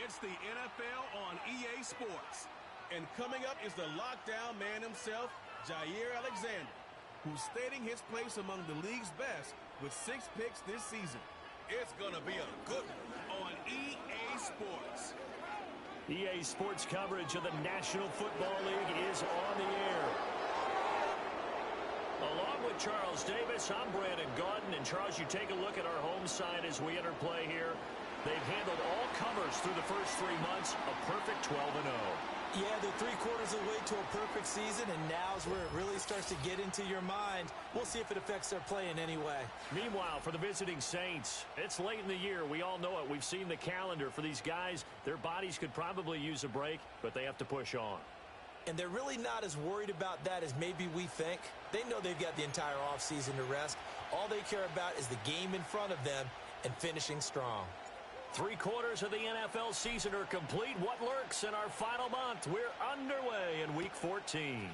It's the NFL on EA Sports. And coming up is the lockdown man himself, Jair Alexander, who's stating his place among the league's best with 6 picks this season. It's going to be a good one on EA Sports. EA Sports coverage of the National Football League is on the air. Along with Charles Davis, I'm Brandon Gaudin. And Charles, you take a look at our home side as we enter play here. They've handled all comers through the first 3 months, a perfect 12-0. Yeah, they're 3/4 of the way to a perfect season, and now's where it really starts to get into your mind. We'll see if it affects their play in any way. Meanwhile, for the visiting Saints, it's late in the year. We all know it. We've seen the calendar for these guys. Their bodies could probably use a break, but they have to push on. And they're really not as worried about that as maybe we think. They know they've got the entire offseason to rest. All they care about is the game in front of them and finishing strong. 3/4 of the NFL season are complete. What lurks in our final month? We're underway in Week 14.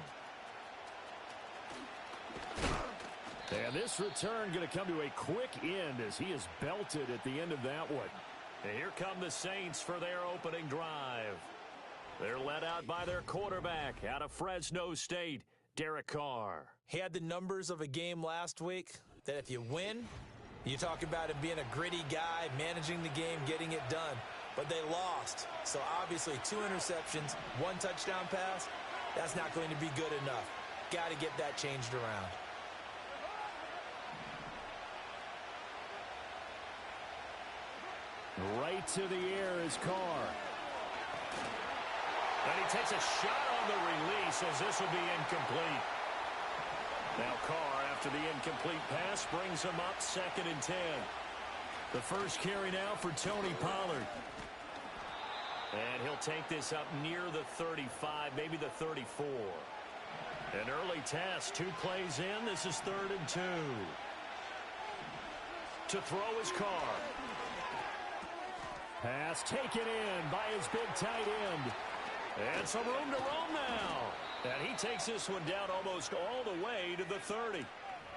And this return going to come to a quick end as he is belted at the end of that one. And here come the Saints for their opening drive. They're led out by their quarterback out of Fresno State, Derek Carr. He had the numbers of a game last week that if you win, you talk about him being a gritty guy, managing the game, getting it done. But they lost. So obviously 2 interceptions, 1 touchdown pass, that's not going to be good enough. Got to get that changed around. Right to the air is Carr. And he takes a shot on the release as this will be incomplete. Now Carr, after the incomplete pass, brings him up 2nd and 10. The first carry now for Tony Pollard. And he'll take this up near the 35, maybe the 34. An early test, 2 plays in. This is 3rd and 2. To throw is Carr. Pass taken in by his big tight end. And some room to roam now. And he takes this one down almost all the way to the 30.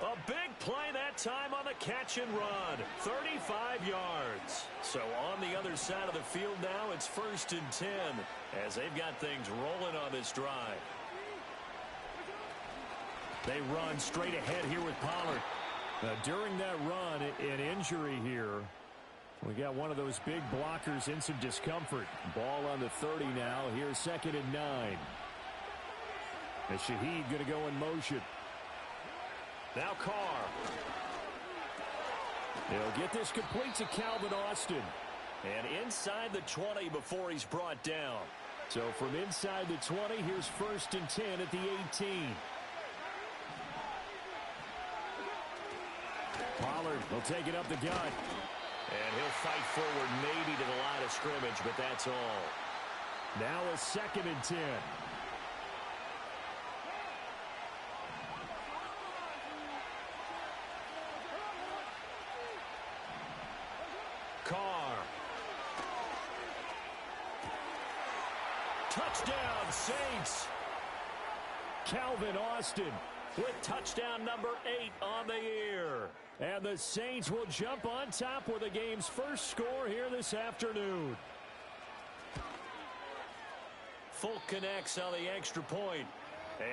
A big play that time on the catch and run. 35 yards. So on the other side of the field now, it's 1st and 10 as they've got things rolling on this drive. They run straight ahead here with Pollard. Now, during that run, an injury here. We got one of those big blockers in some discomfort. Ball on the 30 now. Here's 2nd and 9. And Shaheed going to go in motion. Now Carr. He'll get this complete to Calvin Austin. And inside the 20 before he's brought down. So from inside the 20, here's 1st and 10 at the 18. Pollard will take it up the gut. And he'll fight forward maybe to the line of scrimmage, but that's all. Now a 2nd and 10. Carr. Touchdown, Saints. Calvin Austin with touchdown number 8 on the year. And the Saints will jump on top with the game's first score here this afternoon. Folk connects on the extra point.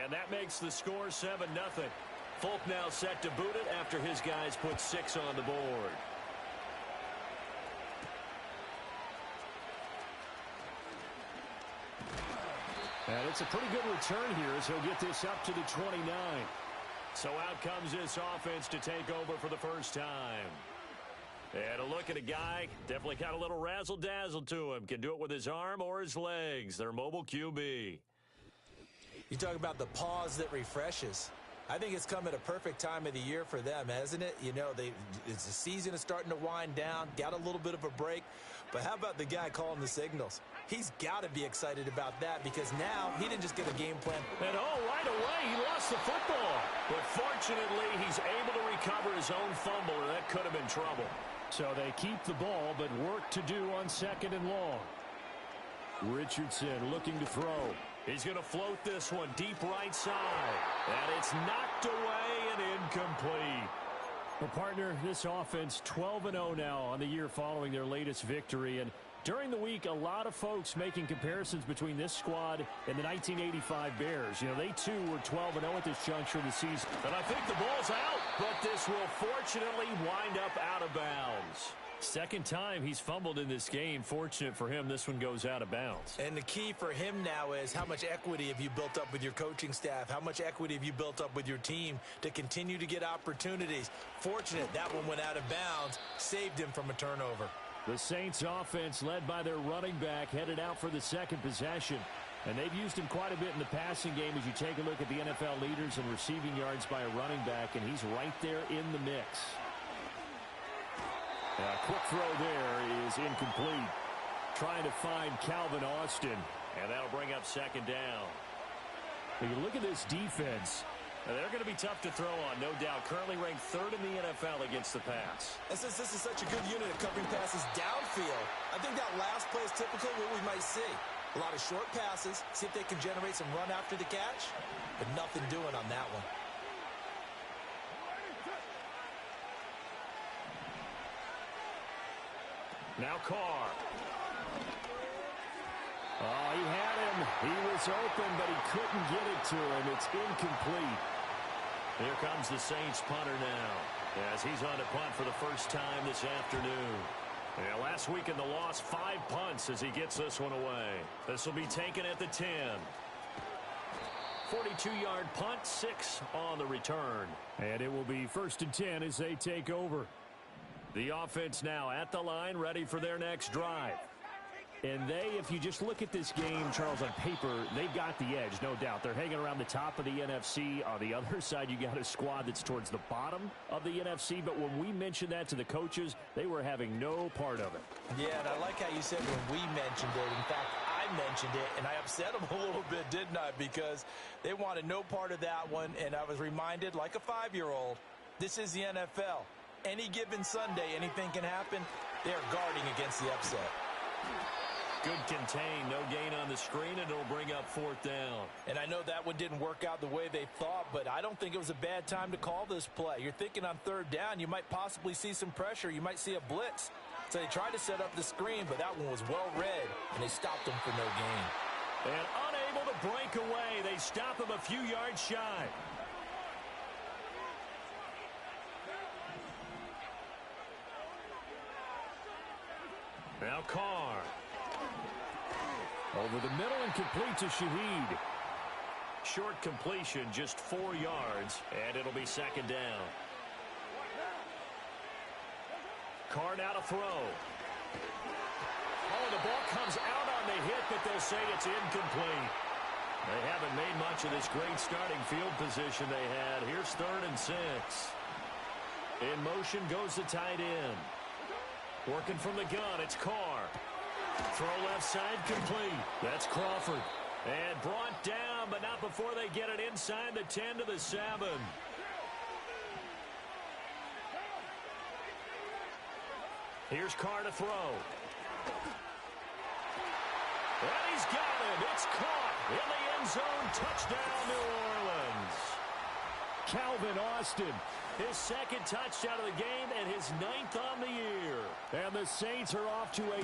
And that makes the score 7-0. Folk now set to boot it after his guys put 6 on the board. And it's a pretty good return here as he'll get this up to the 29. So out comes this offense to take over for the first time. And a look at a guy, definitely got a little razzle-dazzle to him. Can do it with his arm or his legs. Their mobile QB. You talk about the pause that refreshes. I think it's come at a perfect time of the year for them, hasn't it? You know, it's the season is starting to wind down, got a little bit of a break. But how about the guy calling the signals? He's got to be excited about that because now he didn't just get a game plan. And right away, he lost the football. But fortunately, he's able to recover his own fumble, or that could have been trouble. So they keep the ball, but work to do on 2nd and long. Richardson looking to throw. He's going to float this one deep right side. And it's knocked away and incomplete. Well, partner, this offense 12-0 now on the year following their latest victory. And During the week, a lot of folks making comparisons between this squad and the 1985 Bears. You know, they too were 12-0 at this juncture of the season. And I think the ball's out, but this will fortunately wind up out of bounds. Second time he's fumbled in this game. Fortunate for him, this one goes out of bounds. And the key for him now is how much equity have you built up with your coaching staff? How much equity have you built up with your team to continue to get opportunities? Fortunate that one went out of bounds, saved him from a turnover. The Saints offense led by their running back headed out for the second possession. And they've used him quite a bit in the passing game as you take a look at the NFL leaders in receiving yards by a running back, and he's right there in the mix. A quick throw there is incomplete. Trying to find Calvin Austin, and that'll bring up second down. When you look at this defense, they're going to be tough to throw on, no doubt. Currently ranked third in the NFL against the pass. And since this is such a good unit of covering passes downfield, I think that last play is typical of what we might see. A lot of short passes, see if they can generate some run after the catch, but nothing doing on that one. Now Carr. Oh, he had him. He was open, but he couldn't get it to him. It's incomplete. Here comes the Saints punter now, as he's on to punt for the first time this afternoon. Yeah, last week in the loss, 5 punts as he gets this one away. This will be taken at the 10. 42-yard punt, 6 on the return. And it will be 1st and 10 as they take over. The offense now at the line, ready for their next drive. And they, if you just look at this game, Charles, on paper, they've got the edge, no doubt. They're hanging around the top of the NFC. On the other side, you got a squad that's towards the bottom of the NFC. But when we mentioned that to the coaches, they were having no part of it. Yeah, and I like how you said when we mentioned it. In fact, I mentioned it, and I upset them a little bit, didn't I? Because they wanted no part of that one, and I was reminded, like a 5-year-old, this is the NFL. Any given Sunday, anything can happen. They're guarding against the upset. Good contain, no gain on the screen, and it'll bring up 4th down. And I know that one didn't work out the way they thought, but I don't think it was a bad time to call this play. You're thinking on 3rd down, you might possibly see some pressure. You might see a blitz. So they tried to set up the screen, but that one was well read, and they stopped him for no gain. And unable to break away, they stop him a few yards shy. Now Carr. Over the middle and complete to Shaheed. Short completion, just 4 yards, and it'll be 2nd down. Carr now to throw. Oh, the ball comes out on the hit, but they'll say it's incomplete. They haven't made much of this great starting field position they had. Here's 3rd and 6. In motion goes the tight end. Working from the gun, it's Carr. Throw left side complete. That's Crawford. And brought down, but not before they get it inside the 10 to the 7. Here's Carr to throw. And he's got it. It's caught in the end zone. Touchdown, New Orleans. Calvin Austin, his 2nd touchdown of the game and his 9th on the year. And the Saints are off to a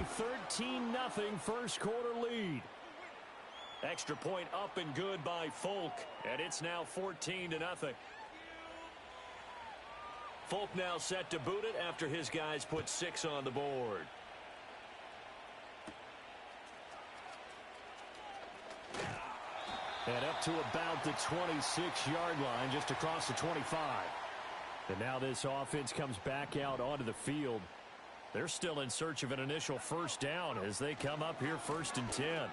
13-0 first quarter lead. Extra point up and good by Folk, and it's now 14-0. Folk now set to boot it after his guys put 6 on the board. And up to about the 26-yard line, just across the 25. And now this offense comes back out onto the field. They're still in search of an initial 1st down as they come up here 1st and 10. And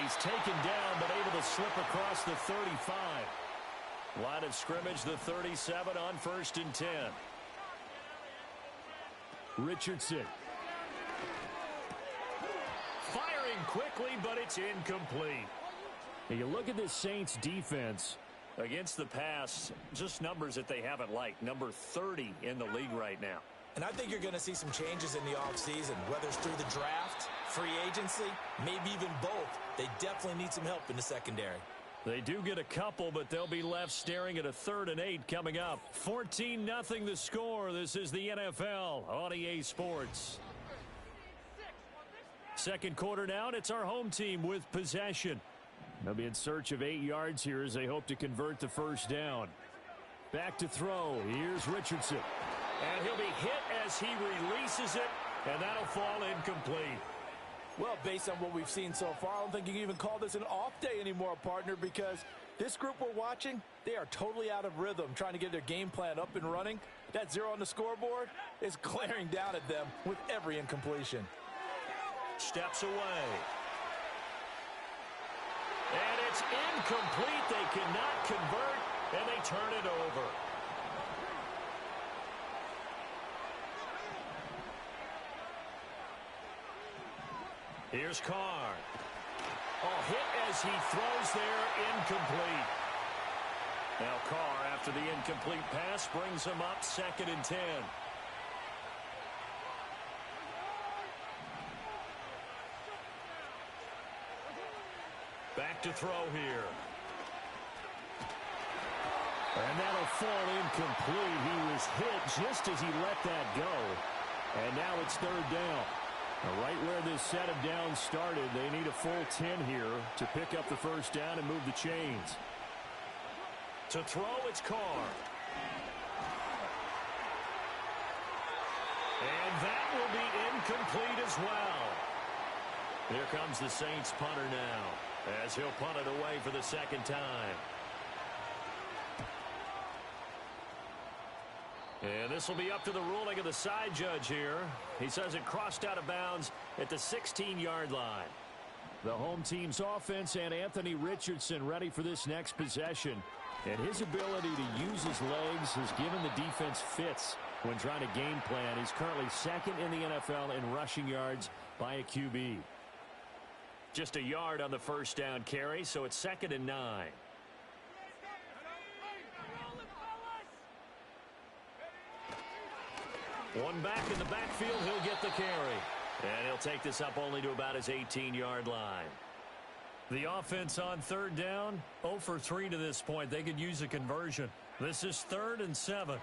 he's taken down, but able to slip across the 35. Line of scrimmage, the 37 on 1st and 10. Richardson. Firing quickly, but it's incomplete. And you look at this Saints defense against the pass, just numbers that they haven't liked. Number 30 in the league right now. And I think you're going to see some changes in the offseason, whether it's through the draft, free agency, maybe even both. They definitely need some help in the secondary. They do get a couple, but they'll be left staring at a 3rd and 8 coming up. 14-0 the score. This is the NFL on EA Sports. Second quarter now, and it's our home team with possession. They'll be in search of 8 yards here as they hope to convert the first down. Back to throw. Here's Richardson. And he'll be hit as he releases it, and that'll fall incomplete. Well, based on what we've seen so far, I don't think you can even call this an off day anymore, partner, because this group we're watching, they are totally out of rhythm, trying to get their game plan up and running. That 0 on the scoreboard is glaring down at them with every incompletion. Steps away. And it's incomplete. They cannot convert, and they turn it over. Here's Carr. Oh, hit as he throws there, incomplete. Now Carr, after the incomplete pass, brings him up 2nd and 10. Back to throw here. And that'll fall incomplete. He was hit just as he let that go. And now it's 3rd down. Right where this set of downs started, they need a full 10 here to pick up the first down and move the chains. To throw, it's Carr. And that will be incomplete as well. Here comes the Saints punter now, as he'll punt it away for the 2nd time. And this will be up to the ruling of the side judge here. He says it crossed out of bounds at the 16-yard line. The home team's offense and Anthony Richardson ready for this next possession. And his ability to use his legs has given the defense fits when trying to game plan. He's currently 2nd in the NFL in rushing yards by a QB. Just a yard on the first down carry, so it's 2nd and 9. One back in the backfield, he'll get the carry. And he'll take this up only to about his 18-yard line. The offense on 3rd down, 0 for 3 to this point. They could use a conversion. This is 3rd and 7.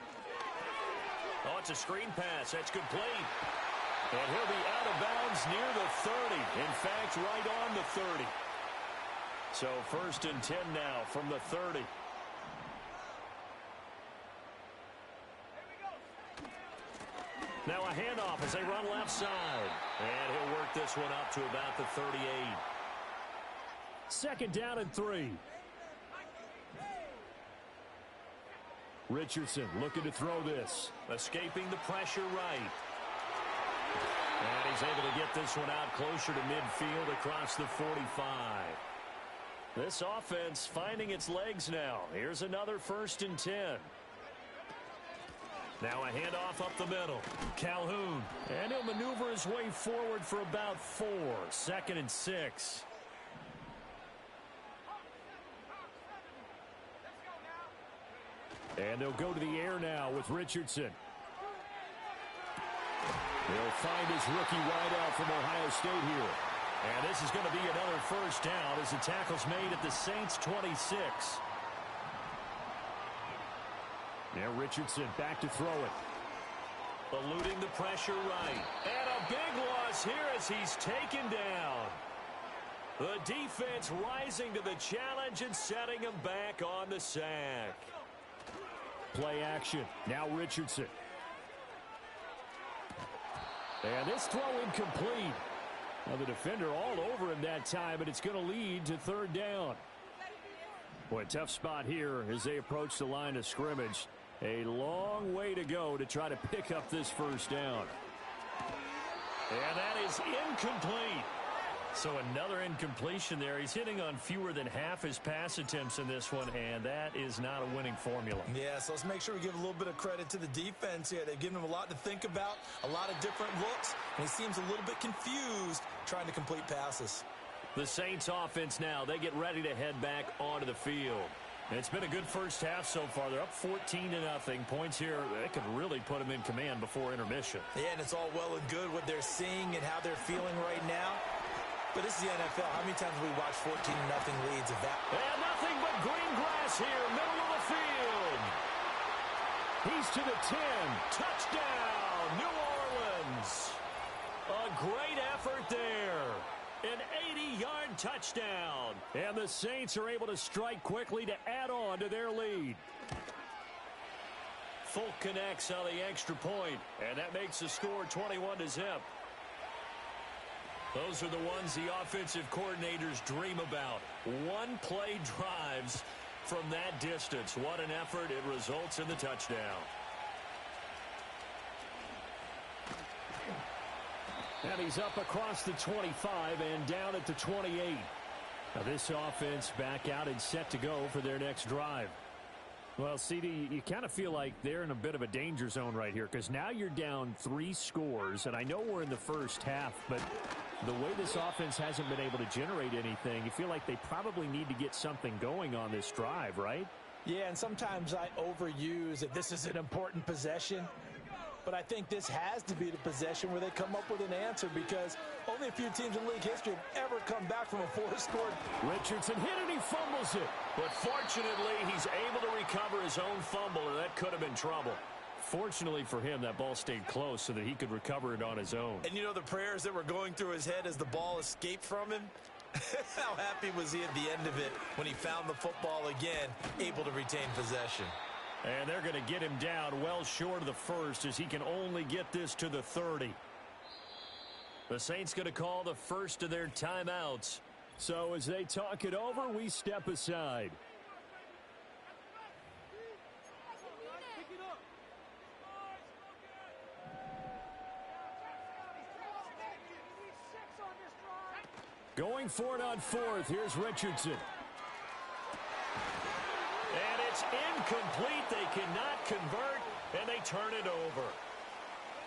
Oh, it's a screen pass. That's complete. And he'll be out of bounds near the 30. In fact, right on the 30. So 1st and 10 now from the 30. Now a handoff as they run left side. And he'll work this one up to about the 38. 2nd down and 3. Richardson looking to throw this. Escaping the pressure right. And he's able to get this one out closer to midfield across the 45. This offense finding its legs now. Here's another 1st and 10. Now a handoff up the middle. Calhoun. And he'll maneuver his way forward for about 4. 2nd and 6. And they'll go to the air now with Richardson. He'll find his rookie wideout from Ohio State here. And this is going to be another first down as the tackle's made at the Saints' 26. Now Richardson back to throw it. Eluding the pressure right. And a big loss here as he's taken down. The defense rising to the challenge and setting him back on the sack. Play action. Now Richardson. And this throw incomplete. Now the defender all over him that time, but it's going to lead to 3rd down. Boy, tough spot here as they approach the line of scrimmage. A long way to go to try to pick up this first down. And that is incomplete. So another incompletion there. He's hitting on fewer than half his pass attempts in this one, and that is not a winning formula. Yeah, so let's make sure we give a little bit of credit to the defense here. They've given him a lot to think about, a lot of different looks, and he seems a little bit confused trying to complete passes. The Saints offense now, they get ready to head back onto the field. It's been a good first half so far. They're up 14-0. Points here, they could really put them in command before intermission. Yeah, and it's all well and good what they're seeing and how they're feeling right now. But this is the NFL. How many times have we watched 14-0 leads of that? And nothing pass here, middle of the field. He's to the 10. Touchdown, New Orleans. A great effort there. An 80-yard touchdown. And the Saints are able to strike quickly to add on to their lead. Folk connects on the extra point, and that makes the score 21-0. Those are the ones the offensive coordinators dream about. One-play drives from that distance. What an effort. It results in the touchdown. And he's up across the 25 and down at the 28. Now this offense back out and set to go for their next drive. Well, CD, you kind of feel like they're in a bit of a danger zone right here because now you're down 3 scores, and I know we're in the first half, but the way this offense hasn't been able to generate anything, you feel like they probably need to get something going on this drive, right? Yeah, and sometimes I overuse that this is an important possession, but I think this has to be the possession where they come up with an answer because only a few teams in league history have ever come back from a 4-score. Richardson hit and he fumbles it. But fortunately, he's able to recover his own fumble, and that could have been trouble. Fortunately for him, that ball stayed close so that he could recover it on his own. And you know the prayers that were going through his head as the ball escaped from him? How happy was he at the end of it when he found the football again, able to retain possession? And they're going to get him down well short of the first as he can only get this to the 30. The Saints going to call the first of their timeouts. So as they talk it over, we step aside. Going for it on 4th. Here's Richardson. And it's incomplete. They cannot convert, and they turn it over.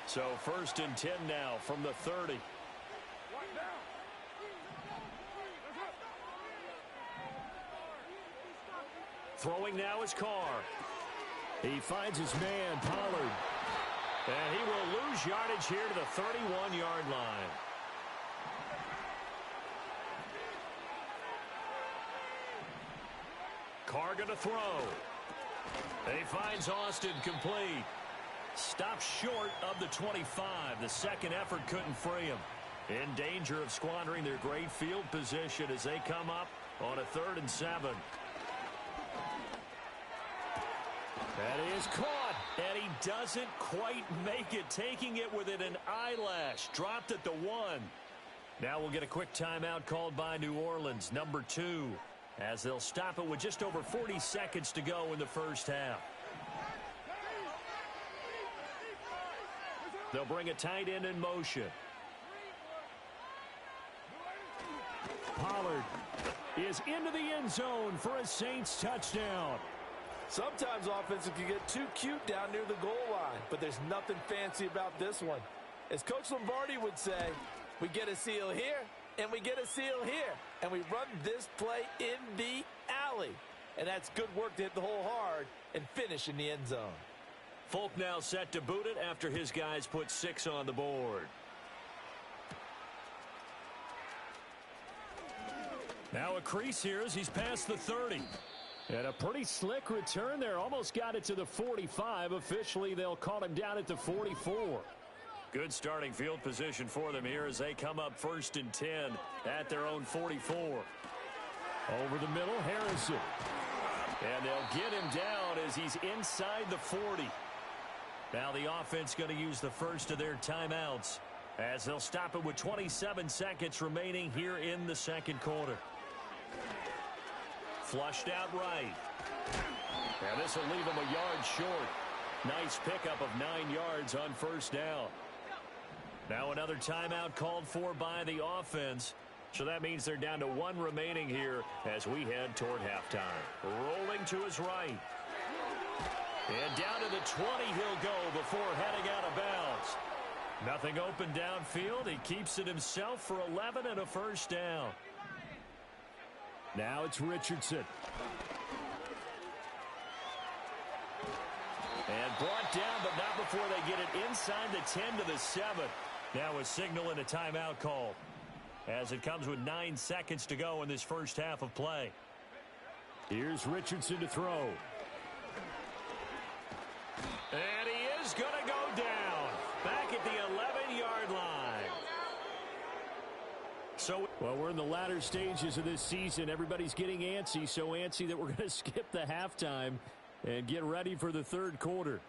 So 1st and 10 now from the 30. Throwing now is Carr. He finds his man, Pollard. And he will lose yardage here to the 31-yard line. Carr going to throw. And he finds Austin complete. Stops short of the 25. The second effort couldn't free him. In danger of squandering their great field position as they come up on a 3rd and 7. That is caught. And he doesn't quite make it, taking it within an eyelash. Dropped at the 1. Now we'll get a quick timeout called by New Orleans, number 2. As they'll stop it with just over 40 seconds to go in the first half. They'll bring a tight end in motion. Pollard is into the end zone for a Saints touchdown. Sometimes offenses can get too cute down near the goal line, but there's nothing fancy about this one. As Coach Lombardi would say, we get a seal here, and we get a seal here. And we run this play in the alley. And that's good work to hit the hole hard and finish in the end zone. Folk now set to boot it after his guys put 6 on the board. Now a crease here as he's past the 30. And a pretty slick return there. Almost got it to the 45. Officially, they'll call him down at the 44. Good starting field position for them here as they come up 1st and 10 at their own 44. Over the middle, Harrison. And they'll get him down as he's inside the 40. Now the offense going to use the first of their timeouts as they'll stop it with 27 seconds remaining here in the second quarter. Flushed out right. And this will leave him a yard short. Nice pickup of 9 yards on 1st down. Now another timeout called for by the offense. So that means they're down to 1 remaining here as we head toward halftime. Rolling to his right. And down to the 20 he'll go before heading out of bounds. Nothing open downfield. He keeps it himself for 11 and a 1st down. Now it's Richardson. And brought down, but not before they get it inside the 10 to the 7. Now a signal and a timeout call as it comes with 9 seconds to go in this first half of play. Here's Richardson to throw. And he is going to go down. Back at the 11-yard line. So, well, we're in the latter stages of this season. Everybody's getting antsy, so antsy that we're going to skip the halftime and get ready for the third quarter.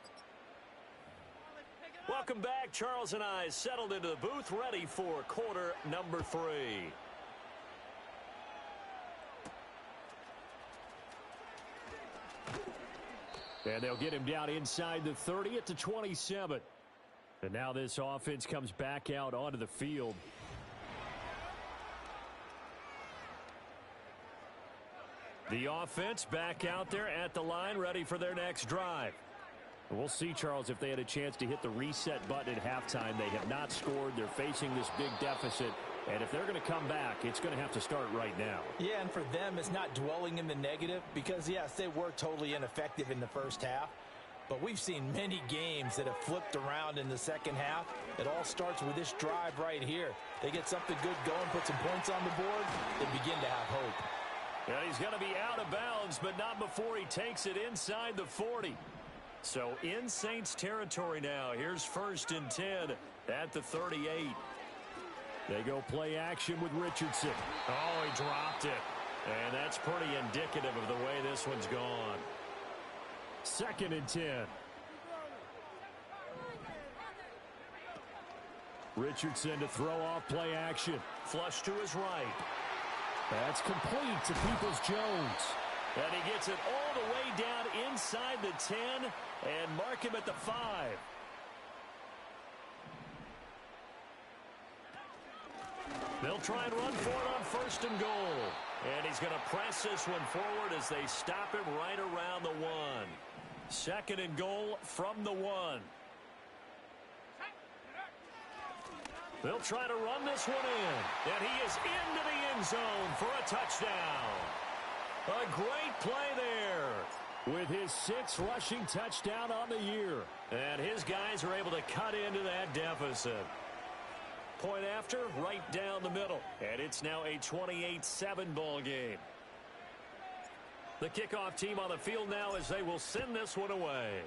Welcome back. Charles and I settled into the booth, ready for quarter number 3. And they'll get him down inside the 30 at the 27. And now this offense comes back out onto the field. The offense back out there at the line, ready for their next drive. We'll see, Charles, if they had a chance to hit the reset button at halftime. They have not scored. They're facing this big deficit. And if they're going to come back, it's going to have to start right now. Yeah, and for them, it's not dwelling in the negative because, yes, they were totally ineffective in the first half. But we've seen many games that have flipped around in the second half. It all starts with this drive right here. They get something good going, put some points on the board, they begin to have hope. Yeah, he's going to be out of bounds, but not before he takes it inside the 40. So in Saints territory now. Here's 1st and 10 at the 38. They go play action with Richardson. Oh, he dropped it. And that's pretty indicative of the way this one's gone. 2nd and 10. Richardson to throw off play action. Flush to his right. That's complete to Peoples-Jones. And he gets it all the way down inside the 10 and mark him at the 5. They'll try and run for it on 1st and goal. And he's going to press this one forward as they stop him right around the 1. 2nd and goal from the 1. They'll try to run this one in. And he is into the end zone for a touchdown. A great play there with his 6th rushing touchdown on the year. And his guys are able to cut into that deficit. Point after, right down the middle. And it's now a 28-7 ball game. The kickoff team on the field now as they will send this one away.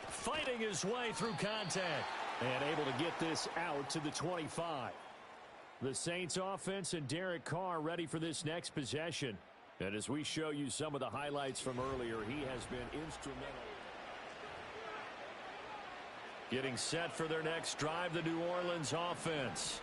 Fighting his way through contact. And able to get this out to the 25. The Saints offense and Derek Carr ready for this next possession. And as we show you some of the highlights from earlier, he has been instrumental. Getting set for their next drive, the New Orleans offense.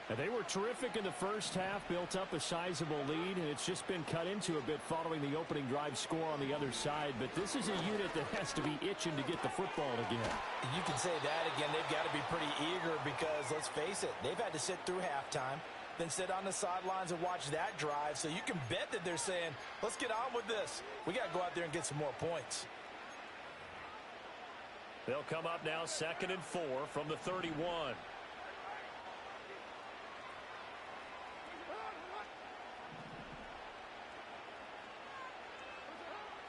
And they were terrific in the first half, built up a sizable lead, and it's just been cut into a bit following the opening drive score on the other side. But this is a unit that has to be itching to get the football again. You can say that again. They've got to be pretty eager because, let's face it, they've had to sit through halftime, then sit on the sidelines and watch that drive. So you can bet that they're saying, let's get on with this. We got to go out there and get some more points. They'll come up now 2nd and 4 from the 31.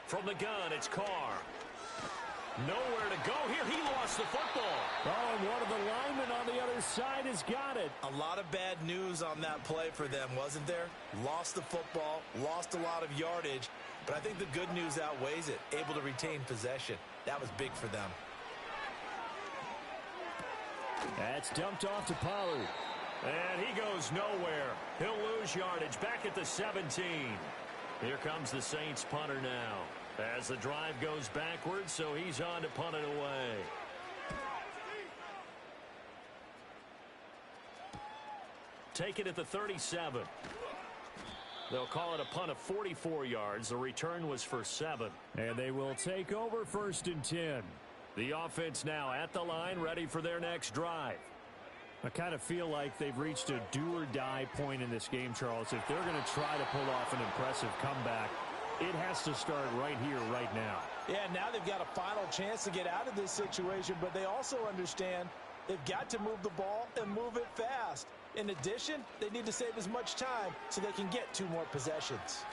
From the gun, it's Carr. Nowhere to go here. He lost the football. Oh, and one of the linemen on the other side has got it. A lot of bad news on that play for them, wasn't there? Lost the football, lost a lot of yardage, but I think the good news outweighs it. Able to retain possession. That was big for them. That's dumped off to Pollard. And he goes nowhere. He'll lose yardage back at the 17. Here comes the Saints punter now. As the drive goes backwards, so he's on to punt it away. Take it at the 37. They'll call it a punt of 44 yards. The return was for 7. And they will take over 1st and 10. The offense now at the line, ready for their next drive. I kind of feel like they've reached a do-or-die point in this game, Charles. If they're going to try to pull off an impressive comeback, it has to start right here, right now. Yeah, now they've got a final chance to get out of this situation, but they also understand they've got to move the ball and move it fast. In addition, they need to save as much time so they can get 2 more possessions.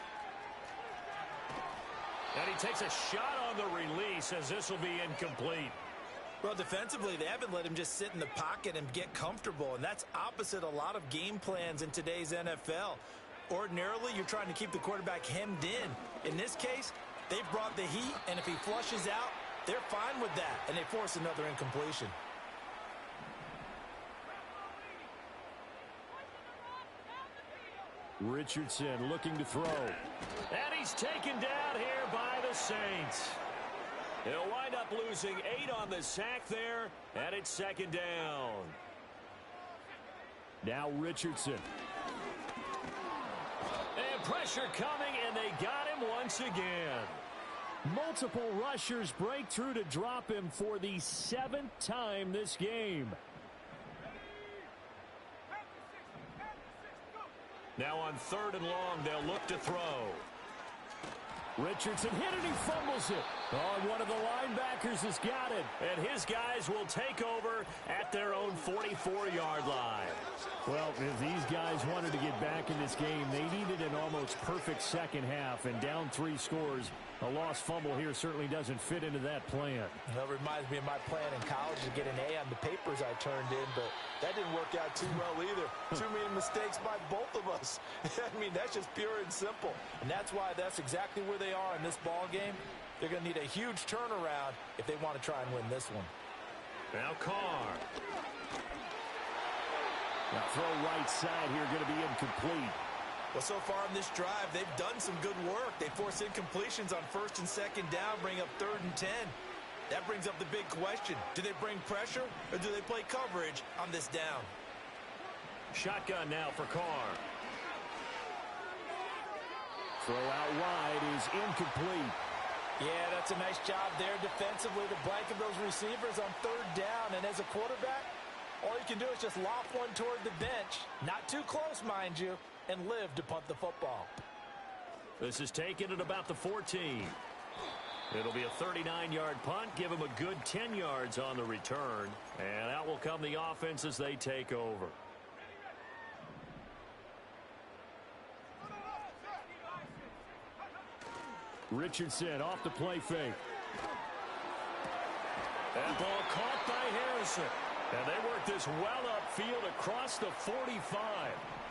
And he takes a shot on the release as this will be incomplete. Well, defensively, they haven't let him just sit in the pocket and get comfortable, and that's opposite a lot of game plans in today's NFL. Ordinarily, you're trying to keep the quarterback hemmed in. In this case, they've brought the heat, and if he flushes out, they're fine with that, and they force another incompletion. Richardson looking to throw. And he's taken down here by the Saints. He'll wind up losing 8 on the sack there, and it's second down. Now Richardson. And pressure coming, and they got him once again. Multiple rushers break through to drop him for the 7th time this game. Now on 3rd and long, they'll look to throw. Richardson hit it, he fumbles it. Oh, one of the linebackers has got it. And his guys will take over at their own 44-yard line. Well, if these guys wanted to get back in this game, they needed an almost perfect second half. And down 3 scores, a lost fumble here certainly doesn't fit into that plan. That reminds me of my plan in college to get an A on the papers I turned in, but that didn't work out too well either. Too many mistakes by both of us. I mean, that's just pure and simple. And that's why that's exactly where they are in this ball game. They're going to need a huge turnaround if they want to try and win this one. Now Carr. Now throw right side here, going to be incomplete. Well, so far in this drive, they've done some good work. They force incompletions on 1st and 2nd down, bring up 3rd and 10. That brings up the big question. Do they bring pressure, or do they play coverage on this down? Shotgun now for Carr. Throw out wide is incomplete. Yeah, that's a nice job there defensively to blanket those receivers on 3rd down. And as a quarterback, all you can do is just loft one toward the bench. Not too close, mind you, and live to punt the football. This is taken at about the 14. It'll be a 39-yard punt. Give them a good 10 yards on the return. And out will come the offense as they take over. Richardson off the play fake. That ball caught by Harrison. And they work this well upfield across the 45.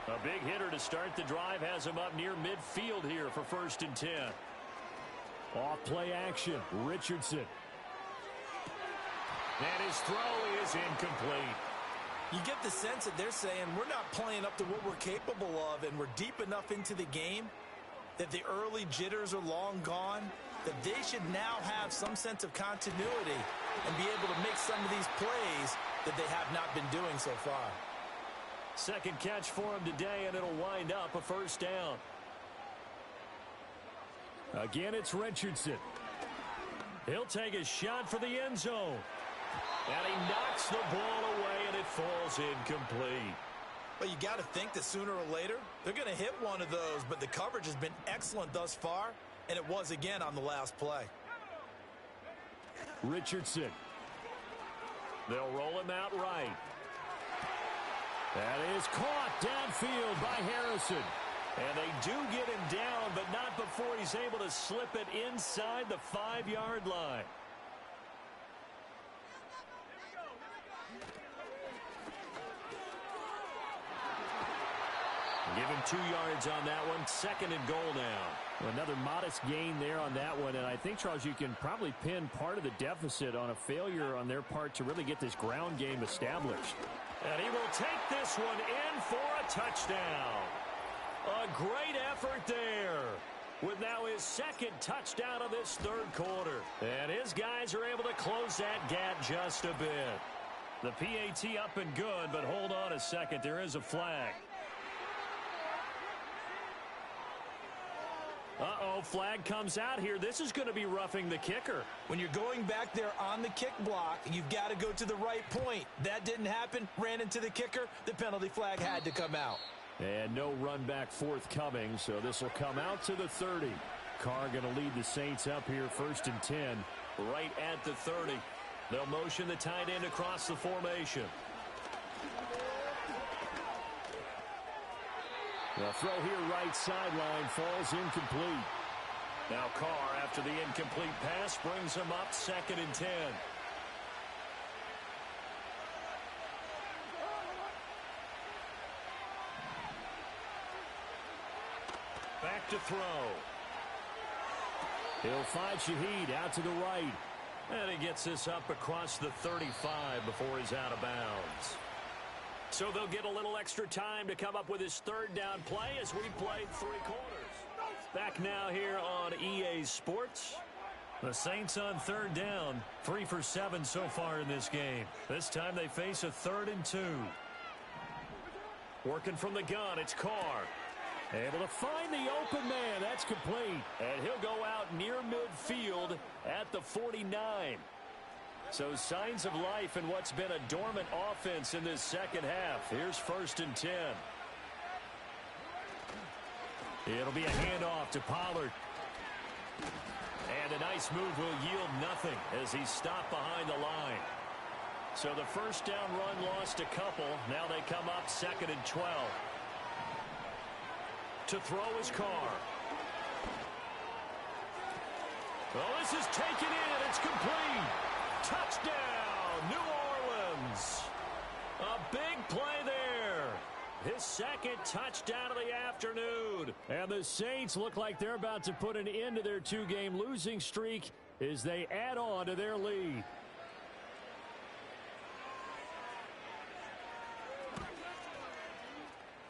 A big hitter to start the drive has him up near midfield here for 1st and 10. Off play action, Richardson. And his throw is incomplete. You get the sense that they're saying we're not playing up to what we're capable of, and we're deep enough into the game that the early jitters are long gone, that they should now have some sense of continuity and be able to make some of these plays that they have not been doing so far. Second catch for him today, and it'll wind up a 1st down. Again, it's Richardson. He'll take a shot for the end zone. And he knocks the ball away, and it falls incomplete. Well, you got to think that sooner or later, they're going to hit one of those, but the coverage has been excellent thus far, and it was again on the last play. Richardson. They'll roll him out right. That is caught downfield by Harrison. And they do get him down, but not before he's able to slip it inside the 5-yard line. Give him 2 yards on that one. 2nd and goal now. Another modest gain there on that one. And I think, Charles, you can probably pin part of the deficit on a failure on their part to really get this ground game established. And he will take this one in for a touchdown. A great effort there. With now his 2nd touchdown of this 3rd quarter. And his guys are able to close that gap just a bit. The PAT up and good, but hold on a second. There is a flag. Uh-oh, flag comes out here. This is going to be roughing the kicker. When you're going back there on the kick block, you've got to go to the right point. That didn't happen. Ran into the kicker. The penalty flag had to come out. And no run back forthcoming, so this will come out to the 30. Carr going to lead the Saints up here 1st and 10. Right at the 30. They'll motion the tight end across the formation. The throw here right sideline falls incomplete. Now Carr, after the incomplete pass, brings him up 2nd and 10. Back to throw. He'll find Shaheed out to the right. And he gets this up across the 35 before he's out of bounds. So they'll get a little extra time to come up with his third down play as we played 3 quarters. Back now here on EA Sports. The Saints on third down, 3 for 7 so far in this game. This time they face a 3rd and 2. Working from the gun, it's Carr. Able to find the open man. That's complete. And he'll go out near midfield at the 49. So signs of life in what's been a dormant offense in this second half. Here's 1st and 10. It'll be a handoff to Pollard. And a nice move will yield nothing as he's stopped behind the line. So the first down run lost a couple. Now they come up 2nd and 12. To throw his Carr. Well, this is taken in. It's complete. Touchdown, New Orleans. A big play there. His 2nd touchdown of the afternoon. And the Saints look like they're about to put an end to their 2-game losing streak as they add on to their lead.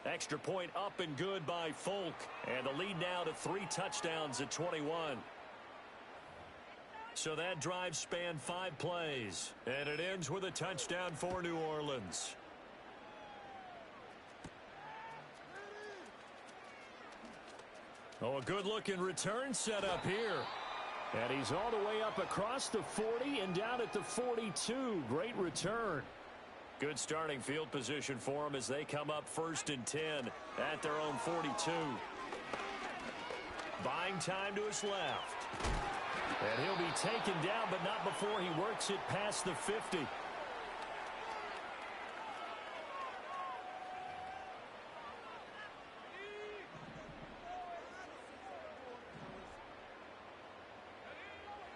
Extra point up and good by Folk. And the lead now to 3 touchdowns at 21. So that drive spanned 5 plays. And it ends with a touchdown for New Orleans. Oh, a good-looking return set up here. And he's all the way up across the 40 and down at the 42. Great return. Good starting field position for them as they come up 1st and 10 at their own 42. Buying time to his left. And he'll be taken down, but not before he works it past the 50.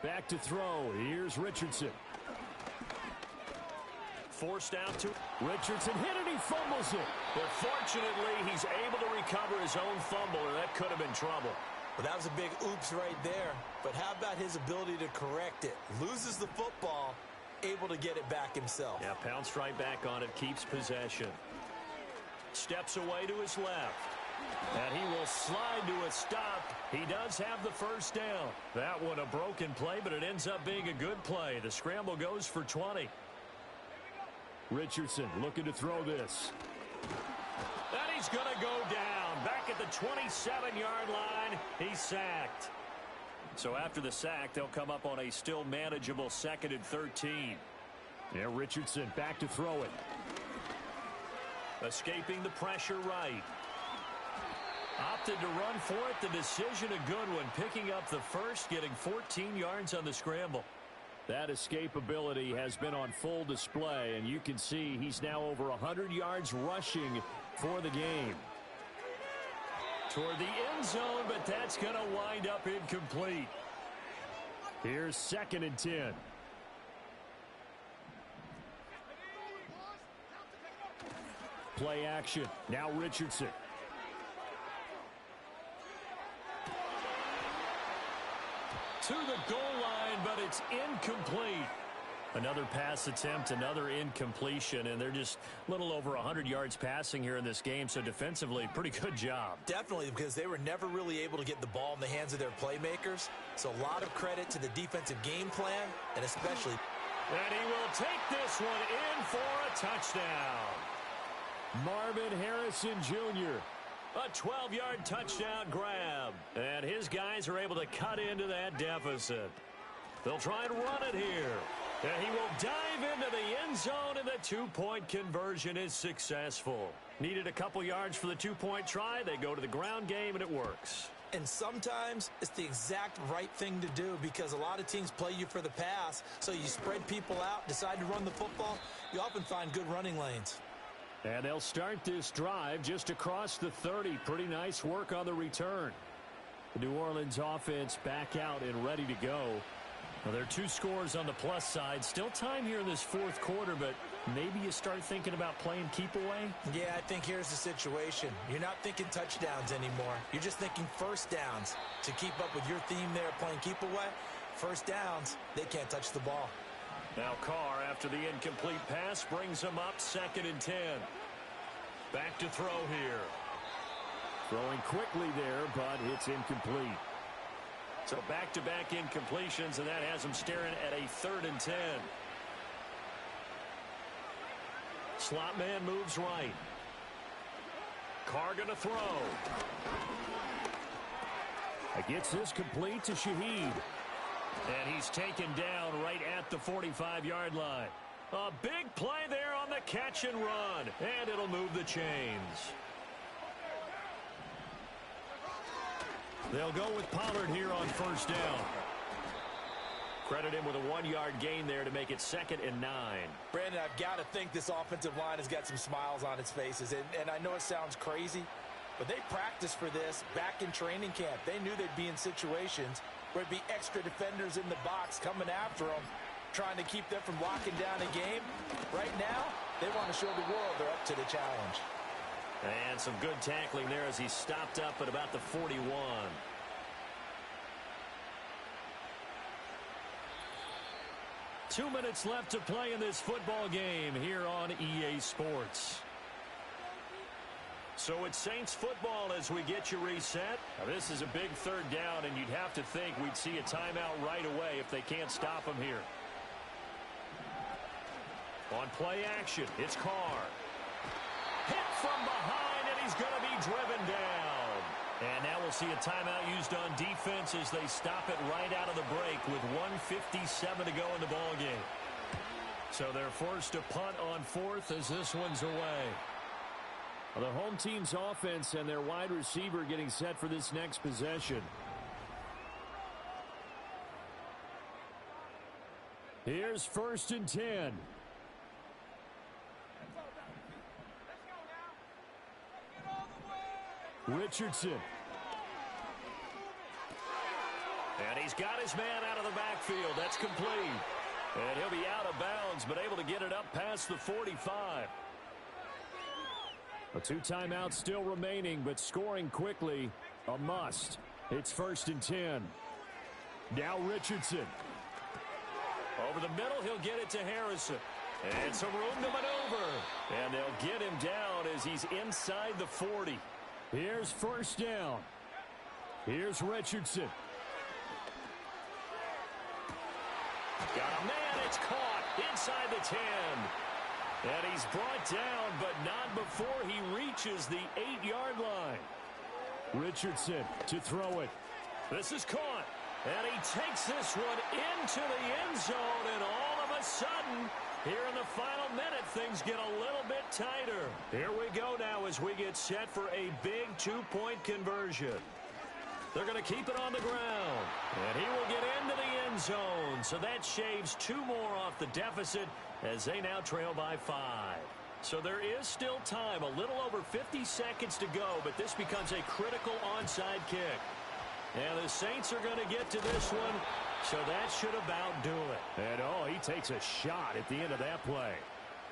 Back to throw. Here's Richardson. Forced out to Richardson hit it, he fumbles it. But fortunately, he's able to recover his own fumble, or that could have been trouble. Well, that was a big oops right there. But how about his ability to correct it? Loses the football, able to get it back himself. Yeah, pounced right back on it, keeps possession. Steps away to his left. And he will slide to a stop. He does have the first down. That one a broken play, but it ends up being a good play. The scramble goes for 20. Richardson looking to throw this. And he's going to go down. Back at the 27-yard line, he's sacked. So after the sack, they'll come up on a still manageable 2nd and 13. Yeah, Richardson back to throw it. Escaping the pressure right. Opted to run for it. The decision a good one. Picking up the first, getting 14 yards on the scramble. That escapability has been on full display, and you can see he's now over 100 yards rushing for the game. Toward the end zone, but that's going to wind up incomplete. Here's 2nd and 10. Play action. Now Richardson. To the goal line, but it's incomplete. Another pass attempt, another incompletion, and they're just a little over 100 yards passing here in this game, so defensively, pretty good job. Definitely, because they were never really able to get the ball in the hands of their playmakers. So a lot of credit to the defensive game plan, and especially... And he will take this one in for a touchdown. Marvin Harrison Jr. A 12-yard touchdown grab. And his guys are able to cut into that deficit. They'll try and run it here. And he will dive into the end zone, and the 2-point conversion is successful. Needed a couple yards for the 2-point try. They go to the ground game, and it works. And sometimes it's the exact right thing to do because a lot of teams play you for the pass. So you spread people out, decide to run the football. You often find good running lanes. And they'll start this drive just across the 30. Pretty nice work on the return. The New Orleans offense back out and ready to go. Well, there are two scores on the plus side. Still time here in this fourth quarter, but maybe you start thinking about playing keep away? Yeah, I think here's the situation. You're not thinking touchdowns anymore. You're just thinking first downs. To keep up with your theme there, playing keep away, first downs, they can't touch the ball. Now Carr, after the incomplete pass, brings him up 2nd and 10. Back to throw here. Throwing quickly there, but it's incomplete. So back-to-back incompletions, and that has him staring at a 3rd and 10. Slot man moves right. Carr going to throw. Gets this complete to Shaheed. And he's taken down right at the 45-yard line. A big play there on the catch and run, and it'll move the chains. They'll go with Pollard here on first down. Credit him with a 1-yard gain there to make it 2nd and 9. Brandon, I've got to think this offensive line has got some smiles on its faces. And I know it sounds crazy, but they practiced for this back in training camp. They knew they'd be in situations where it'd be extra defenders in the box coming after them, trying to keep them from locking down a game. Right now, they want to show the world they're up to the challenge. And some good tackling there as he stopped up at about the 41. Two minutes left to play in this football game here on EA Sports. So it's Saints football as we get you reset. Now this is a big 3rd down, and you'd have to think we'd see a timeout right away if they can't stop him here. On play action, it's Carr. Hit from behind, and he's going to be driven down. And now we'll see a timeout used on defense as they stop it right out of the break with 1:57 to go in the ballgame. So they're forced to punt on 4th as this one's away. The home team's offense and their wide receiver getting set for this next possession. Here's 1st and 10. Richardson. And he's got his man out of the backfield. That's complete. And he'll be out of bounds, but able to get it up past the 45. 2 timeouts still remaining, but scoring quickly, a must. It's 1st and 10. Now Richardson. Over the middle, he'll get it to Harrison. And some room to maneuver. And they'll get him down as he's inside the 40. Here's 1st down. Here's Richardson. Got a man, it's caught inside the 10. And he's brought down, but not before he reaches the 8-yard line. Richardson to throw it. This is caught. And he takes this one into the end zone, and all of a sudden, here in the final minute, things get a little bit tighter. Here we go now as we get set for a big 2-point conversion. They're going to keep it on the ground. And he will get into the end zone. So that shaves 2 more off the deficit as they now trail by 5. So there is still time, a little over 50 seconds to go, but this becomes a critical onside kick. And the Saints are going to get to this one, so that should about do it. And he takes a shot at the end of that play.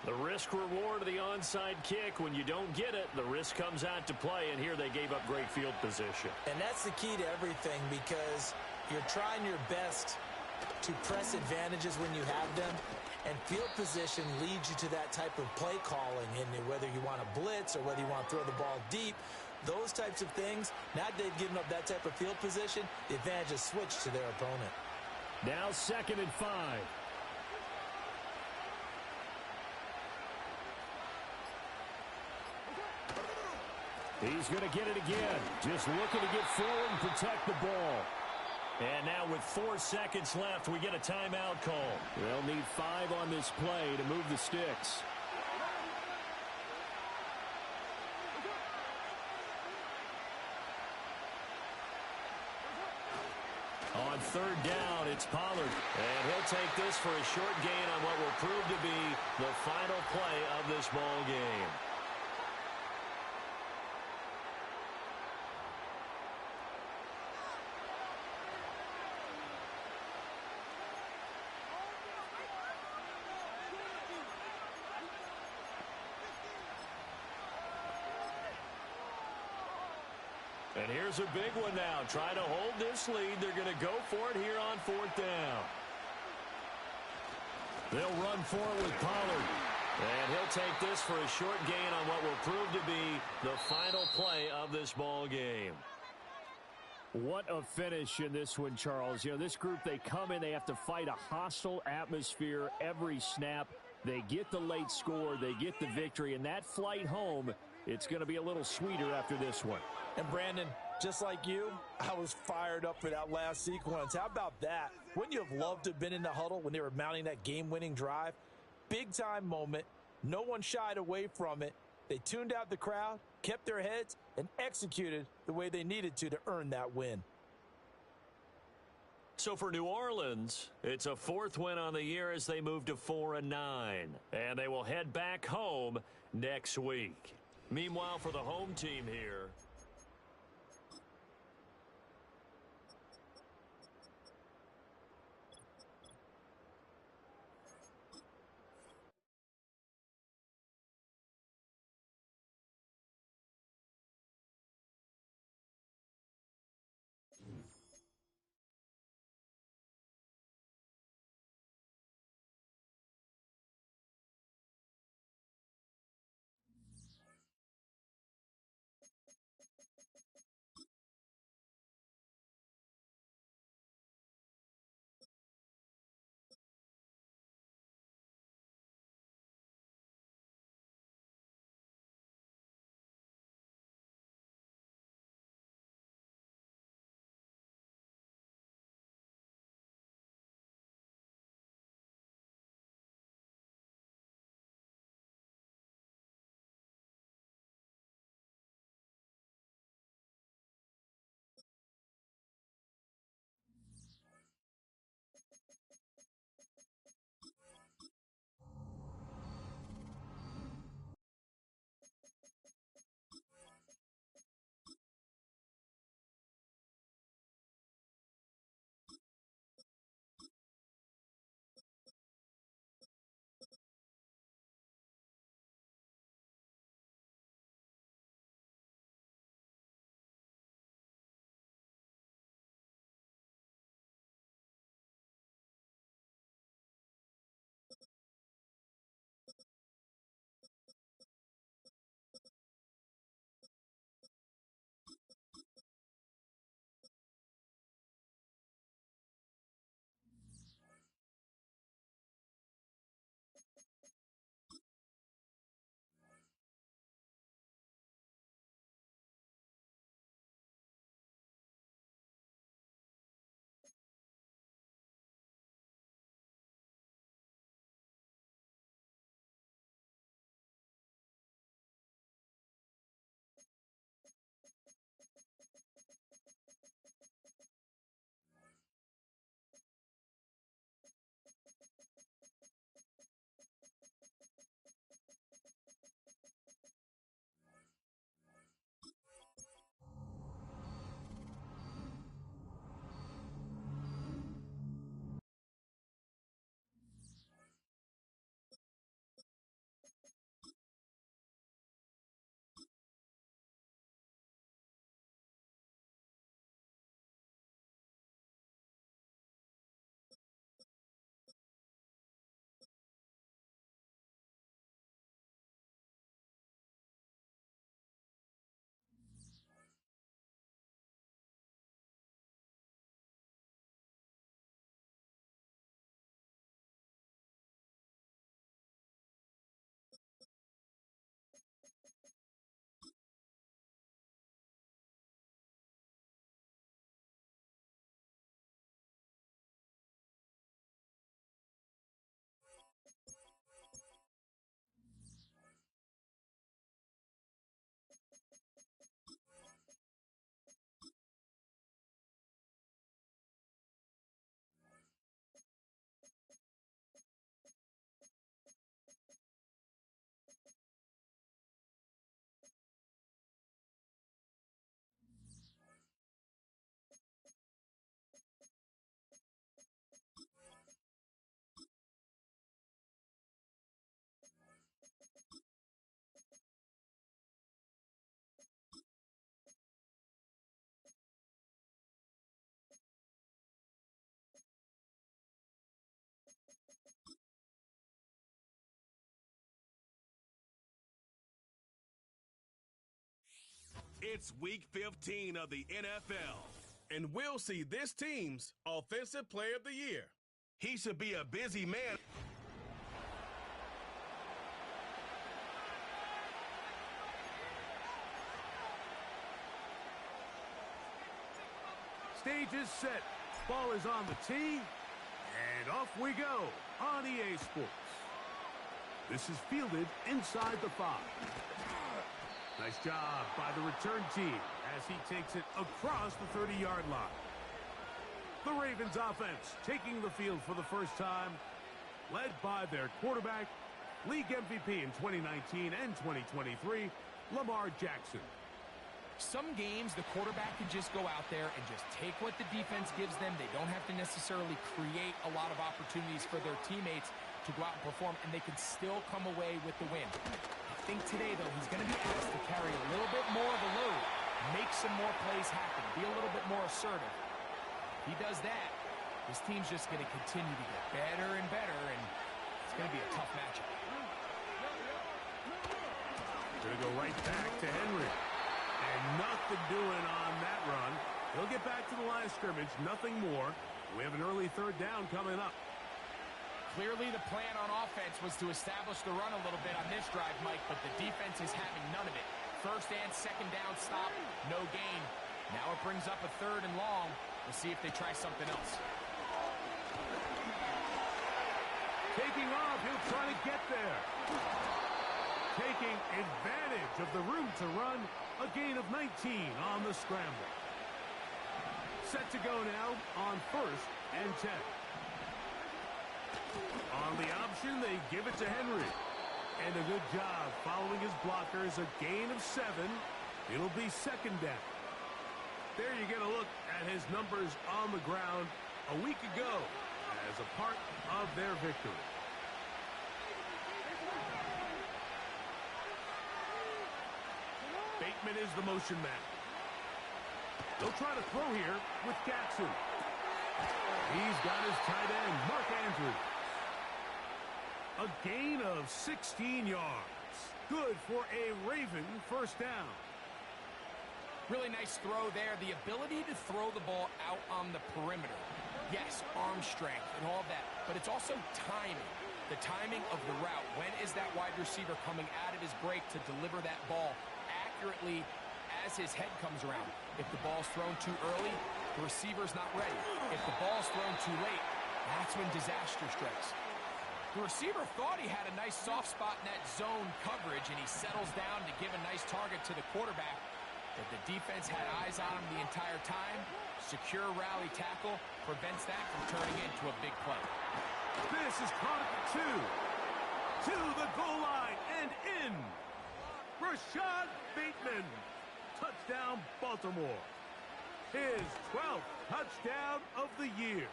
The risk-reward of the onside kick, when you don't get it, the risk comes out to play, and here they gave up great field position. And that's the key to everything, because you're trying your best to press advantages when you have them, and field position leads you to that type of play calling, and whether you want to blitz or whether you want to throw the ball deep, those types of things, now that they've given up that type of field position, the advantage is switched to their opponent. Now 2nd and 5. He's going to get it again. Just looking to get forward and protect the ball. And now with 4 seconds left, we get a timeout call. They'll need 5 on this play to move the sticks. On 3rd down, it's Pollard. And he'll take this for a short gain on what will prove to be the final play of this ball game. And here's a big one now. Trying to hold this lead. They're going to go for it here on fourth down. They'll run for it with Pollard. And he'll take this for a short gain on what will prove to be the final play of this ball game. What a finish in this one, Charles. You know, this group, they come in, they have to fight a hostile atmosphere every snap. They get the late score, they get the victory, and that flight home, it's going to be a little sweeter after this one. And Brandon, just like you, I was fired up for that last sequence. How about that? Wouldn't you have loved to have been in the huddle when they were mounting that game-winning drive? Big-time moment. No one shied away from it. They tuned out the crowd, kept their heads, and executed the way they needed to earn that win. So for New Orleans, it's a fourth win on the year as they move to 4-9. And they will head back home next week. Meanwhile, for the home team here, It's Week 15 of the NFL, and we'll see this team's Offensive Player of the Year. He should be a busy man. Stage is set. Ball is on the tee. And off we go on EA Sports. This is fielded inside the 5. Nice job by the return team as he takes it across the 30-yard line. The Ravens offense taking the field for the first time, led by their quarterback, league MVP in 2019 and 2023, Lamar Jackson. Some games, the quarterback can just go out there and just take what the defense gives them. They don't have to necessarily create a lot of opportunities for their teammates to go out and perform, and they can still come away with the win. I think today, though, he's going to be asked to carry a little bit more of a load, make some more plays happen, be a little bit more assertive. If he does that, this team's just going to continue to get better and better, and it's going to be a tough matchup. Going to go right back to Henry. And nothing doing on that run. He'll get back to the line of scrimmage, nothing more. We have an early third down coming up. Clearly the plan on offense was to establish the run a little bit on this drive, Mike, but the defense is having none of it. First and second down stop, no gain. Now it brings up a 3rd and long. We'll see if they try something else. Taking off, he'll try to get there. Taking advantage of the room to run, a gain of 19 on the scramble. Set to go now on 1st and 10. On the option, they give it to Henry. And a good job following his blockers, a gain of 7. It'll be 2nd down. There you get a look at his numbers on the ground a week ago as a part of their victory. Bateman is the motion man. They'll try to throw here with Jackson. He's got his tight end, Mark Andrews. A gain of 16 yards. Good for a Raven first down. Really nice throw there. The ability to throw the ball out on the perimeter. Yes, arm strength and all that, but it's also timing. The timing of the route. When is that wide receiver coming out of his break to deliver that ball accurately as his head comes around? If the ball's thrown too early, the receiver's not ready. If the ball's thrown too late, that's when disaster strikes. The receiver thought he had a nice soft spot in that zone coverage, and he settles down to give a nice target to the quarterback. But the defense had eyes on him the entire time. Secure rally tackle prevents that from turning into a big play. This is caught at 2. To the goal line and in. Rashad Bateman. Touchdown, Baltimore. His 12th touchdown of the year.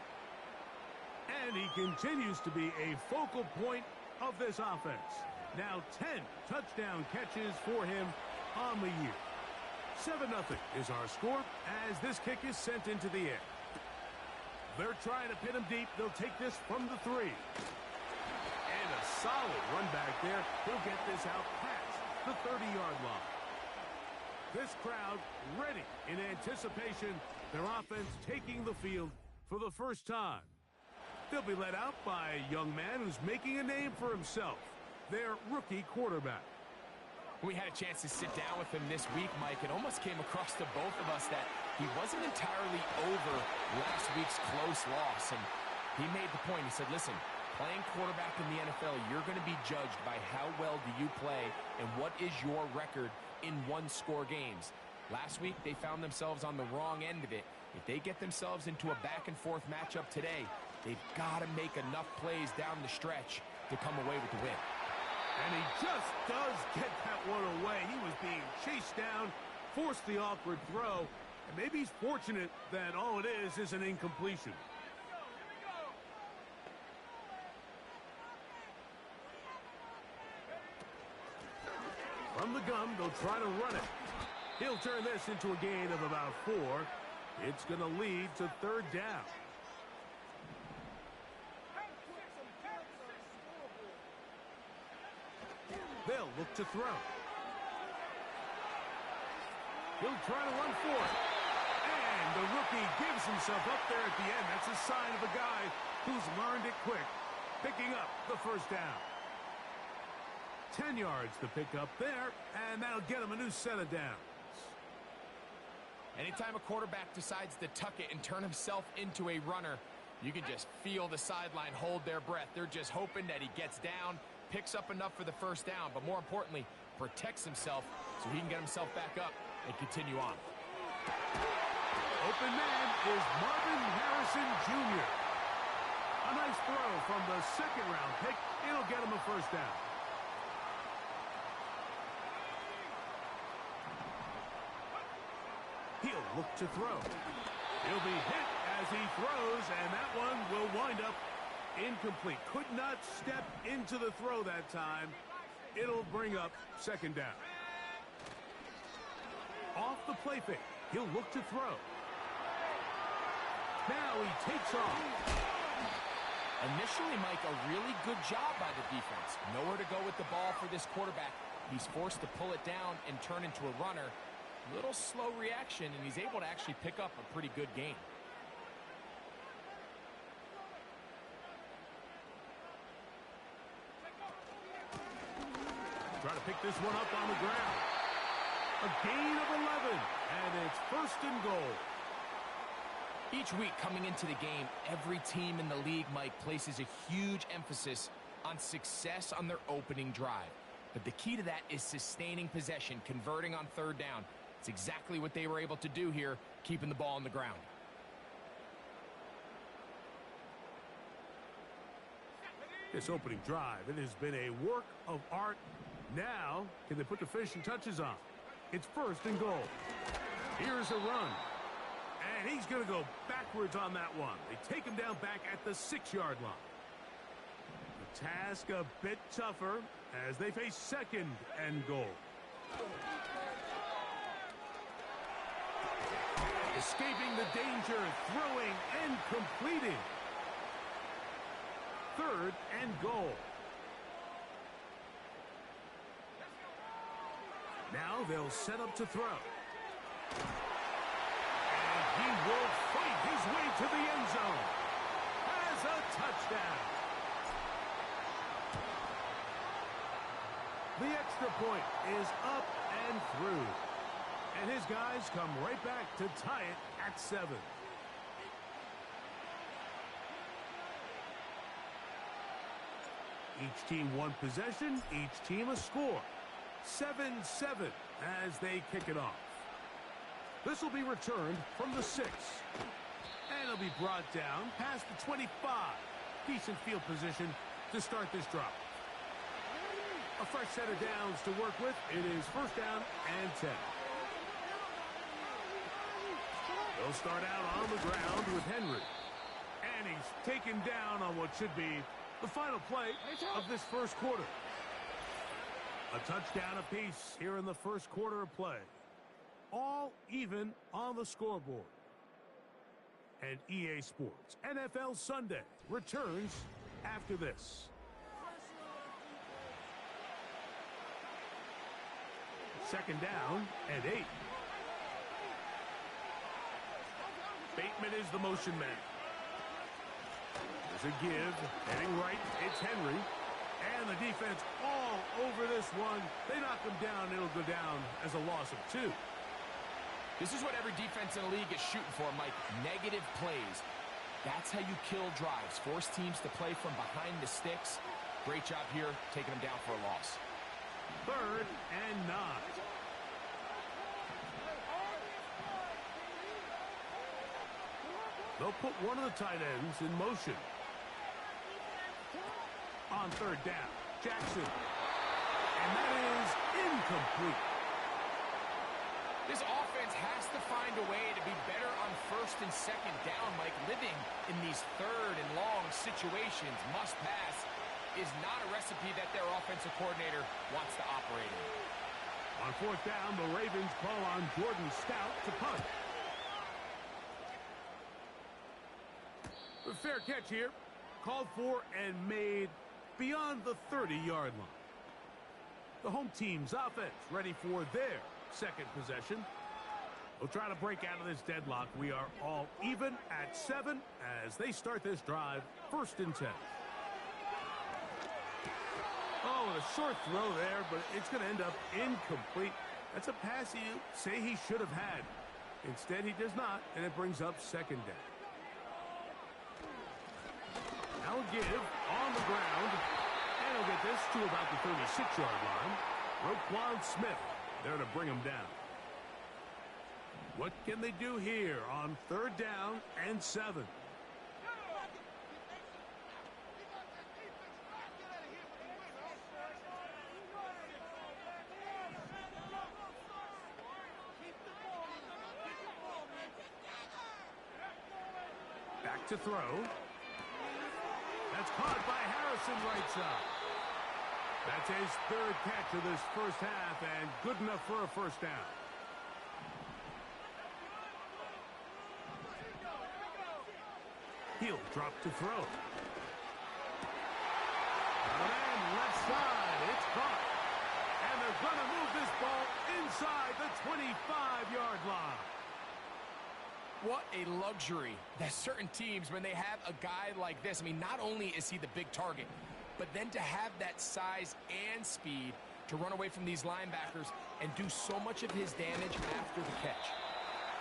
And he continues to be a focal point of this offense. Now 10 touchdown catches for him on the year. 7-0 is our score as this kick is sent into the air. They're trying to pin him deep. They'll take this from the 3. And a solid run back there. He'll get this out past the 30-yard line. This crowd ready in anticipation. Their offense taking the field for the first time. They'll be led out by a young man who's making a name for himself, their rookie quarterback. We had a chance to sit down with him this week, Mike. It almost came across to both of us that he wasn't entirely over last week's close loss. And he made the point. He said, listen, playing quarterback in the NFL, you're going to be judged by how well do you play and what is your record in one-score games. Last week, they found themselves on the wrong end of it. If they get themselves into a back-and-forth matchup today, they've got to make enough plays down the stretch to come away with the win. And he just does get that one away. He was being chased down, forced the awkward throw, and maybe he's fortunate that all it is an incompletion. From the gun, they'll try to run it. He'll turn this into a gain of about 4. It's going to lead to 3rd down. They'll look to throw. He'll try to run for it. And the rookie gives himself up there at the end. That's a sign of a guy who's learned it quick, picking up the first down. 10 yards to pick up there, and that'll get him a new set of downs. Anytime a quarterback decides to tuck it and turn himself into a runner, you can just feel the sideline hold their breath. They're just hoping that he gets down, picks up enough for the first down, but more importantly, protects himself so he can get himself back up and continue on. Open man is Marvin Harrison Jr. A nice throw from the second-round pick. It'll get him a first down. He'll look to throw. He'll be hit as he throws, and that one will wind up incomplete. Could not step into the throw that time. It'll bring up second down. Off the play fake. He'll look to throw. Now he takes off. Initially, Mike, a really good job by the defense. Nowhere to go with the ball for this quarterback. He's forced to pull it down and turn into a runner. Little slow reaction, and he's able to actually pick up a pretty good gain. Try to pick this one up on the ground. A gain of 11, and it's first and goal. Each week coming into the game, every team in the league, Mike, places a huge emphasis on success on their opening drive. But the key to that is sustaining possession, converting on third down. It's exactly what they were able to do here, keeping the ball on the ground. This opening drive, it has been a work of art. Now, can they put the finishing touches on? It's first and goal. Here's a run. And he's going to go backwards on that one. They take him down back at the 6-yard line. The task a bit tougher as they face second and goal. Escaping the danger, throwing and completing. Third and goal. Now they'll set up to throw. And he will fight his way to the end zone. Has a touchdown. The extra point is up and through. And his guys come right back to tie it at 7. Each team one possession, each team a score. 7-7 as they kick it off. This will be returned from the 6. And it'll be brought down past the 25. Decent field position to start this drop. A fresh set of downs to work with. It is first down and 10. They'll start out on the ground with Henry. And he's taken down on what should be the final play of this first quarter. A touchdown apiece here in the first quarter of play. All even on the scoreboard. And EA Sports NFL Sunday returns after this. Second down and 8. Bateman is the motion man. There's a give. Heading right. It's Henry. And the defense all over this one. They knock him down. It'll go down as a loss of 2. This is what every defense in the league is shooting for, Mike. Negative plays. That's how you kill drives. Force teams to play from behind the sticks. Great job here, taking them down for a loss. Third and 9. They'll put one of the tight ends in motion. On third down, Jackson. And that is incomplete. This offense has to find a way to be better on first and second down, Mike. Living in these third and long situations, must pass, is not a recipe that their offensive coordinator wants to operate in. On fourth down, the Ravens call on Jordan Stout to punt. The fair catch here, called for and made beyond the 30-yard line. The home team's offense ready for their second possession. We'll try to break out of this deadlock. We are all even at 7 as they start this drive. 1st and 10. Oh, a short throw there, but it's going to end up incomplete. That's a pass you say he should have had. Instead, he does not, and it brings up 2nd down. Now a give on the ground, and he'll get this to about the 36-yard line. Roquan Smith there to bring him down. What can they do here on 3rd down and 7? Back to throw. That's caught by Harrison right side. That's his 3rd catch of this 1st half and good enough for a 1st down. He'll drop to throw. And left side, it's caught. And they're going to move this ball inside the 25-yard line. What a luxury that certain teams, when they have a guy like this, I mean, not only is he the big target, but then to have that size and speed to run away from these linebackers and do so much of his damage after the catch.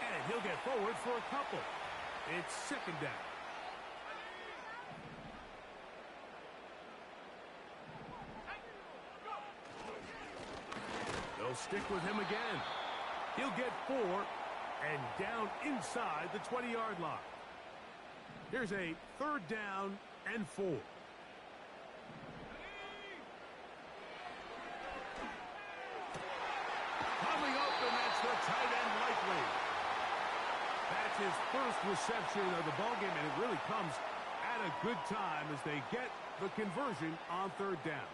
And he'll get forward for a couple. It's 2nd down. They'll stick with him again. He'll get 4 and down inside the 20-yard line. Here's a 3rd down and 4. Coming open, that's the tight end Likely. That's his 1st reception of the ballgame, and it really comes at a good time as they get the conversion on 3rd down.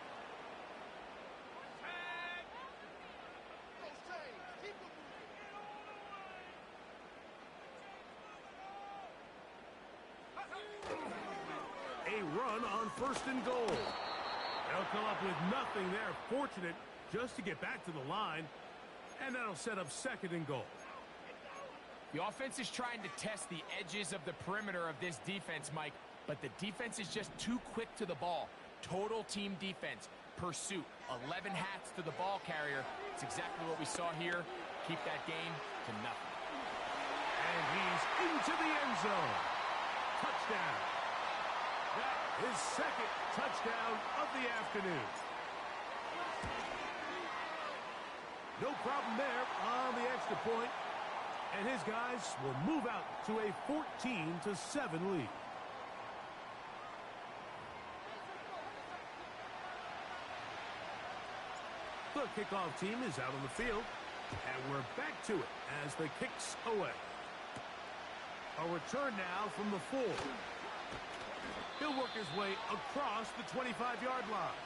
A run on 1st and goal. They'll come up with nothing there. Fortunate just to get back to the line. And that'll set up 2nd and goal. The offense is trying to test the edges of the perimeter of this defense, Mike. But the defense is just too quick to the ball. Total team defense. Pursuit. 11 hats to the ball carrier. It's exactly what we saw here. Keep that game to nothing. And he's into the end zone. Touchdown. That is 2nd touchdown of the afternoon. No problem there on the extra point. And his guys will move out to a 14-7 lead. The kickoff team is out on the field. And we're back to it as the kick's away. A return now from the 4. He'll work his way across the 25-yard line.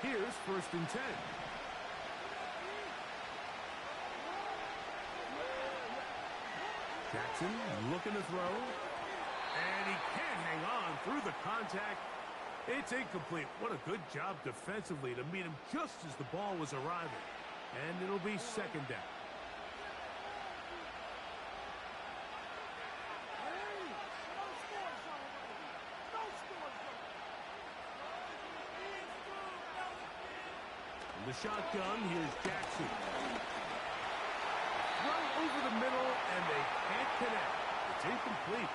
Here's 1st and 10. Jackson looking to throw. And he can't hang on through the contact. It's incomplete. What a good job defensively to meet him just as the ball was arriving. And it'll be 2nd down. In the shotgun, here's Jackson. Throw over the middle, and they can't connect. It's incomplete.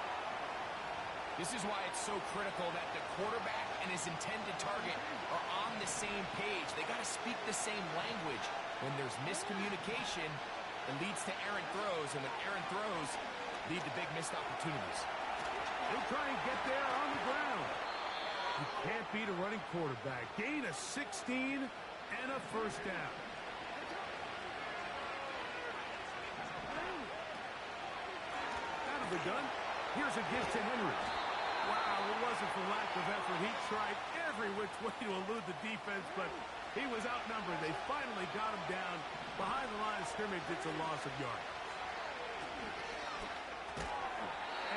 This is why it's so critical that the quarterback and his intended target are on the same page. They got to speak the same language. When there's miscommunication, it leads to errant throws, and when errant throws lead to big missed opportunities. He'll try and get there on the ground. You can't beat a running quarterback. Gain of 16 and a 1st down. Out of the gun, here's a give to Henry. Wow, it wasn't for lack of effort. He tried every which way to elude the defense, but he was outnumbered. They finally got him down behind the line of scrimmage. It's a loss of yards.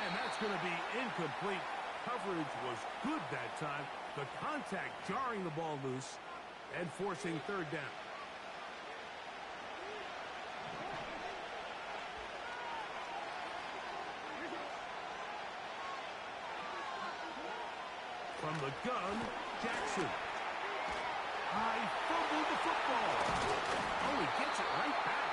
And that's going to be incomplete. coverage was good that time. The contact jarring the ball loose and forcing third down. From the gun, Jackson. I fumbled the football. Oh, he gets it right back.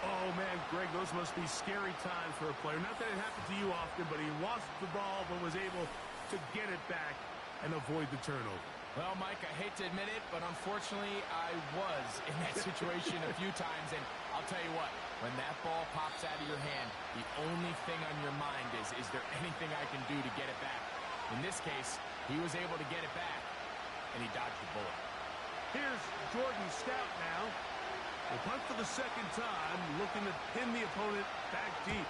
Oh, man, Greg, those must be scary times for a player. Not that it happened to you often, but he lost the ball but was able to get it back and avoid the turnover. Well, Mike, I hate to admit it, but unfortunately, I was in that situation a few times. And I'll tell you what, when that ball pops out of your hand, the only thing on your mind is there anything I can do to get it back? In this case, he was able to get it back, and he dodged the bullet. Here's Jordan Stout now. Will punt for the second time, looking to pin the opponent back deep.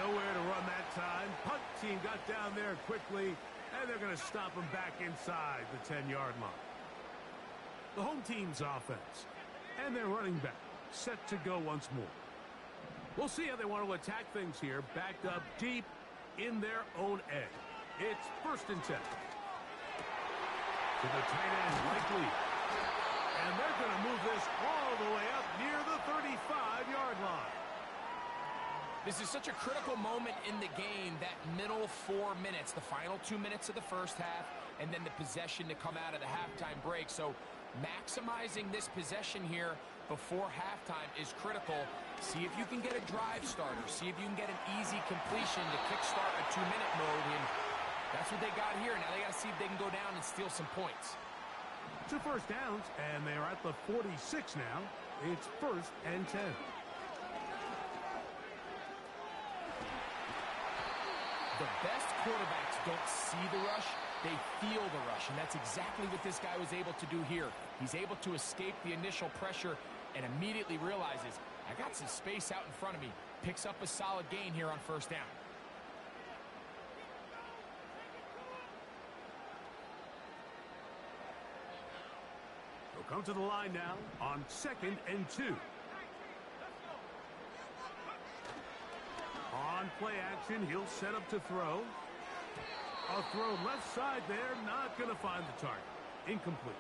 Nowhere to run that time. Punt team got down there quickly, and they're going to stop him back inside the 10-yard line. The home team's offense and their running back set to go once more. We'll see how they want to attack things here, backed up deep in their own end. It's 1st and 10. To the tight end, Likely. And they're going to move this all the way up near the 35-yard line. This is such a critical moment in the game, that middle 4 minutes, the final 2 minutes of the first half, and then the possession to come out of the halftime break. So maximizing this possession here before halftime is critical. See if you can get a drive starter. See if you can get an easy completion to kickstart a 2-minute mode. And that's what they got here. Now they got to see if they can go down and steal some points. 2 first downs, and they're at the 46 now. It's 1st and 10. The best quarterbacks don't see the rush, they feel the rush, and that's exactly what this guy was able to do here. He's able to escape the initial pressure and immediately realizes, I got some space out in front of me. Picks up a solid gain here on 1st down. They'll come to the line now on 2nd and 2. On play action, he'll set up to throw. A throw left side there, not going to find the target. Incomplete.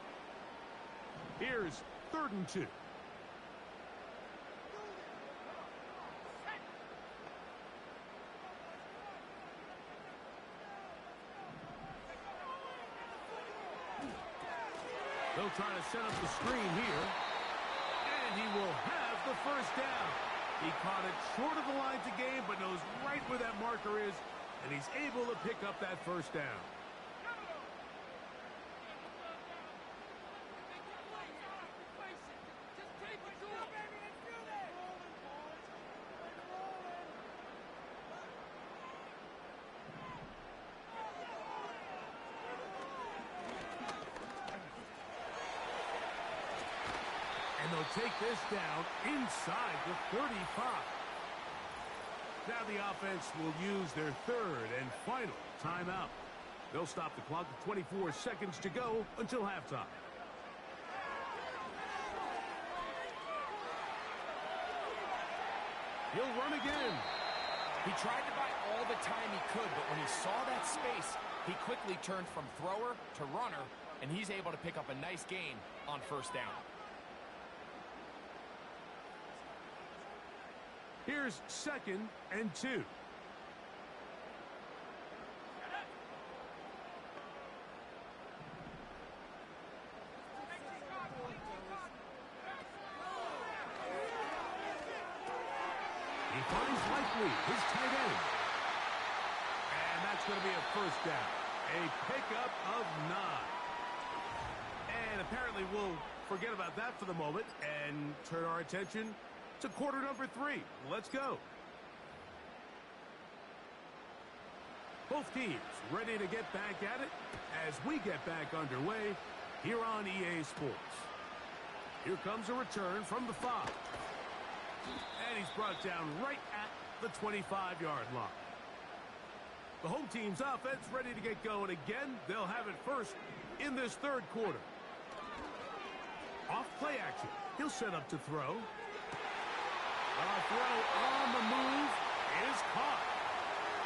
Here's 3rd and 2. They'll try to set up the screen here. And he will have the 1st down. He caught it short of the line to gain, but knows right where that marker is, and he's able to pick up that 1st down. And they'll take this down inside the 35. Now the offense will use their 3rd and final timeout. They'll stop the clock with 24 seconds to go until halftime. He'll run again. He tried to buy all the time he could, but when he saw that space, he quickly turned from thrower to runner, and he's able to pick up a nice gain on 1st down. Here's 2nd and 2. He finds Likely, his tight end. And that's going to be a 1st down. A pickup of 9. And apparently we'll forget about that for the moment and turn our attention to quarter number 3. Let's go. Both teams ready to get back at it as we get back underway here on EA Sports. Here comes a return from the 5. And he's brought down right at the 25-yard line. The home team's offense ready to get going again. They'll have it first in this 3rd quarter. Off play action. He'll set up to throw. Throw on the move is caught.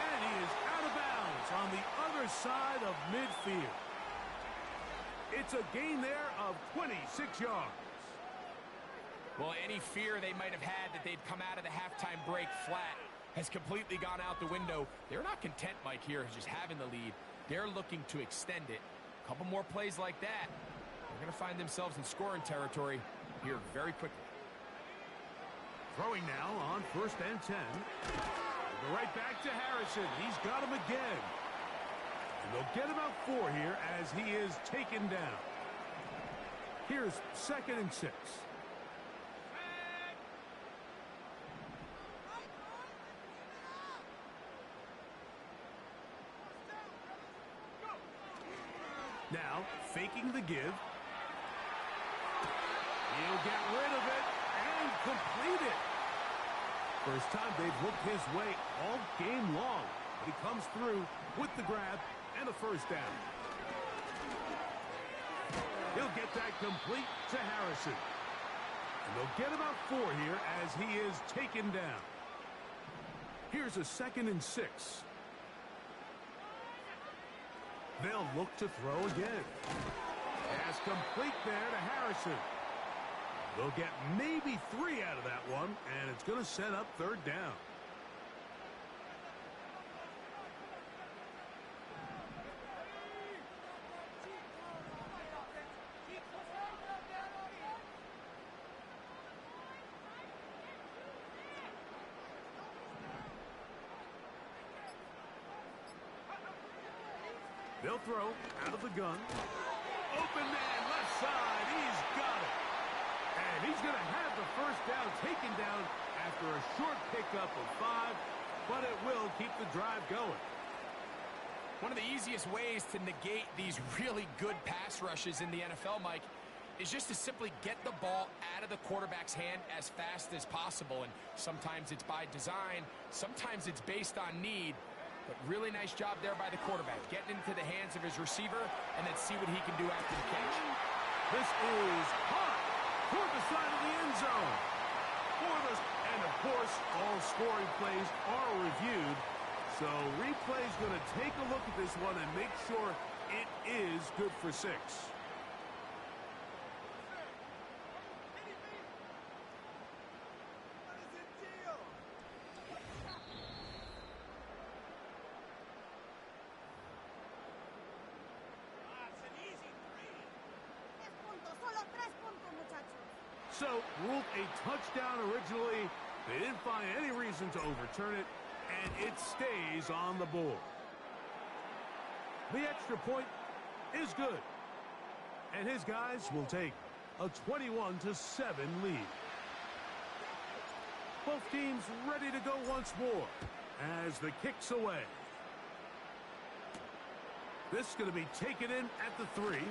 And he is out of bounds on the other side of midfield. It's a gain there of 26 yards. Well, any fear they might have had that they'd come out of the halftime break flat has completely gone out the window. They're not content, Mike, here just having the lead. They're looking to extend it. A couple more plays like that, they're going to find themselves in scoring territory here very quickly. Throwing now on 1st and 10. We'll go right back to Harrison. He's got him again. And they'll get about 4 here as he is taken down. Here's 2nd and 6. Now, faking the give. He'll get rid of it and complete it. First time they've looked his way all game long. He comes through with the grab and a first down. He'll get that complete to Harrison. And they'll get about 4 here as he is taken down. Here's a 2nd and 6. They'll look to throw again. Pass complete there to Harrison. They'll get maybe 3 out of that one, and it's going to set up 3rd down. They'll throw out of the gun. Open man, left side. He's got it. And he's going to have the first down taken down after a short pickup of 5, but it will keep the drive going. One of the easiest ways to negate these really good pass rushes in the NFL, Mike, is just to simply get the ball out of the quarterback's hand as fast as possible. And sometimes it's by design, sometimes it's based on need. But really nice job there by the quarterback, getting into the hands of his receiver, and then see what he can do after the catch. This is hot toward the side of the end zone. And, of course, all scoring plays are reviewed. So replay's going to take a look at this one and make sure it is good for 6. So, ruled a touchdown originally. They didn't find any reason to overturn it, and it stays on the board. The extra point is good. And his guys will take a 21-7 lead. Both teams ready to go once more as the kick's away. This is going to be taken in at the 3. And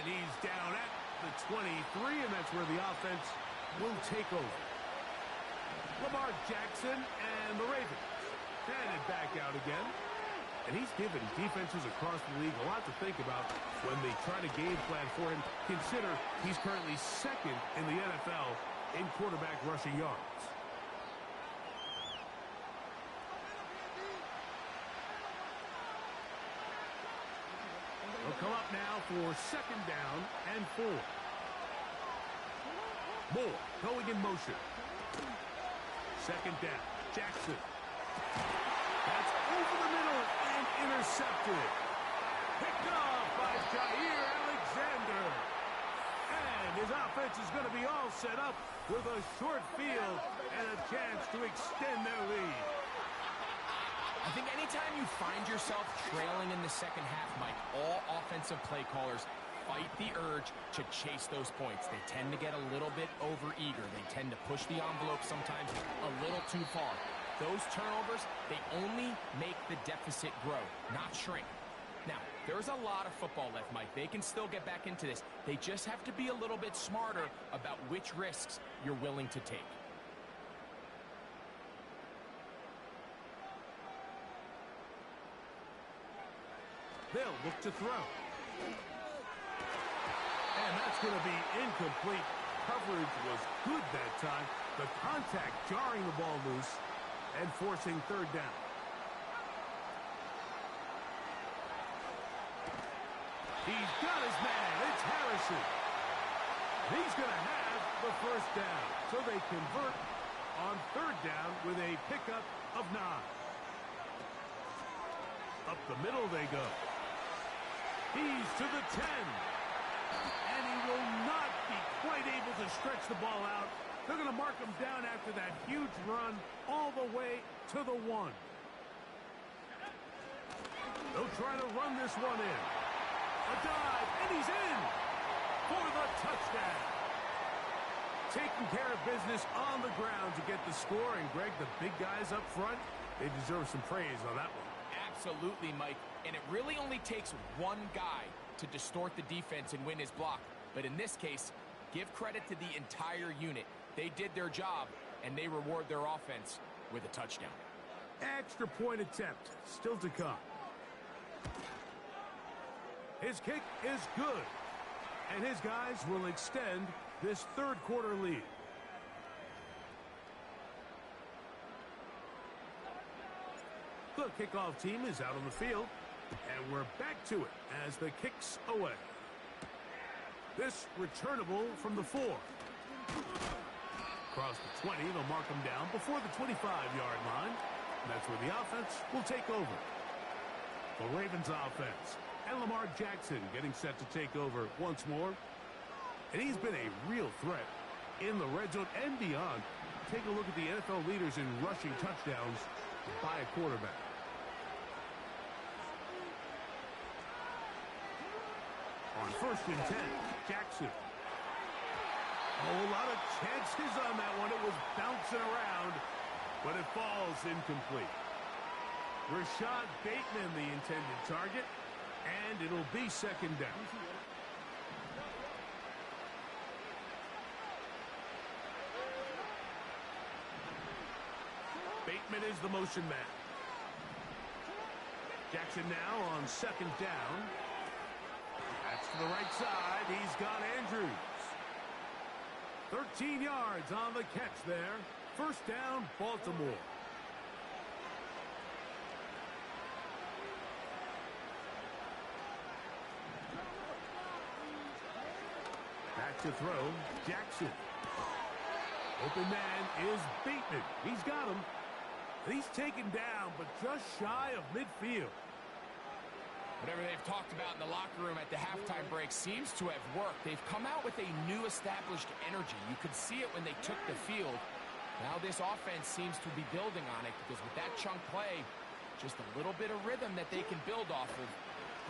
he's down at the 23, and that's where the offense will take over. Lamar Jackson and the Ravens handed back out again. And he's given defenses across the league a lot to think about when they try to game plan for him. Consider he's currently 2nd in the NFL in quarterback rushing yards. They'll come up now for 2nd down and 4. Moore going in motion. 2nd down. Jackson. That's over the middle and intercepted. Picked off by Jair Alexander. And his offense is going to be all set up with a short field and a chance to extend their lead. I think anytime you find yourself trailing in the second half, Mike, all offensive play callers fight the urge to chase those points. They tend to get a little bit overeager. They tend to push the envelope sometimes a little too far. Those turnovers, they only make the deficit grow, not shrink. Now, there's a lot of football left, Mike. They can still get back into this. They just have to be a little bit smarter about which risks you're willing to take. They'll look to throw. And that's going to be incomplete. Coverage was good that time. The contact jarring the ball loose and forcing third down. He's got his man. It's Harrison. He's going to have the first down. So they convert on third down with a pickup of 9. Up the middle they go. He's to the 10. And he will not be quite able to stretch the ball out. They're going to mark him down after that huge run all the way to the 1. They'll try to run this one in. A dive, and he's in for the touchdown. Taking care of business on the ground to get the score. And, Greg, the big guys up front, they deserve some praise on that one. Absolutely, Mike. And it really only takes one guy to distort the defense and win his block. But in this case, give credit to the entire unit. They did their job, and they reward their offense with a touchdown. Extra point attempt still to come. His kick is good. And his guys will extend this third quarter lead. The kickoff team is out on the field. And we're back to it as the kick's away. This returnable from the 4. Across the 20, they'll mark him down before the 25-yard line. And that's where the offense will take over. The Ravens offense. And Lamar Jackson getting set to take over once more. And he's been a real threat in the red zone and beyond. Take a look at the NFL leaders in rushing touchdowns by a quarterback. On 1st and 10, Jackson. A whole lot of chances on that one. It was bouncing around, but it falls incomplete. Rashad Bateman, the intended target, and it'll be second down. Bateman is the motion man. Jackson now on second down. That's to the right side. He's got Andrews. 13 yards on the catch there. First down, Baltimore. Back to throw, Jackson. Open man is Bateman. He's got him. He's taken down, but just shy of midfield. Whatever they've talked about in the locker room at the halftime break seems to have worked. They've come out with a new established energy. You could see it when they took the field. Now this offense seems to be building on it because with that chunk play, just a little bit of rhythm that they can build off of.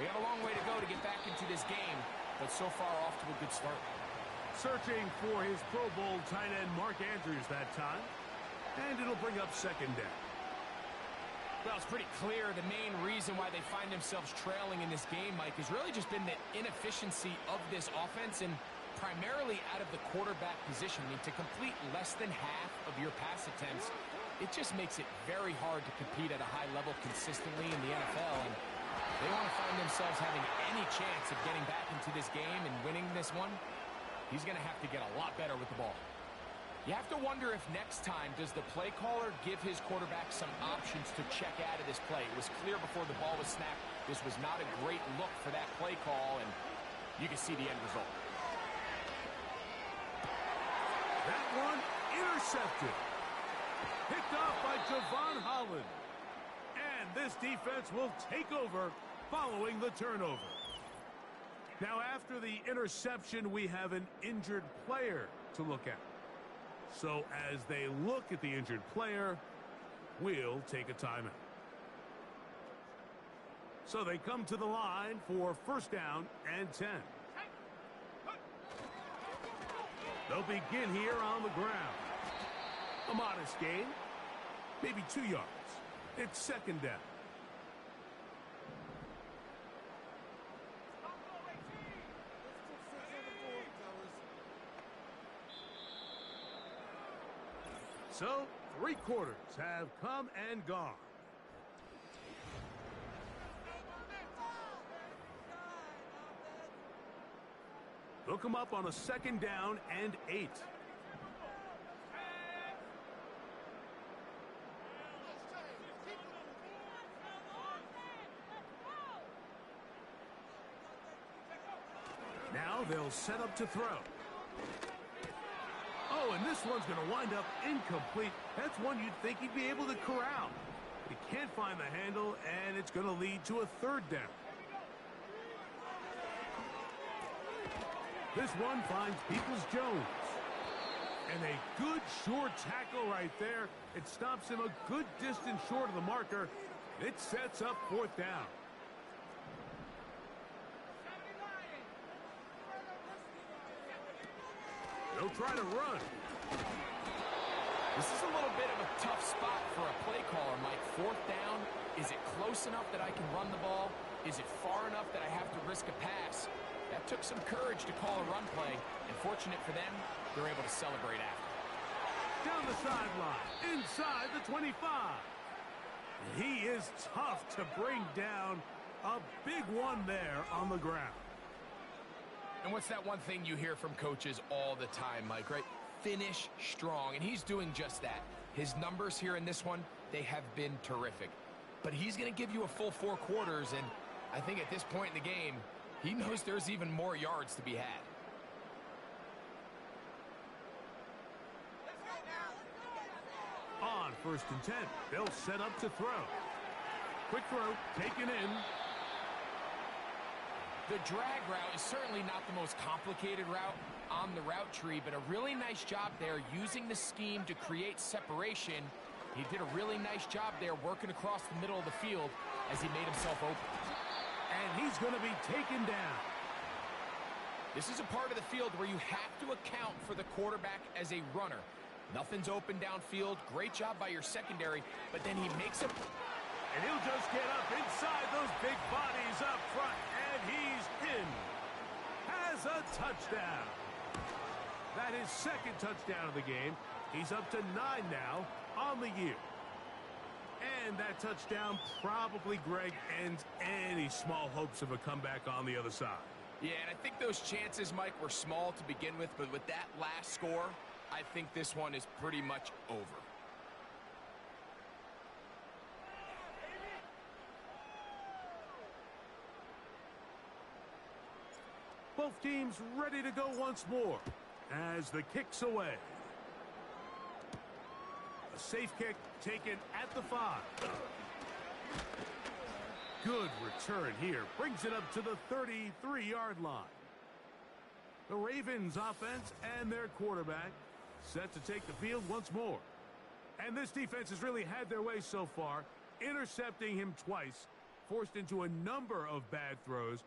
They have a long way to go to get back into this game, but so far off to a good start. Searching for his Pro Bowl tight end Mark Andrews that time. And it'll bring up second down. Well, it's pretty clear the main reason why they find themselves trailing in this game, Mike, has really just been the inefficiency of this offense and primarily out of the quarterback position. I mean, to complete less than half of your pass attempts, it just makes it very hard to compete at a high level consistently in the NFL. And they want to find themselves having any chance of getting back into this game and winning this one. He's going to have to get a lot better with the ball. You have to wonder if next time, does the play caller give his quarterback some options to check out of this play? It was clear before the ball was snapped, this was not a great look for that play call, and you can see the end result. That one intercepted. Picked off by Javon Holland. And this defense will take over following the turnover. Now, after the interception, we have an injured player to look at. So as they look at the injured player, we'll take a timeout. So they come to the line for first down and 10. They'll begin here on the ground. A modest gain, maybe 2 yards. It's second down. So, 3 quarters have come and gone. Hook him up on a 2nd down and 8. Now they'll set up to throw. Oh, and this one's going to wind up incomplete. That's one you'd think he'd be able to corral. He can't find the handle, and it's going to lead to a 3rd down. This one finds Peoples-Jones. And a good short tackle right there. It stops him a good distance short of the marker. It sets up 4th down. They'll try to run. This is a little bit of a tough spot for a play caller, Mike. 4th down. Is it close enough that I can run the ball? Is it far enough that I have to risk a pass? That took some courage to call a run play, and fortunate for them, they're able to celebrate after. Down the sideline, inside the 25. He is tough to bring down. A big one there on the ground. And what's that one thing you hear from coaches all the time, Mike, right? Finish strong, and he's doing just that. His numbers here in this one, they have been terrific. But he's going to give you a full 4 quarters, and I think at this point in the game, he knows there's even more yards to be had. On 1st and 10, they'll set up to throw. Quick throw, taken in. The drag route is certainly not the most complicated route on the route tree, but a really nice job there using the scheme to create separation. He did a really nice job there working across the middle of the field as he made himself open. And he's going to be taken down. This is a part of the field where you have to account for the quarterback as a runner. Nothing's open downfield. Great job by your secondary, but then he makes a... And he'll just get up inside those big bodies up front, and he's in. Has a touchdown. That is 2nd touchdown of the game. He's up to 9 now on the year. And that touchdown probably, Greg, ends any small hopes of a comeback on the other side. Yeah, and I think those chances, Mike, were small to begin with, but with that last score, I think this one is pretty much over. Both teams ready to go once more as the kick's away. A safe kick taken at the 5. Good return here. Brings it up to the 33-yard line. The Ravens offense and their quarterback set to take the field once more. And this defense has really had their way so far, intercepting him twice, forced into a number of bad throws.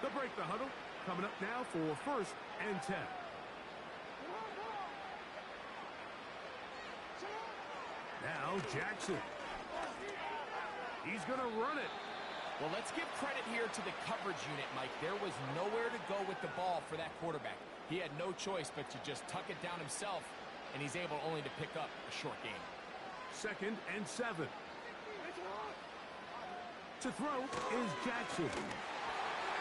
They'll break the huddle. Coming up now for 1st and 10. Now Jackson. He's going to run it. Well, let's give credit here to the coverage unit, Mike. There was nowhere to go with the ball for that quarterback. He had no choice but to just tuck it down himself, and he's able only to pick up a short gain. 2nd and 7. To throw is Jackson.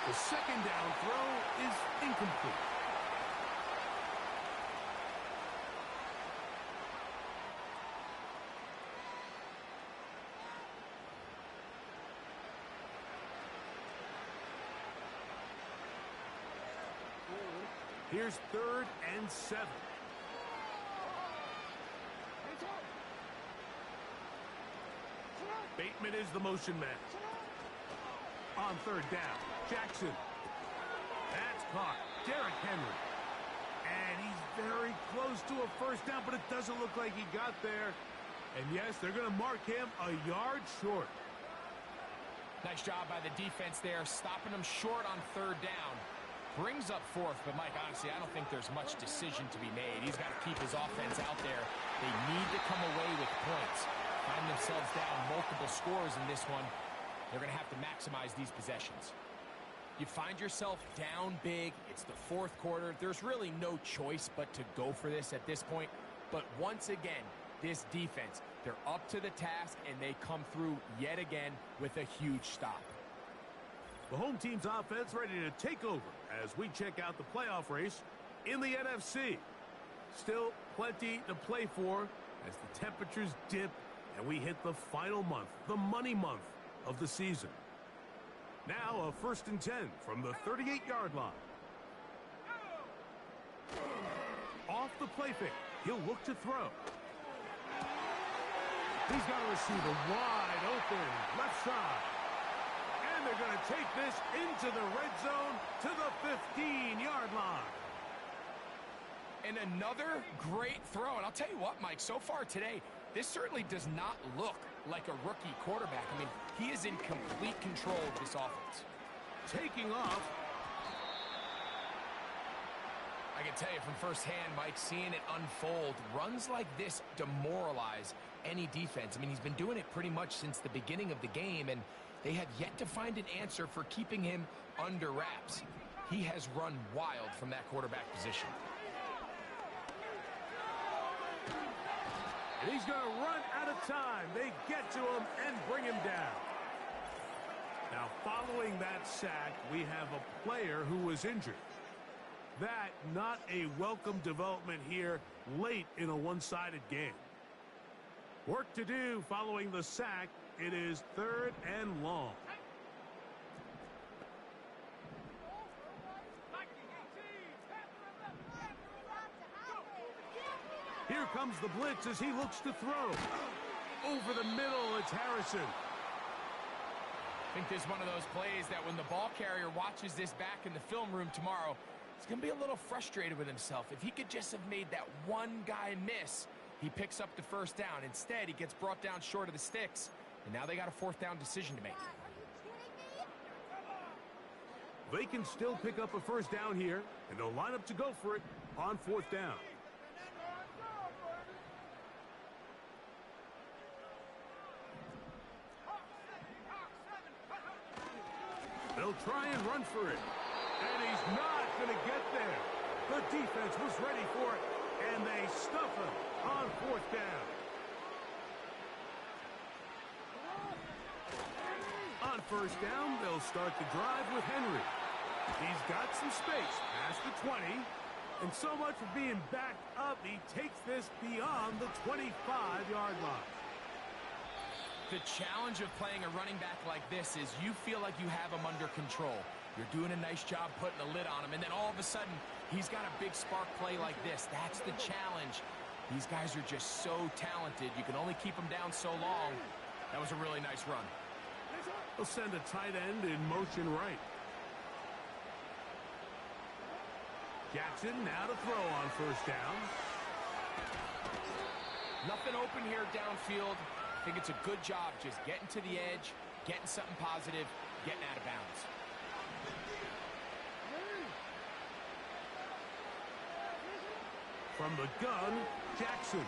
The 2nd down throw is incomplete. Here's 3rd and 7. Bateman is the motion man. On 3rd down, Jackson. That's caught. Derrick Henry. And he's very close to a 1st down, but it doesn't look like he got there. And yes, they're going to mark him a yard short. Nice job by the defense there, stopping him short on 3rd down. Brings up 4th, but Mike, honestly, I don't think there's much decision to be made. He's got to keep his offense out there. They need to come away with points. Find themselves down multiple scores in this one. They're going to have to maximize these possessions. You find yourself down big. It's the 4th quarter. There's really no choice but to go for this at this point. But once again, this defense, They're up to the task, and they come through yet again with a huge stop. The home team's offense ready to take over as we check out the playoff race in the NFC. Still plenty to play for as the temperatures dip and we hit the final month, the money month of the season. Now a 1st and 10 from the 38-yard line. Off the play fake. He'll look to throw. He's got a receiver wide open, left side. And they're going to take this into the red zone to the 15-yard line. And another great throw. And I'll tell you what, Mike, so far today, this certainly does not look like a rookie quarterback. I mean, he is in complete control of this offense. Taking off. I can tell you from firsthand, Mike, seeing it unfold, runs like this demoralize any defense. I mean, he's been doing it pretty much since the beginning of the game, and they have yet to find an answer for keeping him under wraps. He has run wild from that quarterback position. And he's going to run out of time. They get to him and bring him down. Now, following that sack, we have a player who was injured. That not a welcome development here late in a one-sided game. Work to do following the sack. It is 3rd and long. Here comes the blitz as he looks to throw. Over the middle, it's Harrison. I think this is one of those plays that when the ball carrier watches this back in the film room tomorrow, he's going to be a little frustrated with himself. If he could just have made that one guy miss, he picks up the 1st down. Instead, he gets brought down short of the sticks, and now they got a 4th down decision to make. They can still pick up a 1st down here, and they'll line up to go for it on 4th down. They'll try and run for it. And he's not going to get there. The defense was ready for it, and they stuff him on 4th down. On 1st down, they'll start the drive with Henry. He's got some space past the 20, and so much for being backed up, he takes this beyond the 25-yard line. The challenge of playing a running back like this is you feel like you have him under control. You're doing a nice job putting a lid on him, and then all of a sudden, he's got a big spark play like this. That's the challenge. These guys are just so talented. You can only keep them down so long. That was a really nice run. They'll send a tight end in motion right. Jackson now to throw on 1st down. Nothing open here downfield. I think it's a good job just getting to the edge, getting something positive, getting out of bounds. From the gun, Jackson.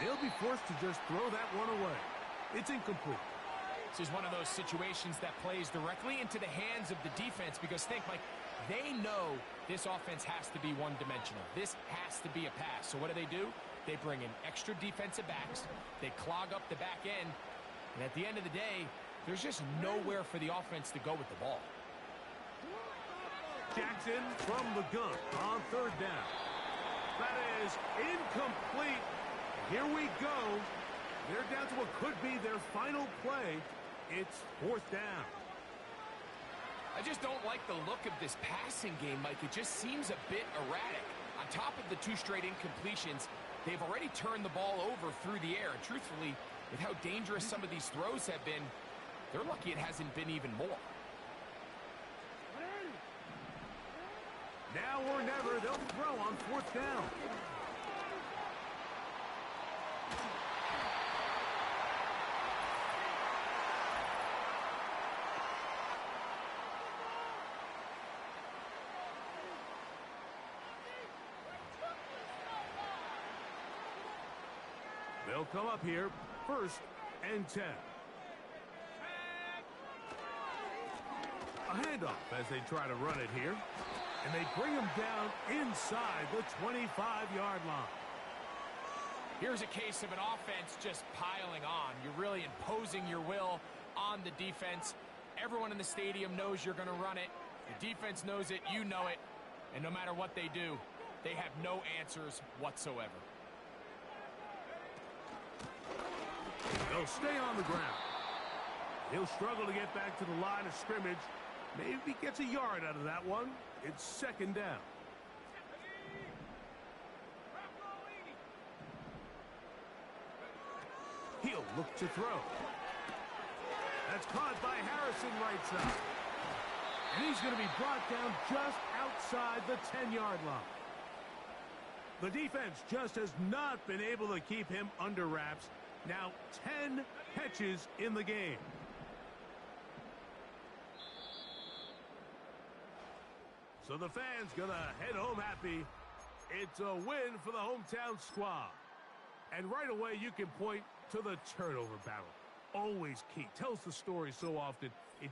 He'll be forced to just throw that one away. It's incomplete. This is one of those situations that plays directly into the hands of the defense because think, Mike, they know this offense has to be one-dimensional. This has to be a pass. So what do? They bring in extra defensive backs. They clog up the back end. And at the end of the day, there's just nowhere for the offense to go with the ball. Jackson from the gun on 3rd down. That is incomplete. Here we go. They're down to what could be their final play. It's 4th down. I just don't like the look of this passing game, Mike. It just seems a bit erratic. On top of the 2 straight incompletions, they've already turned the ball over through the air. And truthfully, with how dangerous some of these throws have been, they're lucky it hasn't been even more. Now or never, they'll throw on 4th down. They'll come up here, 1st and 10. A handoff as they try to run it here. And they bring him down inside the 25-yard line. Here's a case of an offense just piling on. You're really imposing your will on the defense. Everyone in the stadium knows you're going to run it. The defense knows it, you know it. And no matter what they do, they have no answers whatsoever. They'll stay on the ground. He'll struggle to get back to the line of scrimmage. Maybe gets a yard out of that one. It's second down. He'll look to throw. That's caught by Harrison right side. And he's going to be brought down just outside the 10-yard line. The defense just has not been able to keep him under wraps. Now 10 catches in the game. So the fans gonna head home happy. It's a win for the hometown squad. And right away you can point to the turnover battle. Always key. Tells the story so often. It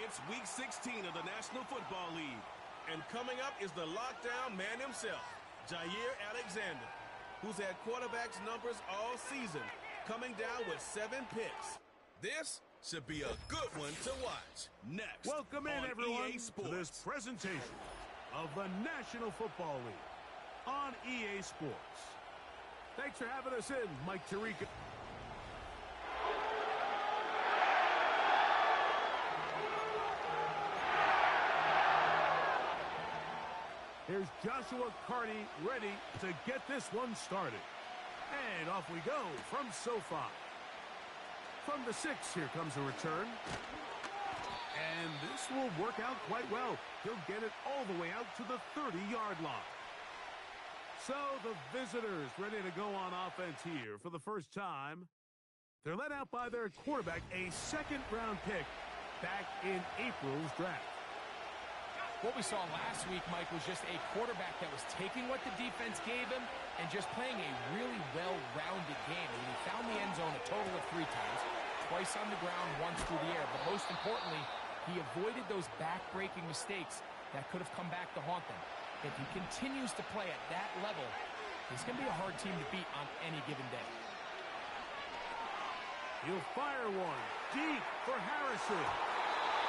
It's Week 16 of the National Football League. And coming up is the lockdown man himself, Jaire Alexander, who's had quarterbacks numbers all season, coming down with 7 picks. This should be a good one to watch. Next, welcome in, on everyone, EA Sports. to this presentation of the National Football League on EA Sports. Thanks for having us in, Mike Tirica. Here's Joshua Carney ready to get this one started. And off we go from SoFi. From the 6, here comes a return. And this will work out quite well. He'll get it all the way out to the 30-yard line. So the visitors ready to go on offense here for the first time. They're led out by their quarterback, a second-round pick back in April's draft. What we saw last week, Mike, was just a quarterback that was taking what the defense gave him and just playing a really well-rounded game. I mean, he found the end zone a total of 3 times, twice on the ground, once through the air. But most importantly, he avoided those back-breaking mistakes that could have come back to haunt them. If he continues to play at that level, he's going to be a hard team to beat on any given day. He'll fire one deep for Harrison.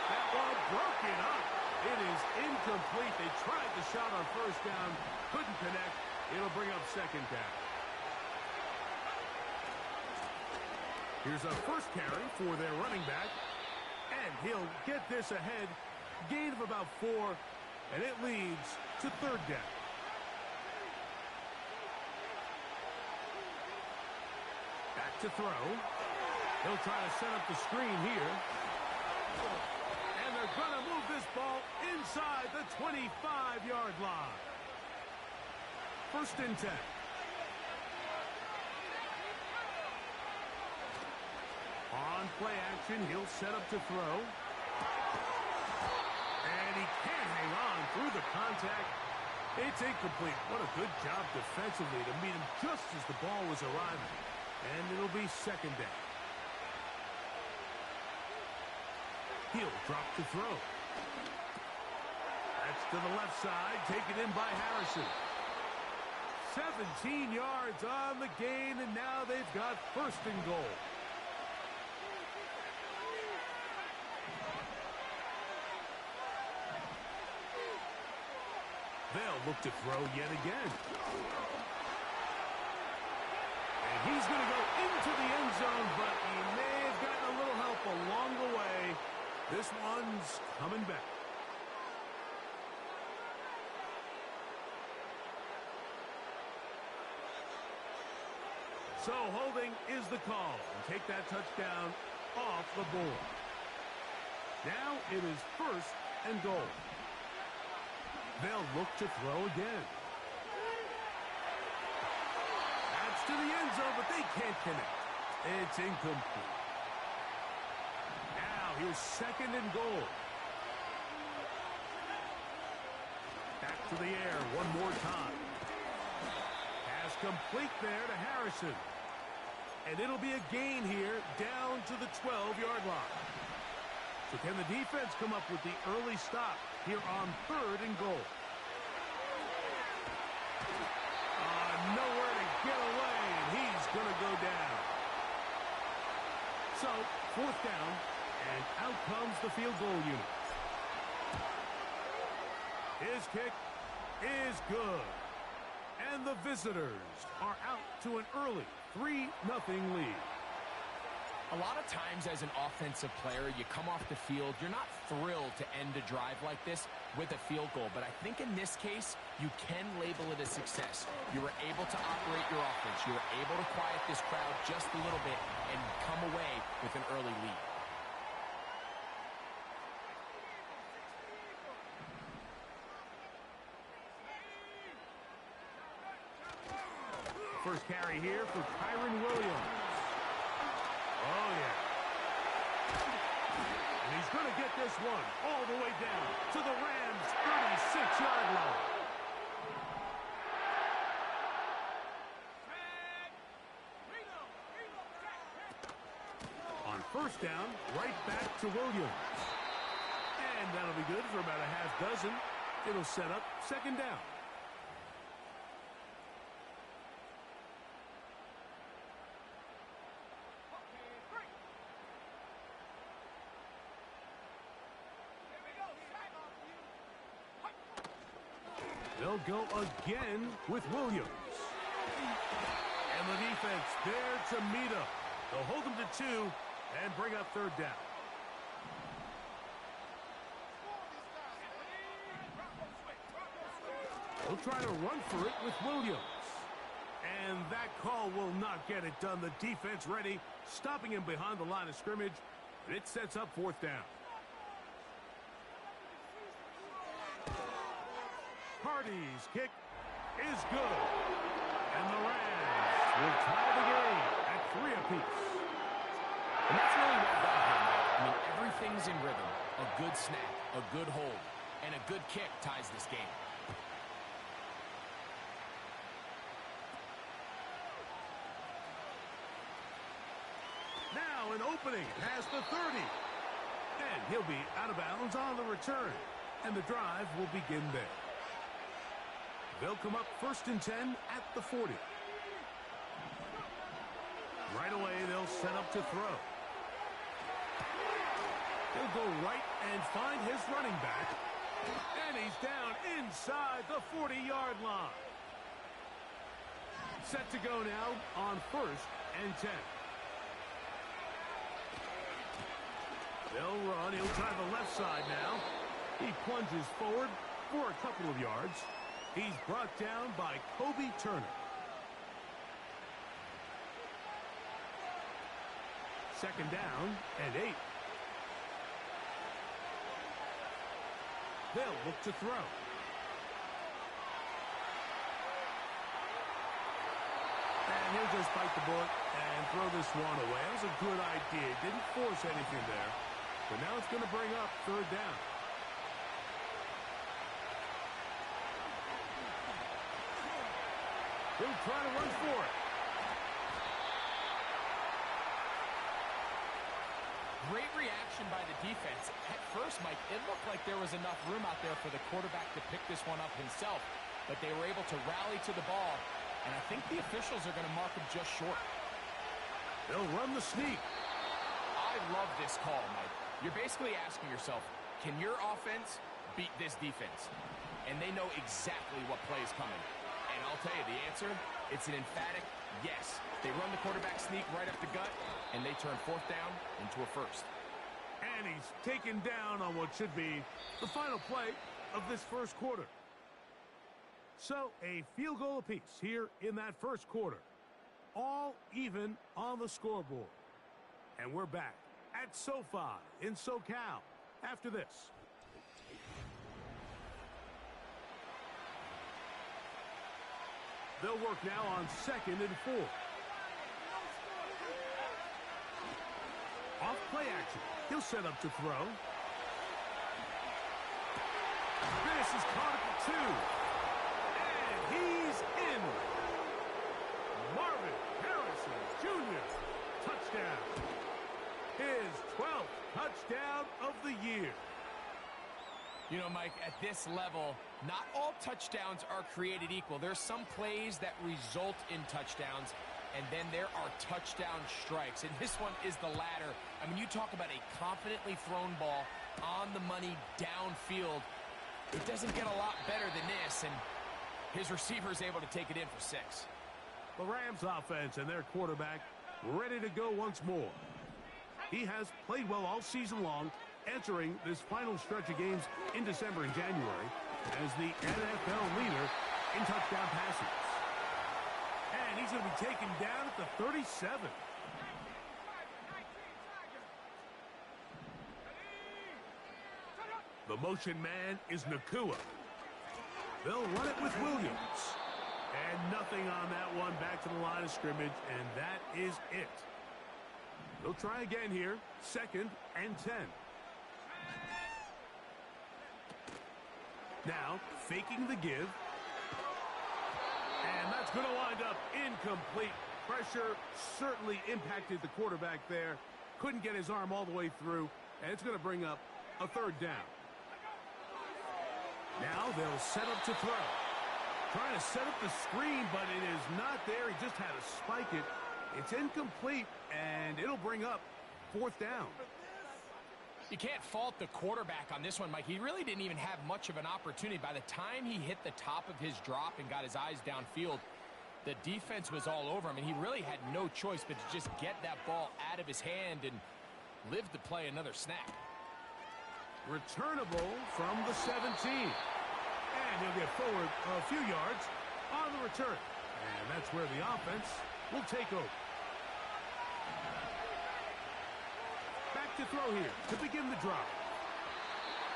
That ball broken up. It is incomplete. They tried the shot on first down, couldn't connect. It'll bring up second down. Here's a first carry for their running back, and he'll get this ahead. Gain of about 4, and it leads to third down. Back to throw. He'll try to set up the screen here. And they're going to move this ball inside the 25-yard line. First and 10. On play action, he'll set up to throw. And he can't hang on through the contact. It's incomplete. What a good job defensively to meet him just as the ball was arriving. And it'll be second down. He'll drop to throw. That's to the left side, taken in by Harrison. 17 yards on the gain, and now they've got first and goal. They'll look to throw yet again. And he's going to go into the end zone, but he may have gotten a little help along the way. This one's coming back. So holding is the call. And take that touchdown off the board. Now it is first and goal. They'll look to throw again. That's to the end zone, but they can't connect. It's incomplete. Now here's second and goal. Back to the air one more time. Pass complete there to Harrison. And it'll be a gain here down to the 12-yard line. So can the defense come up with the early stop here on third and goal? Nowhere to get away, and he's going to go down. So, fourth down, and out comes the field goal unit. His kick is good. And the visitors are out to an early 3-0 lead. A lot of times as an offensive player, you come off the field, you're not thrilled to end a drive like this with a field goal. But I think in this case, you can label it a success. You were able to operate your offense. You were able to quiet this crowd just a little bit and come away with an early lead. First carry here for Kyron Williams. Oh, yeah. And he's going to get this one all the way down to the Rams' 36-yard line. On first down, right back to Williams. And that'll be good for about a half dozen. It'll set up second down. They'll go again with Williams. And the defense there to meet up. They'll hold them to 2 and bring up third down. They'll try to run for it with Williams. And that call will not get it done. The defense ready, stopping him behind the line of scrimmage. And it sets up fourth down. Hardy's kick is good. And the Rams will tie the game at 3 apiece. And that's really well done here, Mike. I mean, everything's in rhythm. A good snap, a good hold, and a good kick ties this game. Now an opening past the 30. And he'll be out of bounds on the return. And the drive will begin there. They'll come up 1st and 10 at the 40. Right away, they'll set up to throw. He'll go right and find his running back. And he's down inside the 40-yard line. Set to go now on 1st and 10. They'll run. He'll try the left side now. He plunges forward for a couple of yards. He's brought down by Kobe Turner. Second down and 8. They'll look to throw. And he'll just bite the bullet and throw this one away. That was a good idea. Didn't force anything there. But now it's going to bring up third down. He'll try to run for it. Great reaction by the defense. At first, Mike, it looked like there was enough room out there for the quarterback to pick this one up himself. But they were able to rally to the ball. And I think the officials are going to mark him just short. They'll run the sneak. I love this call, Mike. You're basically asking yourself, can your offense beat this defense? And they know exactly what play is coming. And I'll tell you the answer, it's an emphatic yes. They run the quarterback sneak right up the gut, and they turn fourth down into a first. And he's taken down on what should be the final play of this first quarter. So a field goal apiece here in that first quarter. All even on the scoreboard. And we're back at SoFi in SoCal after this. They'll work now on 2nd and 4. Off play action. He'll set up to throw. This is caught at the 2. And he's in. Marvin Harrison Jr. Touchdown. His 12th touchdown of the year. You know, Mike, at this level, not all touchdowns are created equal. There's some plays that result in touchdowns, and then there are touchdown strikes. And this one is the latter. I mean, you talk about a confidently thrown ball on the money downfield. It doesn't get a lot better than this, and his receiver is able to take it in for 6. The Rams offense and their quarterback ready to go once more. He has played well all season long, entering this final stretch of games in December and January as the NFL leader in touchdown passes. And he's going to be taken down at the 37. The motion man is Nakua. They'll run it with Williams. And nothing on that one, back to the line of scrimmage, and that is it. They'll try again here, 2nd and 10. Now, faking the give. And that's going to wind up incomplete. Pressure certainly impacted the quarterback there. Couldn't get his arm all the way through, and it's going to bring up a third down. Now they'll set up to throw. Trying to set up the screen, but it is not there. He just had to spike it. It's incomplete, and it'll bring up 4th down. You can't fault the quarterback on this one, Mike. He really didn't even have much of an opportunity. By the time he hit the top of his drop and got his eyes downfield, the defense was all over him, and he really had no choice but to just get that ball out of his hand and live to play another snap. Returnable from the 17. And he'll get forward a few yards on the return. And that's where the offense will take over. Back to throw here to begin the drive.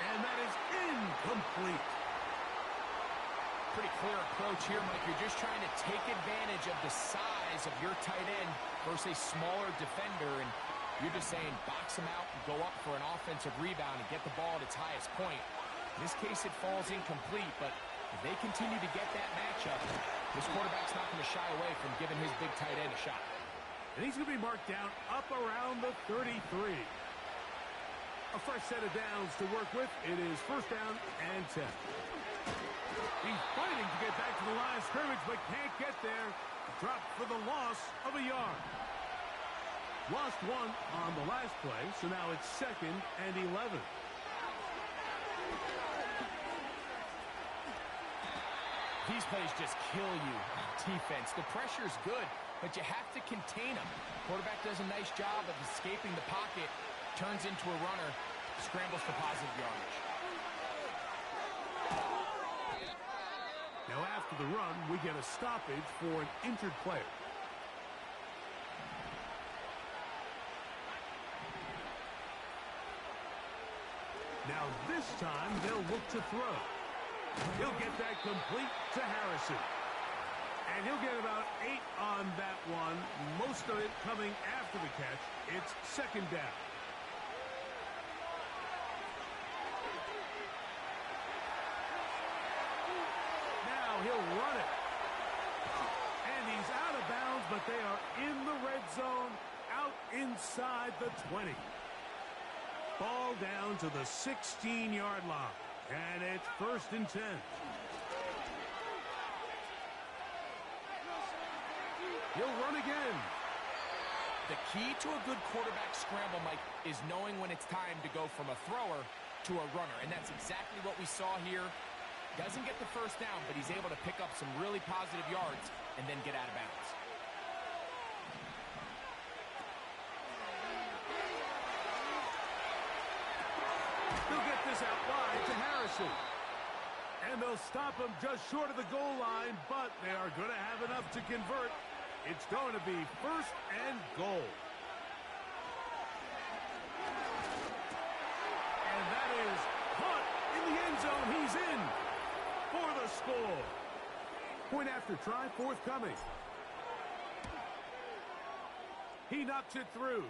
And that is incomplete. Pretty clear approach here, Mike. You're just trying to take advantage of the size of your tight end versus a smaller defender. And you're just saying box him out and go up for an offensive rebound and get the ball at its highest point. In this case, it falls incomplete, but if they continue to get that matchup, this quarterback's not going to shy away from giving his big tight end a shot. And he's going to be marked down up around the 33. A fresh set of downs to work with. It is 1st down and 10. He's fighting to get back to the line of scrimmage, but can't get there. Dropped for the loss of a yard. Lost 1 on the last play, so now it's 2nd and 11. These plays just kill you on defense. The pressure's good, but you have to contain them. Quarterback does a nice job of escaping the pocket, turns into a runner, scrambles for positive yardage. Now after the run, we get a stoppage for an injured player. Now this time, they'll look to throw. He'll get that complete to Harrison. And he'll get about 8 on that one, most of it coming after the catch. It's 2nd down. Now he'll run it. And he's out of bounds, but they are in the red zone, out inside the 20. Ball down to the 16-yard line. And it's 1st and 10. He'll run again. The key to a good quarterback scramble, Mike, is knowing when it's time to go from a thrower to a runner. And that's exactly what we saw here. Doesn't get the 1st down, but he's able to pick up some really positive yards and then get out of bounds. They'll get this out wide to Harrison. And they'll stop him just short of the goal line, but they are going to have enough to convert. It's going to be 1st and goal. And that is caught in the end zone. He's in for the score. Point after try, forthcoming. He knocks it through.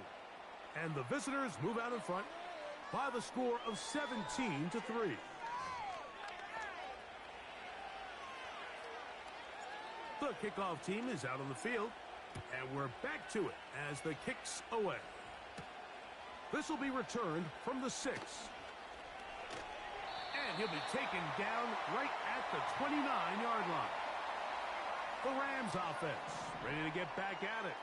And the visitors move out in front by the score of 17-3. The kickoff team is out on the field, and we're back to it as the kick's away. This will be returned from the 6. And he'll be taken down right at the 29-yard line. The Rams offense ready to get back at it.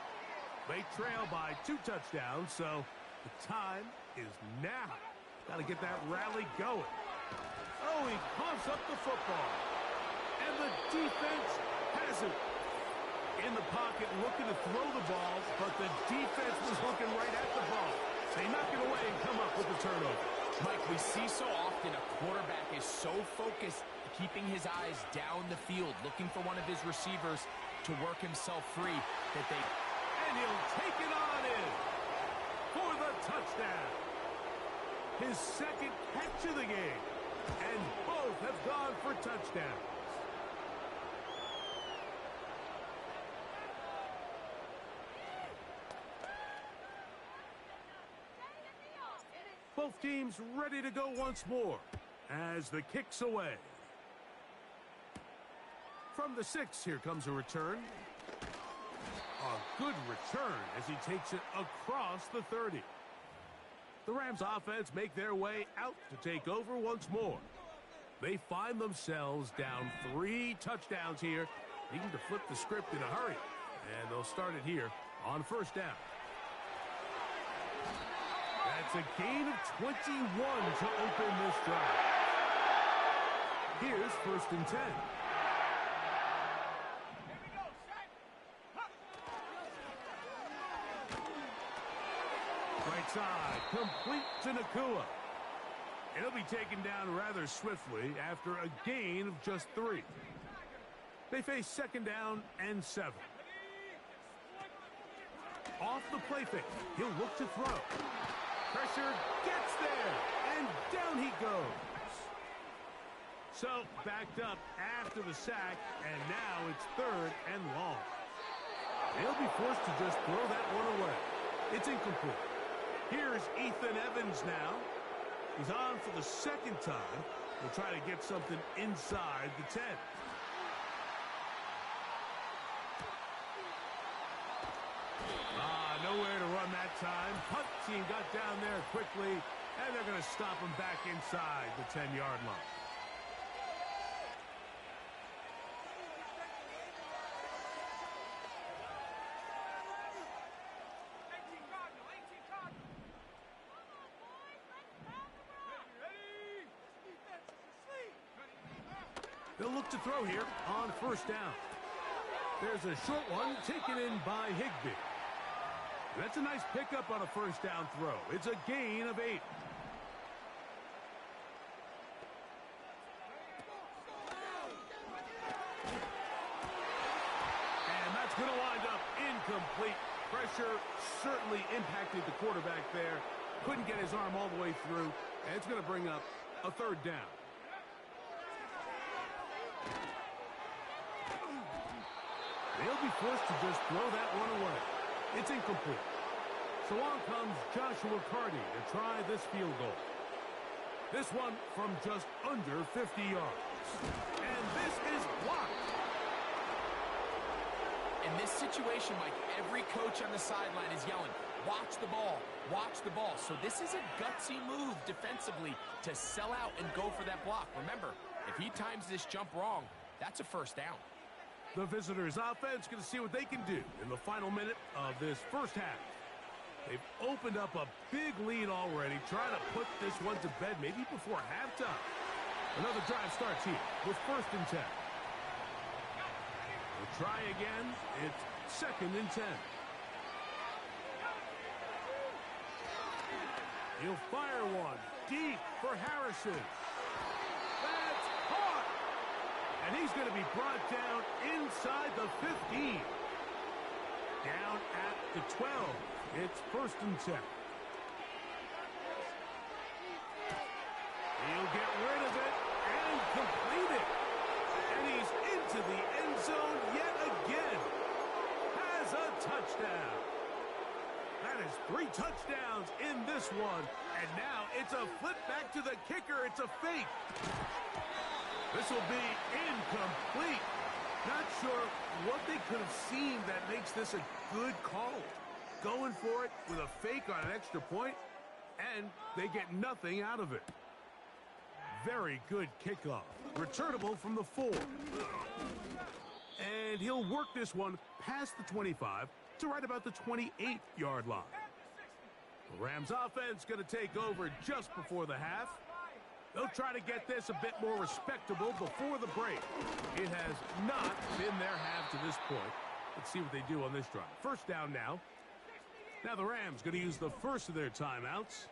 They trail by 2 touchdowns, so the time is now. Got to get that rally going. Oh, he coughs up the football. And the defense has it. In the pocket, looking to throw the ball, but the defense was looking right at the ball. They knock it away and come up with the turnover. Mike, we see so often a quarterback is so focused, keeping his eyes down the field, looking for one of his receivers to work himself free, that they... And he'll take it on in for the touchdown. His 2nd catch of the game. And both have gone for touchdowns. Both teams ready to go once more as the kick's away. From the 6, here comes a return. A good return as he takes it across the 30. The Rams offense make their way out to take over once more. They find themselves down 3 touchdowns here, needing to flip the script in a hurry. And they'll start it here on first down. That's a gain of 21 to open this drive. Here's first and 10. Right side, complete to Nakua. It'll be taken down rather swiftly after a gain of just 3. They face second down and 7. Off the play fake, he'll look to throw. Pressure gets there, and down he goes. So, backed up after the sack, and now it's third and long. They'll be forced to just throw that one away. It's incomplete. Here's Ethan Evans now. He's on for the second time. He'll try to get something inside the 10. Nowhere to run that time. Punt team got down there quickly, and they're going to stop him back inside the 10-yard line. They'll look to throw here on first down. There's a short one taken in by Higbee. That's a nice pickup on a first down throw. It's a gain of 8. And that's going to wind up incomplete. Pressure certainly impacted the quarterback there. Couldn't get his arm all the way through. And it's going to bring up a third down. They'll be forced to just throw that one away. It's incomplete. So on comes Joshua Carty to try this field goal. This one from just under 50 yards. And this is blocked. In this situation, Mike, every coach on the sideline is yelling, watch the ball, watch the ball. So this is a gutsy move defensively to sell out and go for that block. Remember, if he times this jump wrong, that's a first down. The visitors' offense going to see what they can do in the final minute of this first half. They've opened up a big lead already, trying to put this one to bed maybe before halftime. Another drive starts here with first and 10. We'll try again. It's second and 10. He'll fire one deep for Harrison. That's caught. And he's going to be brought down inside the 15. Down at the 12. It's first and 10. He'll get rid of it and complete it. And he's into the end zone yet again. Has a touchdown. That is 3 touchdowns in this one. And now it's a flip back to the kicker. It's a fake. This will be incomplete. Not sure what they could have seen that makes this a good call. Going for it with a fake on an extra point, and they get nothing out of it. Very good kickoff. Returnable from the 4. And he'll work this one past the 25 to right about the 28-yard line. The Rams offense going to take over just before the half. They'll try to get this a bit more respectable before the break. It has not been their half to this point. Let's see what they do on this drive. First down now. Now the Rams going to use the first of their timeouts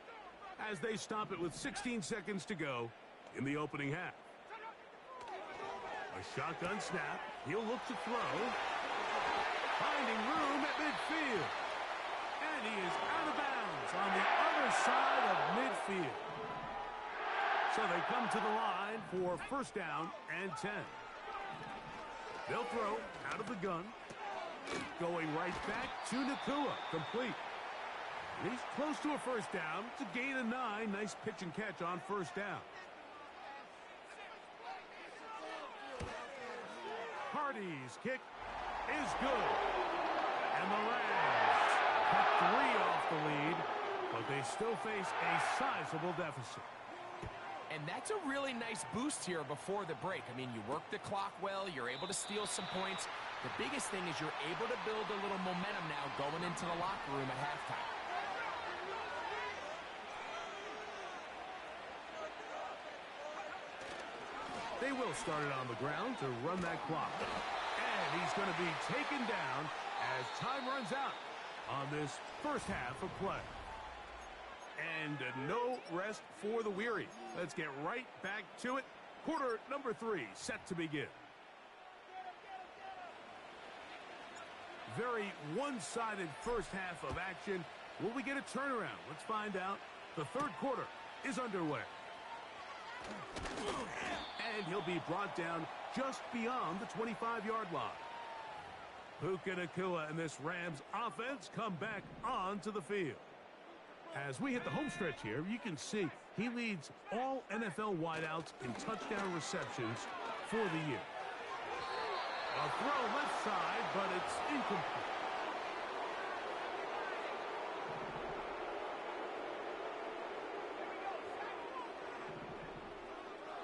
as they stop it with 16 seconds to go in the opening half. A shotgun snap. He'll look to throw. Finding room at midfield. And he is out of bounds on the other side of midfield. So they come to the line for first down and 10. They'll throw out of the gun. Going right back to Nakua. Complete. And he's close to a first down. It's a gain of 9. Nice pitch and catch on first down. Hardy's kick is good. And the Rams cut 3 off the lead, but they still face a sizable deficit. And that's a really nice boost here before the break. I mean, you work the clock well. You're able to steal some points. The biggest thing is you're able to build a little momentum now going into the locker room at halftime. They will start it on the ground to run that clock. And he's going to be taken down as time runs out on this first half of play. And no rest for the weary. Let's get right back to it. Quarter number 3 set to begin. Very one-sided first half of action. Will we get a turnaround? Let's find out. The third quarter is underway. And he'll be brought down just beyond the 25-yard line. Puka Nacua and this Rams offense come back onto the field. As we hit the home stretch here, you can see he leads all NFL wideouts in touchdown receptions for the year. A throw left side, but it's incomplete.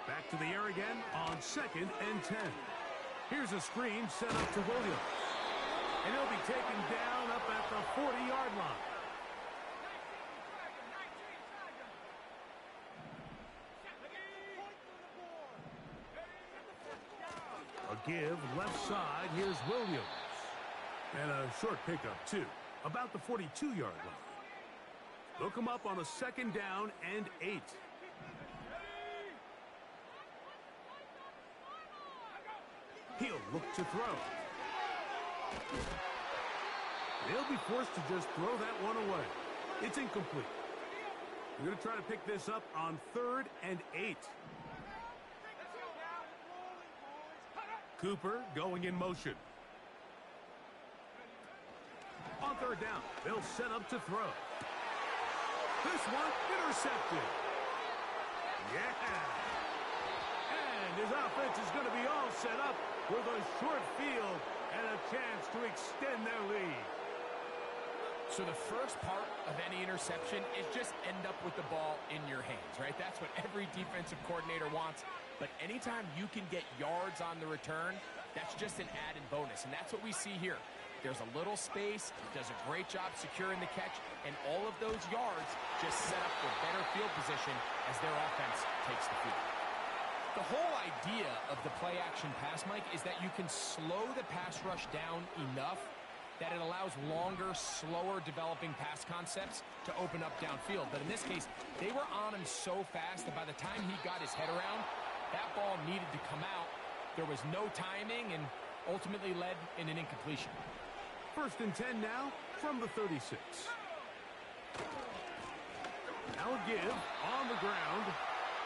Back to the air again on 2nd and 10. Here's a screen set up to Williams. And he'll be taken down up at the 40-yard line. A give left side. Here's Williams. And a short pickup, too, about the 42-yard line. They'll come up on a 2nd down and 8. He'll look to throw. They'll be forced to just throw that one away. It's incomplete. We're going to try to pick this up on 3rd and 8. Cooper going in motion. On 3rd down, they'll set up to throw. This one intercepted. Yeah. And his offense is going to be all set up with a short field and a chance to extend their lead. So the first part of any interception is just end up with the ball in your hands, right? That's what every defensive coordinator wants. But anytime you can get yards on the return, that's just an added bonus. And that's what we see here. There's a little space, does a great job securing the catch, and all of those yards just set up for better field position as their offense takes the field. The whole idea of the play-action pass, Mike, is that you can slow the pass rush down enough that it allows longer, slower developing pass concepts to open up downfield. But in this case, they were on him so fast that by the time he got his head around, that ball needed to come out. There was no timing and ultimately led in an incompletion. 1st and 10 now from the 36. Now a give on the ground.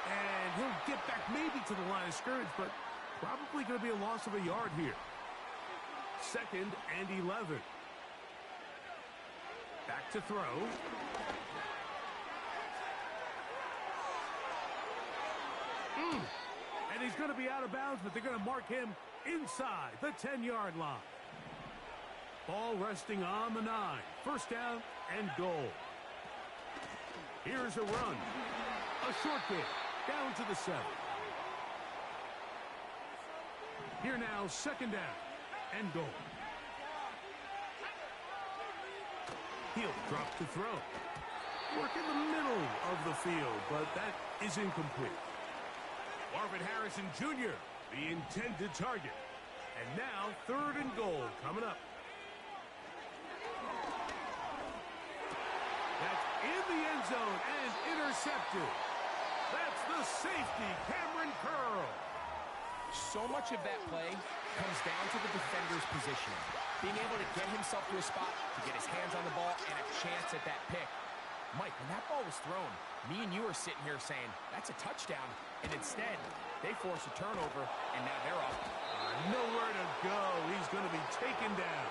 And he'll get back maybe to the line of scrimmage, but probably going to be a loss of a yard here. 2nd and 11. Back to throw. And he's going to be out of bounds, but they're going to mark him inside the 10-yard line. Ball resting on the 9. 1st down and goal. Here's a run. A short kick. Down to the 7. Here now, 2nd down and goal. He'll drop to throw. Work in the middle of the field, but that is incomplete. Marvin Harrison Jr., the intended target. And now 3rd and goal coming up. That's in the end zone and intercepted. That's the safety, Cameron Curl. So much of that play comes down to the defender's positioning. Being able to get himself to a spot, to get his hands on the ball, and a chance at that pick. Mike, when that ball was thrown, me and you were sitting here saying, that's a touchdown. And instead, they force a turnover, and now they're off. Nowhere to go. He's going to be taken down.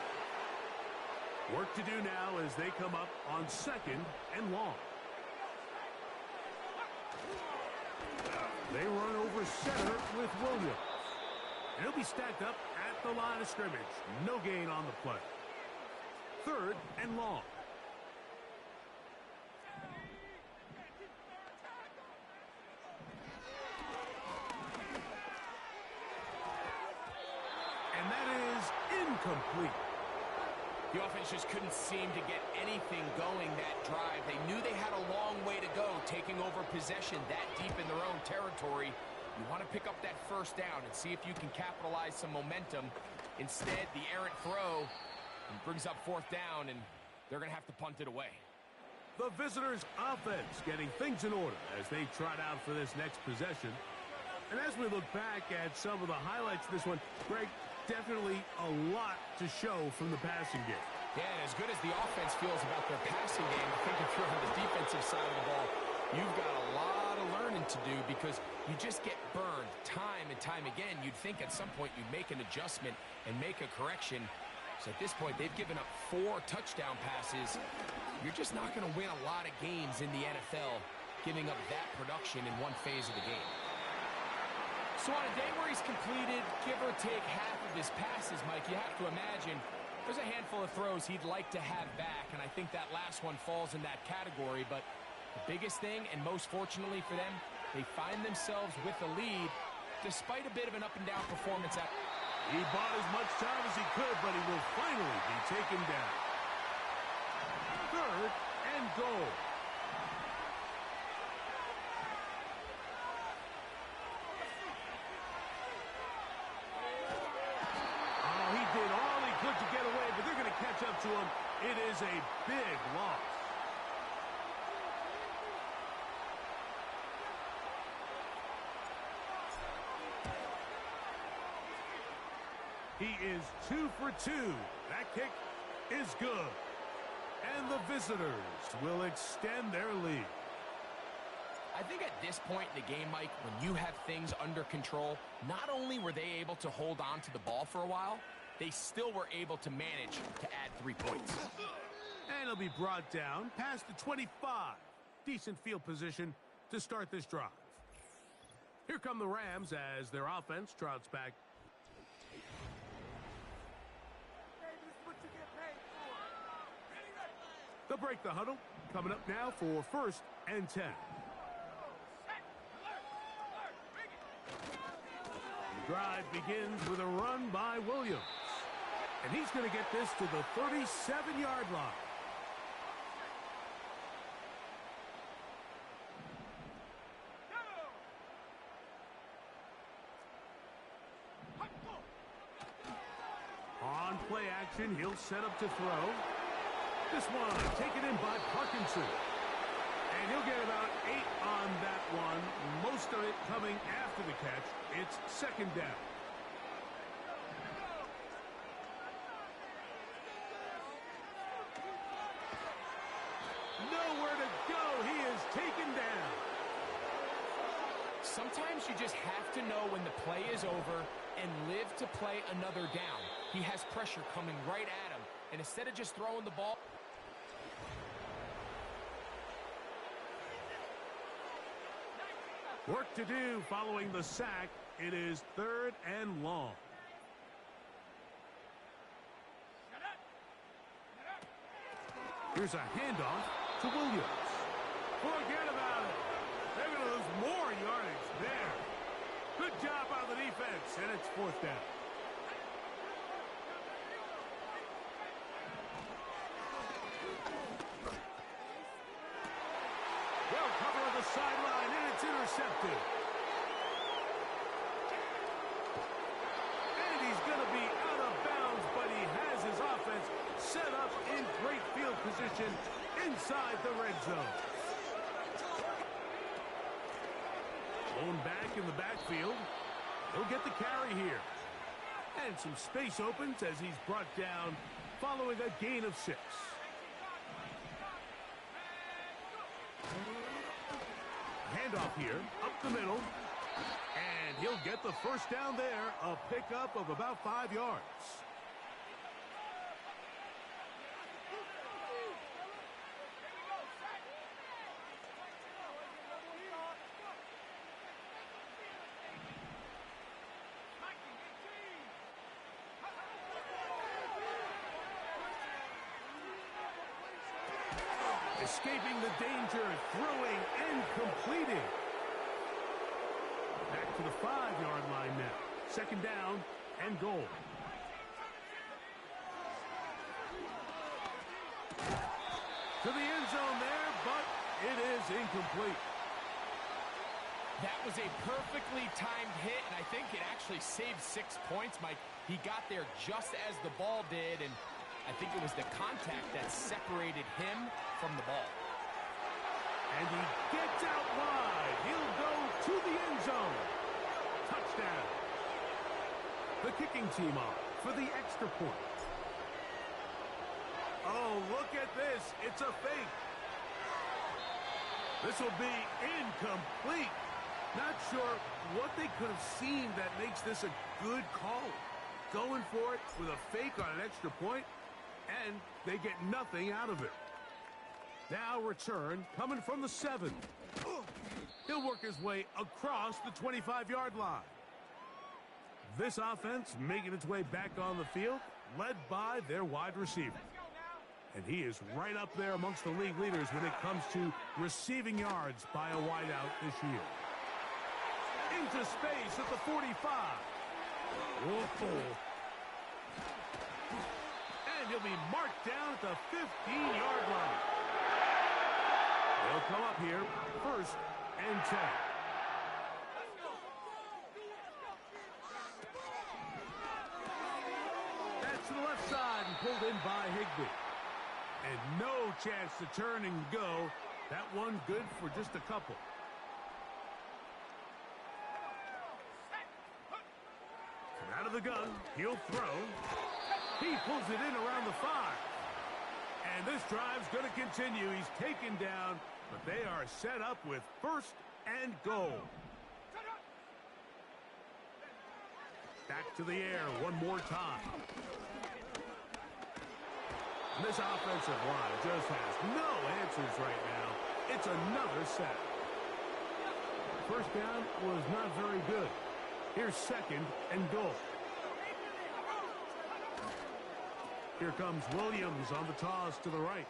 Work to do now as they come up on 2nd and long. They run over center with Williams. And he'll be stacked up at the line of scrimmage. No gain on the play. 3rd and long. The offense just couldn't seem to get anything going that drive. They knew they had a long way to go, taking over possession that deep in their own territory. You want to pick up that first down and see if you can capitalize some momentum. Instead, the errant throw brings up fourth down, and they're going to have to punt it away. The visitors' offense getting things in order as they trot out for this next possession. And as we look back at some of the highlights of this one, Greg, definitely a lot to show from the passing game. Yeah, and as good as the offense feels about their passing game, I think if you're on the defensive side of the ball, you've got a lot of learning to do because you just get burned time and time again. You'd think at some point you'd make an adjustment and make a correction. So at this point, they've given up 4 touchdown passes. You're just not going to win a lot of games in the NFL giving up that production in one phase of the game. So on a day where he's completed, give or take half of his passes, Mike, you have to imagine there's a handful of throws he'd like to have back, and I think that last one falls in that category. But the biggest thing, and most fortunately for them, they find themselves with the lead despite a bit of an up-and-down performance. He bought as much time as he could, but he will finally be taken down. 3rd and goal. He did all he could to get away, but they're going to catch up to him. It is a big loss. He is 2 for 2. That kick is good. And the visitors will extend their lead. I think at this point in the game, Mike, when you have things under control, not only were they able to hold on to the ball for a while, they still were able to manage to add 3 points. And he'll be brought down past the 25. Decent field position to start this drive. Here come the Rams as their offense trots back. They'll break the huddle. Coming up now for 1st and 10. The drive begins with a run by Williams. And he's going to get this to the 37-yard line. On play action, he'll set up to throw. This one taken in by Parkinson. And he'll get about 8 on that one. Most of it coming after the catch. It's 2nd down. Nowhere to go. He is taken down. Sometimes you just have to know when the play is over and live to play another down. He has pressure coming right at him. And instead of just throwing the ball, work to do following the sack. It is 3rd and long. Here's a handoff to Williams. Forget about it. They're going to lose more yardage there. Good job on the defense, and it's 4th down. Well covered on the sideline, and it's intercepted. And he's going to be out of bounds, but he has his offense set up in great field position inside the red zone. Blown back in the backfield. He'll get the carry here. And some space opens as he's brought down following a gain of 6. Handoff here, up the middle. And he'll get the first down there, a pickup of about 5 yards. Escaping the danger, throwing and completing. Back to the 5-yard line now. 2nd down and goal. is incomplete. That was a perfectly timed hit, and I think it actually saved 6 points, Mike. He got there just as the ball did, and I think it was the contact that separated him from the ball. And he gets out wide. He'll go to the end zone. Touchdown. The kicking team off for the extra point. Oh, look at this. It's a fake. This will be incomplete. Not sure what they could have seen that makes this a good call. Going for it with a fake on an extra point, and they get nothing out of it. Now return coming from the 7. He'll work his way across the 25-yard line. This offense making its way back on the field, led by their wide receiver. And he is right up there amongst the league leaders when it comes to receiving yards by a wideout this year. Into space at the 45. Whoa. And he'll be marked down at the 15-yard line. They'll come up here, 1st and 10. That's to the left side and pulled in by Higbee. And no chance to turn and go. That one good for just a couple. Out of the gun, he'll throw. He pulls it in around the 5. And this drive's going to continue. He's taken down, but they are set up with 1st and goal. Back to the air one more time. And this offensive line just has no answers right now. It's another sack. 1st down was not very good. Here's 2nd and goal. Here comes Williams on the toss to the right.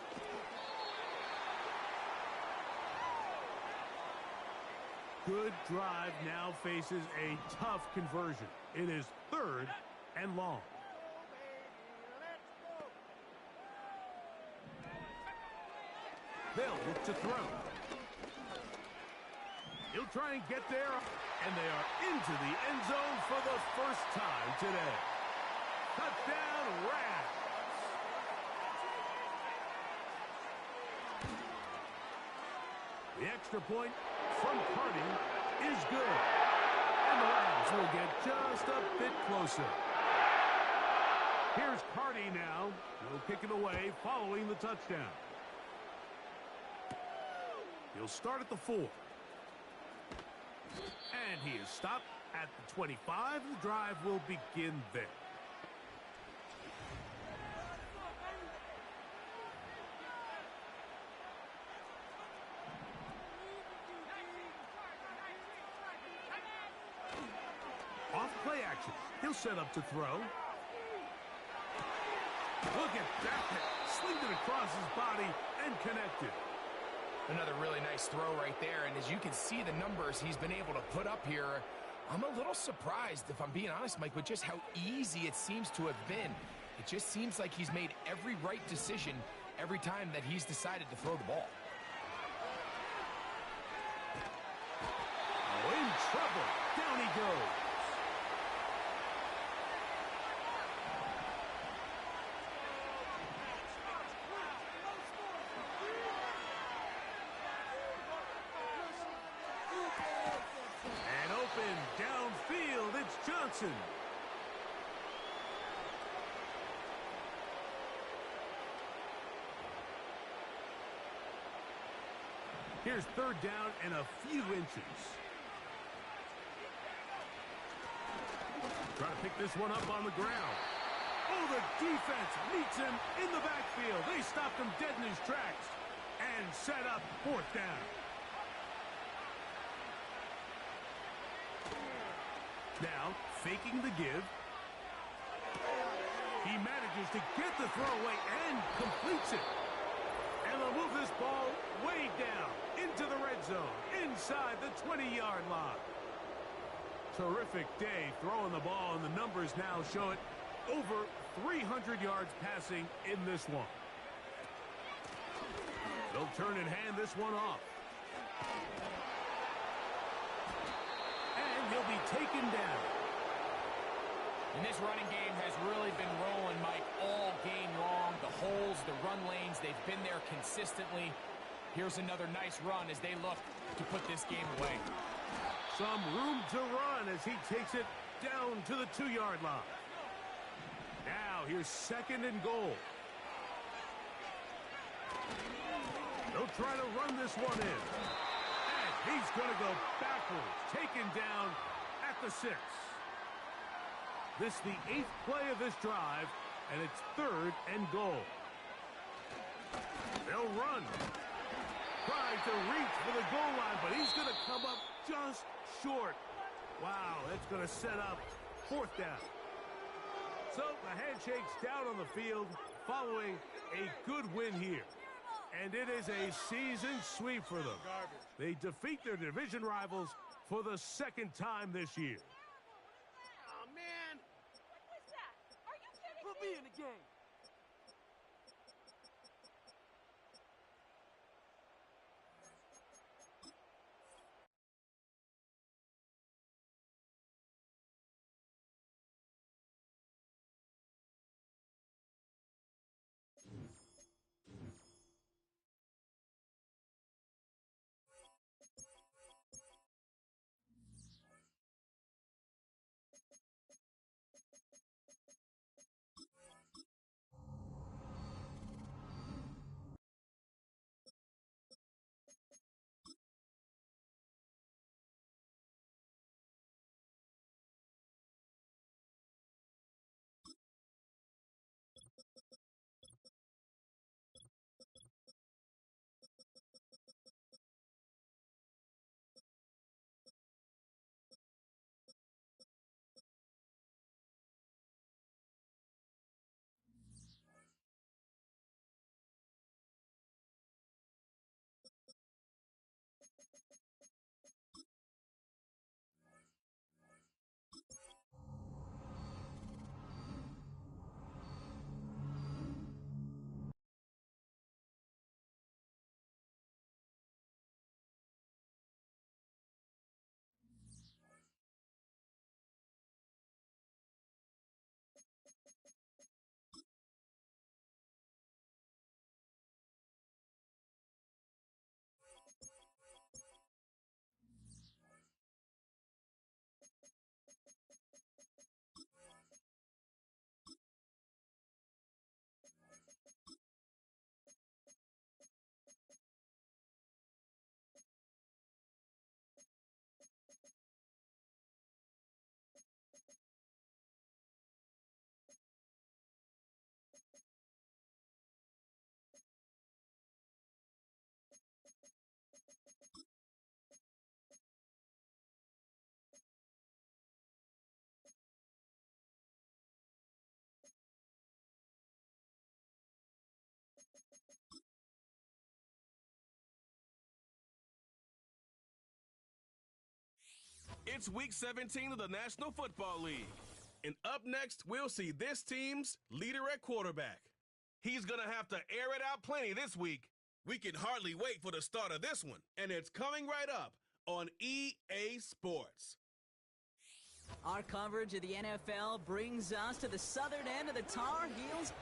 Good drive now faces a tough conversion. It is 3rd and long. They'll look to throw. He'll try and get there, and they are into the end zone for the first time today. Touchdown, Rams. The extra point from Carty is good. And the Rams will get just a bit closer. Here's Carty now. He'll kick it away following the touchdown. He'll start at the 4. And he is stopped at the 25. The drive will begin there. Off play action. He'll set up to throw. Look at that. Slinged it across his body and connected. Another really nice throw right there, and as you can see the numbers he's been able to put up here, I'm a little surprised, if I'm being honest, Mike, with just how easy it seems to have been. It just seems like he's made every right decision every time that he's decided to throw the ball. Oh, in trouble. Down he goes. Downfield, it's Johnson. Here's 3rd down and a few inches. Trying to pick this one up on the ground. Oh, the defense meets him in the backfield. They stopped him dead in his tracks and set up 4th down. Now, faking the give. He manages to get the throw away and completes it. And they'll move this ball way down into the red zone, inside the 20-yard line. Terrific day throwing the ball, and the numbers now show it. Over 300 yards passing in this one. They'll turn and hand this one off. And he'll be taken down. And this running game has really been rolling, Mike, all game long. The holes, the run lanes, they've been there consistently. Here's another nice run as they look to put this game away. Some room to run as he takes it down to the 2-yard line. Now here's 2nd and goal. They'll try to run this one in. And he's going to go backwards, taken down at the 6. This is the 8th play of this drive, and it's 3rd and goal. They'll run. Trying to reach for the goal line, but he's going to come up just short. Wow, that's going to set up 4th down. So the handshake's down on the field following a good win here. And it is a season sweep for them. They defeat their division rivals for the 2nd time this year. Oh, man. What was that? Are you kidding me? Put me in the game. It's Week 17 of the National Football League. And up next, we'll see this team's leader at quarterback. He's going to have to air it out plenty this week. We can hardly wait for the start of this one. And it's coming right up on EA Sports. Our coverage of the NFL brings us to the southern end of the Tar Heels.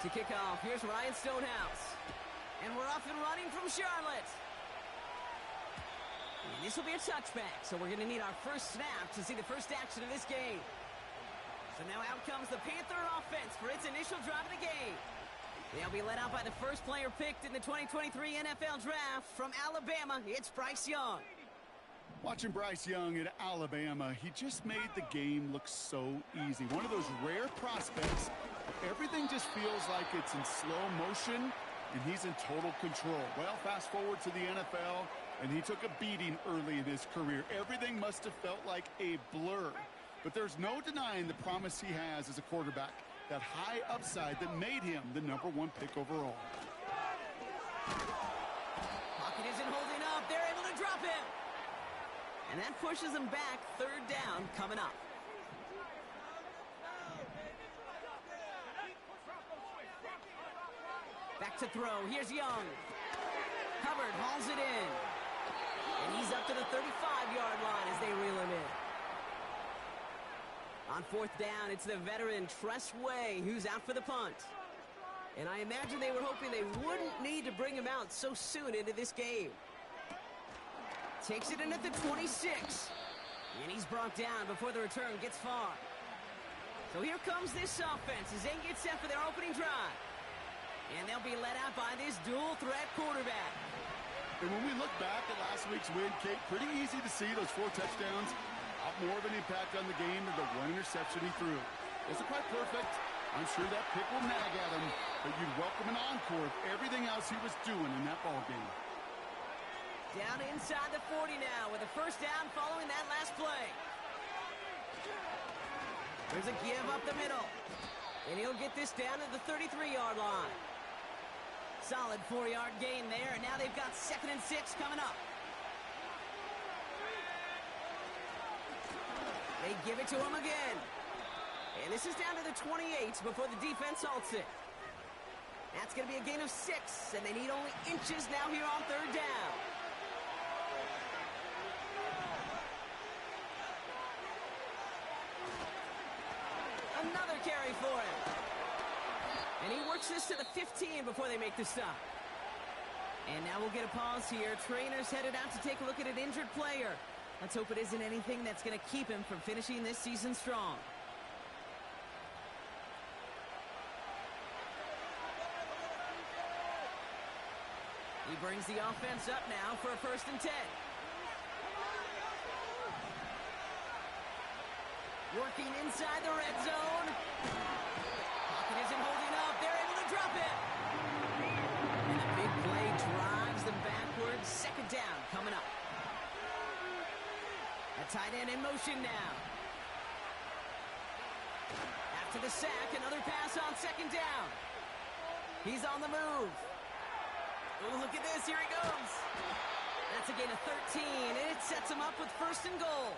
To kick off, here's Ryan Stonehouse. And we're off and running from Charlotte. And this will be a touchback, so we're going to need our first snap to see the first action of this game. So now out comes the Panther offense for its initial drive of the game. They'll be led out by the first player picked in the 2023 NFL Draft from Alabama. It's Bryce Young. Watching Bryce Young at Alabama, he just made the game look so easy. One of those rare prospects. Everything just feels like it's in slow motion, and he's in total control. Well, fast forward to the NFL, and he took a beating early in his career. Everything must have felt like a blur. But there's no denying the promise he has as a quarterback, that high upside that made him the #1 pick overall. Pocket isn't holding up. They're able to drop him. And that pushes them back. Third down coming up. Back to throw. Here's Young. Hubbard hauls it in. And he's up to the 35-yard line as they reel him in. On fourth down, it's the veteran Tress Way who's out for the punt. And I imagine they were hoping they wouldn't need to bring him out so soon into this game. Takes it in at the 26. And he's brought down before the return gets far. So here comes this offense as they get set for their opening drive. And they'll be led out by this dual-threat quarterback. And when we look back at last week's win, Kate, pretty easy to see those 4 touchdowns have more of an impact on the game than the 1 interception he threw. Wasn't quite perfect. I'm sure that pick will nag at him, but you'd welcome an encore of everything else he was doing in that ball game. Down inside the 40 now with a first down following that last play. There's a give up the middle. And he'll get this down to the 33-yard line. Solid 4-yard gain there, and now they've got 2nd and 6 coming up. They give it to him again. And this is down to the 28 before the defense halts it. That's going to be a gain of 6, and they need only inches now here on third down. Another carry for him. And he works this to the 15 before they make the stop. And now we'll get a pause here. Trainer's headed out to take a look at an injured player. Let's hope it isn't anything that's going to keep him from finishing this season strong. He brings the offense up now for a 1st and 10. Working inside the red zone. Pocket isn't holding up. They're able to drop it. And a big play drives them backwards. 2nd down coming up. A tight end in motion now. After the sack, another pass on 2nd down. He's on the move. Oh, look at this. Here he goes. That's a gain of 13, and it sets him up with 1st and goal.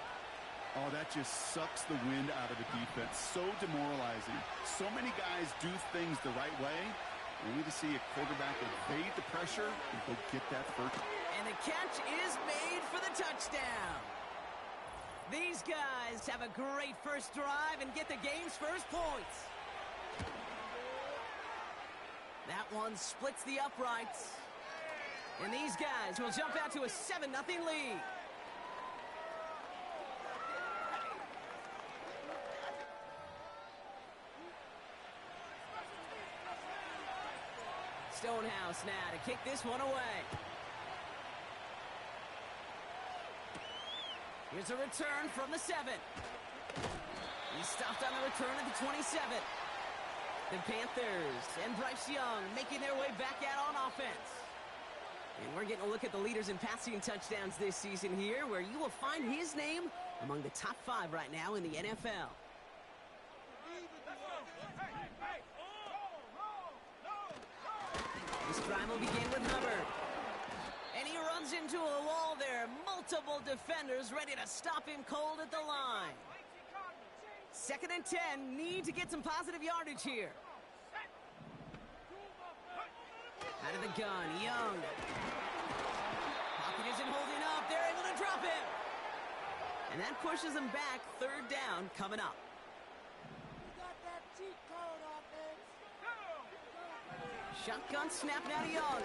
Oh, that just sucks the wind out of the defense. So demoralizing. So many guys do things the right way. Only to see a quarterback evade the pressure and go get that first. And the catch is made for the touchdown. These guys have a great first drive and get the game's first points. That one splits the uprights. And these guys will jump out to a 7-0 lead. Stonehouse now to kick this one away. Here's a return from the 7. He's stopped on the return at the 27. The Panthers and Bryce Young making their way back out on offense. And we're getting a look at the leaders in passing touchdowns this season here, where you will find his name among the top 5 right now in the NFL. This drive will begin with Hubbard. And he runs into a wall there. Multiple defenders ready to stop him cold at the line. 2nd and 10. Need to get some positive yardage here. Out of the gun, Young. Pocket isn't holding up. They're able to drop him. And that pushes them back. 3rd down coming up. Shotgun snap now to Young.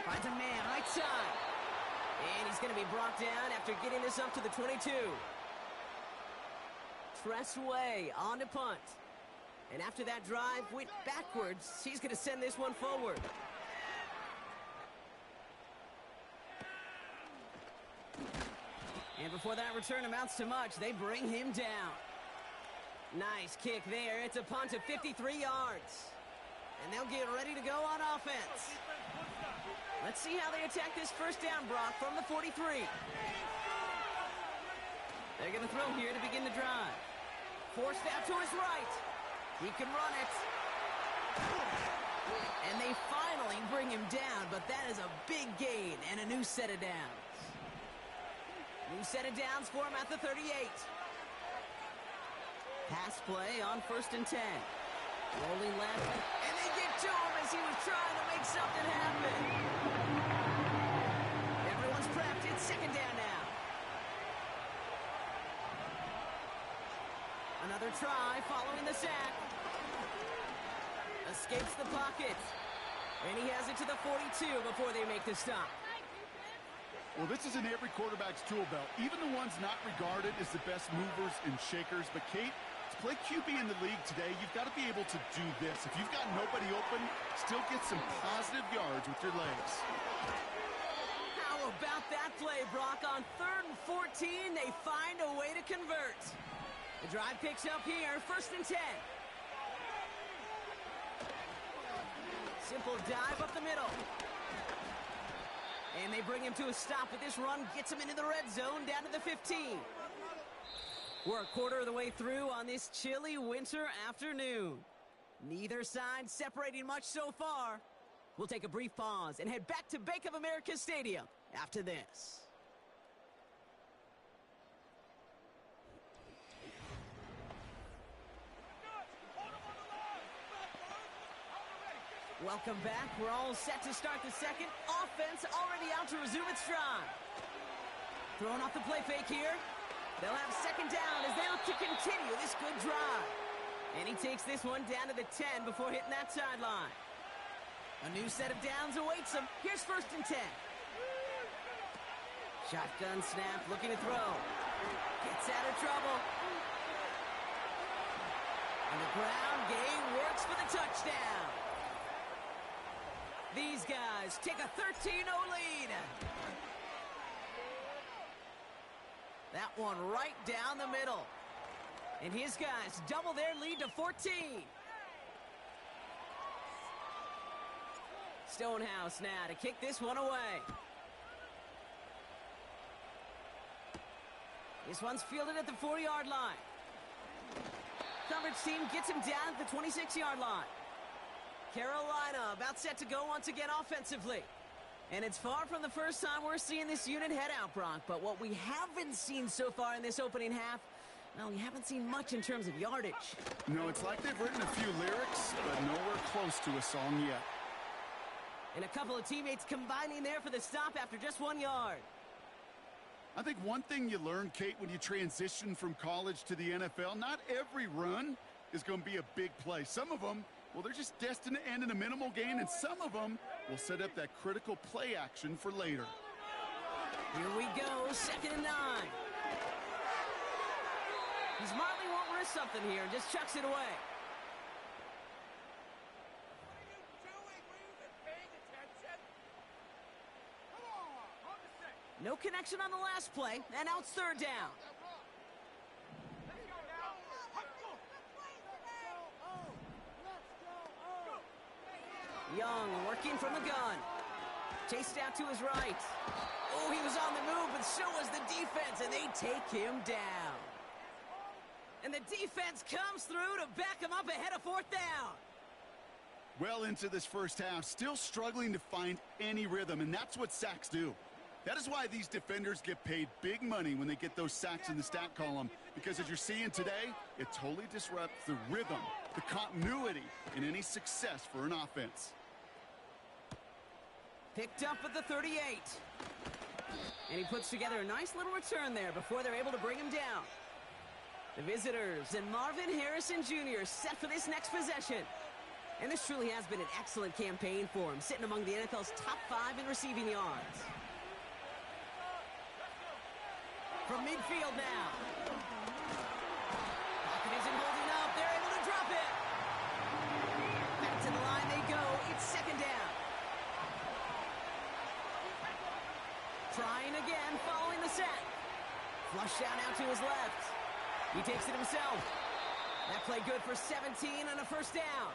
Finds a man right side. And he's going to be brought down after getting this up to the 22. Tress Way on to punt. And after that drive went backwards, he's going to send this one forward. And before that return amounts to much, they bring him down. Nice kick there. It's a punt of 53 yards. And they'll get ready to go on offense. Let's see how they attack this first down, Brock, from the 43. They're going to throw here to begin the drive. Forced out to his right. He can run it. And they finally bring him down, but that is a big gain and a new set of downs. New set of downs for him at the 38. Pass play on 1st and 10. Rolling left, and they get to him as he was trying to make something happen. Everyone's prepped. It's 2nd down now. Another try following the sack. Escapes the pocket. And he has it to the 42 before they make the stop. Well, this is in every quarterback's tool belt, even the ones not regarded as the best movers and shakers. But, Kate, to play QB in the league today, you've got to be able to do this. If you've got nobody open, still get some positive yards with your legs. How about that play, Brock? On 3rd and 14, they find a way to convert. The drive picks up here, 1st and 10. Simple dive up the middle. And they bring him to a stop, but this run gets him into the red zone down to the 15. We're a quarter of the way through on this chilly winter afternoon. Neither side separating much so far. We'll take a brief pause and head back to Bank of America Stadium after this. Welcome back. We're all set to start the second. Offense already out to resume its drive. Throwing off the play fake here. They'll have 2nd down as they look to continue this good drive. And he takes this one down to the 10 before hitting that sideline. A new set of downs awaits him. Here's 1st and 10. Shotgun snap, looking to throw. Gets out of trouble. And the ground game works for the touchdown. These guys take a 13-0 lead. That one right down the middle. And his guys double their lead to 14. Stonehouse now to kick this one away. This one's fielded at the 4-yard line. Coverage team gets him down at the 26-yard line. Carolina about set to go once again offensively. And it's far from the first time we're seeing this unit head out, Brock. But what we haven't seen so far in this opening half, well, we haven't seen much in terms of yardage. No, it's like they've written a few lyrics, but nowhere close to a song yet. And a couple of teammates combining there for the stop after just 1 yard. I think one thing you learn, Kate, when you transition from college to the NFL, not every run is going to be a big play. Some of them, well, they're just destined to end in a minimal gain, and some of them will set up that critical play action for later. Here we go, 2nd and 9. He smartly won't risk something here, just chucks it away. No connection on the last play, and now it's 3rd down. Young working from the gun. Chased out to his right. Oh, he was on the move, but so was the defense, and they take him down. And the defense comes through to back him up ahead of 4th down. Well into this first half, still struggling to find any rhythm, and that's what sacks do. That is why these defenders get paid big money when they get those sacks in the stat column, because as you're seeing today, it totally disrupts the rhythm, the continuity, and any success for an offense. Picked up at the 38. And he puts together a nice little return there before they're able to bring him down. The visitors and Marvin Harrison Jr. set for this next possession. And this truly has been an excellent campaign for him, sitting among the NFL's top 5 in receiving yards. From midfield now. Pocket isn't holding up. They're able to drop it. Back to the line they go. It's 2nd down. Trying again, following the sack. Flush down out to his left. He takes it himself. That play good for 17 and a 1st down.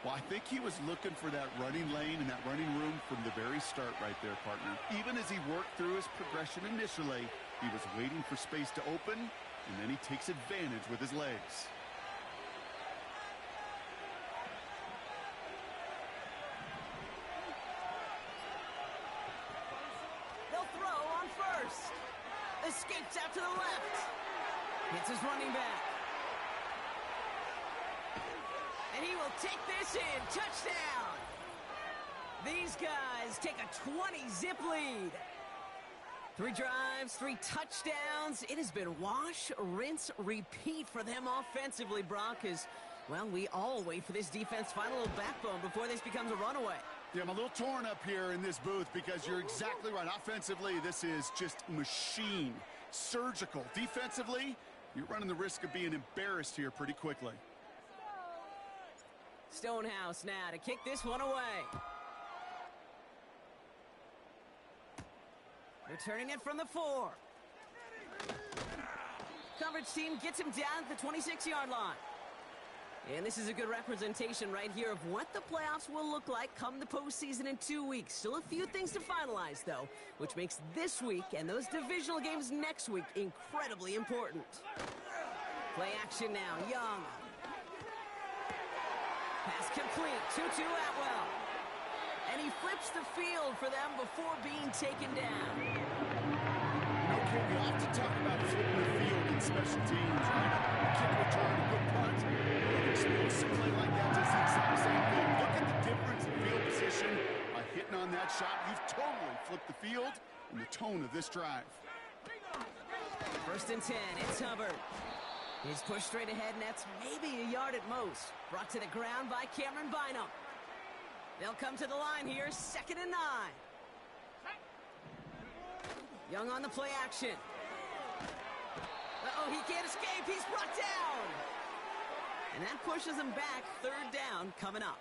Well, I think he was looking for that running lane and that running room from the very start right there, partner. Even as he worked through his progression initially, he was waiting for space to open, and then he takes advantage with his legs. first. Escapes out to the left. Hits his running back. And he will take this in. Touchdown. These guys take a 20-zip lead. 3 drives, 3 touchdowns. It has been wash, rinse, repeat for them offensively, Brock, as, well, we all wait for this defense to find a little backbone before this becomes a runaway. Yeah, I'm a little torn up here in this booth because you're exactly right. Offensively, this is just machine. Surgical. Defensively, you're running the risk of being embarrassed here pretty quickly. Stonehouse now to kick this one away. Returning it from the 4. Coverage team gets him down at the 26-yard line. And this is a good representation right here of what the playoffs will look like come the postseason in 2 weeks. Still a few things to finalize, though, which makes this week and those divisional games next week incredibly important. Play action now, Young. Pass complete, Tutu Atwell. And he flips the field for them before being taken down. Okay, we often talk about flipping the field in special teams, right? A kick return, a good punt. An explosive play like that does the exact same thing. Look at the difference in field position. By hitting on that shot, you've totally flipped the field and the tone of this drive. 1st and 10, it's Hubbard. He's pushed straight ahead, and that's maybe a yard at most. Brought to the ground by Cameron Bynum. They'll come to the line here, 2nd and 9. Young on the play action. Uh-oh, he can't escape. He's brought down. And that pushes him back. 3rd down coming up.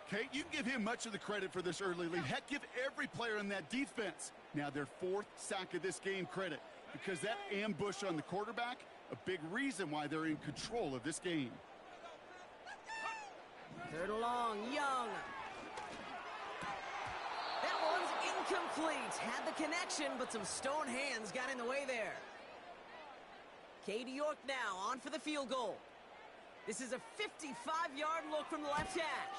Kate, you can give him much of the credit for this early lead. Heck, give every player in that defense now their 4th sack of this game credit, because that ambush on the quarterback, a big reason why they're in control of this game. 3rd and long, Young. That one's incomplete. Had the connection, but some stone hands got in the way there. Katie York now on for the field goal. This is a 55-yard look from the left hash.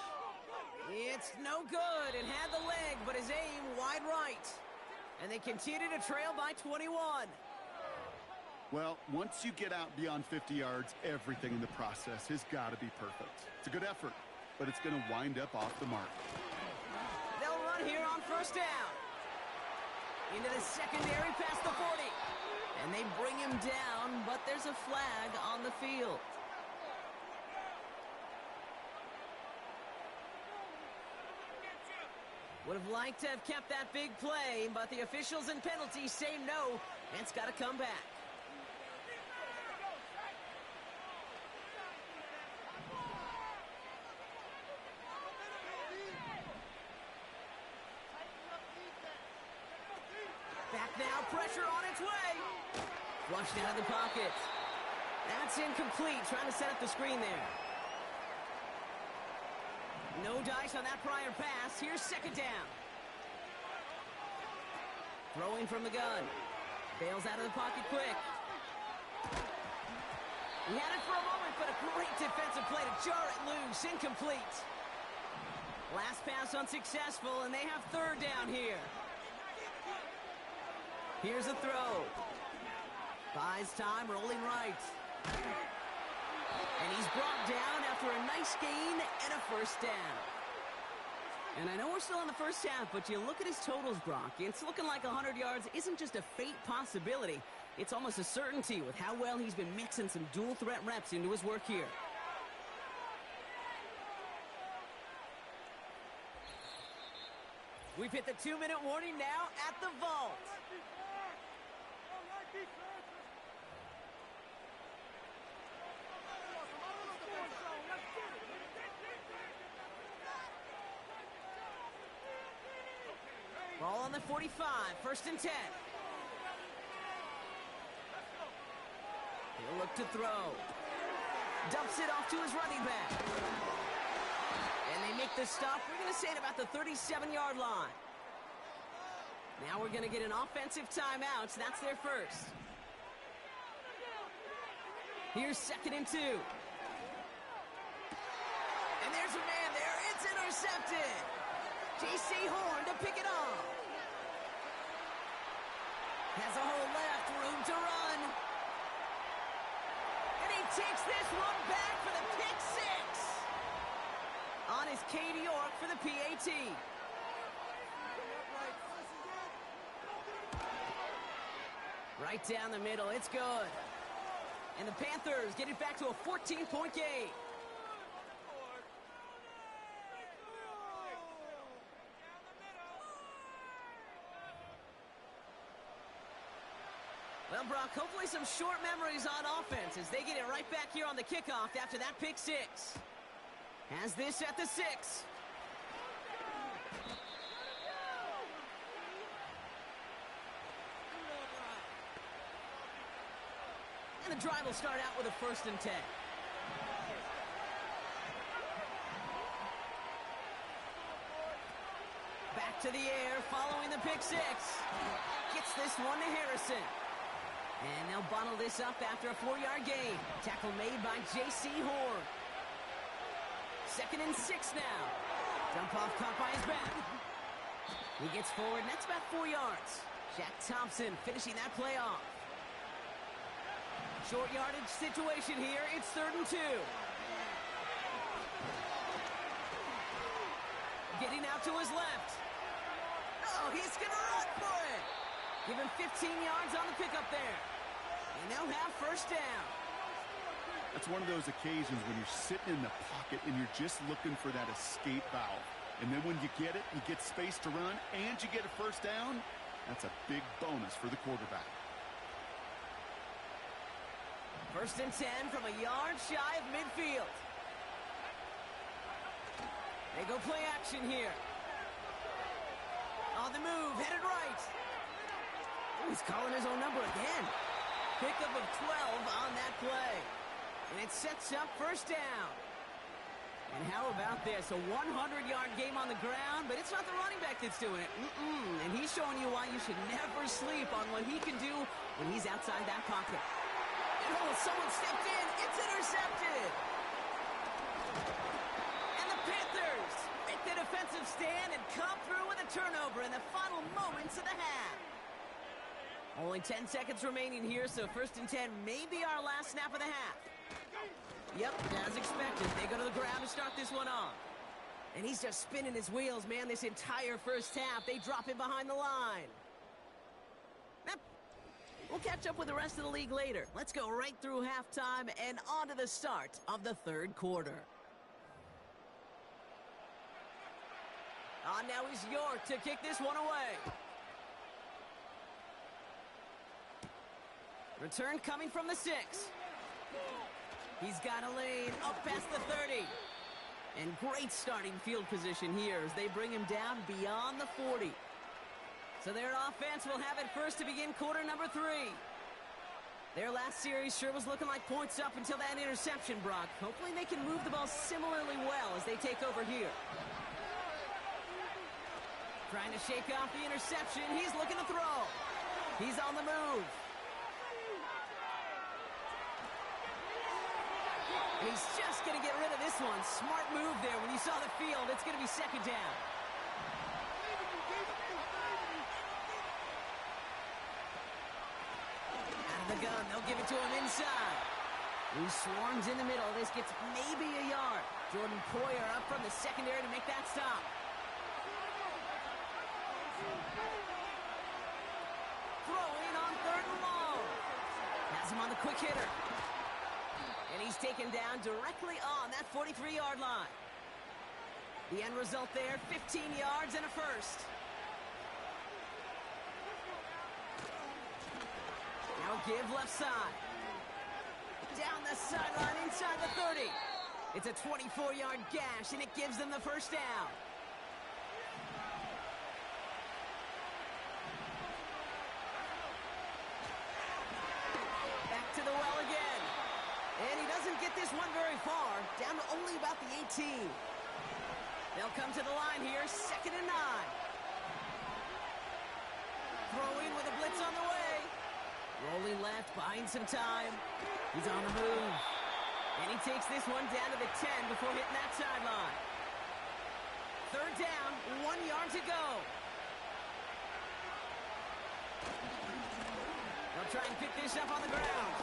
It's no good. It had the leg, but his aim wide right. And they continue to trail by 21. Well, once you get out beyond 50 yards, everything in the process has got to be perfect. It's a good effort, but it's going to wind up off the mark. They'll run here on 1st down. Into the secondary past the 40. And they bring him down, but there's a flag on the field. Would have liked to have kept that big play, but the officials and penalties say no. It's got to come back. Back now, pressure on its way. Flushed out of the pocket. That's incomplete, trying to set up the screen there. No dice on that prior pass. Here's 2nd down. Throwing from the gun. Bails out of the pocket quick. He had it for a moment, but a great defensive play to jar it loose. Incomplete. Last pass unsuccessful, and they have 3rd down here. Here's a throw. Buys time, rolling right. And he's brought down after a nice gain and a 1st down. And I know we're still in the first half, but you look at his totals, Brock. It's looking like 100 yards isn't just a fate possibility. It's almost a certainty with how well he's been mixing some dual threat reps into his work here. We've hit the 2-minute warning now at the vault. Ball on the 45, 1st and 10. He'll look to throw. Dumps it off to his running back. And they make the stop, we're going to say, at about the 37-yard line. Now we're going to get an offensive timeout, so that's their first. Here's 2nd and 2. And there's a man there. It's intercepted. J.C. Horn to pick it off. Has a hole left, room to run. And he takes this one back for the pick six. On is Cade York for the PAT. Right down the middle, it's good. And the Panthers get it back to a 14-point game. Well, Brock, hopefully some short memories on offense as they get it right back here on the kickoff after that pick six. Has this at the 6. And the drive will start out with a 1st and 10. Back to the air following the pick six. Gets this one to Harrison. And they'll bottle this up after a 4-yard gain. Tackle made by J.C. Horn. 2nd and 6 now. Dump off caught by his back. He gets forward, and that's about 4 yards. Shaq Thompson finishing that play off. Short yardage situation here. It's 3rd and 2. Getting out to his left. Oh, he's going to run for it. Give him 15 yards on the pickup there. And they'll have 1st down. That's one of those occasions when you're sitting in the pocket and you're just looking for that escape valve. And then when you get it, you get space to run, and you get a 1st down. That's a big bonus for the quarterback. 1st and 10 from a yard shy of midfield. They go play action here. On the move, headed right. Oh, he's calling his own number again. Pickup of 12 on that play. And it sets up 1st down. And how about this? A 100-yard game on the ground, but it's not the running back that's doing it. And he's showing you why you should never sleep on what he can do when he's outside that pocket. Oh, someone stepped in. It's intercepted. And the Panthers make the defensive stand and come through with a turnover in the final moments of the half. Only 10 seconds remaining here, so 1st and 10 may be our last snap of the half. Yep, as expected. They go to the ground to start this one off. And he's just spinning his wheels, man, this entire 1st half. They drop him behind the line. We'll catch up with the rest of the league later. Let's go right through halftime and on to the start of the 3rd quarter. On now is York to kick this one away. Return coming from the 6. He's got a lane up past the 30. And great starting field position here as they bring him down beyond the 40. So their offense will have it first to begin quarter number 3. Their last series sure was looking like points up until that interception, Brock. Hopefully they can move the ball similarly well as they take over here. Trying to shake off the interception. He's looking to throw. He's on the move. And he's just going to get rid of this one. Smart move there. When you saw the field, it's going to be 2nd down. The gun, they'll give it to him inside. He swarms in the middle. This gets maybe a yard. Jordan Poyer up from the secondary to make that stop. Throwing on 3rd and long. Has him on the quick hitter. And he's taken down directly on that 43-yard line. The end result there, 15 yards and a 1st. Now give left side. Down the sideline inside the 30. It's a 24-yard gash, and it gives them the 1st down. Back to the well again. And he doesn't get this one very far. Down to only about the 18. They'll come to the line here, 2nd and 9. Throwing with a blitz on the way. Rolling left, buying some time. He's on the move. And he takes this one down to the 10 before hitting that sideline. 3rd down, 1 yard to go. They'll try and pick this up on the ground.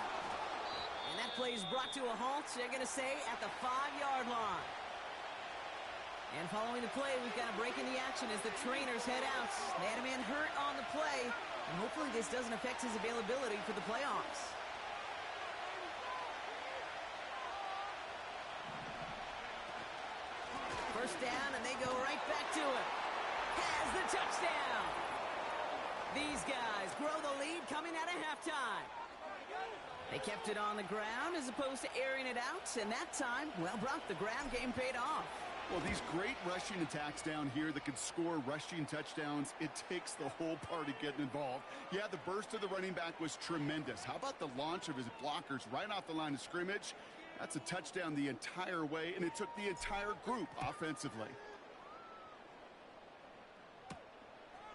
And that play is brought to a halt, they're going to say, at the 5-yard line. And following the play, we've got a break in the action as the trainers head out. They had a man hurt on the play, and hopefully this doesn't affect his availability for the playoffs. First down, and they go right back to it. Has the touchdown. These guys grow the lead coming out of halftime. They kept it on the ground as opposed to airing it out, and that time, well, Brock, the ground game paid off. Well, these great rushing attacks down here that could score rushing touchdowns, it takes the whole party getting involved. Yeah, the burst of the running back was tremendous. How about the launch of his blockers right off the line of scrimmage? That's a touchdown the entire way, and it took the entire group offensively.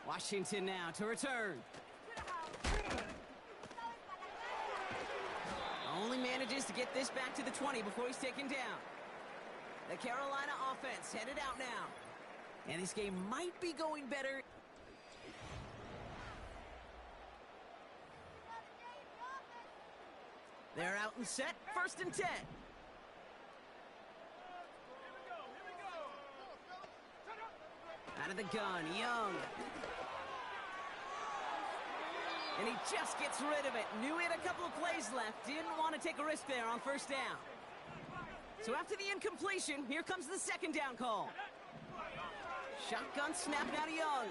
Washington now to return. Only manages to get this back to the 20 before he's taken down. The Carolina offense headed out now. And this game might be going better. They're out and set. First and 10. Out of the gun, Young. And he just gets rid of it. Knew he had a couple of plays left. Didn't want to take a risk there on first down. So after the incompletion, here comes the second down call. Shotgun snap now to Young.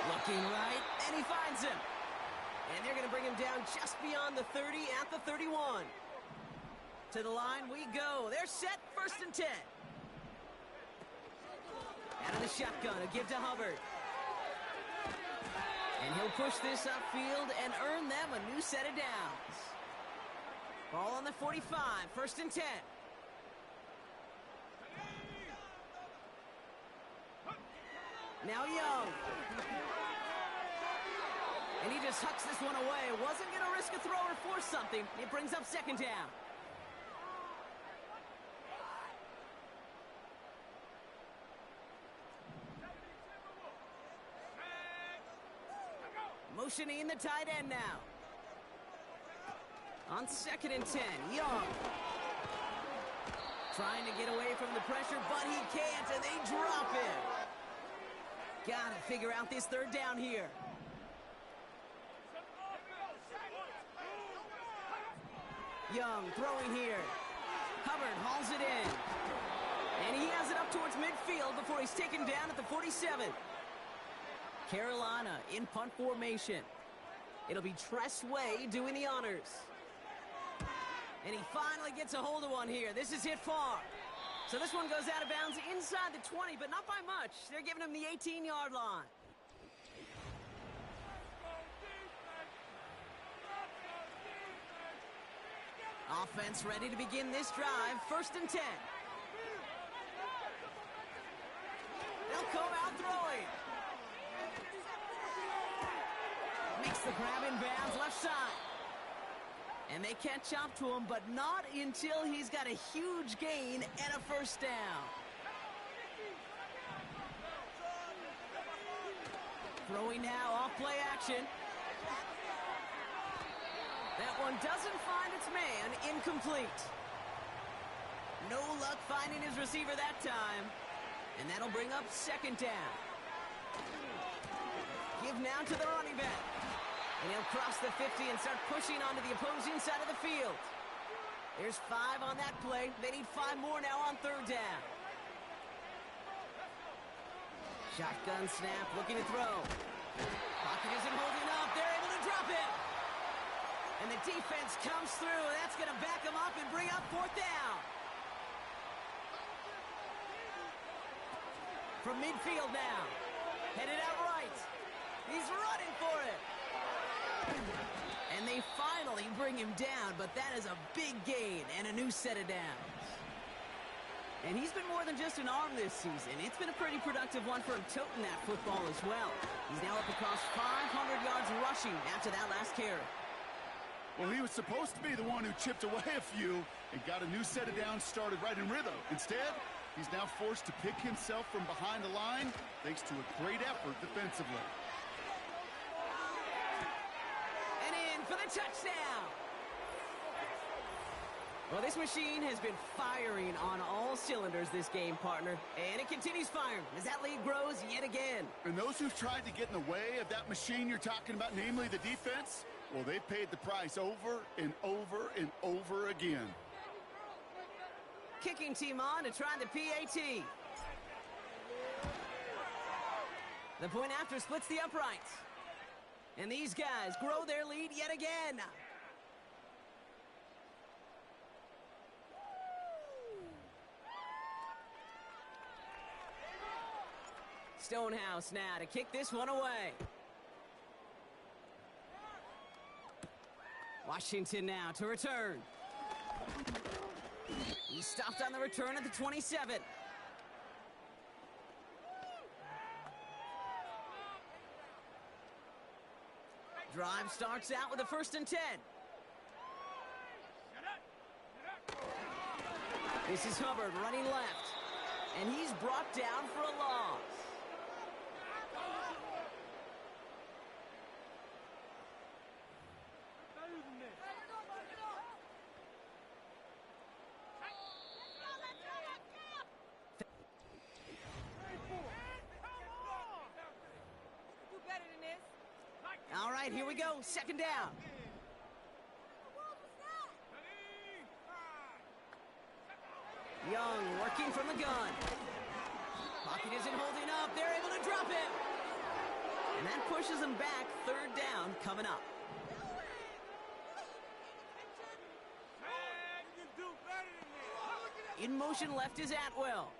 Looking right, and he finds him. And they're going to bring him down just beyond the 30 at the 31. To the line we go. They're set, first and 10. Out of the shotgun, a give to Hubbard. And he'll push this upfield and earn them a new set of downs. Ball on the 45, first and 10. Now Young. And he just hucks this one away. Wasn't going to risk a throw or force something. It brings up second down. Motioning the tight end now. On second and 10, Young. Trying to get away from the pressure, but he can't, and they drop it. Gotta figure out this third down here. Young throwing here. Hubbard hauls it in. And he has it up towards midfield before he's taken down at the 47. Carolina in punt formation. It'll be Tress Way doing the honors. And he finally gets a hold of one here. This is hit far. So this one goes out of bounds inside the 20, but not by much. They're giving him the 18-yard line. Offense ready to begin this drive. First and 10. They'll come out throwing. Makes the grab in bounds left side. And they catch up to him, but not until he's got a huge gain and a first down. Throwing now off play action. That one doesn't find its man. Incomplete. No luck finding his receiver that time. And that'll bring up second down. Give now to the running back. And he'll cross the 50 and start pushing onto the opposing side of the field. There's 5 on that play. They need 5 more now on third down. Shotgun snap, looking to throw. Pocket isn't holding up. They're able to drop it. And the defense comes through. That's going to back them up and bring up fourth down. From midfield now. Headed out right. He's running for it. And they finally bring him down, but that is a big gain and a new set of downs. And he's been more than just an arm this season. It's been a pretty productive one for him toting that football as well. He's now up across 500 yards rushing after that last carry. Well, he was supposed to be the one who chipped away a few and got a new set of downs started right in rhythm. Instead, he's now forced to pick himself from behind the line thanks to a great effort defensively. And a touchdown. Well, this machine has been firing on all cylinders this game, partner. And it continues firing as that lead grows yet again. And those who've tried to get in the way of that machine you're talking about, namely the defense, well, they've paid the price over and over and over again. Kicking team on to try the PAT. The point after splits the uprights. And these guys grow their lead yet again. Stonehouse now to kick this one away. Washington now to return. He stopped on the return at the 27. Drive starts out with a 1st and 10. This is Hubbard running left. And he's brought down for a loss. All right, here we go. 2nd down. Young working from the gun. Pocket isn't holding up. They're able to drop it. And that pushes them back. 3rd down coming up. In motion left is Atwell.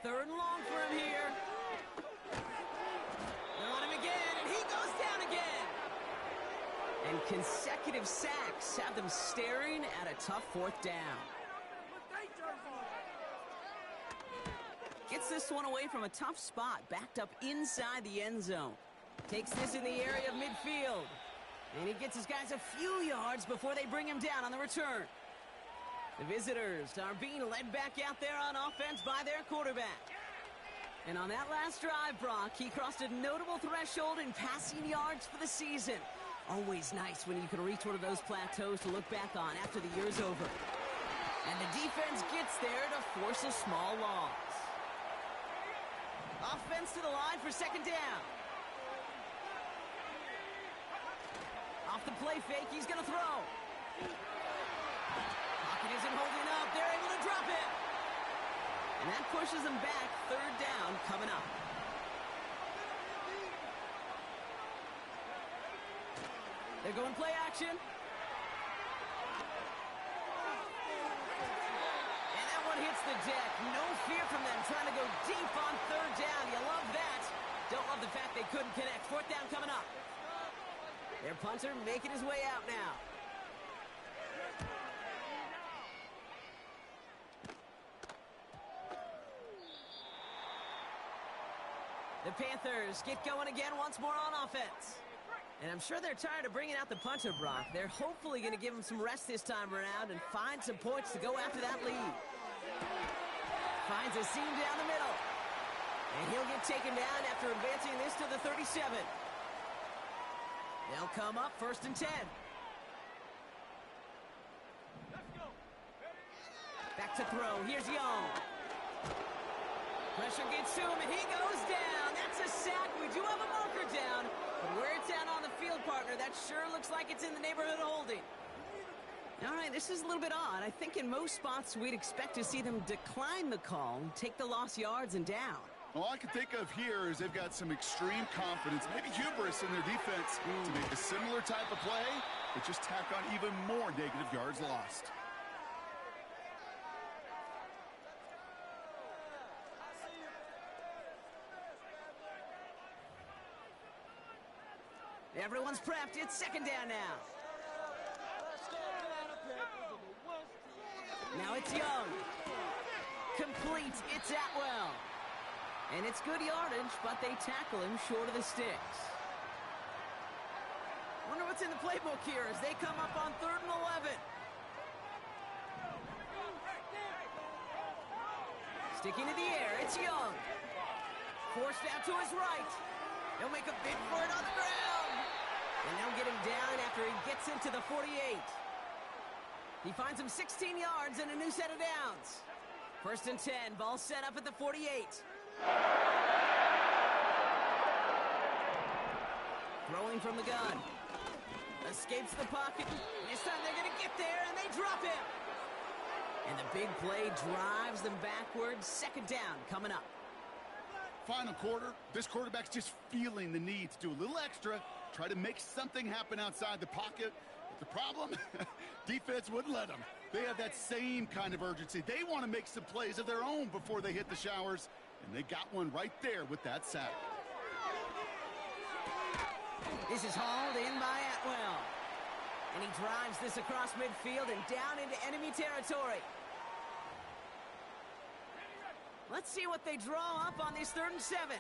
3rd and long for him here. They're on him again, and he goes down again. And consecutive sacks have them staring at a tough 4th down. Gets this one away from a tough spot, backed up inside the end zone. Takes this in the area of midfield. And he gets his guys a few yards before they bring him down on the return. The visitors are being led back out there on offense by their quarterback. And on that last drive, Brock, he crossed a notable threshold in passing yards for the season. Always nice when you can reach one of those plateaus to look back on after the year's over. And the defense gets there to force a small loss. Offense to the line for 2nd down. Off the play fake, he's going to throw. Pocket isn't holding up. They're able to drop it. And that pushes them back. 3rd down coming up. They're going play action. And that one hits the deck. No fear from them trying to go deep on 3rd down. You love that. Don't love the fact they couldn't connect. 4th down coming up. Their punter making his way out now. The Panthers get going again once more on offense. And I'm sure they're tired of bringing out the punter, Brock. They're hopefully going to give him some rest this time around and find some points to go after that lead. Finds a seam down the middle. And he'll get taken down after advancing this to the 37. They'll come up 1st and 10. Back to throw. Here's Young. Pressure gets to him, and he goes down. That's a sack. We do have a marker down. But where it's at on the field, partner, that sure looks like it's in the neighborhood of holding. All right, this is a little bit odd. I think in most spots we'd expect to see them decline the call, take the lost yards and down. All I can think of here is they've got some extreme confidence, maybe hubris in their defense to make a similar type of play, but just tack on even more negative yards lost. Everyone's prepped. It's 2nd down now. Now it's Young. Complete. It's Atwell. And it's good yardage, but they tackle him short of the sticks. Wonder what's in the playbook here as they come up on 3rd and 11. Sticking to the air, it's Young. Forced out to his right. He'll make a bid for it on the ground. And they'll get him down after he gets into the 48. He finds him 16 yards and a new set of downs. 1st and 10, ball set up at the 48. Throwing from the gun. Escapes the pocket. This time they're going to get there, and they drop him. And the big play drives them backwards. 2nd down coming up. Final quarter, this quarterback's just feeling the need to do a little extra, try to make something happen outside the pocket. But the problem, defense wouldn't let them. They have that same kind of urgency. They want to make some plays of their own before they hit the showers, and they got one right there with that sack. This is hauled in by Atwell. And he drives this across midfield and down into enemy territory. Let's see what they draw up on this 3rd and 7.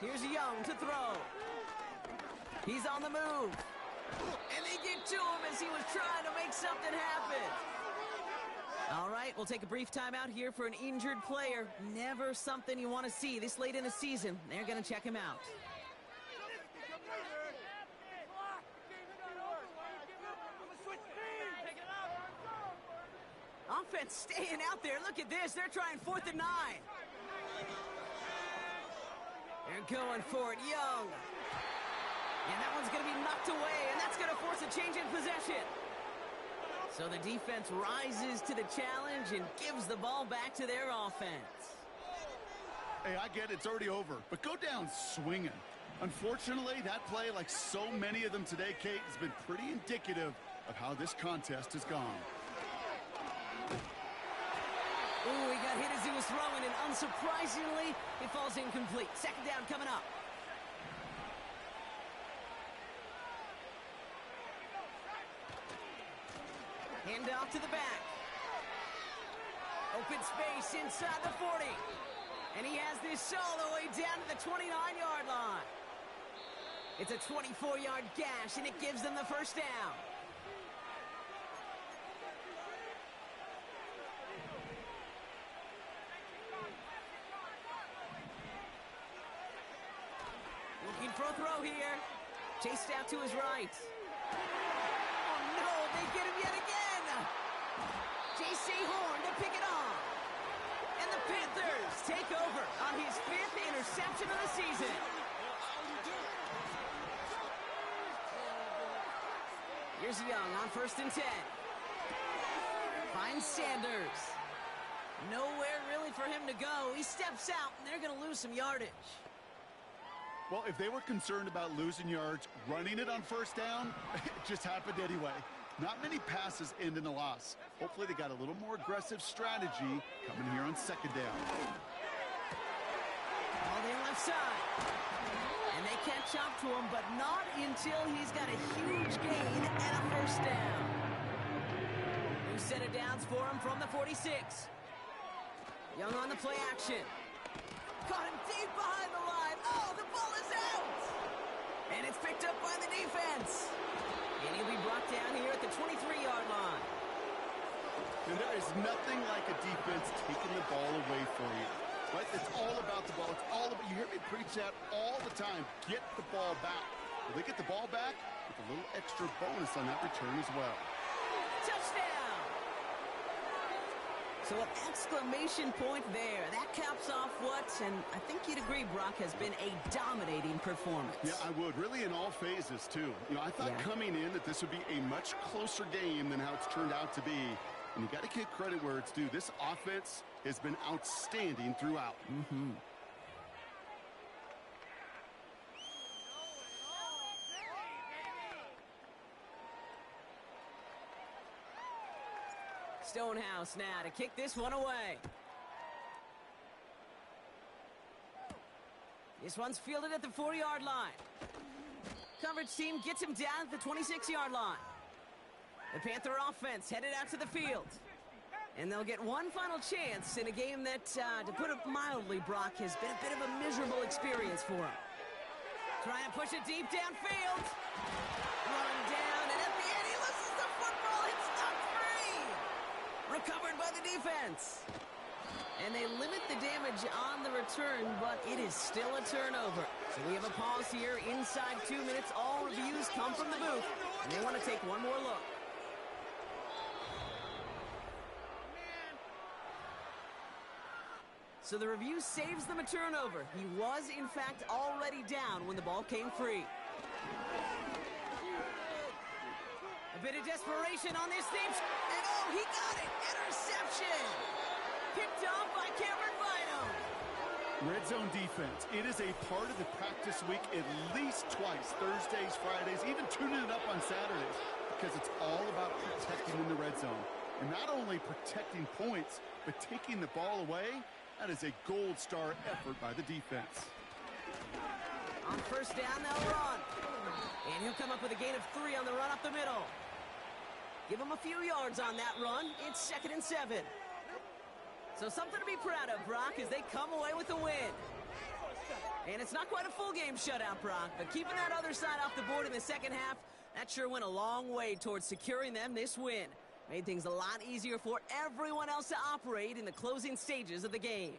Here's Young to throw. He's on the move. And they get to him as he was trying to make something happen. All right, we'll take a brief timeout here for an injured player. Never something you want to see this late in the season. They're going to check him out. Offense staying out there. Look at this. They're trying 4th and 9. They're going for it. Young. And that one's going to be knocked away, and that's going to force a change in possession. So the defense rises to the challenge and gives the ball back to their offense. Hey, I get it. It's already over, but go down swinging. Unfortunately, that play, like so many of them today, Kate, has been pretty indicative of how this contest has gone. Ooh, he got hit as he was throwing, and unsurprisingly, it falls incomplete. 2nd down coming up. Hand off to the back. Open space inside the 40. And he has this all the way down to the 29-yard line. It's a 24-yard gash, and it gives them the 1st down. Looking for a throw here. Chased out to his right. Oh, no, they get him yet again. J.C. Horn to pick it off. And the Panthers take over on his 5th interception of the season. Here's Young on 1st and 10. Finds Sanders. Nowhere really for him to go. He steps out, and they're going to lose some yardage. Well, if they were concerned about losing yards, running it on 1st down, it just happened anyway. Not many passes end in a loss. Hopefully they got a little more aggressive strategy coming here on 2nd down. All the left side. And they catch up to him, but not until he's got a huge gain and a 1st down. New set of downs for him from the 46. Young on the play action. Caught him deep behind the line. Oh, the ball is out! And it's picked up by the defense. And he'll be brought down here at the 23-yard line. And there is nothing like a defense taking the ball away from you. Right? It's all about the ball. It's all about, you hear me preach that all the time. Get the ball back. Well, they get the ball back with a little extra bonus on that return as well. Touchdown! So an exclamation point there. That caps off what, and I think you'd agree, Brock, has been a dominating performance. Yeah, I would. Really in all phases, too. You know, I thought coming in that this would be a much closer game than how it's turned out to be. And you got to give credit where it's due. This offense has been outstanding throughout. Stonehouse now to kick this one away. This one's fielded at the 4-yard line. Coverage team gets him down at the 26-yard line. The Panther offense headed out to the field. And they'll get one final chance in a game that, to put it mildly, Brock, has been a bit of a miserable experience for him. Trying to push it deep downfield. Run down, and at the end he loses the football. It's not free. Recovered by the defense. And they limit the damage on the return, but it is still a turnover. So we have a pause here inside 2 minutes. All reviews come from the booth, and they want to take one more look. So the review saves them a turnover. He was, in fact, already down when the ball came free. A bit of desperation on this team. And oh, he got it! Interception! Picked off by Cameron Bynum. Red zone defense. It is a part of the practice week at least twice. Thursdays, Fridays, even tuning it up on Saturdays. Because it's all about protecting in the red zone. And not only protecting points, but taking the ball away. That is a gold star effort by the defense. On first down, they'll run. And he'll come up with a gain of 3 on the run up the middle. Give him a few yards on that run. It's 2nd and 7. So something to be proud of, Brock, as they come away with a win. And it's not quite a full game shutout, Brock, but keeping that other side off the board in the second half, that sure went a long way towards securing them this win. Made things a lot easier for everyone else to operate in the closing stages of the game.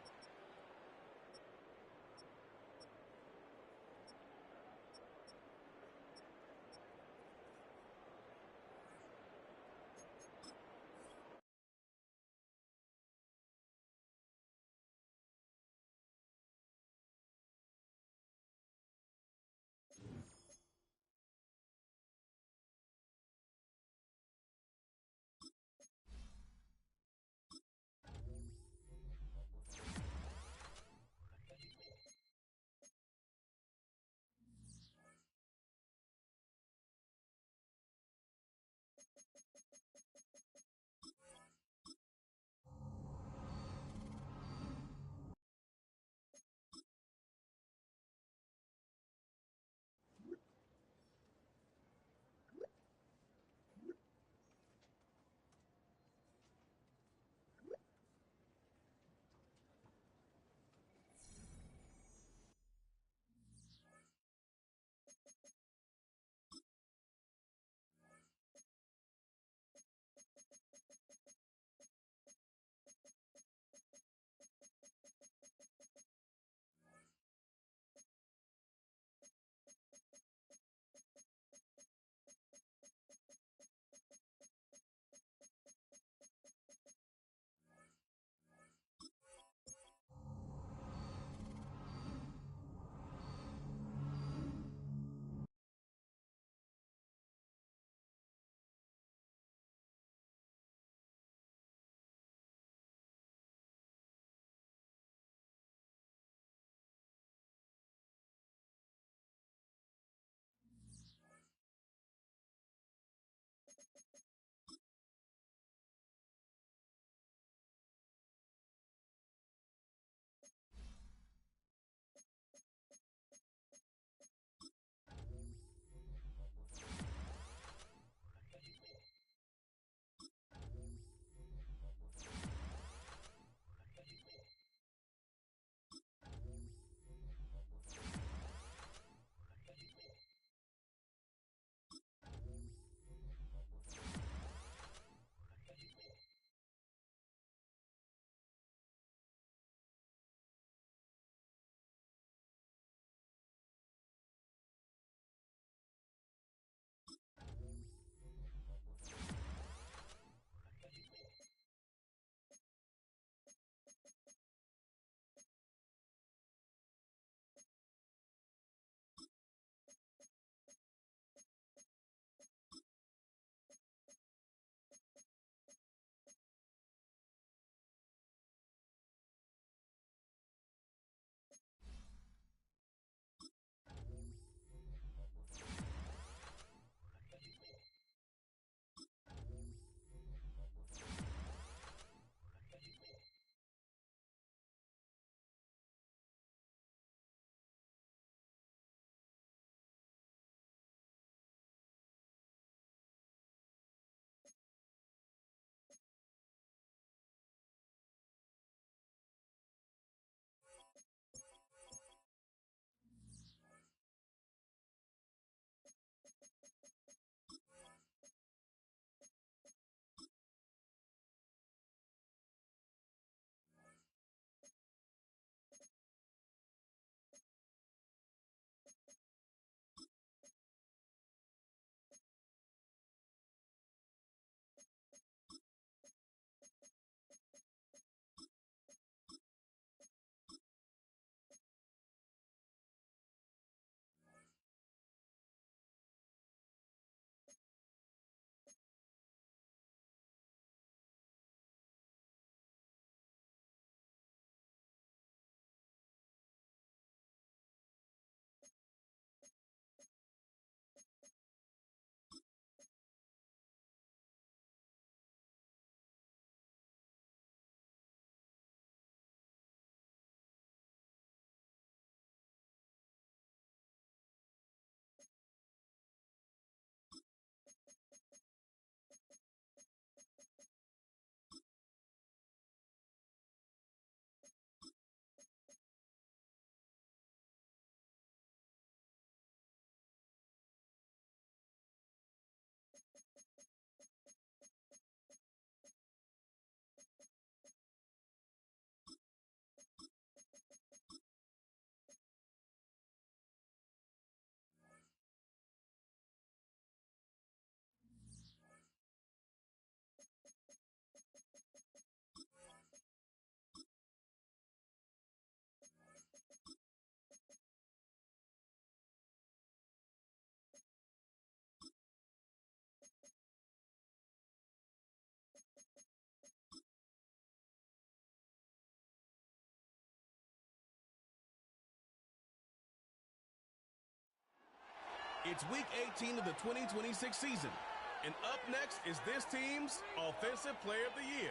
It's Week 18 of the 2026 season. And up next is this team's Offensive Player of the Year.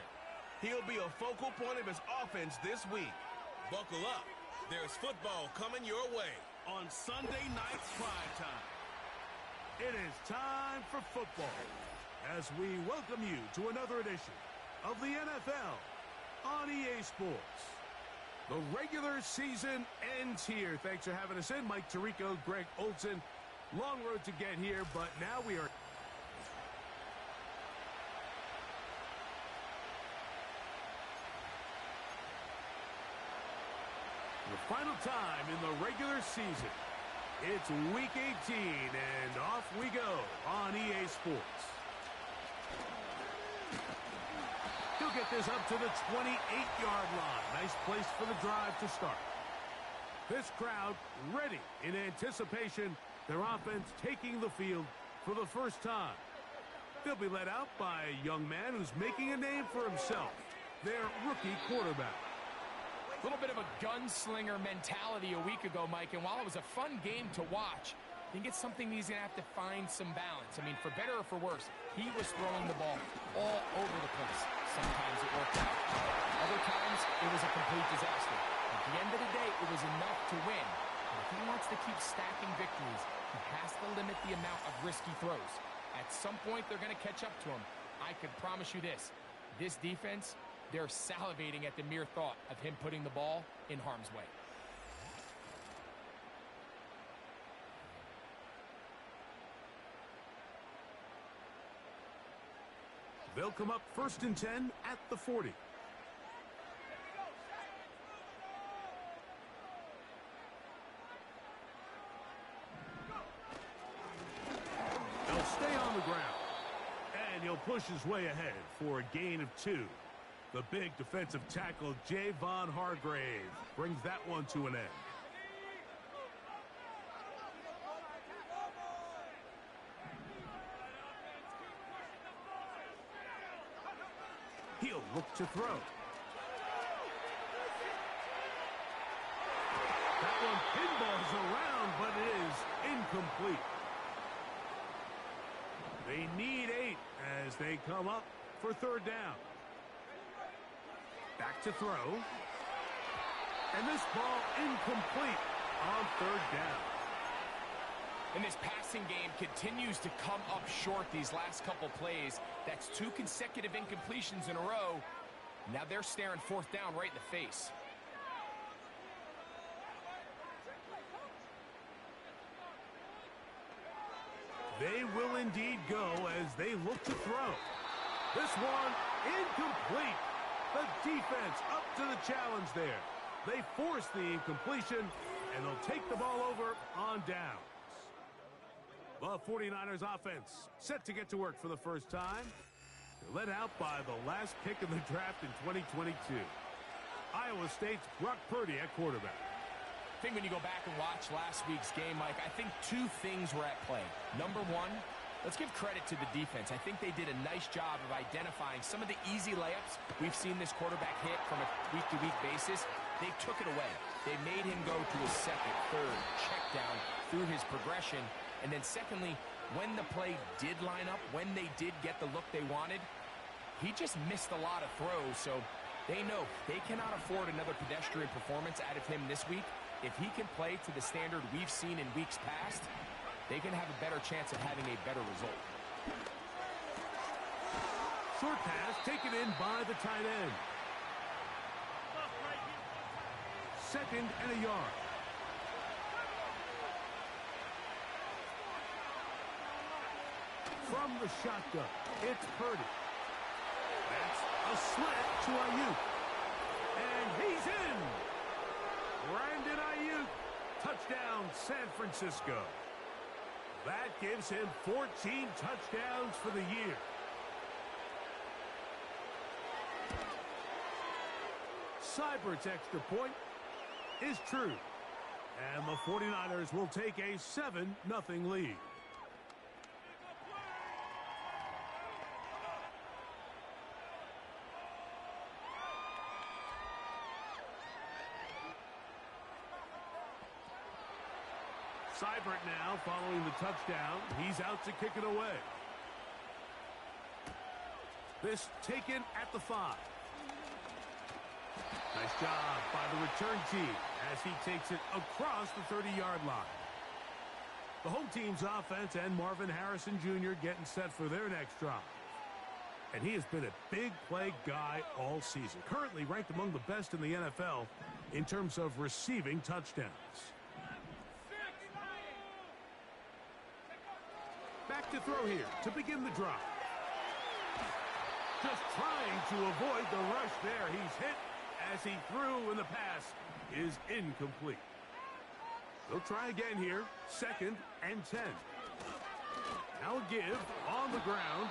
He'll be a focal point of his offense this week. Buckle up. There's football coming your way on Sunday night's prime time. It is time for football as we welcome you to another edition of the NFL on EA Sports. The regular season ends here. Thanks for having us in. Mike Tirico, Greg Olson. Long road to get here, but now we are... the final time in the regular season. It's Week 18, and off we go on EA Sports. He'll get this up to the 28-yard line. Nice place for the drive to start. This crowd ready in anticipation, their offense taking the field for the first time. They'll be led out by a young man who's making a name for himself, their rookie quarterback. A little bit of a gunslinger mentality a week ago, Mike, and while it was a fun game to watch, I think it's something he's going to have to find some balance. I mean, for better or for worse, he was throwing the ball all over the place. Sometimes it worked out. Other times, it was a complete disaster. At the end of the day, it was enough to win. But if he wants to keep stacking victories, he has to limit the amount of risky throws. At some point, they're going to catch up to him. I can promise you this. This defense... they're salivating at the mere thought of him putting the ball in harm's way. They'll come up 1st and 10 at the 40. They'll stay on the ground. And he'll push his way ahead for a gain of 2. The big defensive tackle, Javon Hargrave, brings that one to an end. He'll look to throw. That one pinballs around, but it is incomplete. They need 8 as they come up for 3rd down. Back to throw. And this ball incomplete on 3rd down. And this passing game continues to come up short these last couple plays. That's 2 consecutive incompletions in a row. Now they're staring 4th down right in the face. They will indeed go as they look to throw. This one incomplete. The defense up to the challenge there. They force the incompletion, and they'll take the ball over on downs. The 49ers offense set to get to work for the first time. They're led out by the last pick in the draft in 2022. Iowa State's Brock Purdy at quarterback. I think when you go back and watch last week's game, Mike, I think 2 things were at play. Number one, let's give credit to the defense. I think they did a nice job of identifying some of the easy layups we've seen this quarterback hit from a week-to-week basis. They took it away. They made him go to his 2nd, 3rd check down through his progression. And then secondly, when the play did line up, when they did get the look they wanted, he just missed a lot of throws. So they know they cannot afford another pedestrian performance out of him this week. If he can play to the standard we've seen in weeks past, they can have a better chance of having a better result. Short pass taken in by the tight end. 2nd and a yard. From the shotgun, it's Purdy. That's a slant to Ayuk. And he's in. Brandon Ayuk. Touchdown, San Francisco. That gives him 14 touchdowns for the year. Seibert's extra point is true. And the 49ers will take a 7-0 lead. Seibert now following the touchdown. He's out to kick it away. This taken at the 5. Nice job by the return team as he takes it across the 30-yard line. The home team's offense and Marvin Harrison Jr. getting set for their next drive. And he has been a big play guy all season. Currently ranked among the best in the NFL in terms of receiving touchdowns. Back to throw here to begin the drive. Just trying to avoid the rush there. He's hit as he threw, and the pass is incomplete. They'll try again here. 2nd and 10. Now a give on the ground.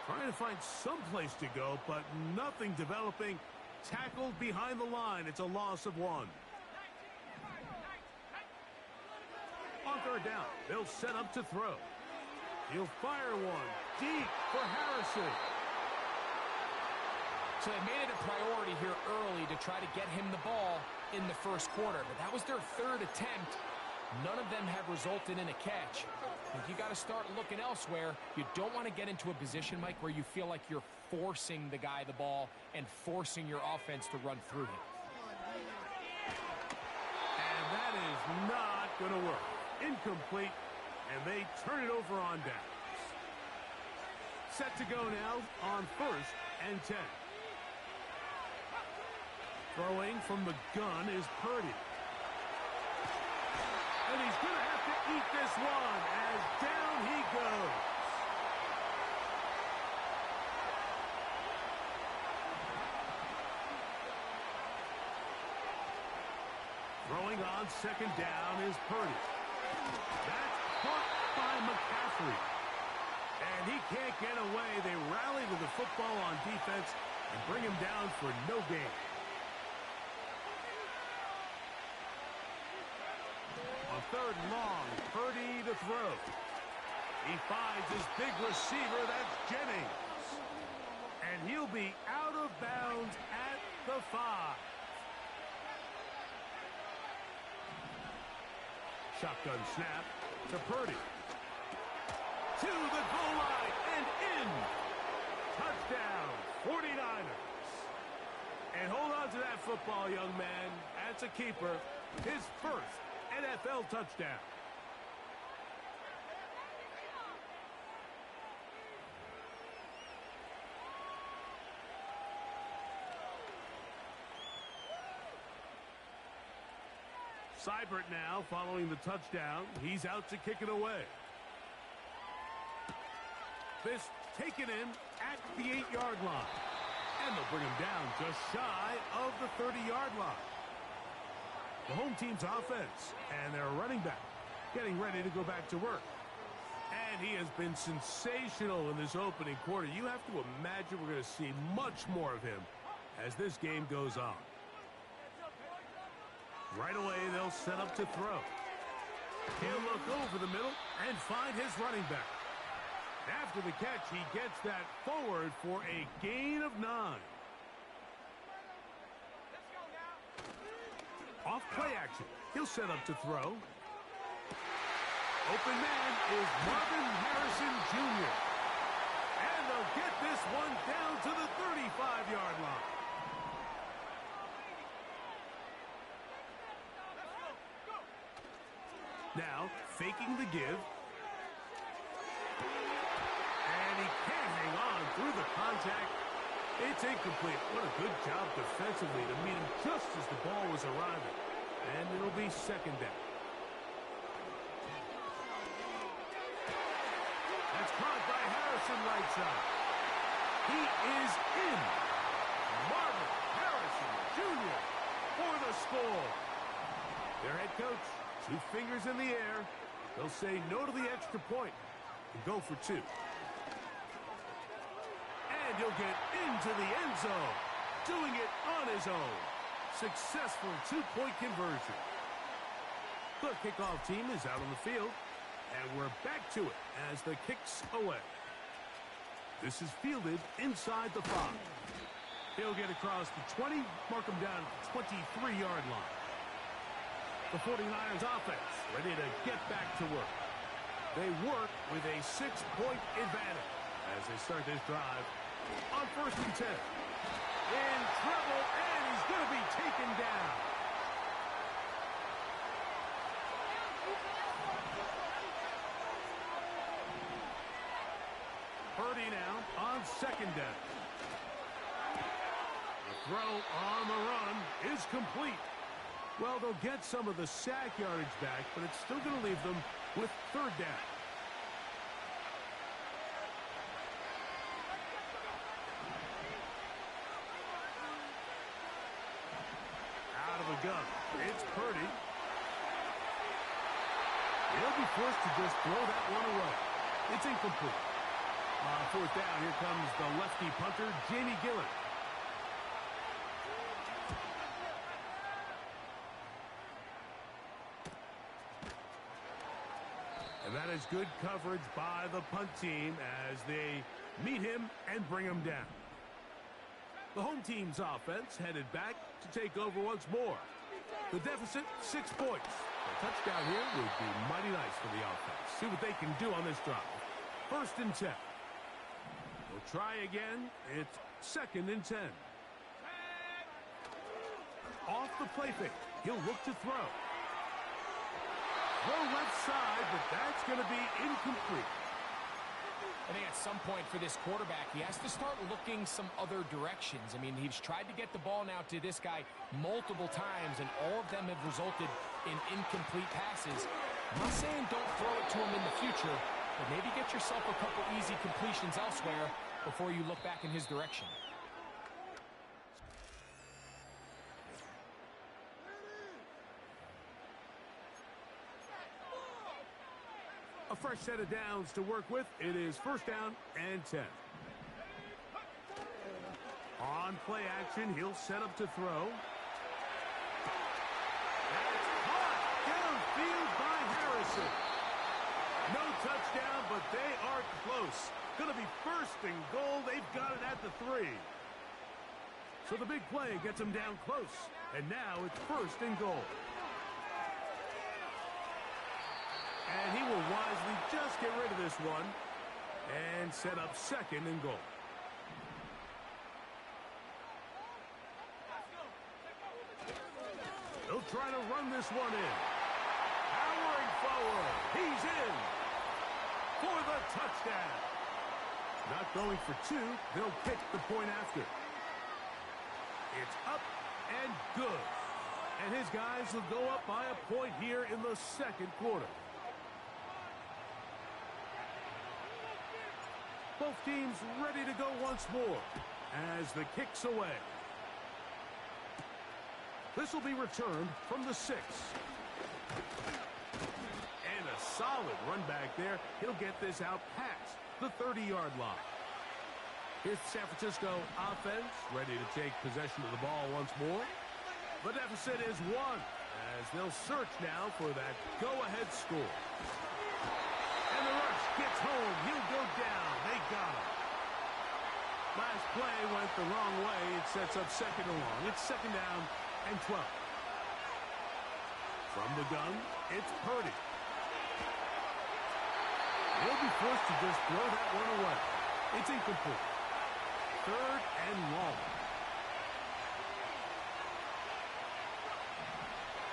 Trying to find some place to go, but nothing developing. Tackled behind the line. It's a loss of 1. On 3rd down, they'll set up to throw. He'll fire one deep for Harrison. So they made it a priority here early to try to get him the ball in the first quarter. But that was their 3rd attempt. None of them have resulted in a catch. You got to start looking elsewhere. You don't want to get into a position, Mike, where you feel like you're forcing the guy the ball and forcing your offense to run through him. And that is not going to work. Incomplete, and they turn it over on downs. Set to go now on 1st and 10. Throwing from the gun is Purdy. And he's going to have to eat this one as down he goes. Throwing on 2nd down is Purdy. That's caught by McCaffrey. And he can't get away. They rally to the football on defense and bring him down for no gain. On 3rd and long, Purdy to throw. He finds his big receiver, that's Jennings. And he'll be out of bounds at the 5. Shotgun snap to Purdy. To the goal line and in. Touchdown, 49ers. And hold on to that football, young man. That's a keeper. His first NFL touchdown. Seibert now following the touchdown. He's out to kick it away. This taken in at the 8-yard line. And they'll bring him down just shy of the 30-yard line. The home team's offense and their running back getting ready to go back to work. And he has been sensational in this opening quarter. You have to imagine we're going to see much more of him as this game goes on. Right away, they'll set up to throw. He'll look over the middle and find his running back. After the catch, he gets that forward for a gain of 9. Off play action. He'll set up to throw. Open man is Marvin Harrison Jr. And they'll get this one down to the 35-yard line. Now, faking the give. And he can't hang on through the contact. It's incomplete. What a good job defensively to meet him just as the ball was arriving. And it'll be 2nd down. That's caught by Harrison right side. He is in. Marvin Harrison Jr. for the score. Their head coach, 2 fingers in the air. They'll say no to the extra point and go for 2. And he'll get into the end zone, doing it on his own. Successful 2-point conversion. The kickoff team is out on the field, and we're back to it as the kick's away. This is fielded inside the 5. He'll get across the 20, mark him down at the 23-yard line. The 49ers offense ready to get back to work. They work with a 6-point advantage as they start this drive on 1st and 10. In trouble, and he's going to be taken down. Purdy now on 2nd down. The throw on the run is complete. Well, they'll get some of the sack yardage back, but it's still going to leave them with 3rd down. Out of the gun, it's Purdy. He'll be forced to just throw that one away. It's incomplete. On 4th down, here comes the lefty punter, Jamie Gillen. And that is good coverage by the punt team as they meet him and bring him down. The home team's offense headed back to take over once more. The deficit, 6 points. A touchdown here would be mighty nice for the offense. See what they can do on this drive. 1st and 10. They'll try again. It's 2nd and 10. Off the play fake. He'll look to throw. Throw left side, but that's going to be incomplete. I think at some point for this quarterback, he has to start looking some other directions. I mean, he's tried to get the ball now to this guy multiple times, and all of them have resulted in incomplete passes. I'm not saying don't throw it to him in the future, but maybe get yourself a couple easy completions elsewhere before you look back in his direction. A fresh set of downs to work with. It is 1st down and 10. On play action, he'll set up to throw. That's caught downfield by Harrison. No touchdown, but they are close. Going to be 1st and goal. They've got it at the 3. So the big play gets them down close. And now it's 1st and goal. And he will wisely just get rid of this one and set up 2nd and goal. They'll try to run this one in. Powering forward. He's in for the touchdown. Not going for 2. They'll kick the point after. It's up and good. And his guys will go up by a point here in the 2nd quarter. Both teams ready to go once more as the kick's away. This will be returned from the 6. And a solid run back there. He'll get this out past the 30-yard line. Here's the San Francisco offense ready to take possession of the ball once more. The deficit is 1 as they'll search now for that go-ahead score. And the rush gets home. He'll go down. They got him. Last play went the wrong way. It sets up 2nd and long. It's 2nd down and 12. From the gun, it's Purdy. He'll be forced to just throw that one away. It's incomplete. 3rd and long.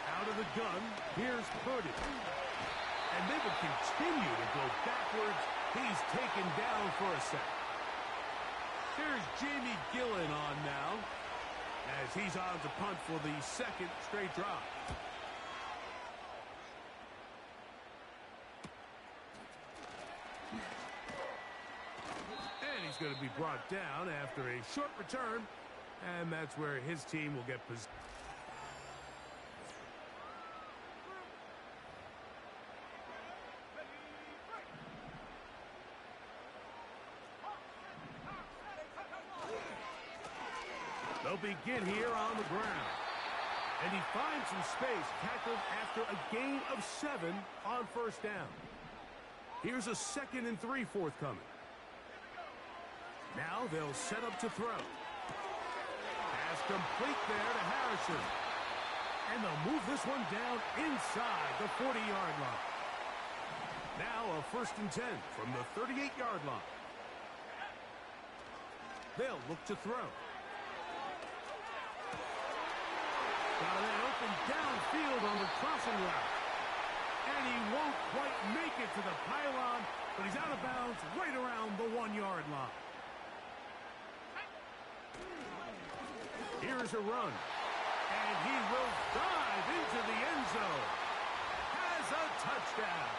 Out of the gun, here's Purdy. And they would continue to go backwards. He's taken down for a sack. Here's Jamie Gillen on now as he's on to punt for the 2nd straight drive. And he's going to be brought down after a short return, and that's where his team will get possession. They'll begin here on the ground. And he finds some space, tackled after a gain of 7 on 1st down. Here's a 2nd and 3 forthcoming. Now they'll set up to throw. Pass complete there to Harrison. And they'll move this one down inside the 40-yard line. Now a 1st and 10 from the 38-yard line. They'll look to throw. Got a man open downfield on the crossing route. And he won't quite make it to the pylon, but he's out of bounds right around the 1-yard line. Here's a run. And he will dive into the end zone. Has a touchdown.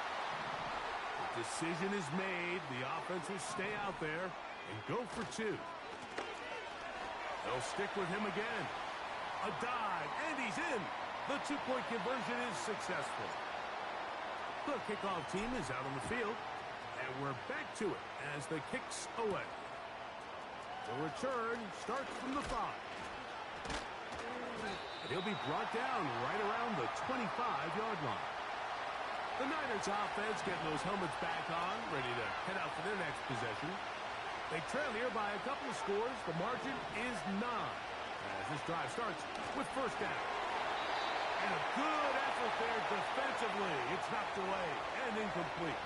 The decision is made. The offense will stay out there and go for 2. They'll stick with him again. A dive, and he's in. The 2-point conversion is successful. The kickoff team is out on the field, and we're back to it as the kick's away. The return starts from the 5. He'll be brought down right around the 25-yard line. The Niners offense getting those helmets back on, ready to head out for their next possession. They trail here by a couple of scores. The margin is 9 as this drive starts with 1st down. And a good effort there defensively. It's knocked away and incomplete.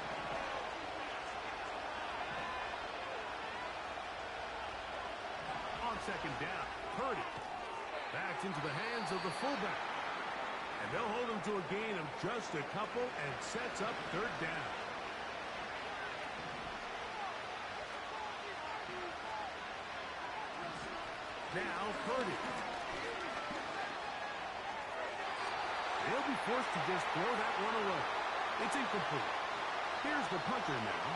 On 2nd down, Purdy. Back into the hands of the fullback. And they'll hold him to a gain of just a couple and sets up 3rd down. Now Purdy. They'll be forced to just throw that one away. It's incomplete. Here's the punter now,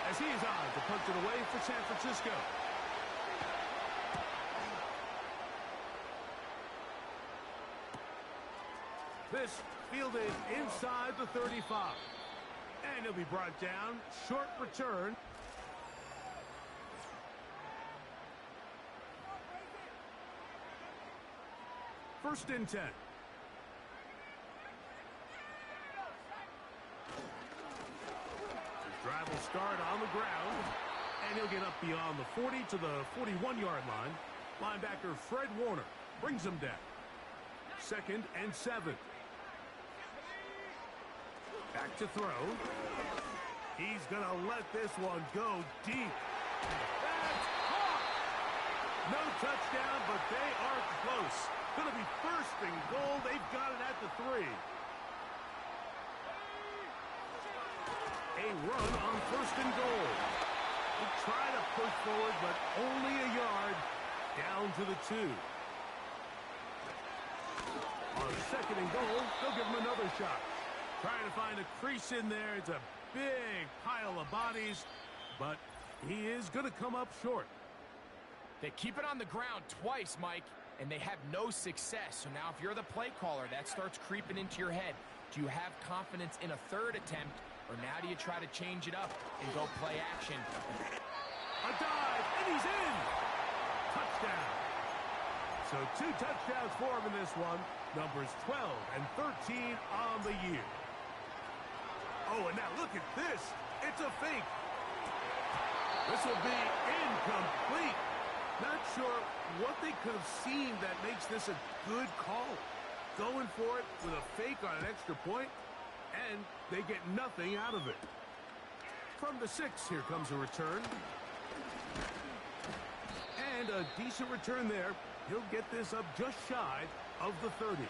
as he is on to punt it away for San Francisco. This fielded inside the 35. And he'll be brought down. Short return. First and 10. His drive will start on the ground. And he'll get up beyond the 40 to the 41-yard line. Linebacker Fred Warner brings him down. 2nd and 7. Back to throw. He's going to let this one go deep. That's caught. No touchdown, but they are close. Going to be 1st and goal. They've got it at the 3. A run on 1st and goal. They try to push forward, but only a yard down to the 2. On 2nd and goal, they'll give him another shot. Trying to find a crease in there. It's a big pile of bodies, but he is going to come up short. They keep it on the ground twice, Mike, and they have no success. So now if you're the play caller, that starts creeping into your head. Do you have confidence in a 3rd attempt, or now do you try to change it up and go play action? A dive, and he's in! Touchdown. So 2 touchdowns for him in this one. Numbers 12 and 13 on the year. Oh, and now look at this. It's a fake. This will be incomplete. Not sure what they could have seen that makes this a good call. Going for it with a fake on an extra point, and they get nothing out of it. From the 6, here comes a return. And a decent return there. He'll get this up just shy of the 30.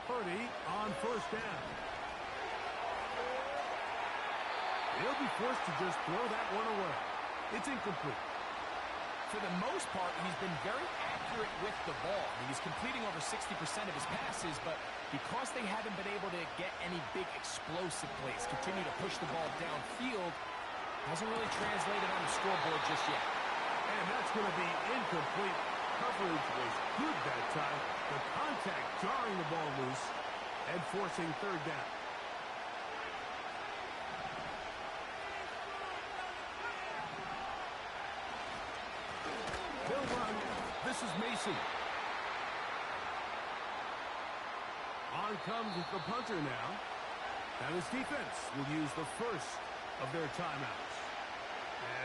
Purdy on 1st down. He'll be forced to just throw that one away. It's incomplete. For the most part, he's been very accurate with the ball. He's completing over 60% of his passes, but because they haven't been able to get any big explosive plays, continue to push the ball downfield, hasn't really translated on the scoreboard just yet. And that's going to be incomplete. Coverage was good that time. The contact jarring the ball loose and forcing 3rd down. They'll run. This is Mason. On comes the punter now. Now his defense will use the 1st of their timeouts,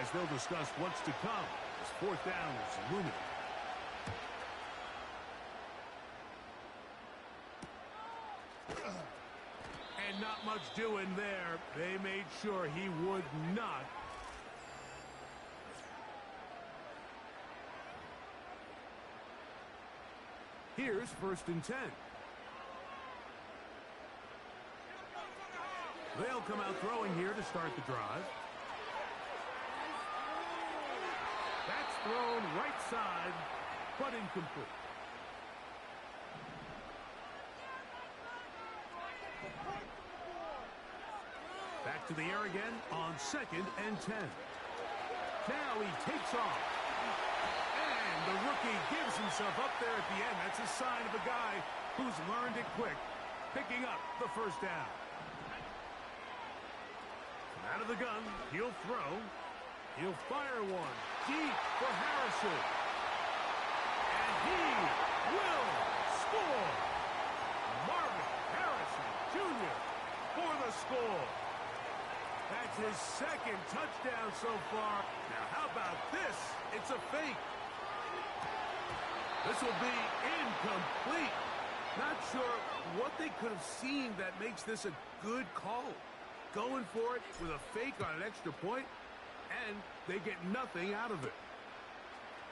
as they'll discuss what's to come as fourth down is looming. And not much doing there. They made sure he would not. Here's 1st and 10. They'll come out throwing here to start the drive. That's thrown right side, but incomplete. Back to the air again on 2nd and 10. Now he takes off. And the rookie gives himself up there at the end. That's a sign of a guy who's learned it quick, picking up the first down. Out of the gun, he'll throw. He'll fire one deep for Harrison. And he will score. Marvin Harrison Jr. for the score. That's his 2nd touchdown so far. Now, how about this? It's a fake. This will be incomplete. Not sure what they could have seen that makes this a good call. Going for it with a fake on an extra point, and they get nothing out of it.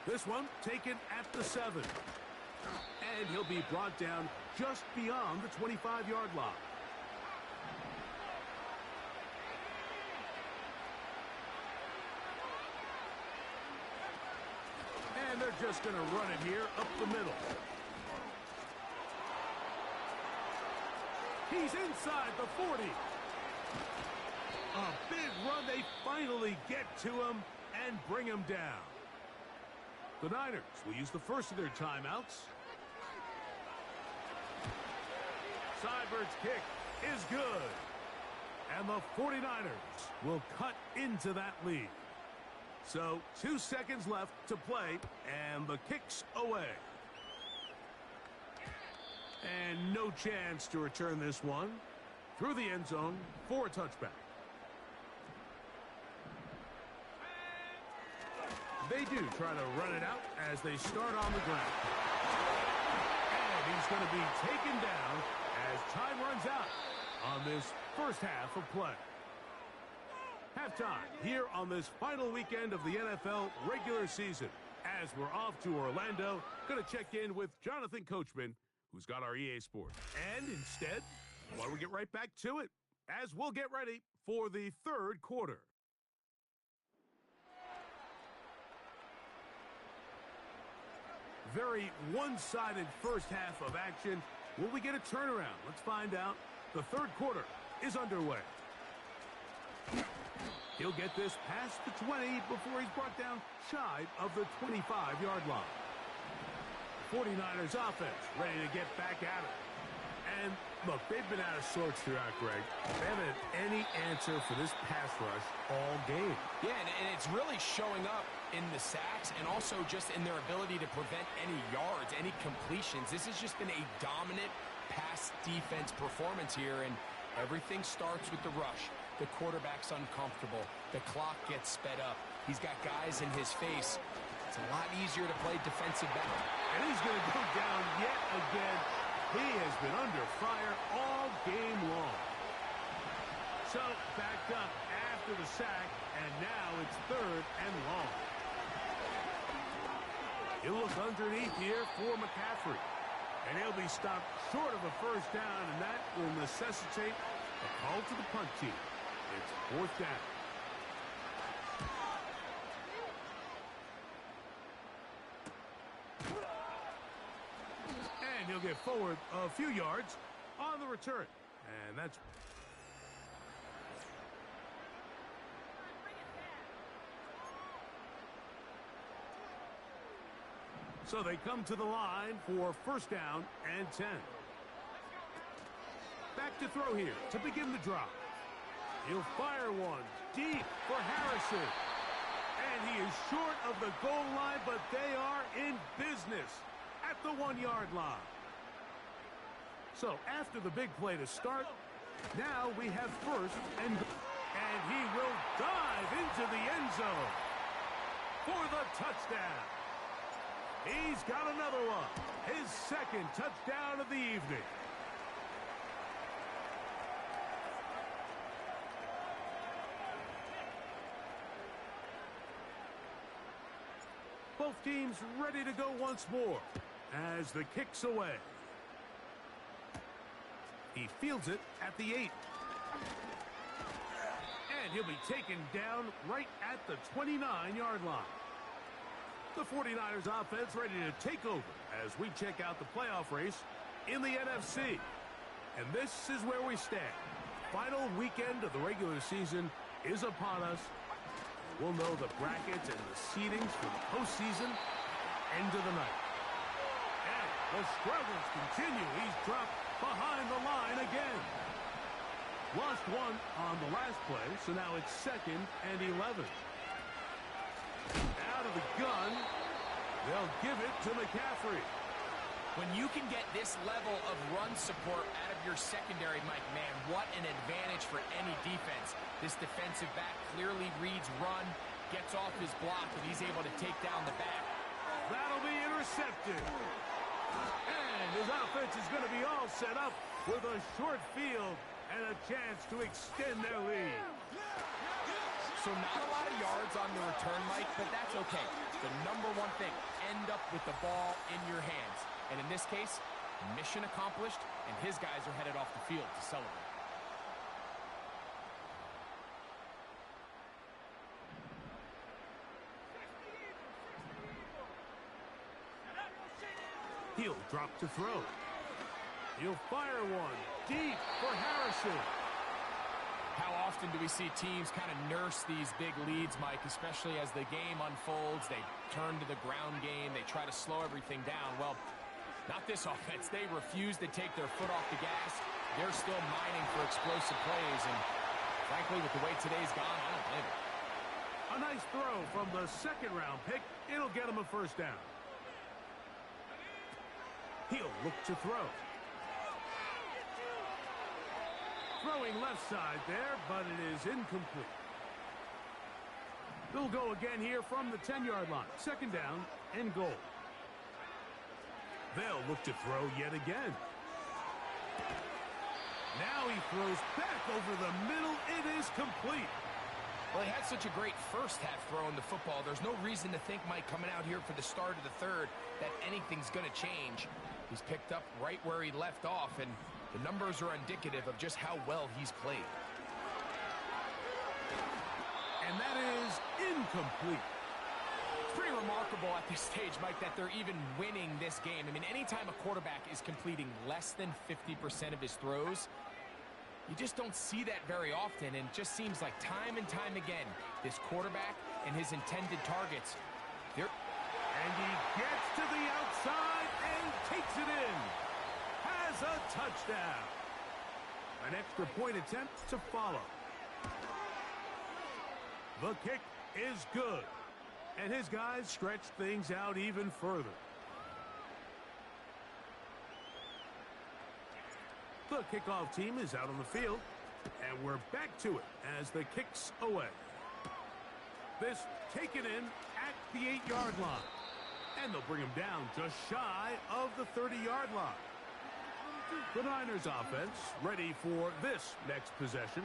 This one taken at the 7. And he'll be brought down just beyond the 25-yard line. And they're just going to run it here up the middle. He's inside the 40. A big run. They finally get to him and bring him down. The Niners will use the first of their timeouts. Seibert kick is good. And the 49ers will cut into that lead. So 2 seconds left to play, and the kick's away. And no chance to return this one through the end zone for a touchback. They do try to run it out as they start on the ground. And he's going to be taken down as time runs out on this first half of play. Halftime here on this final weekend of the NFL regular season. As we're off to Orlando, going to check in with Jonathan Coachman, who's got our EA Sports. And instead, why don't we get right back to it as we'll get ready for the third quarter. Very one-sided first half of action. Will we get a turnaround? Let's find out. The third quarter is underway. He'll get this past the 20 before he's brought down shy of the 25-yard line. 49ers offense ready to get back at it. And look, they've been out of sorts throughout, Greg. They haven't had any answer for this pass rush all game. Yeah, and it's really showing up in the sacks and also just in their ability to prevent any yards, any completions. This has just been a dominant pass defense performance here, and everything starts with the rush. The quarterback's uncomfortable. The clock gets sped up. He's got guys in his face. It's a lot easier to play defensive back. And he's going to go down yet again. He has been under fire all game long. So, backed up after the sack, and now it's 3rd and long. He'll look underneath here for McCaffrey. And he'll be stopped short of a first down, and that will necessitate a call to the punt team. It's 4th down. And he'll get forward a few yards on the return. And that's... So they come to the line for first down and 10. Back to throw here to begin the drive. He'll fire one deep for Harrison. And he is short of the goal line, but they are in business at the 1-yard line. So after the big play to start, now we have first and he will zone for the touchdown. He's got another one. His second touchdown of the evening. Both teams ready to go once more as the kick's away. He fields it at the 8. And he'll be taken down right at the 29-yard line. The 49ers offense ready to take over as we check out the playoff race in the NFC. And this is where we stand. Final weekend of the regular season is upon us. We'll know the brackets and the seedings for the postseason end of the night. And the struggles continue. He's dropped behind the line again. Lost one on the last play, so now it's 2nd and 11. Out of the gun, they'll give it to McCaffrey. When you can get this level of run support out of your secondary, Mike, man, what an advantage for any defense. This defensive back clearly reads run, gets off his block, and he's able to take down the back. That'll be intercepted. And his offense is going to be all set up with a short field and a chance to extend their lead. So not a lot of yards on the return, Mike, but that's okay. The number one thing, end up with the ball in your hands. And in this case, mission accomplished, and his guys are headed off the field to celebrate. He'll drop to throw. He'll fire one deep for Harrison. How often do we see teams kind of nurse these big leads, Mike, especially as the game unfolds? They turn to the ground game. They try to slow everything down. Well, not this offense. They refuse to take their foot off the gas. They're still mining for explosive plays, and frankly, with the way today's gone, I don't blame it. A nice throw from the second-round pick. It'll get him a first down. He'll look to throw. Throwing left side there, but it is incomplete. They'll go again here from the 10-yard line. 2nd down and goal. They'll look to throw yet again. Now he throws back over the middle. It is complete. Well, he had such a great first half throwing the football. There's no reason to think, Mike, coming out here for the start of the third, that anything's going to change. He's picked up right where he left off, and the numbers are indicative of just how well he's played. And that is incomplete. It's pretty remarkable at this stage, Mike, that they're even winning this game. I mean, anytime a quarterback is completing less than 50% of his throws, you just don't see that very often, and it just seems like time and time again, this quarterback and his intended targets, and he gets to the outside and takes it in. Has a touchdown. An extra point attempt to follow. The kick is good. And his guys stretch things out even further. The kickoff team is out on the field. And we're back to it as the kick's away. This taken in at the 8-yard line. And they'll bring him down just shy of the 30-yard line. The Niners offense ready for this next possession.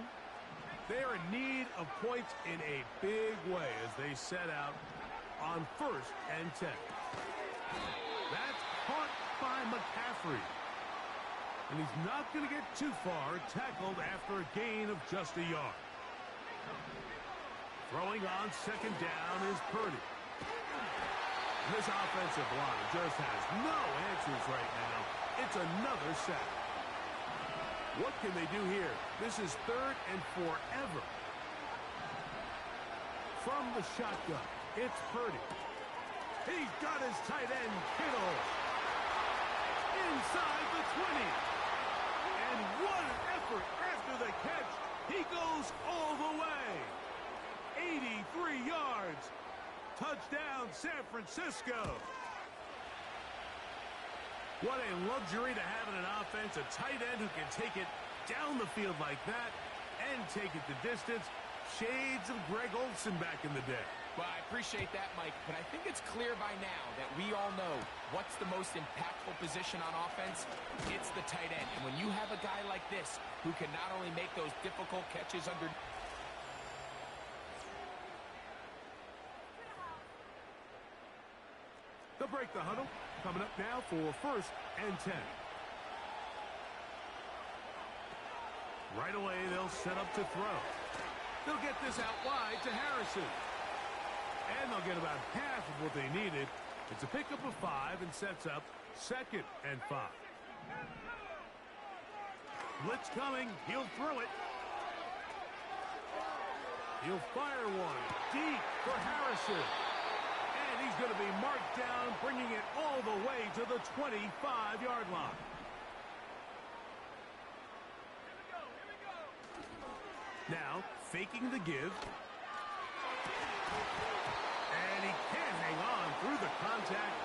They are in need of points in a big way as they set out on 1st and 10. That's caught by McCaffrey. And he's not going to get too far, tackled after a gain of just a yard. Throwing on 2nd down is Purdy. This offensive line just has no answers right now. It's another sack. What can they do here? This is 3rd and forever. From the shotgun, it's Purdy. He's got his tight end, Kittle. Inside the 20. And what an effort after the catch. He goes all the way. 83 yards. Touchdown, San Francisco. What a luxury to have in an offense, a tight end who can take it down the field like that and take it the distance. Shades of Greg Olsen back in the day. Well, I appreciate that, Mike, but I think it's clear by now that we all know what's the most impactful position on offense. It's the tight end. And when you have a guy like this who can not only make those difficult catches under... They'll break the huddle. Coming up now for 1st and 10. Right away, they'll set up to throw. They'll get this out wide to Harrison. And they'll get about half of what they needed. It's a pickup of 5 and sets up 2nd and 5. Blitz coming. He'll throw it. He'll fire one deep for Harrison. And he's going to be marked down, bringing it all the way to the 25-yard line. Now, faking the give. And he can't hang on through the contact.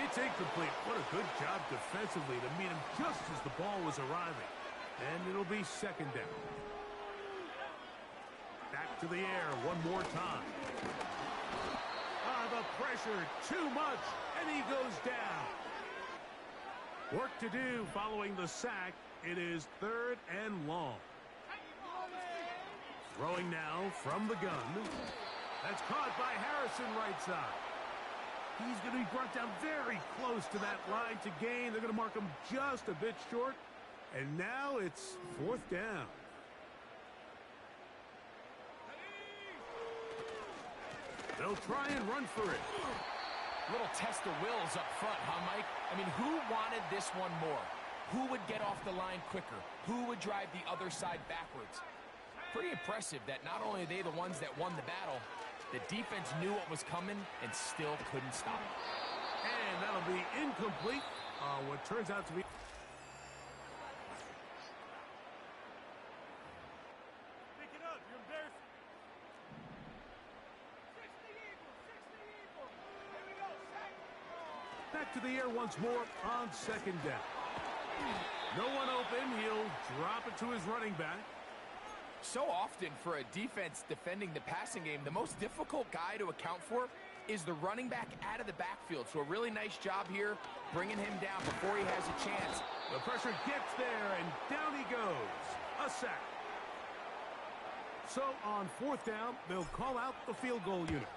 It's incomplete. What a good job defensively to meet him just as the ball was arriving. And it'll be 2nd down. Back to the air one more time. The pressure, too much, and he goes down. Work to do following the sack. It is 3rd and long. Throwing now from the gun. That's caught by Harrison right side. He's going to be brought down very close to that line to gain. They're going to mark him just a bit short. And now it's 4th down. They'll try and run for it. Little test of wills up front, huh, Mike? I mean, who wanted this one more? Who would get off the line quicker? Who would drive the other side backwards? Pretty impressive that not only are they the ones that won the battle, the defense knew what was coming and still couldn't stop it. And that'll be incomplete on what turns out to be... Pick it up, you're embarrassing. Back to the air once more on 2nd down. No one open. He'll drop it to his running back. So often for a defense defending the passing game, the most difficult guy to account for is the running back out of the backfield. So a really nice job here bringing him down before he has a chance. The pressure gets there, and down he goes. A sack. So on 4th down, they'll call out the field goal unit.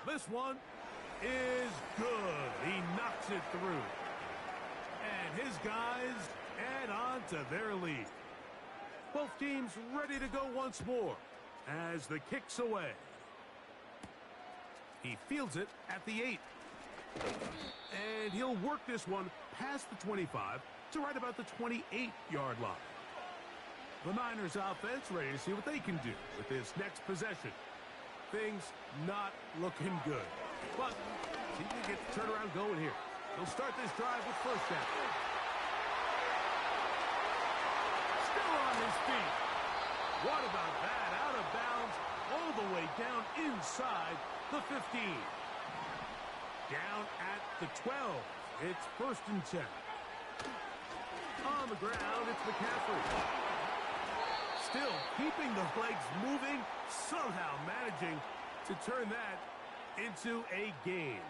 This one is good. He knocks it through. And his guys add on to their lead. Both teams ready to go once more as the kick's away. He fields it at the 8. And he'll work this one past the 25 to right about the 28-yard line. The Niners offense ready to see what they can do with this next possession. Things not looking good. But see if they get the turnaround going here. They'll start this drive with 1st down. Still on his feet. What about that? Out of bounds all the way down inside the 15. Down at the 12. It's 1st and 10. On the ground, it's McCaffrey. Still keeping the legs moving, somehow managing to turn that into a gain.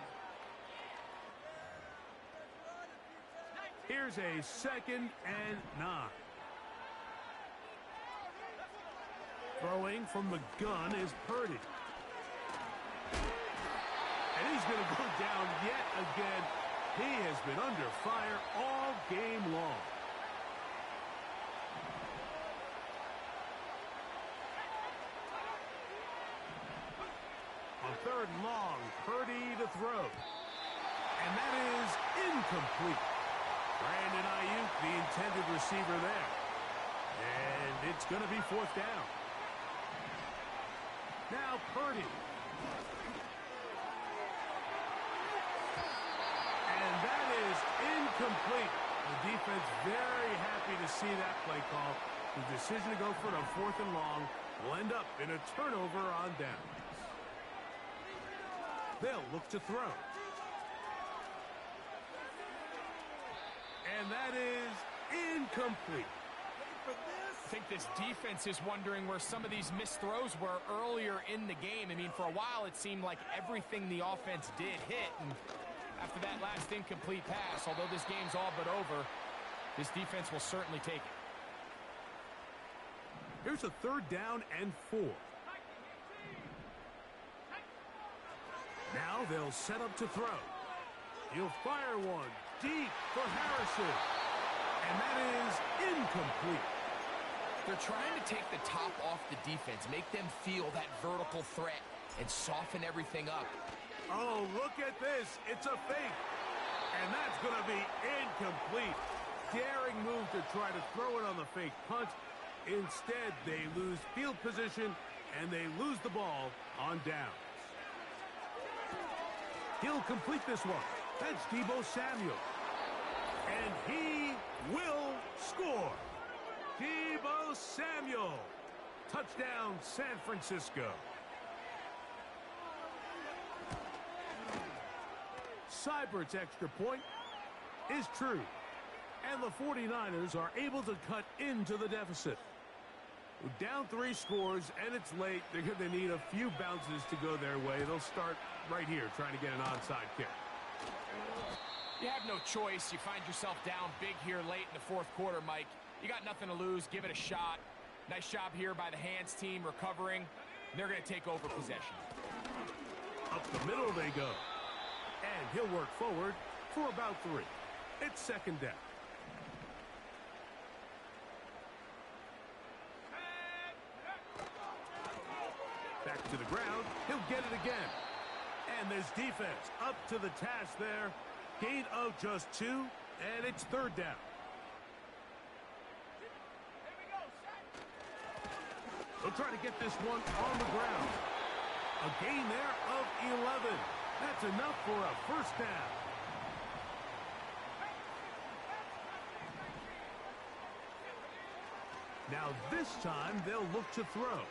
Here's a 2nd and 9. Throwing from the gun is Purdy. And he's going to go down yet again. He has been under fire all game long. On 3rd and long, Purdy to throw. And that is incomplete. Brandon Ayuk, the intended receiver there. And it's going to be 4th down. Now Purdy. And that is incomplete. The defense very happy to see that play call. The decision to go for it on 4th and long will end up in a turnover on downs. They'll look to throw. And that is incomplete. think this defense is wondering where some of these missed throws were earlier in the game. I mean, for a while it seemed like everything the offense did hit. And after that last incomplete pass, although this game's all but over, this defense will certainly take it. Here's a 3rd down and 4. Now they'll set up to throw. He'll fire one deep for Harrison. And that is incomplete. They're trying to take the top off the defense, make them feel that vertical threat, and soften everything up. Oh, look at this. It's a fake. And that's going to be incomplete. Daring move to try to throw it on the fake punt. Instead, they lose field position, and they lose the ball on downs. He'll complete this one. That's Deebo Samuel. And he will score. Deebo Samuel. Touchdown, San Francisco. Seibert's extra point is true. And the 49ers are able to cut into the deficit. Down 3 scores, and it's late. They're going to need a few bounces to go their way. They'll start right here trying to get an onside kick. You have no choice. You find yourself down big here late in the 4th quarter, Mike. You got nothing to lose. Give it a shot. Nice job here by the hands team recovering. They're going to take over possession. Up the middle they go. And he'll work forward for about 3. It's 2nd down. Back to the ground. He'll get it again. And this defense up to the task there. Gain of just 2, and it's 3rd down. They'll try to get this one on the ground. A gain there of 11. That's enough for a 1st down. Now this time they'll look to throw.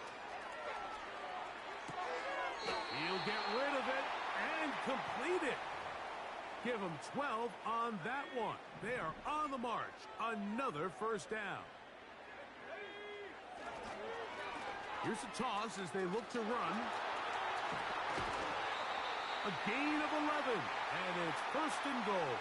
He'll get rid of it and complete it. Give them 12 on that one. They are on the march. Another 1st down. Here's a toss as they look to run. A gain of 11, and it's 1st and goal.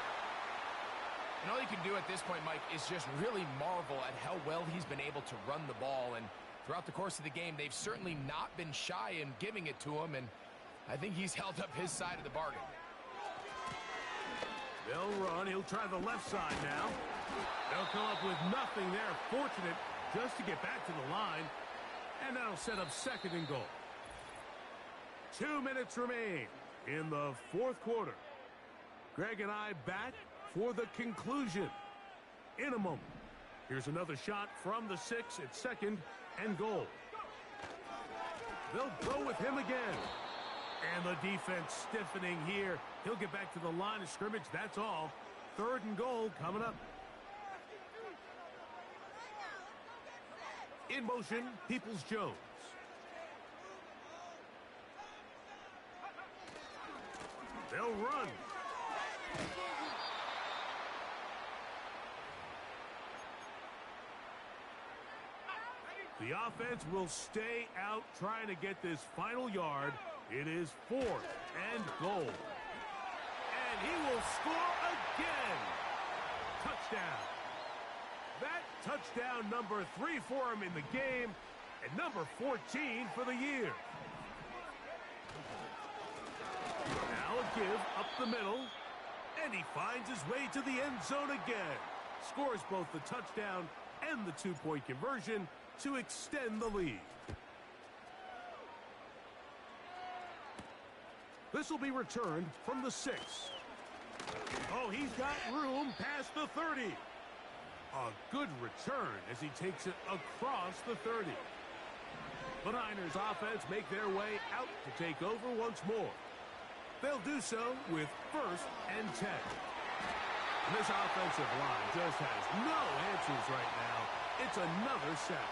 And all you can do at this point, Mike, is just really marvel at how well he's been able to run the ball. And throughout the course of the game, they've certainly not been shy in giving it to him, and I think he's held up his side of the bargain. They'll run. He'll try the left side now. They'll come up with nothing there. Fortunate just to get back to the line. And that'll set up 2nd and goal. 2 minutes remain in the 4th quarter. Greg and I back for the conclusion in a moment. Here's another shot from the 6 at 2nd and goal. They'll go with him again. And the defense stiffening here. He'll get back to the line of scrimmage. That's all. 3rd and goal coming up. In motion, Peoples-Jones. They'll run. The offense will stay out trying to get this final yard. It is 4th and goal. And he will score again. Touchdown. That touchdown number 3 for him in the game, and number 14 for the year. Now a give up the middle, and he finds his way to the end zone again. Scores both the touchdown and the 2-point conversion to extend the lead. This will be returned from the 6. Oh, he's got room past the 30. A good return as he takes it across the 30. The Niners offense make their way out to take over once more. They'll do so with 1st and 10. And this offensive line just has no answers right now. It's another sack.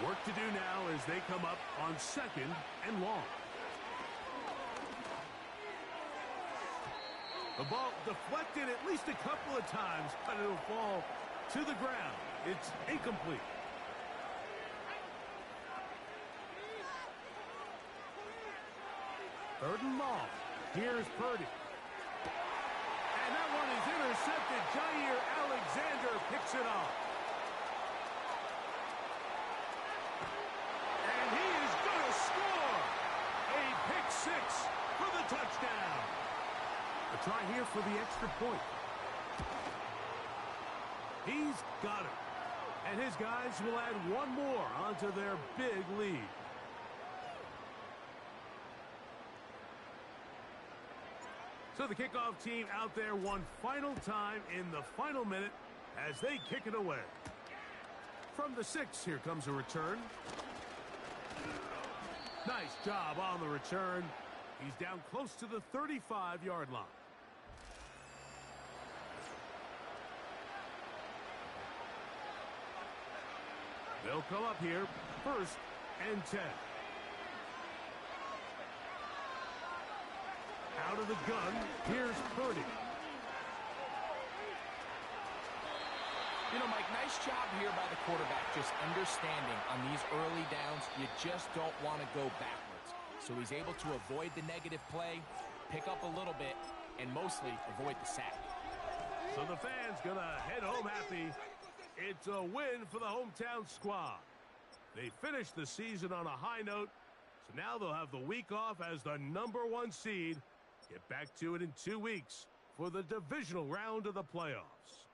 Work to do now as they come up on 2nd and long. The ball deflected at least a couple of times, but it'll fall to the ground. It's incomplete. Third and long. Here's Purdy. And that one is intercepted. Jair Alexander picks it off. And he is going to score. A pick six for the touchdown. A try here for the extra point. He's got it. And his guys will add one more onto their big lead. So the kickoff team out there one final time in the final minute as they kick it away. From the 6, here comes a return. Nice job on the return. He's down close to the 35-yard line. They'll come up here, 1st and 10. Out of the gun, here's Purdy. You know, Mike, nice job here by the quarterback, just understanding on these early downs, you just don't want to go backwards. So he's able to avoid the negative play, pick up a little bit, and mostly avoid the sack. So the fans gonna head home happy. It's a win for the hometown squad. They finished the season on a high note, so now they'll have the week off as the #1 seed. Get back to it in 2 weeks for the divisional round of the playoffs.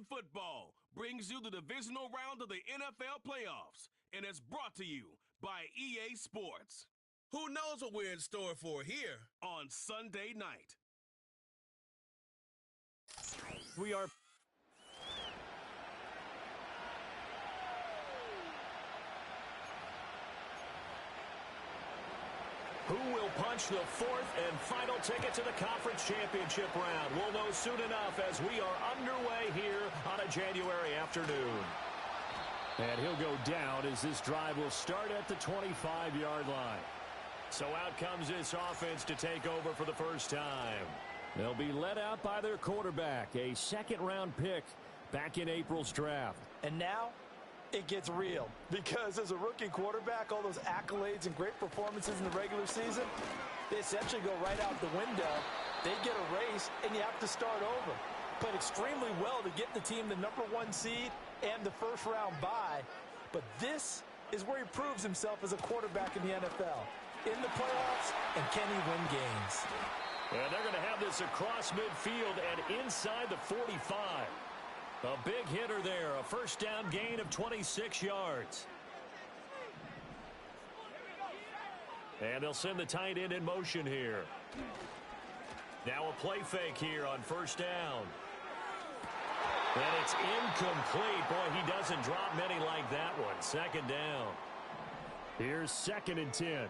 Football brings you the divisional round of the NFL playoffs, and it's brought to you by EA Sports. Who knows what we're in store for here on Sunday night? We are... Who will punch the fourth and final ticket to the conference championship round? We'll know soon enough as we are underway here on a January afternoon. And he'll go down as this drive will start at the 25-yard line. So out comes this offense to take over for the first time. They'll be led out by their quarterback, a second-round pick back in April's draft. And now it gets real, because as a rookie quarterback, all those accolades and great performances in the regular season, they essentially go right out the window. They get erased, and you have to start over. Played extremely well to get the team the #1 seed and the first-round bye, but this is where he proves himself as a quarterback in the NFL. In the playoffs, and can he win games? And they're going to have this across midfield and inside the 45. A big hitter there, a first down gain of 26 yards. And they'll send the tight end in motion here. Now a play fake here on first down. And it's incomplete. Boy, he doesn't drop many like that one. Second down. Here's 2nd and 10.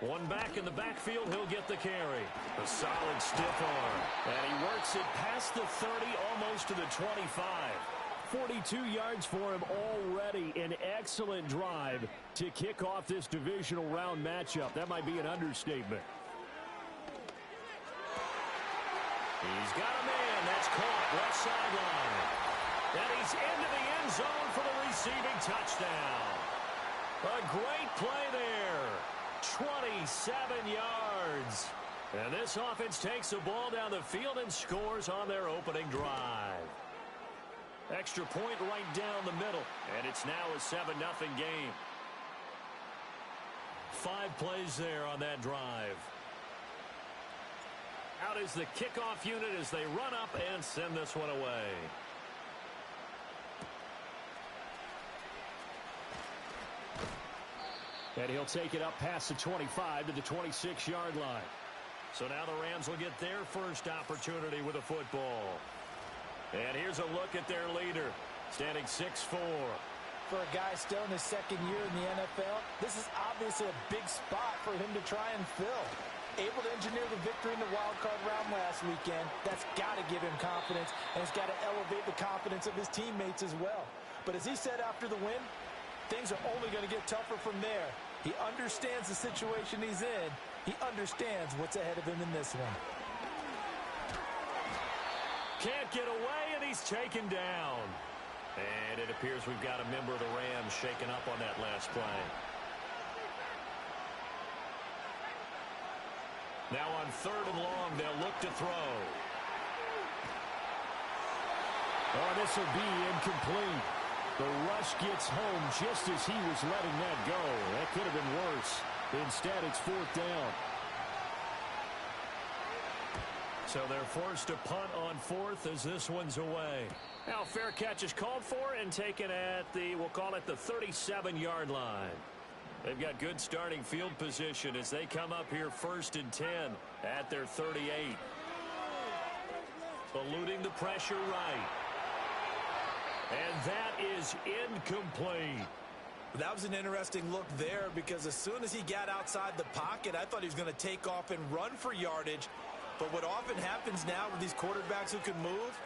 One back in the backfield, he'll get the carry. A solid stiff arm. And he works it past the 30, almost to the 25. 42 yards for him already. An excellent drive to kick off this divisional round matchup. That might be an understatement. He's got a man. That's caught left sideline. And he's into the end zone for the receiving touchdown. A great play there. 27 yards. And this offense takes the ball down the field and scores on their opening drive. Extra point right down the middle. And it's now a 7-0 game. 5 plays there on that drive. Out is the kickoff unit as they run up and send this one away. And he'll take it up past the 25 to the 26-yard line. So now the Rams will get their first opportunity with a football. And here's a look at their leader, standing 6'4". For a guy still in his second year in the NFL, this is obviously a big spot for him to try and fill. Able to engineer the victory in the wild card round last weekend, that's got to give him confidence, and it's got to elevate the confidence of his teammates as well. But as he said after the win, things are only going to get tougher from there. He understands the situation he's in. He understands what's ahead of him in this one. Can't get away, and he's taken down. And it appears we've got a member of the Rams shaken up on that last play. Now on 3rd and long, they'll look to throw. Oh, this will be incomplete. The rush gets home just as he was letting that go. That could have been worse. Instead, it's 4th down. So they're forced to punt on 4th as this one's away. Now, fair catch is called for and taken at the, we'll call it the 37-yard line. They've got good starting field position as they come up here 1st and 10 at their 38. Eluding the pressure right. And that is incomplete. That was an interesting look there because as soon as he got outside the pocket, I thought he was going to take off and run for yardage. But what often happens now with these quarterbacks who can move,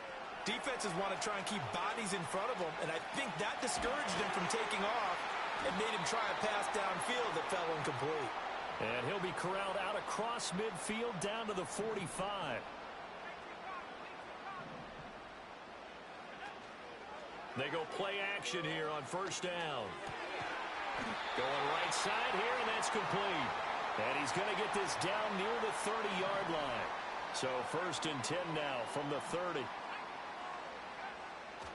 defenses want to try and keep bodies in front of them, and I think that discouraged him from taking off and made him try a pass downfield that fell incomplete. And he'll be corralled out across midfield down to the 45. They go play action here on 1st down. Going right side here, and that's complete. And he's going to get this down near the 30-yard line. So 1st and 10 now from the 30.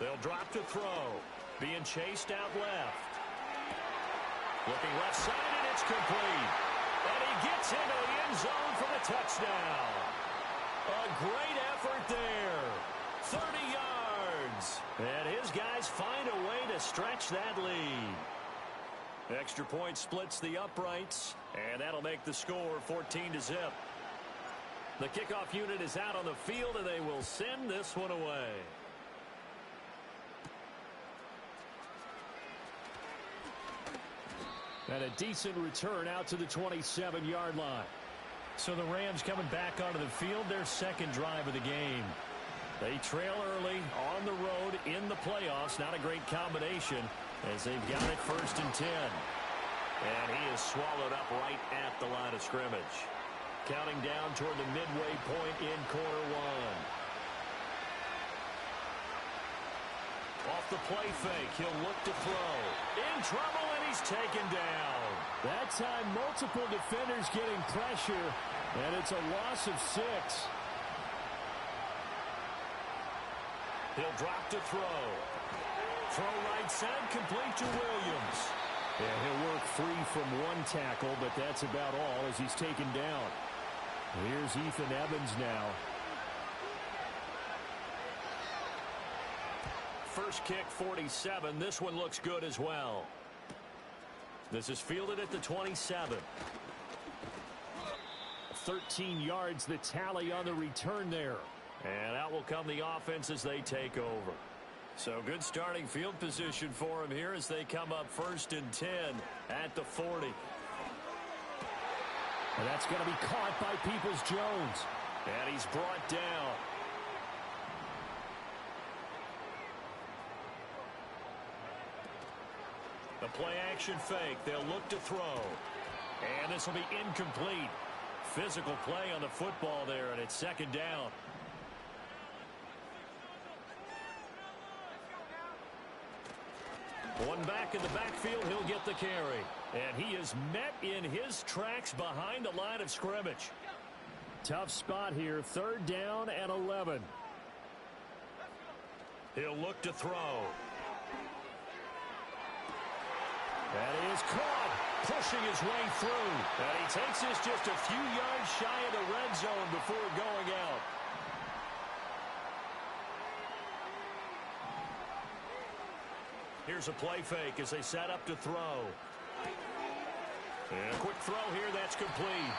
They'll drop to throw. Being chased out left. Looking left side, and it's complete. And he gets into the end zone for the touchdown. A great effort there. 30 yards. And his guys find a way to stretch that lead. Extra point splits the uprights, and that'll make the score 14-0. The kickoff unit is out on the field, and they will send this one away. And a decent return out to the 27-yard line. So the Rams coming back onto the field, their second drive of the game. They trail early on the road in the playoffs. Not a great combination as they've got it 1st and 10. And he is swallowed up right at the line of scrimmage. Counting down toward the midway point in quarter one. Off the play fake, he'll look to throw. In trouble, and he's taken down. That time, multiple defenders getting pressure, and it's a loss of 6. He'll drop to throw. Throw right side, complete to Williams. Yeah, he'll work free from one tackle, but that's about all as he's taken down. Here's Ethan Evans now. First kick, 47. This one looks good as well. This is fielded at the 27. 13 yards, the tally on the return there. And out will come the offense as they take over. So good starting field position for him here as they come up 1st and 10 at the 40. And that's going to be caught by Peoples-Jones. And he's brought down. The play action fake. They'll look to throw. And this will be incomplete. Physical play on the football there, and it's 2nd down. One back in the backfield, he'll get the carry. And he is met in his tracks behind the line of scrimmage. Tough spot here, 3rd down and 11. He'll look to throw. That is caught, pushing his way through. And he takes this just a few yards shy of the red zone before going out. Here's a play fake as they set up to throw. And a quick throw here, that's complete.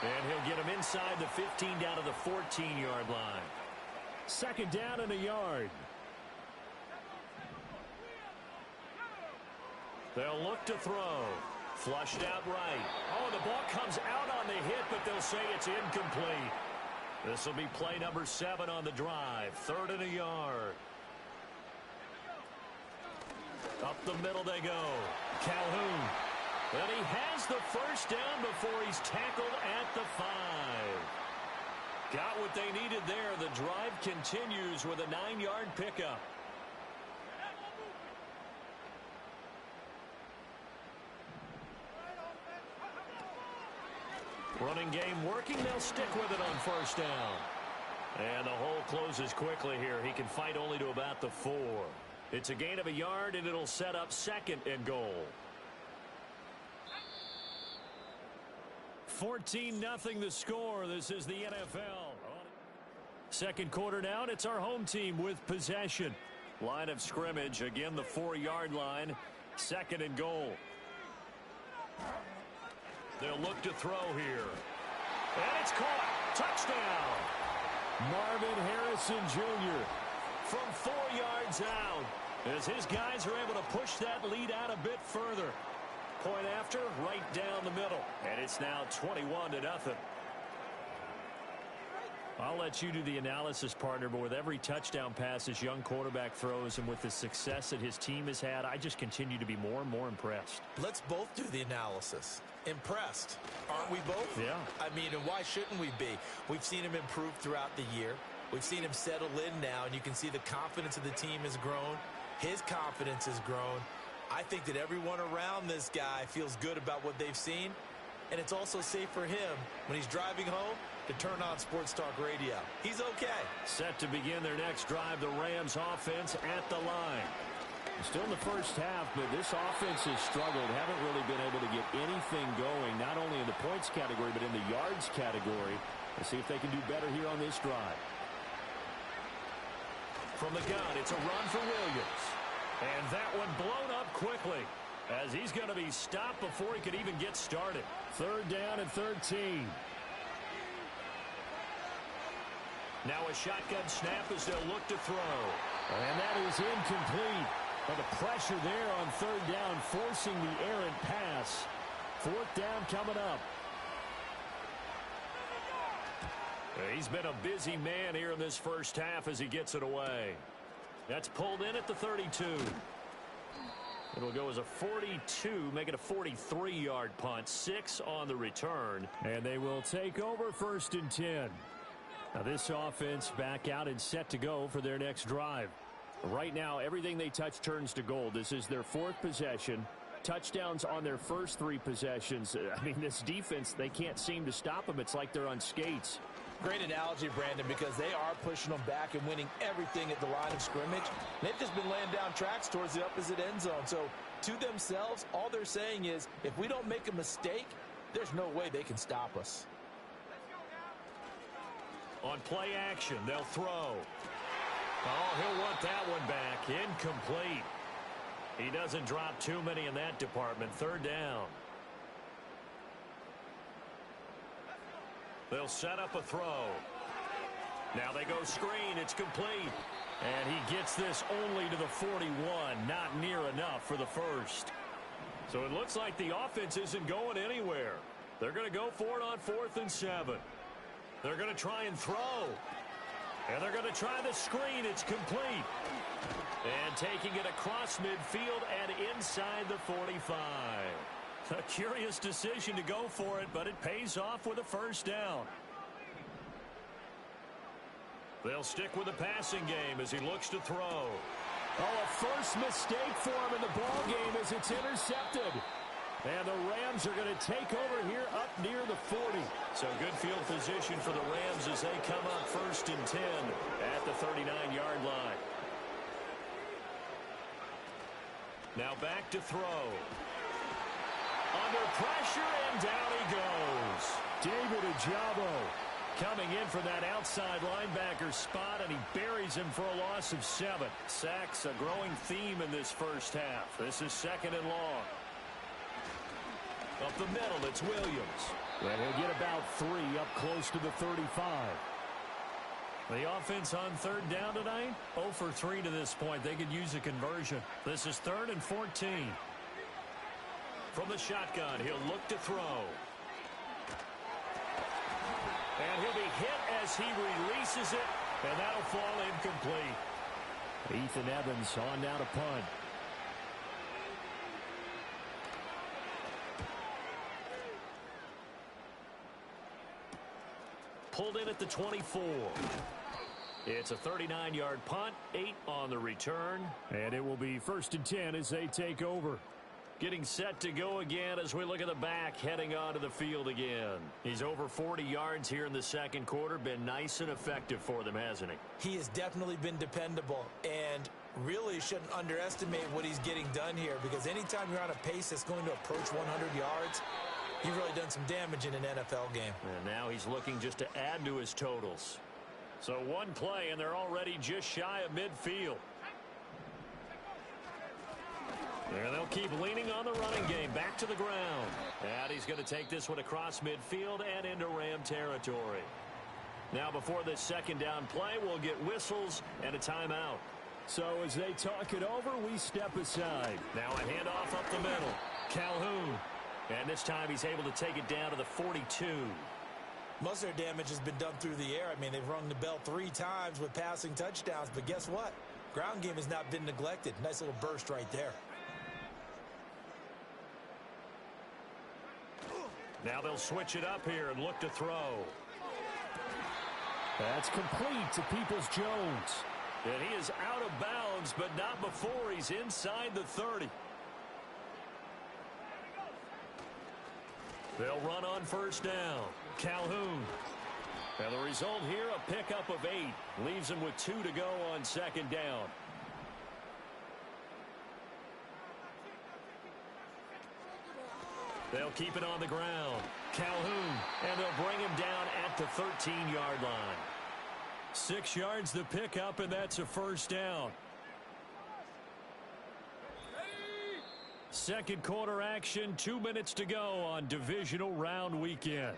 And he'll get him inside the 15 down to the 14-yard line. 2nd down and a yard. They'll look to throw. Flushed out right. Oh, the ball comes out on the hit, but they'll say it's incomplete. This will be play number 7 on the drive. 3rd and a yard. Up the middle they go. Calhoun. And he has the 1st down before he's tackled at the 5. Got what they needed there. The drive continues with a 9-yard pickup. Running game working. They'll stick with it on 1st down. And the hole closes quickly here. He can fight only to about the 4. It's a gain of a yard, and it'll set up 2nd and goal. 14-0 the score. This is the NFL. 2nd quarter now, and it's our home team with possession. Line of scrimmage, again the 4-yard line. 2nd and goal. They'll look to throw here. And it's caught. Touchdown. Marvin Harrison Jr. from 4 yards out as his guys are able to push that lead out a bit further. Point after, right down the middle. And it's now 21-0. I'll let you do the analysis, partner, but with every touchdown pass this young quarterback throws and with the success that his team has had, I just continue to be more and more impressed. Let's both do the analysis. Impressed. Aren't we both? Yeah. I mean, and why shouldn't we be? We've seen him improve throughout the year. We've seen him settle in now, and you can see the confidence of the team has grown. His confidence has grown. I think that everyone around this guy feels good about what they've seen, and it's also safe for him when he's driving home to turn on Sports Talk Radio. He's okay. Set to begin their next drive, the Rams offense at the line. Still in the first half, but this offense has struggled. Haven't really been able to get anything going, not only in the points category, but in the yards category. Let's see if they can do better here on this drive. From the gun, it's a run for Williams. And that one blown up quickly as he's going to be stopped before he could even get started. 3rd down and 13. Now a shotgun snap as they'll look to throw. And that is incomplete. But the pressure there on 3rd down, forcing the errant pass. 4th down coming up. He's been a busy man here in this first half as he gets it away. That's pulled in at the 32. It'll go as a 42, make it a 43-yard punt. 6 on the return. And they will take over 1st and 10. Now this offense back out and set to go for their next drive. Right now, everything they touch turns to gold. This is their 4th possession. Touchdowns on their first 3 possessions. I mean, this defense, they can't seem to stop them. It's like they're on skates. Great analogy, Brandon, because they are pushing them back and winning everything at the line of scrimmage. They've just been laying down tracks towards the opposite end zone. So to themselves, all they're saying is, if we don't make a mistake, there's no way they can stop us. On play action, they'll throw. Oh, he'll want that one back. Incomplete. He doesn't drop too many in that department. 3rd down. They'll set up a throw. Now they go screen. It's complete. And he gets this only to the 41. Not near enough for the first. So it looks like the offense isn't going anywhere. They're going to go for it on 4th and 7. They're going to try and throw. And they're going to try the screen. It's complete. And taking it across midfield and inside the 45. A curious decision to go for it, but it pays off with a 1st down. They'll stick with the passing game as he looks to throw. Oh, a first mistake for him in the ball game as it's intercepted. And the Rams are going to take over here up near the 40. So good field position for the Rams as they come up 1st and 10 at the 39-yard line. Now back to throw. Under pressure, and down he goes. David Ojabo coming in from that outside linebacker spot, and he buries him for a loss of 7. Sacks, a growing theme in this first half. This is 2nd and long. Up the middle, it's Williams. Well, he'll get about 3 up close to the 35. The offense on 3rd down tonight, 0 for 3 to this point. They could use a conversion. This is 3rd and 14. From the shotgun, he'll look to throw. And he'll be hit as he releases it, and that'll fall incomplete. Ethan Evans on now to punt. Pulled in at the 24. It's a 39-yard punt, 8 on the return. And it will be 1st and 10 as they take over. Getting set to go again as we look at the back, heading onto the field again. He's over 40 yards here in the 2nd quarter. Been nice and effective for them, hasn't he? He has definitely been dependable, and really shouldn't underestimate what he's getting done here, because anytime you're on a pace that's going to approach 100 yards, you've really done some damage in an NFL game. And now he's looking just to add to his totals. So one play, and they're already just shy of midfield. And they'll keep leaning on the running game. Back to the ground. And he's going to take this one across midfield and into Ram territory. Now before this 2nd down play, we'll get whistles and a timeout. So as they talk it over, we step aside. Now a handoff up the middle. Calhoun. And this time he's able to take it down to the 42. Most of their damage has been done through the air. I mean, they've rung the bell 3 times with passing touchdowns. But guess what? Ground game has not been neglected. Nice little burst right there. Now they'll switch it up here and look to throw. That's complete to Peoples-Jones. And he is out of bounds, but not before he's inside the 30. They'll run on 1st down. Calhoun. And the result here, a pickup of 8. Leaves him with 2 to go on 2nd down. They'll keep it on the ground. Calhoun, and they'll bring him down at the 13-yard line. 6 yards the pickup, and that's a first down. Second quarter action, 2 minutes to go on divisional round weekend.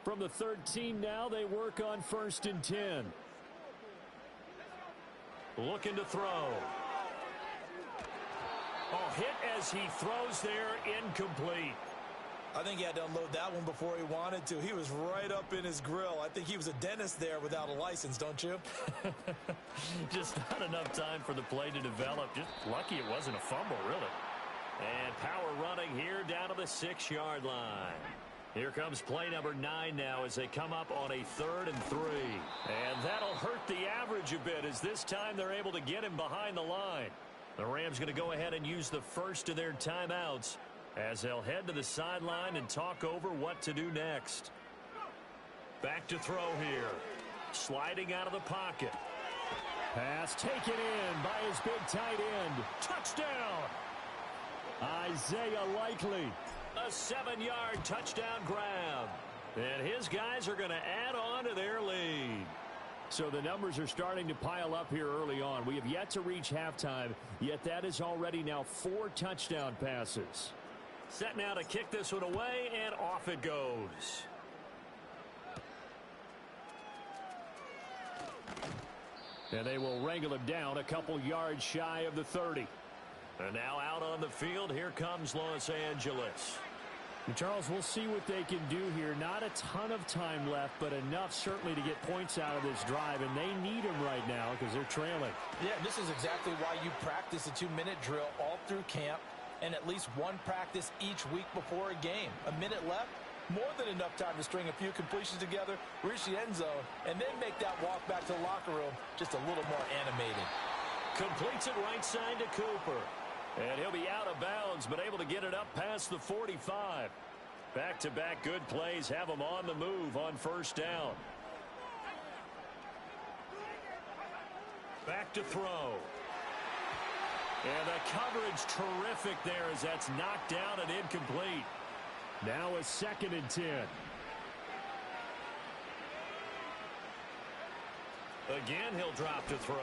From the 13 now, they work on 1st and 10. Looking to throw. Oh, hit as he throws there, incomplete. I think he had to unload that one before he wanted to. He was right up in his grill. I think he was a dentist there without a license, don't you? Just not enough time for the play to develop. Just lucky it wasn't a fumble, really. And power running here down to the 6-yard line. Here comes play number 9 now as they come up on a 3rd and 3. And that'll hurt the average a bit as this time they're able to get him behind the line. The Rams going to go ahead and use the first of their timeouts as they'll head to the sideline and talk over what to do next. Back to throw here. Sliding out of the pocket. Pass taken in by his big tight end. Touchdown! Isaiah Likely. A 7-yard touchdown grab. And his guys are going to add on to their lead. So the numbers are starting to pile up here early on. We have yet to reach halftime, yet that is already now 4 touchdown passes. Set now to kick this one away, and off it goes. And they will wrangle him down a couple yards shy of the 30. And now out on the field, here comes Los Angeles. And Charles, we'll see what they can do here. Not a ton of time left, but enough certainly to get points out of this drive, and they need them right now because they're trailing. Yeah, this is exactly why you practice a 2-minute drill all through camp and at least one practice each week before a game. A minute left, more than enough time to string a few completions together, reach the end zone, and then make that walk back to the locker room just a little more animated. Completes it right side to Cooper. And he'll be out of bounds, but able to get it up past the 45. Back-to-back good plays have him on the move on first down. Back to throw. And the coverage terrific there as that's knocked down and incomplete. Now a 2nd and 10. Again, he'll drop to throw.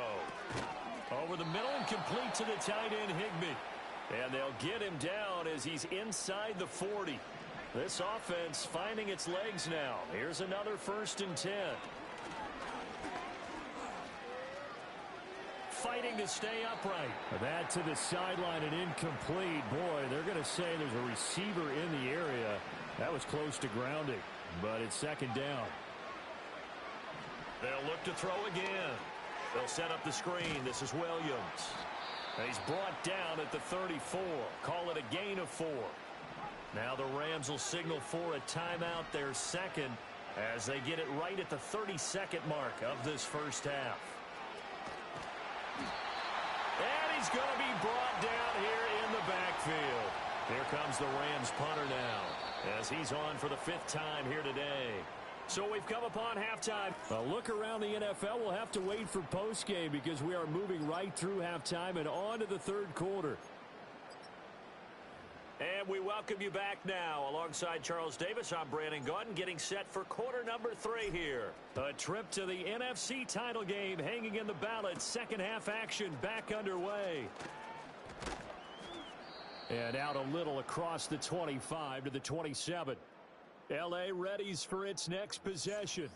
Over the middle and complete to the tight end, Higbee. And they'll get him down as he's inside the 40. This offense finding its legs now. Here's another 1st and 10. Fighting to stay upright. That to the sideline and incomplete. Boy, they're going to say there's a receiver in the area. That was close to grounding, but it's 2nd down. They'll look to throw again. They'll set up the screen. This is Williams. And he's brought down at the 34. Call it a gain of 4. Now the Rams will signal for a timeout, their second, as they get it right at the 32nd mark of this first half. And he's going to be brought down here in the backfield. Here comes the Rams punter now, as he's on for the 5th time here today. So we've come upon halftime. A look around the NFL. We'll have to wait for postgame because we are moving right through halftime and on to the 3rd quarter. And we welcome you back now. Alongside Charles Davis, I'm Brandon Gaudin, getting set for quarter number 3 here. A trip to the NFC title game hanging in the balance. Second half action back underway. And out a little across the 25 to the 27. L.A. readies for its next possession.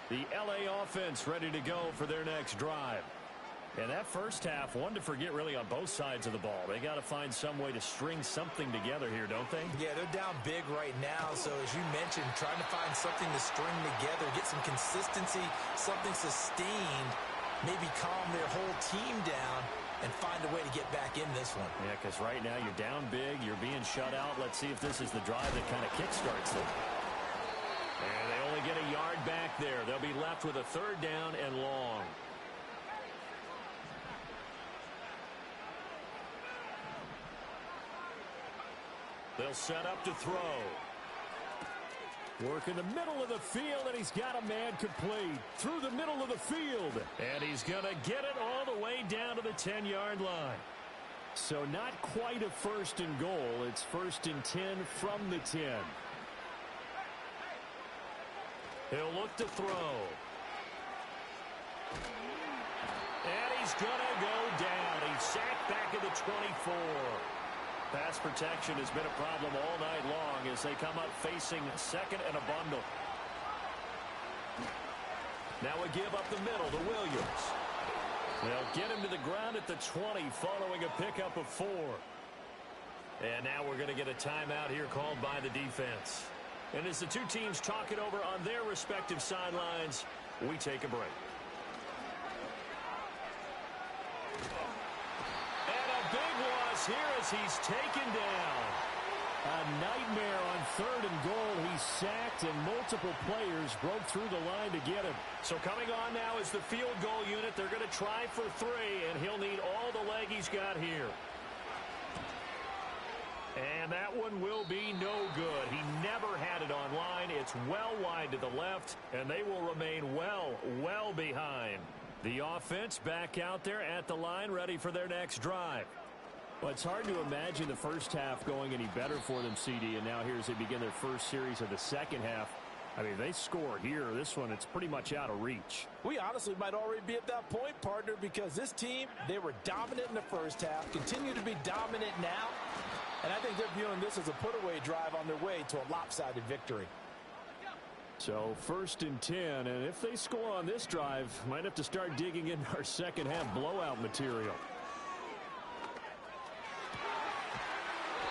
The L.A. offense ready to go for their next drive. And that first half, one to forget really on both sides of the ball. They got to find some way to string something together here, don't they? Yeah, they're down big right now. So as you mentioned, trying to find something to string together, get some consistency, something sustained, maybe calm their whole team down and find a way to get back in this one. Yeah, because right now you're down big, you're being shut out. Let's see if this is the drive that kind of kickstarts them. And they only get a yard back there. They'll be left with a 3rd down and long. They'll set up to throw. Work in the middle of the field, and he's got a man complete. Through the middle of the field. And he's going to get it all the way down to the 10-yard line. So not quite a first and goal. It's 1st and 10 from the 10. He'll look to throw. And he's going to go down. He's sacked back at the 24. Pass protection has been a problem all night long as they come up facing second and a bundle. Now a give up the middle to Williams. They'll get him to the ground at the 20 following a pickup of 4. And now we're going to get a timeout here called by the defense. And as the two teams talk it over on their respective sidelines, we take a break. And a big loss here as he's taken down. A nightmare on 3rd and goal. He's sacked, and multiple players broke through the line to get him. So coming on now is the field goal unit. They're going to try for 3, and he'll need all the leg he's got here. And that one will be no good. He never had it on line. It's well wide to the left, and they will remain well behind. The offense back out there at the line, ready for their next drive. Well, it's hard to imagine the first half going any better for them, CD, and now here as they begin their first series of the second half. I mean, they score here. This one, it's pretty much out of reach. We honestly might already be at that point, partner, because this team, they were dominant in the first half, continue to be dominant now, and I think they're viewing this as a put-away drive on their way to a lopsided victory. So 1st and 10, and if they score on this drive, might have to start digging in our second half blowout material.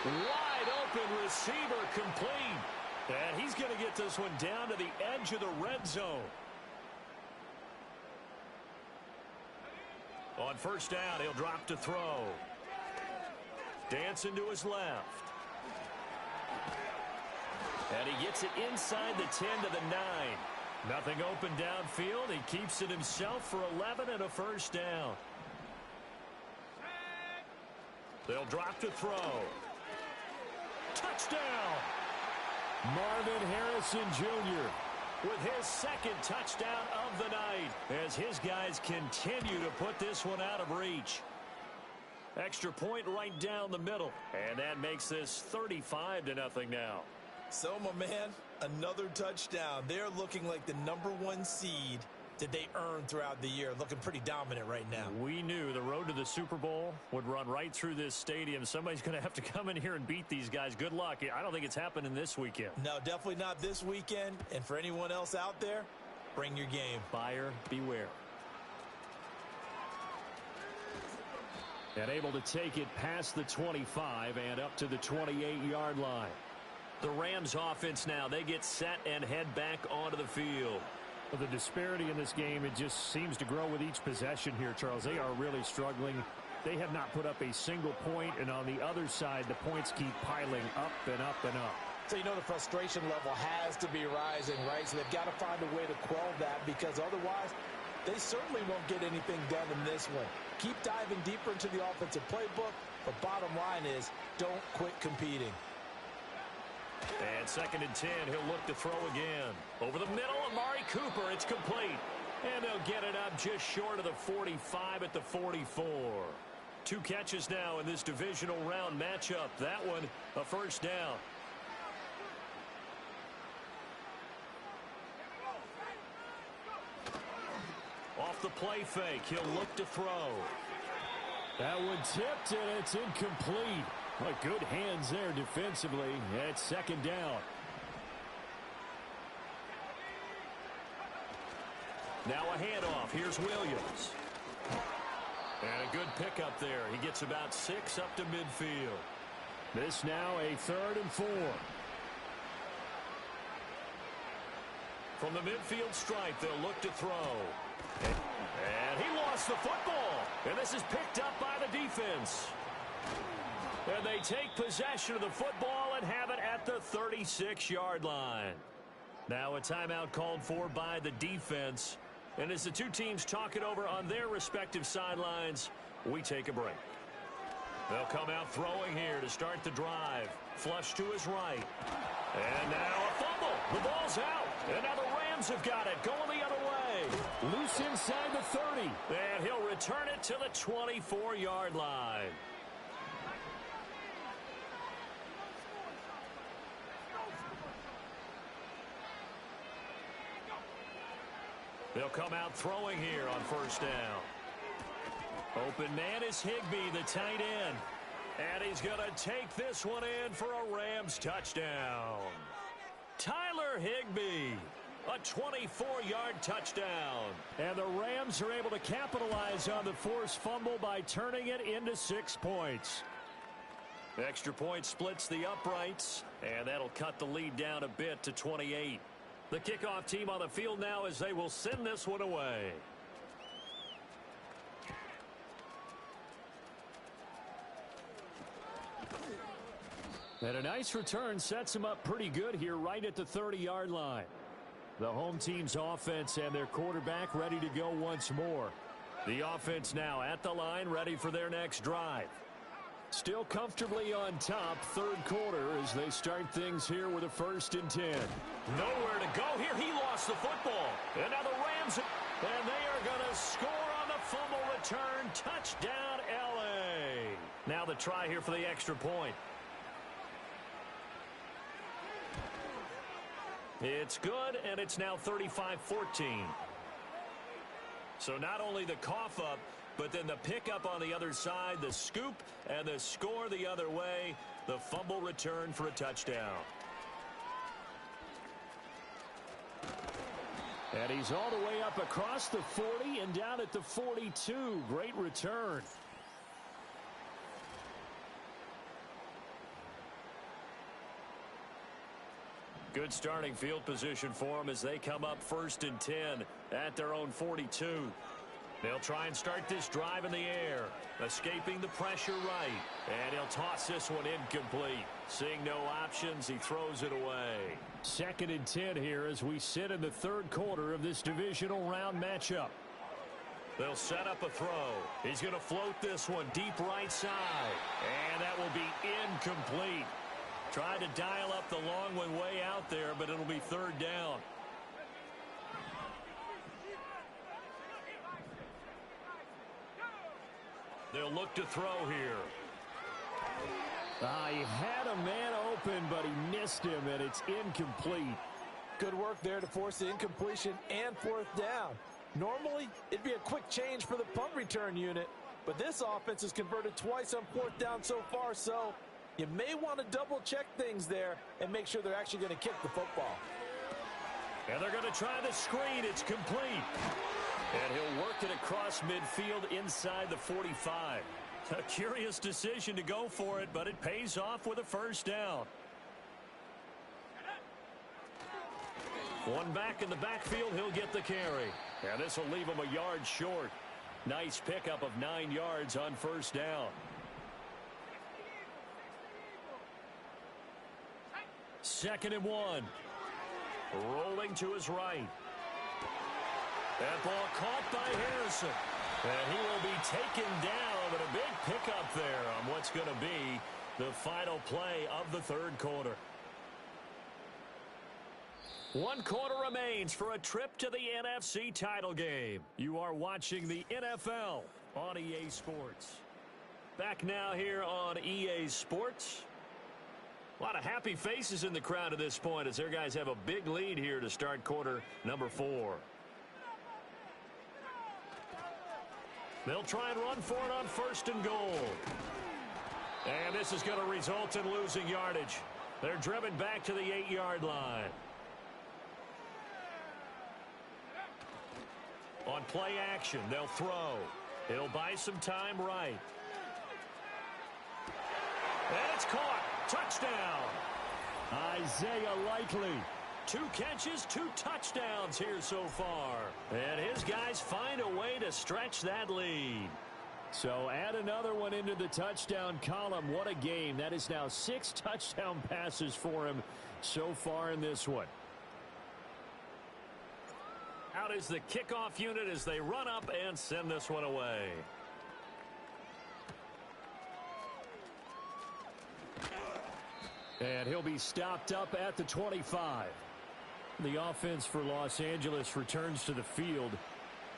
Wide open receiver complete. And he's going to get this one down to the edge of the red zone. On 1st down, he'll drop to throw. Dancing to his left. And he gets it inside the 10 to the 9. Nothing open downfield. He keeps it himself for 11 and a 1st down. They'll drop to throw. Touchdown! Marvin Harrison Jr. with his 2nd touchdown of the night as his guys continue to put this one out of reach. Extra point right down the middle, and that makes this 35-0 now. So, my man, another touchdown. They're looking like the #1 seed that they earned throughout the year. Looking pretty dominant right now. We knew the road to the Super Bowl would run right through this stadium. Somebody's going to have to come in here and beat these guys. Good luck. I don't think it's happening this weekend. No, definitely not this weekend. And for anyone else out there, bring your game. Buyer beware. And able to take it past the 25 and up to the 28-yard line. The Rams offense now, they get set and head back onto the field. Well, the disparity in this game, it just seems to grow with each possession here, Charles. They are really struggling. They have not put up a single point, and on the other side, the points keep piling up and up and up. So, you know, the frustration level has to be rising, right? So they've got to find a way to quell that, because otherwise they certainly won't get anything done in this one. Keep diving deeper into the offensive playbook, but bottom line is don't quit competing. And 2nd and 10, he'll look to throw again. Over the middle, Amari Cooper, it's complete. And they'll get it up just short of the 45 at the 44. 2 catches now in this divisional round matchup. That one, a 1st down. Off the play fake, he'll look to throw. That one tipped, and it's incomplete. What good hands there defensively. It's 2nd down. Now a handoff. Here's Williams. And a good pickup there. He gets about 6 up to midfield. This now a 3rd and 4. From the midfield stripe, they'll look to throw. And he lost the football. And this is picked up by the defense. And they take possession of the football and have it at the 36-yard line. Now a timeout called for by the defense. And as the two teams talk it over on their respective sidelines, we take a break. They'll come out throwing here to start the drive. Flush to his right. And now a fumble. The ball's out. And now the Rams have got it. Going the other way. Loose inside the 30. And he'll return it to the 24-yard line. They'll come out throwing here on first down. Open man is Higbee, the tight end. And he's going to take this one in for a Rams touchdown. Tyler Higbee, a 24-yard touchdown. And the Rams are able to capitalize on the forced fumble by turning it into 6 points. Extra point splits the uprights, and that'll cut the lead down a bit to 28. The kickoff team on the field now as they will send this one away. And a nice return sets him up pretty good here right at the 30-yard line. The home team's offense and their quarterback ready to go once more. The offense now at the line, ready for their next drive. Still comfortably on top, third quarter as they start things here with a 1st and 10. Nowhere to go here. He lost the football. And now the Rams, and they are going to score on the fumble return. Touchdown, L.A. Now the try here for the extra point. It's good, and it's now 35-14. So not only the cough up, but then the pickup on the other side, the scoop, and the score the other way, the fumble return for a touchdown. And he's all the way up across the 40 and down at the 42. Great return. Good starting field position for them as they come up 1st and 10 at their own 42. They'll try and start this drive in the air, escaping the pressure right. And he'll toss this one incomplete. Seeing no options, he throws it away. 2nd and 10 here as we sit in the third quarter of this divisional round matchup. They'll set up a throw. He's going to float this one deep right side. And that will be incomplete. Tried to dial up the long one way out there, but it'll be 3rd down. They'll look to throw here. He had a man open, but he missed him, and it's incomplete. Good work there to force the incompletion and 4th down. Normally, it'd be a quick change for the punt return unit, but this offense has converted twice on 4th down so far, so you may want to double-check things there and make sure they're actually going to kick the football. And they're going to try the screen. It's complete. And he'll work it across midfield inside the 45. A curious decision to go for it, but it pays off with a 1st down. One back in the backfield, he'll get the carry. And this will leave him a yard short. Nice pickup of 9 yards on 1st down. 2nd and 1. Rolling to his right. That ball caught by Harrison. And he will be taken down, but a big pickup there on what's going to be the final play of the third quarter. 1 quarter remains for a trip to the NFC title game. You are watching the NFL on EA Sports. Back now here on EA Sports. A lot of happy faces in the crowd at this point as their guys have a big lead here to start quarter number 4. They'll try and run for it on 1st and goal. And this is going to result in losing yardage. They're driven back to the 8-yard line. On play action, they'll throw. It'll buy some time right. And it's caught. Touchdown. Isaiah Likely. 2 catches, 2 touchdowns here so far. And his guys find a way to stretch that lead. So add another one into the touchdown column. What a game. That is now 6 touchdown passes for him so far in this one. Out is the kickoff unit as they run up and send this one away. And he'll be stopped up at the 25. The offense for Los Angeles returns to the field.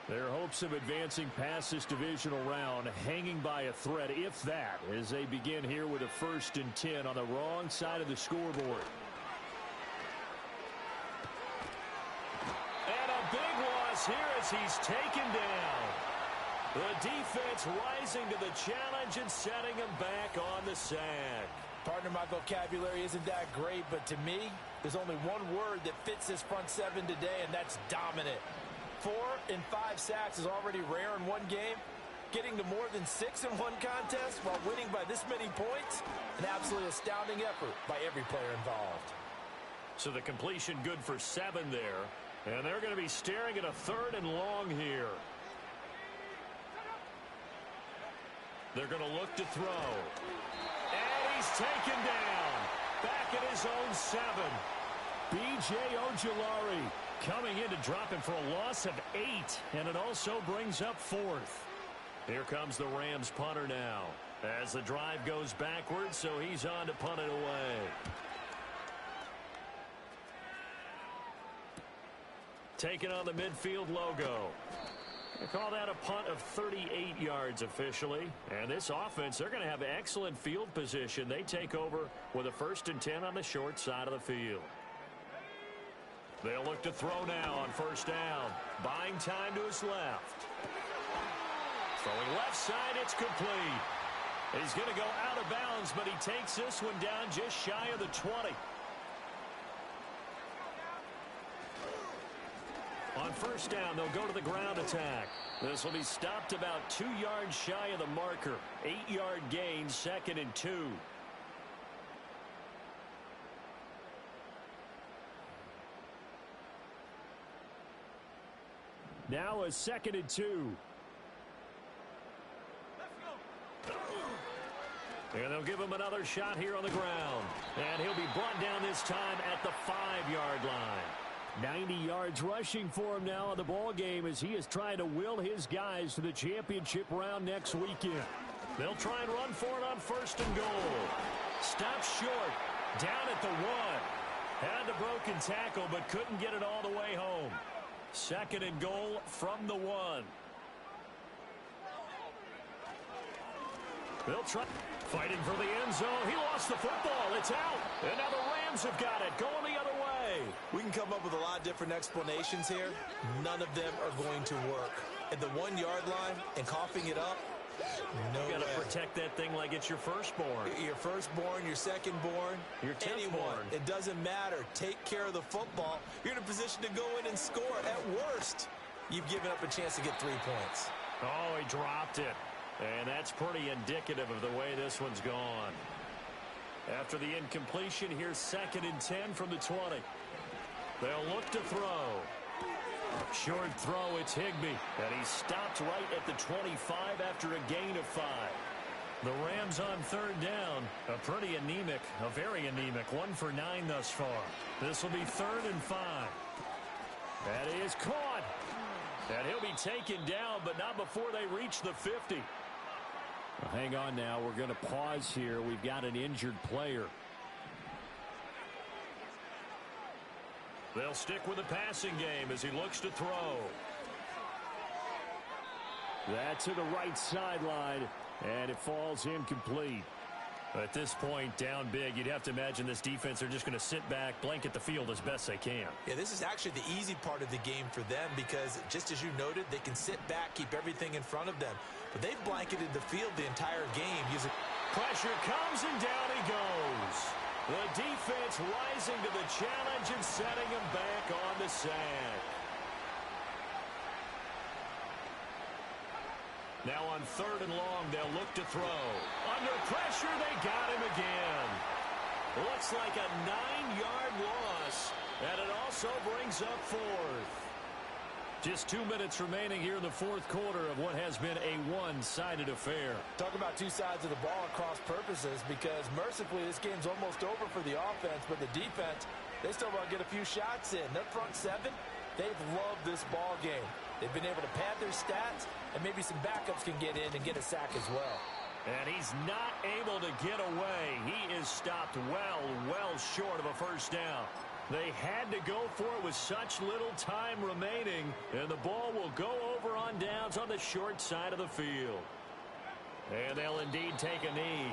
Their hopes of advancing past this divisional round hanging by a thread, if that, as they begin here with a 1st and 10 on the wrong side of the scoreboard. And a big loss here as he's taken down. The defense rising to the challenge and setting him back on the sack. Partner, my vocabulary isn't that great, but to me, there's only one word that fits this front seven today, and that's dominant. 4 and 5 sacks is already rare in one game. Getting to more than 6 in one contest while winning by this many points, an absolutely astounding effort by every player involved. So the completion good for 7 there, and they're going to be staring at a 3rd and long here. They're going to look to throw. And he's taken down. Back at his own 7. B.J. Ojulari coming in to drop him for a loss of 8. And it also brings up 4th. Here comes the Rams punter now. As the drive goes backwards, so he's on to punt it away. Taking on the midfield logo. They call that a punt of 38 yards officially. And this offense, they're going to have excellent field position. They take over with a 1st and 10 on the short side of the field. They'll look to throw now on 1st down. Buying time to his left. Throwing left side, it's complete. He's going to go out of bounds, but he takes this one down just shy of the 20. On 1st down, they'll go to the ground attack. This will be stopped about 2 yards shy of the marker. 8-yard gain, 2nd and 2. Now a 2nd and 2. And they'll give him another shot here on the ground. And he'll be brought down this time at the 5-yard line. 90 yards rushing for him now in the ball game as he is trying to will his guys to the championship round next weekend. They'll try and run for it on 1st and goal. Stop short. Down at the 1. Had the broken tackle but couldn't get it all the way home. 2nd and goal from the 1. They'll try. Fighting for the end zone. He lost the football. It's out. And now the Rams have got it. Going the other way. We can come up with a lot of different explanations here. None of them are going to work. At the 1-yard line and coughing it up, no way. You got to protect that thing like it's your firstborn. Your firstborn, your secondborn, your anyone. It doesn't matter. Take care of the football. You're in a position to go in and score. At worst, you've given up a chance to get 3 points. Oh, he dropped it. And that's pretty indicative of the way this one's gone. After the incompletion, here's 2nd and 10 from the 20. They'll look to throw. Short throw, it's Higbee. And he stopped right at the 25 after a gain of 5. The Rams on 3rd down. A pretty anemic, a very anemic 1 for 9 thus far. This will be 3rd and 5. That is caught. And he'll be taken down, but not before they reach the 50. Well, hang on now. We're going to pause here. We've got an injured player. They'll stick with the passing game as he looks to throw. That to the right sideline, and it falls incomplete. At this point, down big, you'd have to imagine this defense, they're just going to sit back, blanket the field as best they can. Yeah, this is actually the easy part of the game for them because, just as you noted, they can sit back, keep everything in front of them. But they've blanketed the field the entire game. Pressure comes, and down he goes. The defense rising to the challenge and setting him back on the sack. Now on 3rd and long, they'll look to throw. Under pressure, they got him again. Looks like a 9-yard loss, and it also brings up 4th. Just 2 minutes remaining here in the 4th quarter of what has been a one-sided affair. Talk about 2 sides of the ball at cross purposes because mercifully this game's almost over for the offense, but the defense, they still want to get a few shots in. Their front 7, they've loved this ball game. They've been able to pad their stats, and maybe some backups can get in and get a sack as well. And he's not able to get away. He is stopped well short of a first down. They had to go for it with such little time remaining, and the ball will go over on downs on the short side of the field. And they'll indeed take a knee.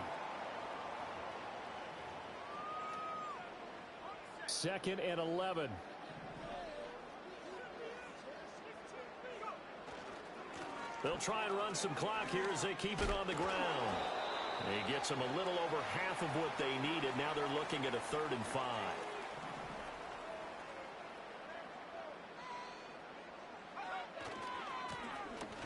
2nd and 11. They'll try and run some clock here as they keep it on the ground. He gets them a little over half of what they needed. Now they're looking at a 3rd and 5.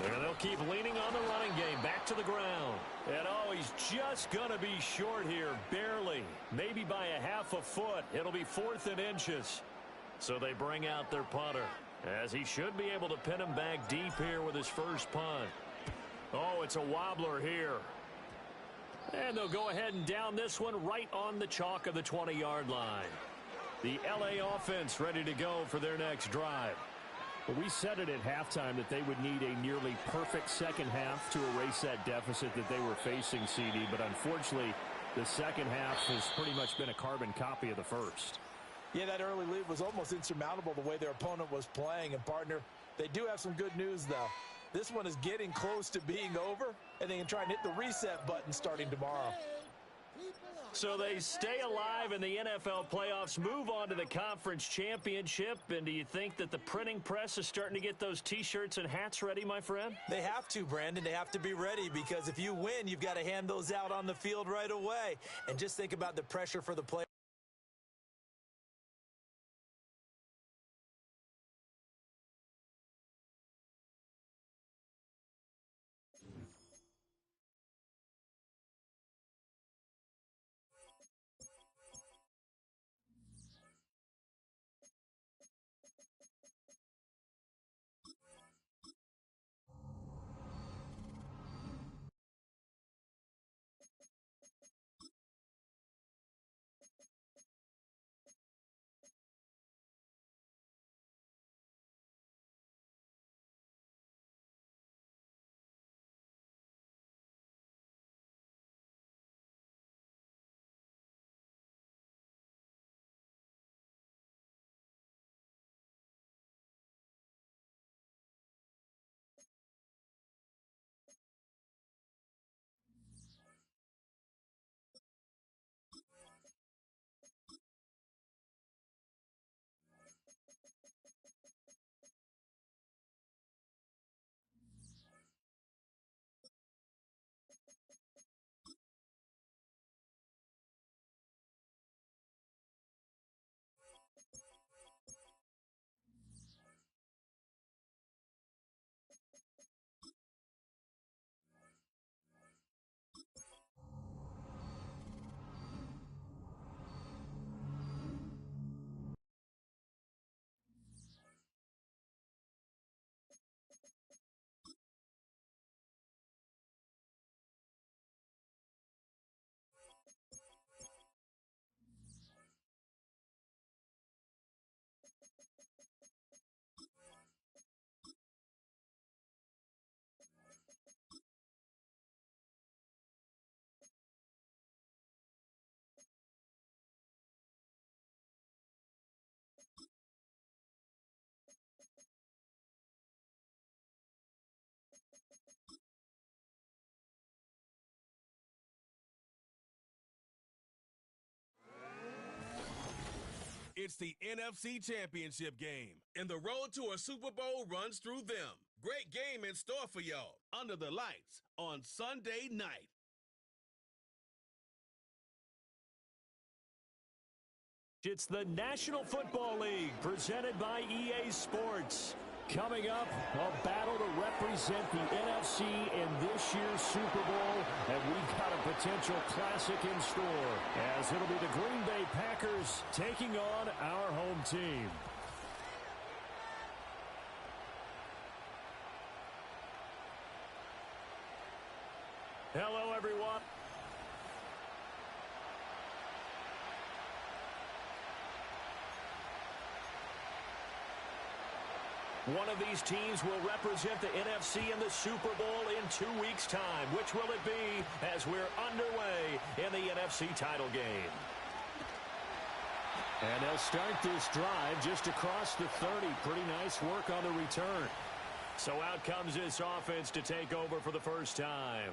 And they'll keep leaning on the running game. Back to the ground. And oh, he's just going to be short here. Barely. Maybe by a half a foot. It'll be 4th and inches. So they bring out their punter, as he should be able to pin him back deep here with his first punt. Oh, it's a wobbler here. And they'll go ahead and down this one right on the chalk of the 20-yard line. The LA offense ready to go for their next drive. Well, we said it at halftime that they would need a nearly perfect second half to erase that deficit that they were facing, CD. But unfortunately, the second half has pretty much been a carbon copy of the first. Yeah, that early lead was almost insurmountable the way their opponent was playing. And, partner, they do have some good news, though. This one is getting close to being over, and they can try and hit the reset button starting tomorrow. So they stay alive in the NFL playoffs, move on to the conference championship. And do you think that the printing press is starting to get those T-shirts and hats ready, my friend? They have to, Brandon. They have to be ready, because if you win, you've got to hand those out on the field right away. And just think about the pressure for the players. It's the NFC Championship game, and the road to a Super Bowl runs through them. Great game in store for y'all under the lights on Sunday night. It's the National Football League presented by EA Sports. Coming up, a battle to represent the NFC in this year's Super Bowl, and we've got a potential classic in store, as it'll be the Green Bay Packers taking on our home team. Hello, everyone. One of these teams will represent the NFC in the Super Bowl in 2 weeks' time. Which will it be as we're underway in the NFC title game? And they'll start this drive just across the 30. Pretty nice work on the return. So out comes this offense to take over for the first time.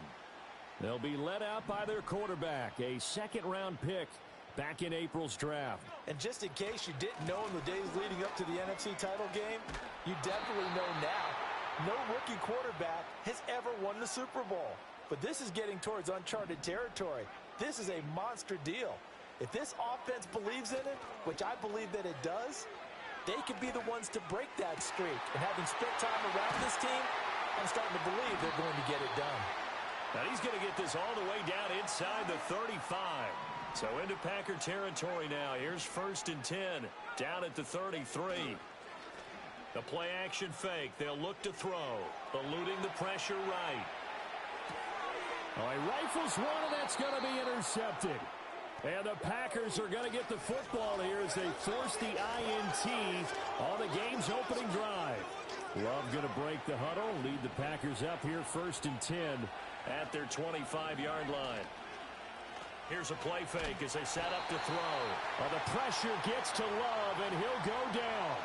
They'll be led out by their quarterback, a second-round pick back in April's draft. And just in case you didn't know in the days leading up to the NFC title game, you definitely know now. No rookie quarterback has ever won the Super Bowl. But this is getting towards uncharted territory. This is a monster deal. If this offense believes in it, which I believe that it does, they could be the ones to break that streak. And having spent time around this team, I'm starting to believe they're going to get it done. Now he's going to get this all the way down inside the 35. So into Packer territory now. Here's 1st and 10 down at the 33. The play action fake. They'll look to throw. Eluding the pressure right. All right, rifles one, and that's going to be intercepted. And the Packers are going to get the football here as they force the INT on the game's opening drive. Love going to break the huddle, lead the Packers up here 1st and 10 at their 25-yard line. Here's a play fake as they set up to throw. Well, the pressure gets to Love, and he'll go down.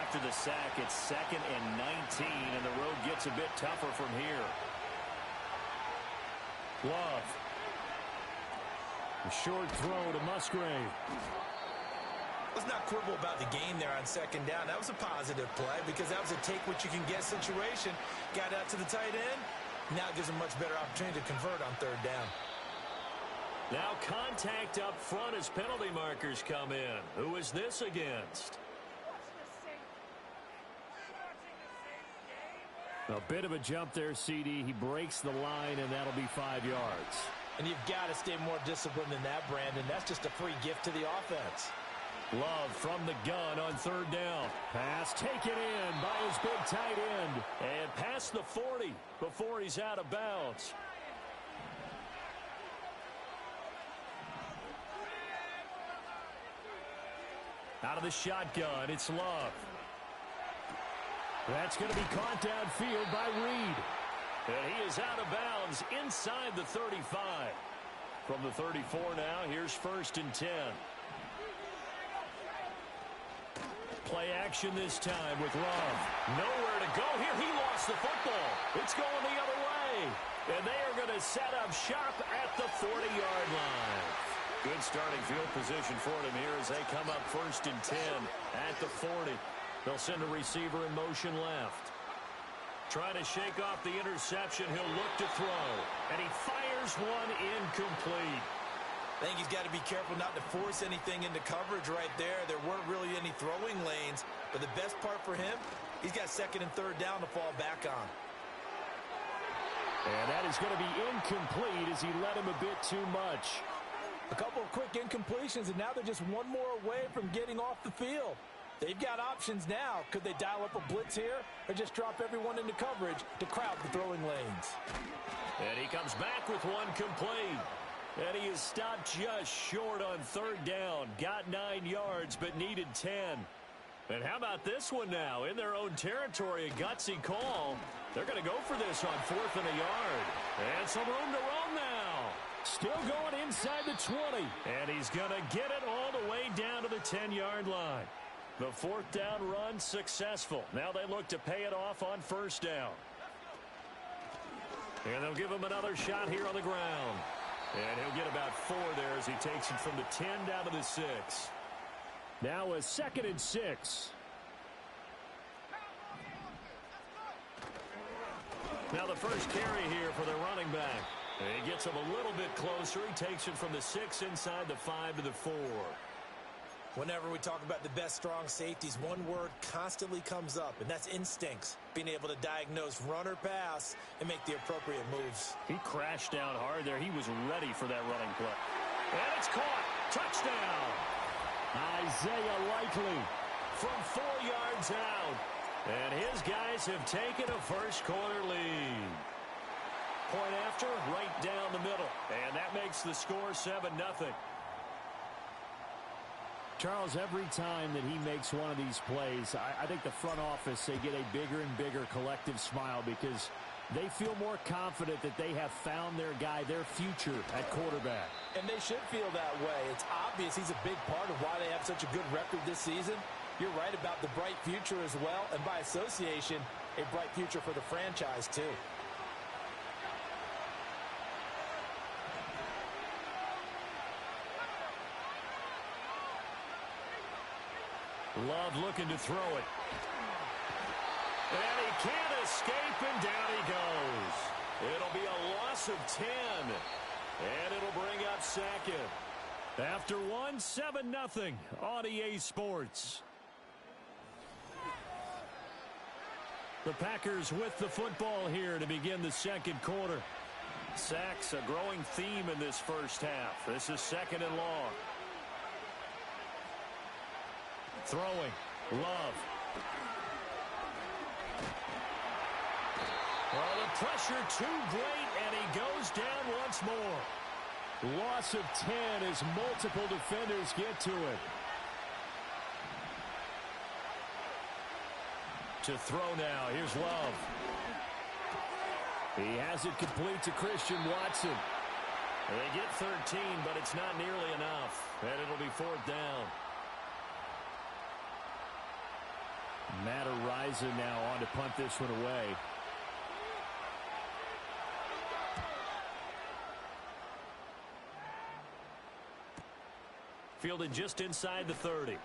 After the sack, it's 2nd and 19, and the road gets a bit tougher from here. Love. A short throw to Musgrave. Let's not quibble about the game there on 2nd down. That was a positive play because that was a take-what-you-can-get situation. Got out to the tight end. Now it gives them a much better opportunity to convert on 3rd down. Now contact up front as penalty markers come in. Who is this against? A bit of a jump there, CD. He breaks the line, and that'll be 5 yards. And you've got to stay more disciplined than that, Brandon. That's just a free gift to the offense. Love from the gun on 3rd down. Pass taken in by his big tight end. And past the 40 before he's out of bounds. Out of the shotgun, it's Love. That's going to be caught downfield by Reed. And he is out of bounds inside the 35. From the 34 now, here's 1st and 10. Play action this time with Love. Nowhere to go here. He lost the football. It's going the other way. And they are going to set up shop at the 40-yard line. Good starting field position for them here as they come up 1st and 10 at the 40. They'll send a receiver in motion left. Trying to shake off the interception. He'll look to throw. And he fires one incomplete. I think he's got to be careful not to force anything into coverage right there. There weren't really any throwing lanes. But the best part for him, he's got 2nd and 3rd down to fall back on. And that is going to be incomplete as he led him a bit too much. A couple of quick incompletions, and now they're just one more away from getting off the field. They've got options now. Could they dial up a blitz here or just drop everyone into coverage to crowd the throwing lanes? And he comes back with one complete. And he is stopped just short on 3rd down. Got 9 yards, but needed 10. And how about this one now? In their own territory, a gutsy call. They're going to go for this on 4th and a yard. And some room to roam now. Still going inside the 20. And he's going to get it all the way down to the 10-yard line. The 4th down run successful. Now they look to pay it off on 1st down. And they'll give him another shot here on the ground. And he'll get about 4 there as he takes it from the 10 down to the 6. Now a 2nd and 6. Now the first carry here for the running back. And he gets him a little bit closer. He takes it from the 6 inside the 5 to the 4. Whenever we talk about the best strong safeties, one word constantly comes up, and that's instincts. Being able to diagnose run or pass and make the appropriate moves. He crashed down hard there. He was ready for that running play. And it's caught. Touchdown. Isaiah Likely from 4 yards out. And his guys have taken a first-quarter lead. Point after, right down the middle. And that makes the score 7-0. Charles, every time that he makes one of these plays, I think the front office, they get a bigger and bigger collective smile because they feel more confident that they have found their guy, their future at quarterback. And they should feel that way. It's obvious he's a big part of why they have such a good record this season. You're right about the bright future as well, and by association, a bright future for the franchise too. Love looking to throw it. And he can't escape, and down he goes. It'll be a loss of 10. And it'll bring up second. After one, 7-0 on EA Sports. The Packers with the football here to begin the second quarter. Sacks, a growing theme in this first half. This is second and long. Throwing. Love. Well, the pressure too great, and he goes down once more. Loss of 10 as multiple defenders get to it. To throw now. Here's Love. He has it complete to Christian Watson. They get 13, but it's not nearly enough. And it'll be fourth down. Matt Ariza now on to punt this one away. Fielded just inside the 30.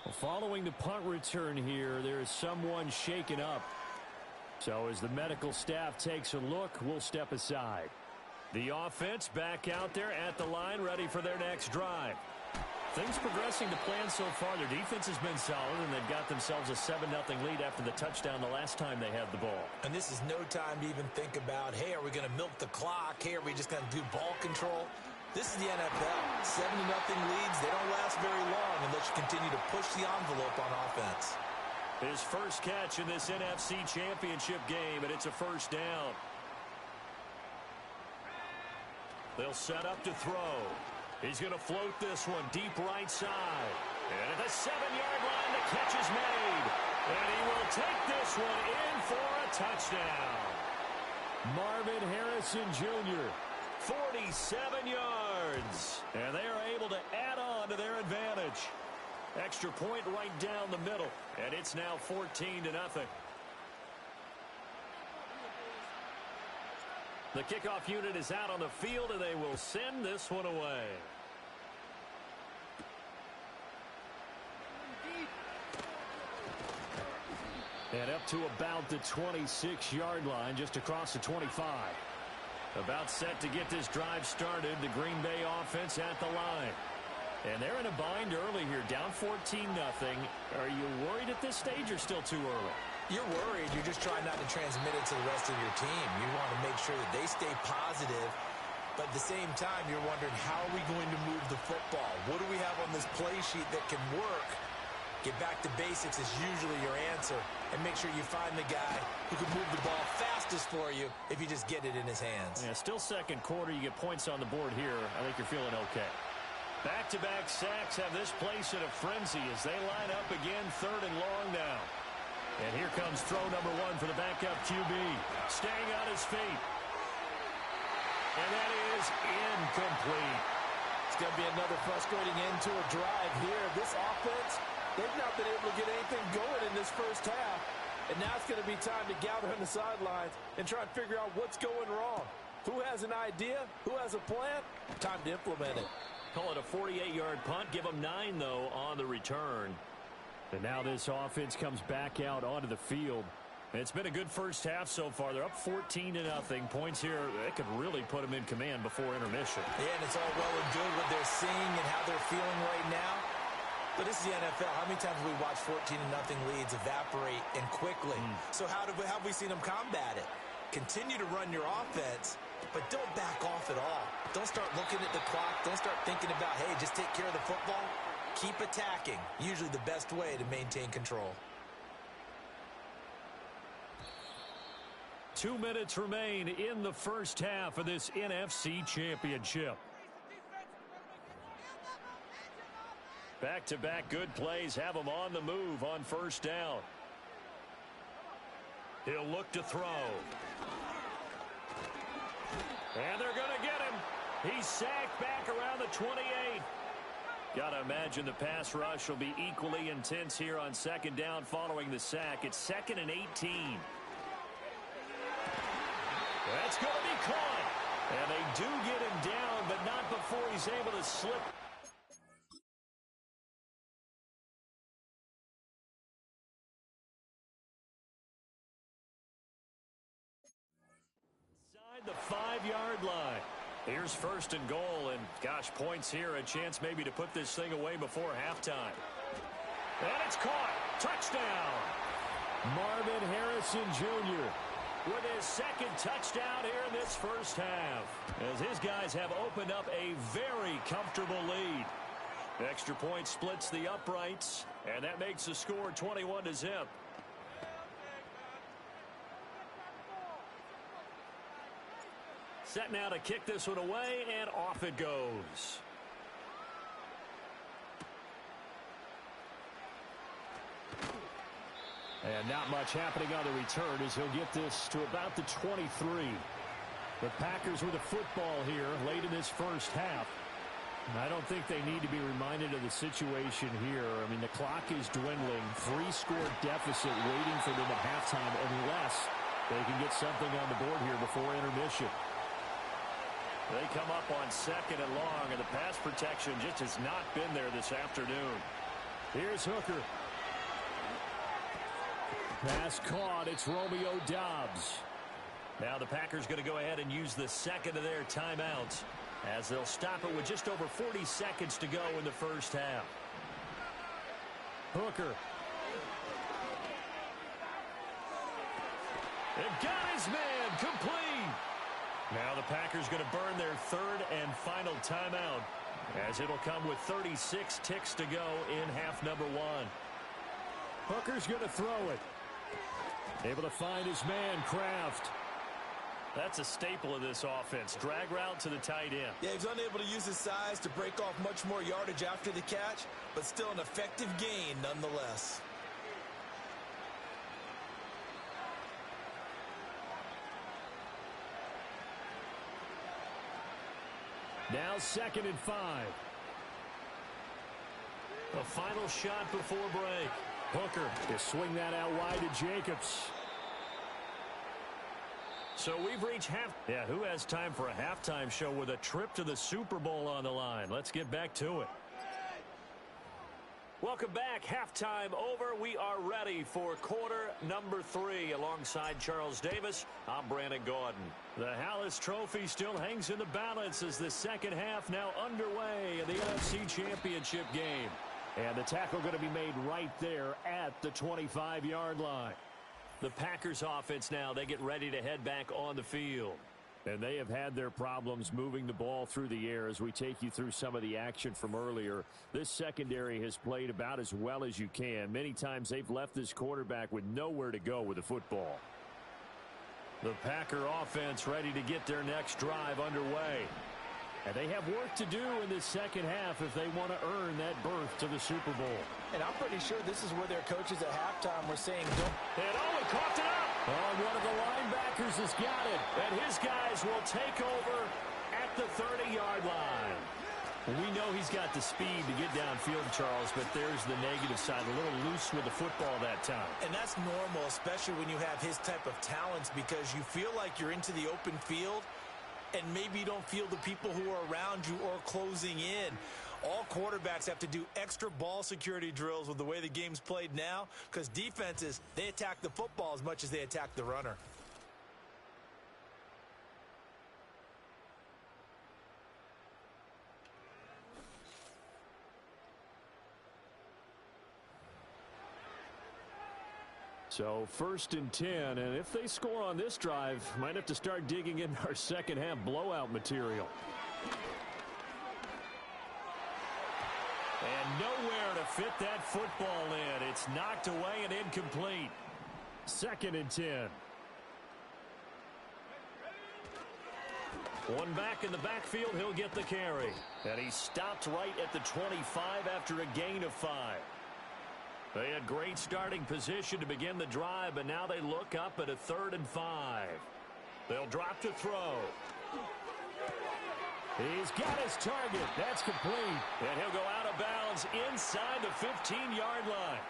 Well, following the punt return here, there is someone shaken up. So as the medical staff takes a look, we'll step aside. The offense back out there at the line, ready for their next drive. Things progressing to plan so far. Their defense has been solid, and they've got themselves a 7-0 lead after the touchdown the last time they had the ball. And this is no time to even think about, hey, are we going to milk the clock? Hey, are we just going to do ball control? This is the NFL. 7-0 leads, they don't last very long unless you continue to push the envelope on offense. His first catch in this NFC Championship game, and it's a first down. They'll set up to throw. He's going to float this one deep right side. And at the 7-yard line, the catch is made. And he will take this one in for a touchdown. Marvin Harrison Jr. 47 yards. And they are able to add on to their advantage. Extra point right down the middle. And it's now 14-0. The kickoff unit is out on the field, and they will send this one away. And up to about the 26-yard line, just across the 25. About set to get this drive started, the Green Bay offense at the line. And they're in a bind early here, down 14-0. Are you worried at this stage or still too early? You're worried. You're just trying not to transmit it to the rest of your team. You want to make sure that they stay positive. But at the same time, you're wondering, how are we going to move the football? What do we have on this play sheet that can work? Get back to basics is usually your answer. And make sure you find the guy who can move the ball fastest for you if you just get it in his hands. Yeah, still second quarter. You get points on the board here. I think you're feeling okay. Back-to-back sacks have this place in a frenzy as they line up again, third and long now. And here comes throw number one for the backup QB. Staying on his feet. And that is incomplete. It's going to be another frustrating end to a drive here. This offense, they've not been able to get anything going in this first half. And now it's going to be time to gather on the sidelines and try and figure out what's going wrong. Who has an idea? Who has a plan? Time to implement it. Call it a 48-yard punt. Give them 9, though, on the return. And now this offense comes back out onto the field. It's been a good first half so far. They're up 14-0. Points here, they could really put them in command before intermission. Yeah, and it's all well and good what they're seeing and how they're feeling right now. But this is the NFL. How many times have we watched 14-0 leads evaporate and quickly? So how have we seen them combat it? Continue to run your offense, but don't back off at all. Don't start looking at the clock. Don't start thinking about, hey, just take care of the football. Keep attacking. Usually the best way to maintain control. 2 minutes remain in the first half of this NFC Championship. Back-to-back good plays have him on the move on first down. He'll look to throw. And they're going to get him. He's sacked back around the 28. Got to imagine the pass rush will be equally intense here on second down following the sack. It's 2nd and 18. That's going to be caught. And they do get him down, but not before he's able to slip. Inside the 5-yard line. Here's 1st and goal, and gosh, points here, a chance maybe to put this thing away before halftime. And it's caught. Touchdown. Marvin Harrison Jr. with his 2nd touchdown here in this first half, as his guys have opened up a very comfortable lead. Extra point splits the uprights, and that makes the score 21-0. Set now to kick this one away, and off it goes. And not much happening on the return as he'll get this to about the 23. The Packers with the football here late in this first half. I don't think they need to be reminded of the situation here. I mean, the clock is dwindling. 3-score deficit waiting for them at halftime unless they can get something on the board here before intermission. They come up on 2nd and long, and the pass protection just has not been there this afternoon. Here's Hooker. Pass caught. It's Romeo Doubs. Now the Packers going to go ahead and use the 2nd of their timeouts as they'll stop it with just over 40 seconds to go in the first half. Hooker. They've got his man complete. Now the Packers going to burn their 3rd and final timeout as it'll come with 36 ticks to go in half number 1. Hooker's going to throw it. Able to find his man, Kraft. That's a staple of this offense. Drag route to the tight end. Yeah, he's unable to use his size to break off much more yardage after the catch, but still an effective gain nonetheless. Now 2nd and 5. A final shot before break. Hooker to swing that out wide to Jacobs. So we've reached half. Yeah, who has time for a halftime show with a trip to the Super Bowl on the line? Let's get back to it. Welcome back. Halftime over. We are ready for quarter number 3. Alongside Charles Davis, I'm Brandon Gordon. The Hallis Trophy still hangs in the balance as the second half now underway in the NFC Championship game. And the tackle going to be made right there at the 25-yard line. The Packers offense now, they get ready to head back on the field. And they have had their problems moving the ball through the air as we take you through some of the action from earlier. This secondary has played about as well as you can. Many times they've left this quarterback with nowhere to go with the football. The Packer offense ready to get their next drive underway. And they have work to do in this second half if they want to earn that berth to the Super Bowl. And I'm pretty sure this is where their coaches at halftime were saying, don't. And he coughed it up. Oh, one of the linebackers has got it. And his guys will take over at the 30-yard line. Well, we know he's got the speed to get downfield, Charles, but there's the negative side. A little loose with the football that time. And that's normal, especially when you have his type of talents, because you feel like you're into the open field and maybe you don't feel the people who are around you or closing in. All quarterbacks have to do extra ball security drills with the way the game's played now, because defenses, they attack the football as much as they attack the runner. So 1st and 10, and if they score on this drive, might have to start digging in our second half blowout material. And nowhere to fit that football in. It's knocked away and incomplete. 2nd and 10. One back in the backfield, he'll get the carry. And he stopped right at the 25 after a gain of 5. They had great starting position to begin the drive, but now they look up at a 3rd and 5. They'll drop to throw. He's got his target. That's complete. And he'll go out of bounds inside the 15-yard line.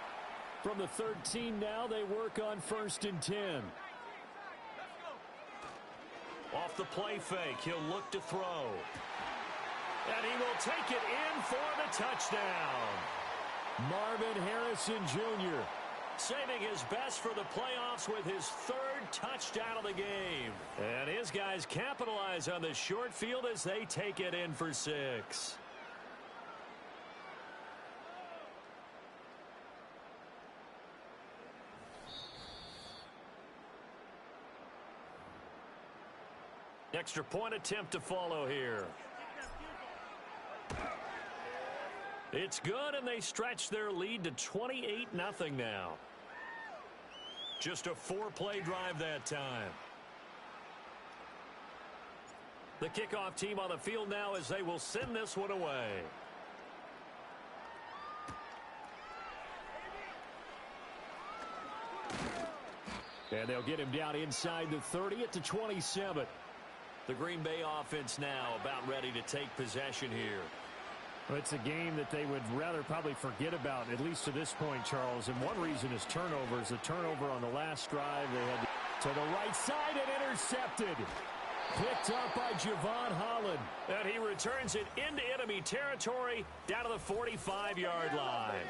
From the 13 now, they work on 1st and 10. Off the play fake, he'll look to throw. And he will take it in for the touchdown. Marvin Harrison Jr. saving his best for the playoffs with his 3rd touchdown of the game. And his guys capitalize on the short field as they take it in for 6. Extra point attempt to follow here. It's good, and they stretch their lead to 28-0 now. Just a 4-play drive that time. The kickoff team on the field now as they will send this one away. And they'll get him down inside the 30 at the 27. The Green Bay offense now about ready to take possession here. Well, it's a game that they would rather probably forget about, at least to this point, Charles. And one reason is turnovers. A turnover on the last drive. They had to the right side and intercepted. Picked up by Javon Holland. And he returns it into enemy territory down to the 45-yard line.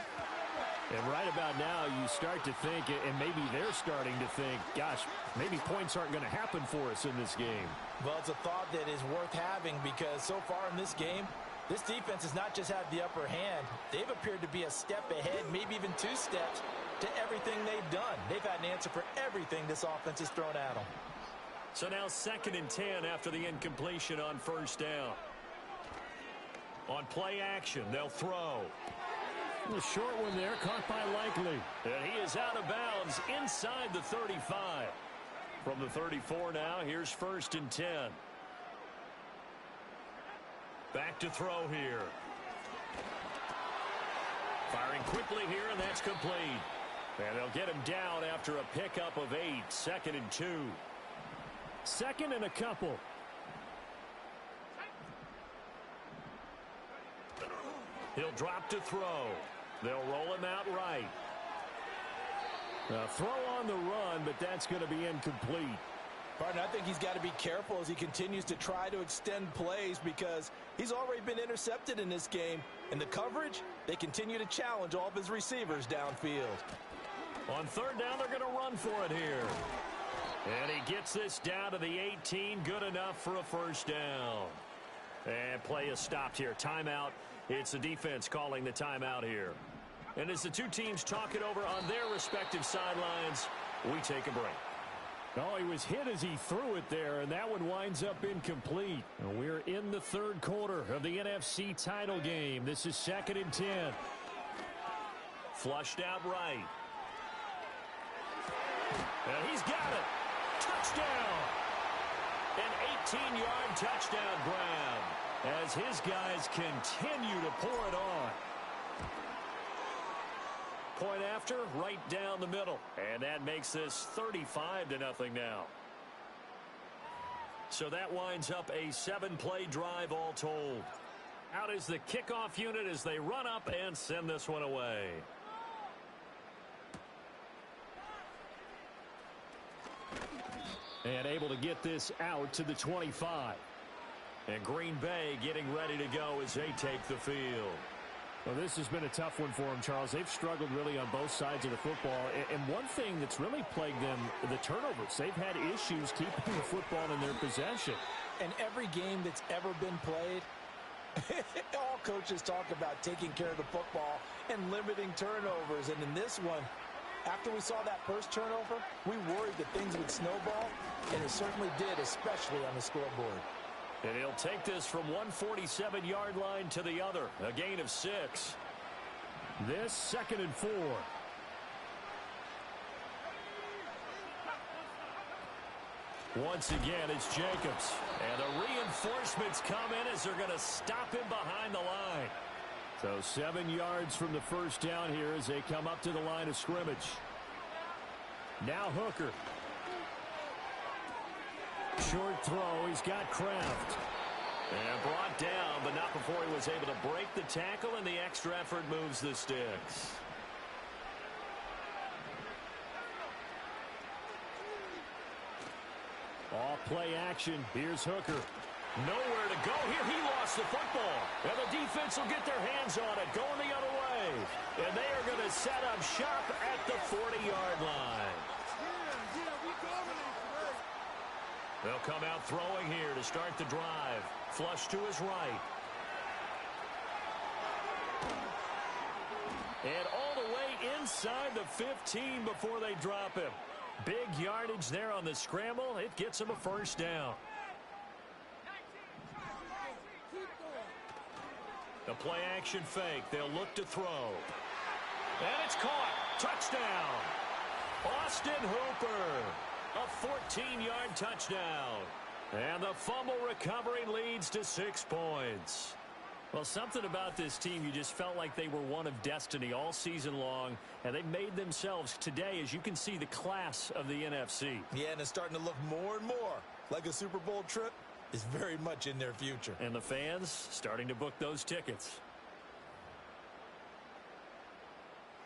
And right about now, you start to think, and maybe they're starting to think, gosh, maybe points aren't going to happen for us in this game. Well, it's a thought that is worth having because so far in this game, this defense has not just had the upper hand. They've appeared to be a step ahead, maybe even 2 steps to everything they've done. They've had an answer for everything this offense has thrown at them. So now 2nd and 10 after the incompletion on 1st down. On play action, they'll throw. A short one there, caught by Likely. And he is out of bounds inside the 35. From the 34 now, here's 1st and 10. Back to throw here. Firing quickly here, and that's complete. And they'll get him down after a pickup of 8. 2nd and 2. 2nd and a couple. He'll drop to throw. They'll roll him out right. Throw on the run, but that's going to be incomplete. Partner, I think he's got to be careful as he continues to try to extend plays because he's already been intercepted in this game. And the coverage, they continue to challenge all of his receivers downfield. On 3rd down, they're going to run for it here. And he gets this down to the 18. Good enough for a 1st down. And play is stopped here. Timeout. It's the defense calling the timeout here. And as the two teams talk it over on their respective sidelines, we take a break. Oh, he was hit as he threw it there, and that one winds up incomplete. And we're in the 3rd quarter of the NFC title game. This is 2nd and 10. Flushed out right. And he's got it. Touchdown. An 18-yard touchdown grab as his guys continue to pour it on. Point after, right down the middle. And that makes this 35-0 now. So that winds up a 7-play drive all told. Out is the kickoff unit as they run up and send this one away. And able to get this out to the 25. And Green Bay getting ready to go as they take the field. Well, this has been a tough one for them, Charles. They've struggled really on both sides of the football. And one thing that's really plagued them, the turnovers. They've had issues keeping the football in their possession. And every game that's ever been played, all coaches talk about taking care of the football and limiting turnovers. And in this one, after we saw that first turnover, we worried that things would snowball, and it certainly did, especially on the scoreboard. And he'll take this from one 47-yard line to the other. A gain of 6. This 2nd and 4. Once again, it's Jacobs. And the reinforcements come in as they're going to stop him behind the line. So 7 yards from the first down here as they come up to the line of scrimmage. Now Hooker. Short throw. He's got Kraft. And brought down, but not before he was able to break the tackle, and the extra effort moves the sticks. Off play action. Here's Hooker. Nowhere to go here. He lost the football. And the defense will get their hands on it, going the other way. And they are going to set up shop at the 40-yard line. They'll come out throwing here to start the drive. Flush to his right. And all the way inside the 15 before they drop him. Big yardage there on the scramble. It gets him a first down. The play action fake. They'll look to throw. And it's caught. Touchdown. Austin Hooper. A 14-yard touchdown. And the fumble recovery leads to 6 points. Well, something about this team, you just felt like they were one of destiny all season long, and they made themselves today, as you can see, the class of the NFC. Yeah, and it's starting to look more and more like a Super Bowl trip is very much in their future. And the fans starting to book those tickets.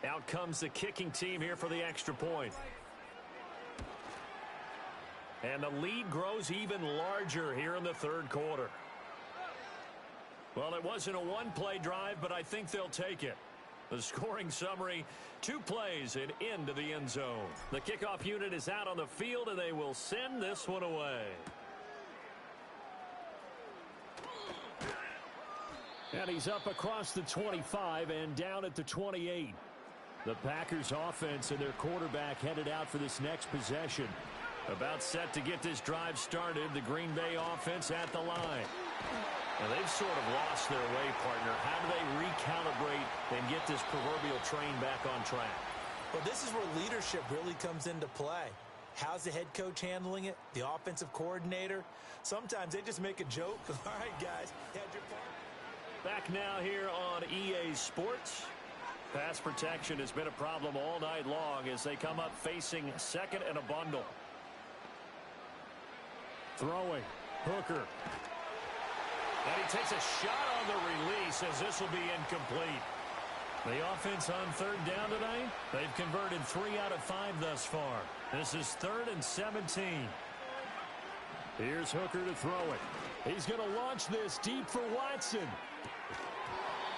Out comes the kicking team here for the extra point. And the lead grows even larger here in the third quarter. Well, it wasn't a one-play drive, but I think they'll take it. The scoring summary, 2 plays and into the end zone. The kickoff unit is out on the field, and they will send this one away. And he's up across the 25 and down at the 28. The Packers offense and their quarterback headed out for this next possession. About set to get this drive started, the Green Bay offense at the line. And they've sort of lost their way, partner. How do they recalibrate and get this proverbial train back on track? Well, this is where leadership really comes into play. How's the head coach handling it? The offensive coordinator? Sometimes they just make a joke. All right, guys, you had your part. Back now here on EA Sports. Pass protection has been a problem all night long as they come up facing second and a bundle. Throwing. Hooker. And he takes a shot on the release as this will be incomplete. The offense on third down tonight, they've converted 3 out of 5 thus far. This is 3rd and 17. Here's Hooker to throw it. He's going to launch this deep for Watson.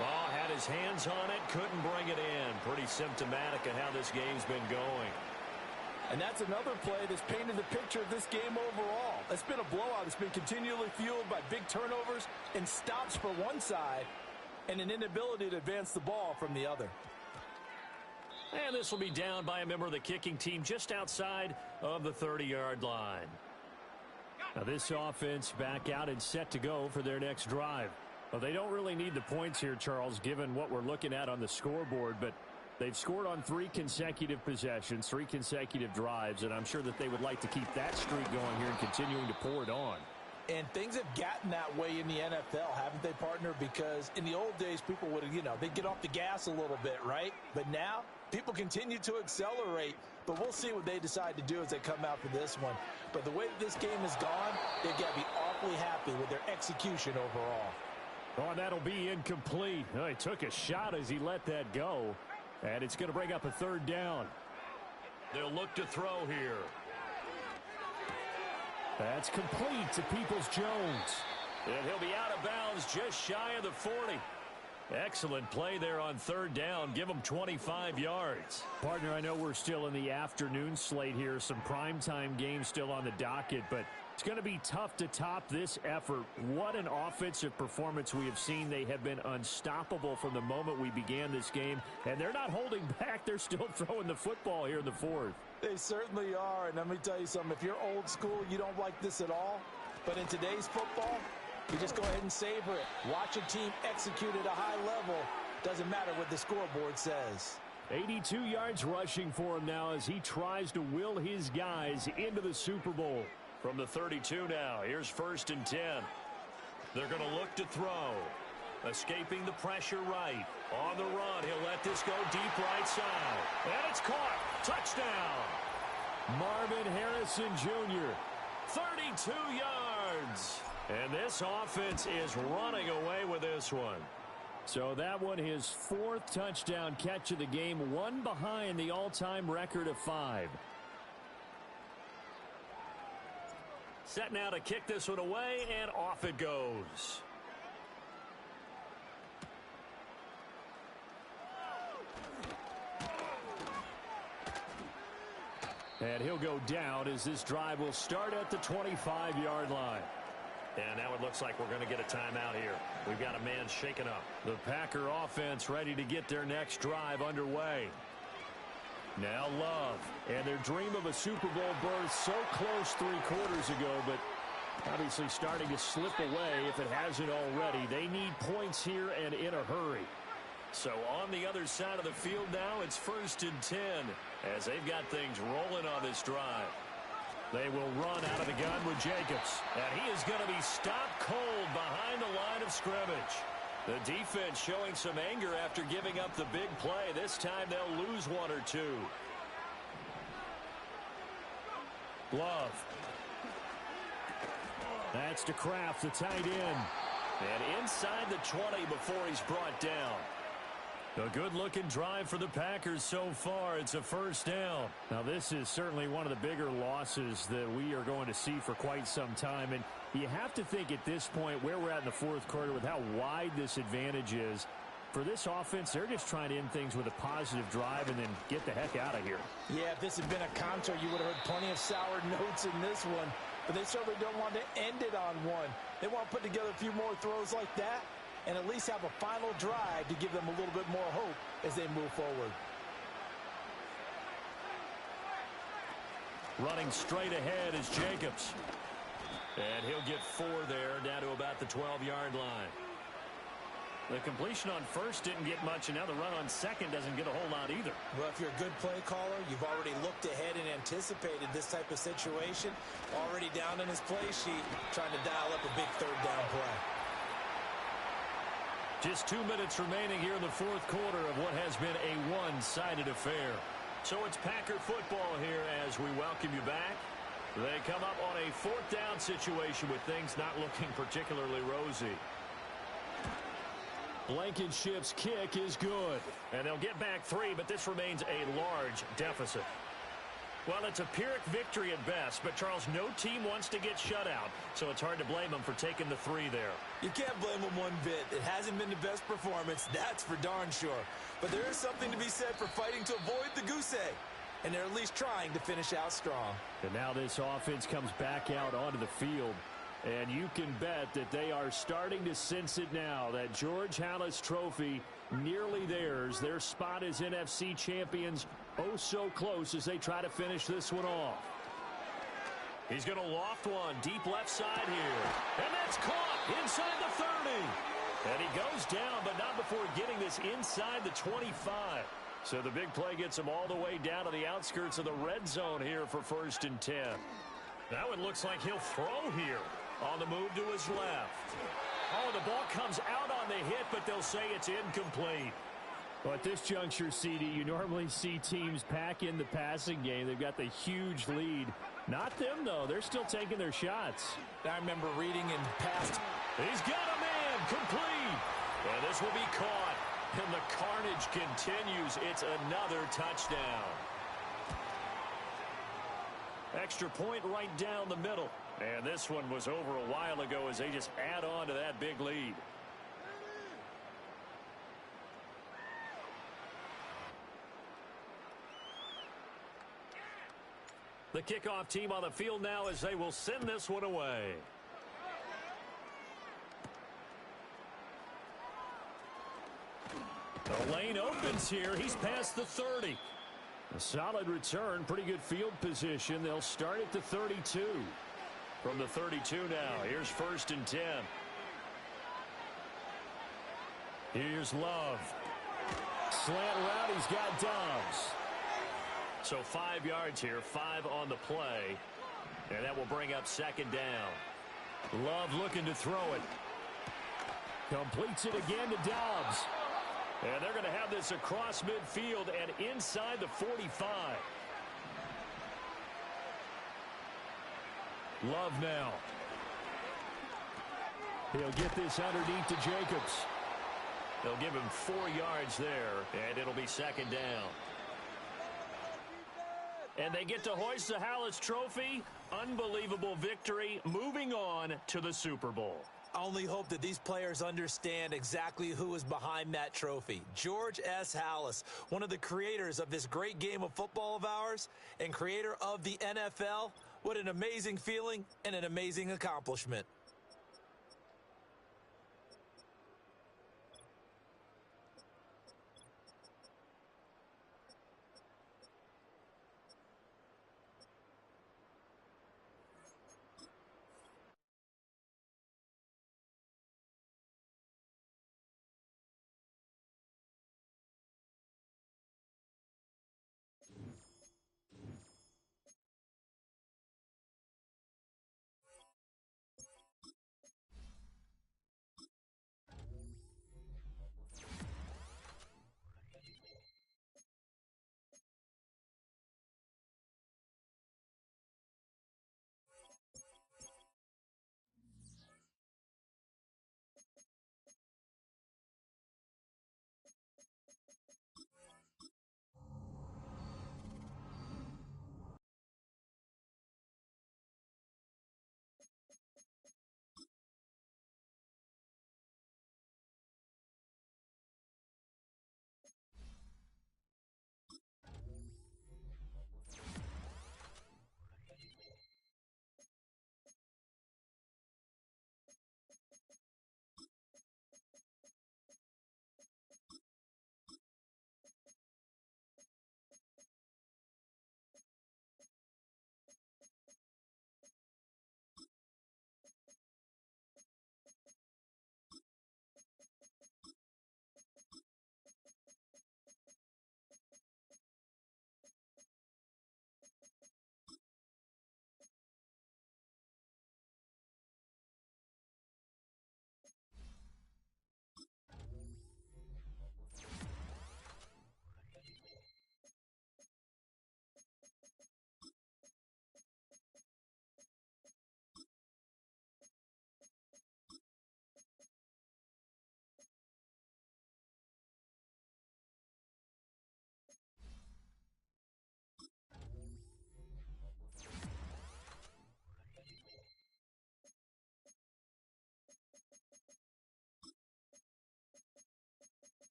Oh, had his hands on it, couldn't bring it in. Pretty symptomatic of how this game's been going. And that's another play that's painted the picture of this game overall. It's been a blowout. It's been continually fueled by big turnovers and stops for one side and an inability to advance the ball from the other. And this will be down by a member of the kicking team just outside of the 30-yard line. Now this offense back out and set to go for their next drive. Well, they don't really need the points here, Charles, given what we're looking at on the scoreboard, but they've scored on 3 consecutive possessions, 3 consecutive drives, and I'm sure that they would like to keep that streak going here and continuing to pour it on. And things have gotten that way in the NFL, haven't they, partner? Because in the old days, people would, they'd get off the gas a little bit, right? But now, people continue to accelerate. But we'll see what they decide to do as they come out for this one. But the way that this game has gone, they've got to be awfully happy with their execution overall. Oh, that'll be incomplete. Oh, he took a shot as he let that go. And it's going to bring up a 3rd down. They'll look to throw here. That's complete to Peoples-Jones. And he'll be out of bounds just shy of the 40. Excellent play there on 3rd down. Give him 25 yards. Partner, I know we're still in the afternoon slate here. Some primetime games still on the docket, but it's going to be tough to top this effort. What an offensive performance we have seen. They have been unstoppable from the moment we began this game, and they're not holding back. They're still throwing the football here in the 4th. They certainly are, and let me tell you something. If you're old school, you don't like this at all. But in today's football, you just go ahead and savor it. Watch a team execute at a high level. Doesn't matter what the scoreboard says. 82 yards rushing for him now as he tries to will his guys into the Super Bowl. From the 32 now, here's 1st and 10. They're going to look to throw. Escaping the pressure right. On the run, he'll let this go deep right side. And it's caught. Touchdown. Marvin Harrison Jr., 32 yards. And this offense is running away with this one. So that one, his 4th touchdown catch of the game, one behind the all-time record of 5. Set now to kick this one away, and off it goes. And he'll go down as this drive will start at the 25-yard line. And now it looks like we're going to get a timeout here. We've got a man shaken up. The Packer offense ready to get their next drive underway. Now Love. And their dream of a Super Bowl berth so close 3 quarters ago, but obviously starting to slip away if it hasn't already. They need points here and in a hurry. So on the other side of the field now, it's 1st and 10 as they've got things rolling on this drive. They will run out of the gun with Jacobs. And he is going to be stopped cold behind the line of scrimmage. The defense showing some anger after giving up the big play. This time they'll lose 1 or 2. Love. That's to Kraft, the tight end. And inside the 20 before he's brought down. A good-looking drive for the Packers so far. It's a 1st down. Now, this is certainly one of the bigger losses that we are going to see for quite some time. And you have to think at this point where we're at in the 4th quarter with how wide this advantage is. For this offense, they're just trying to end things with a positive drive and then get the heck out of here. Yeah, if this had been a counter, you would have heard plenty of sour notes in this one. But they certainly don't want to end it on one. They want to put together a few more throws like that and at least have a final drive to give them a little bit more hope as they move forward. Running straight ahead is Jacobs. And he'll get 4 there, down to about the 12-yard line. The completion on 1st didn't get much, and now the run on 2nd doesn't get a whole lot either. Well, if you're a good play caller, you've already looked ahead and anticipated this type of situation. Already down in his play sheet, trying to dial up a big 3rd down play. Just 2 minutes remaining here in the 4th quarter of what has been a one-sided affair. So it's Packer football here as we welcome you back. They come up on a 4th down situation with things not looking particularly rosy. Blankenship's kick is good. And they'll get back 3, but this remains a large deficit. Well, it's a Pyrrhic victory at best, but, Charles, no team wants to get shut out, so it's hard to blame them for taking the 3 there. You can't blame them one bit. It hasn't been the best performance, that's for darn sure. But there is something to be said for fighting to avoid the goose egg, and they're at least trying to finish out strong. And now this offense comes back out onto the field, and you can bet that they are starting to sense it now, that George Halas Trophy nearly theirs. Their spot as NFC champions oh so close as they try to finish this one off. He's going to loft one deep left side here. And that's caught inside the 30. And he goes down, but not before getting this inside the 25. So the big play gets him all the way down to the outskirts of the red zone here for 1st and 10. Now it looks like he'll throw here. On the move to his left. Oh, the ball comes out on the hit, but they'll say it's incomplete. Well, at this juncture, CD, you normally see teams pack in the passing game. They've got the huge lead. Not them, though. They're still taking their shots. I remember reading in past. He's got a man complete. And this will be caught. And the carnage continues. It's another touchdown. Extra point right down the middle. And this one was over a while ago as they just add on to that big lead. The kickoff team on the field now as they will send this one away. The lane opens here. He's past the 30. A solid return, pretty good field position. They'll start at the 32. From the 32 now, here's 1st and 10. Here's Love. Slant route, he's got Dobbs. So 5 yards here, 5 on the play. And that will bring up second down. Love looking to throw it. Completes it again to Dobbs. And they're going to have this across midfield and inside the 45. Love now. He'll get this underneath to Jacobs. They'll give him 4 yards there, and it'll be second down. And they get to hoist the Hallis Trophy. Unbelievable victory. Moving on to the Super Bowl. I only hope that these players understand exactly who is behind that trophy. George S. Hallis, one of the creators of this great game of football of ours and creator of the NFL. What an amazing feeling and an amazing accomplishment.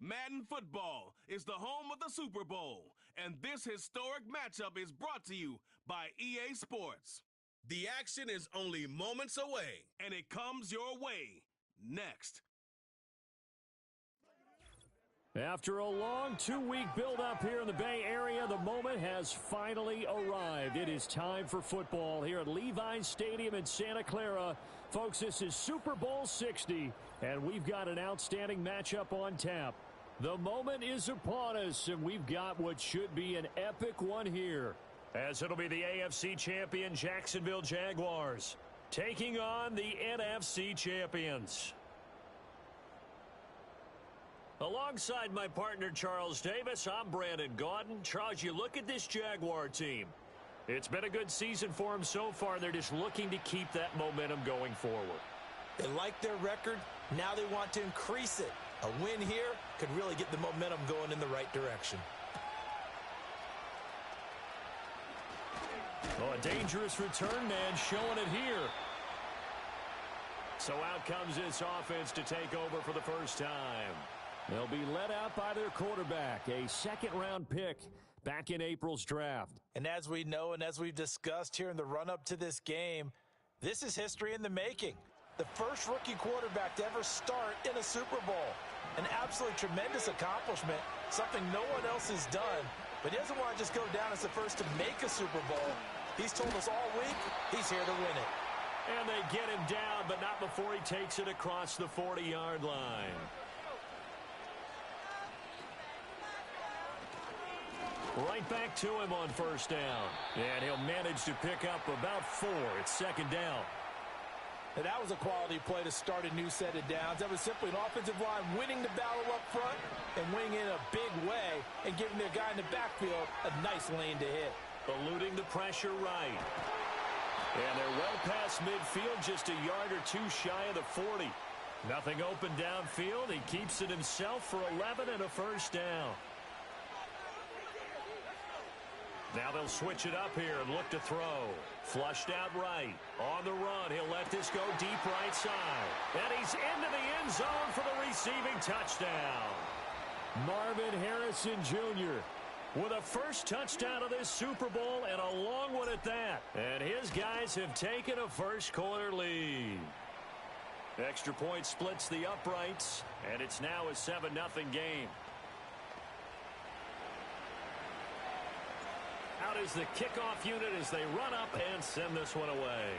Madden football is the home of the Super Bowl, and this historic matchup is brought to you by EA Sports. The action is only moments away, and it comes your way next. After a long 2-week build-up here in the Bay Area, the moment has finally arrived. It is time for football here at Levi's Stadium in Santa Clara. Folks, this is Super Bowl 60, and we've got an outstanding matchup on tap. The moment is upon us, and we've got what should be an epic one here, as it'll be the AFC champion Jacksonville Jaguars taking on the NFC champions. Alongside my partner Charles Davis, I'm Brandon Gaudin. Charles, you look at this Jaguar team. It's been a good season for them so far. They're just looking to keep that momentum going forward. They like their record. Now they want to increase it. A win here could really get the momentum going in the right direction. Oh, a dangerous return man showing it here. So out comes this offense to take over for the first time. They'll be led out by their quarterback, a second-round pick back in April's draft. And as we know and as we've discussed here in the run-up to this game, this is history in the making. The first rookie quarterback to ever start in a Super Bowl. An absolutely tremendous accomplishment, something no one else has done. But he doesn't want to just go down as the first to make a Super Bowl. He's told us all week he's here to win it. And they get him down, but not before he takes it across the 40-yard line. Right back to him on first down. And he'll manage to pick up about 4. It's second down. And that was a quality play to start a new set of downs. That was simply an offensive line winning the battle up front and winning in a big way and giving the guy in the backfield a nice lane to hit. Eluding the pressure right. And they're well past midfield, just a yard or two shy of the 40. Nothing open downfield. He keeps it himself for 11 and a first down. Now they'll switch it up here and look to throw. Flushed out right. On the run, he'll let this go deep right side. And he's into the end zone for the receiving touchdown. Marvin Harrison Jr. with a first touchdown of this Super Bowl, and a long one at that. And his guys have taken a first-quarter lead. Extra point splits the uprights, and it's now a 7-0 game. Out is the kickoff unit as they run up and send this one away.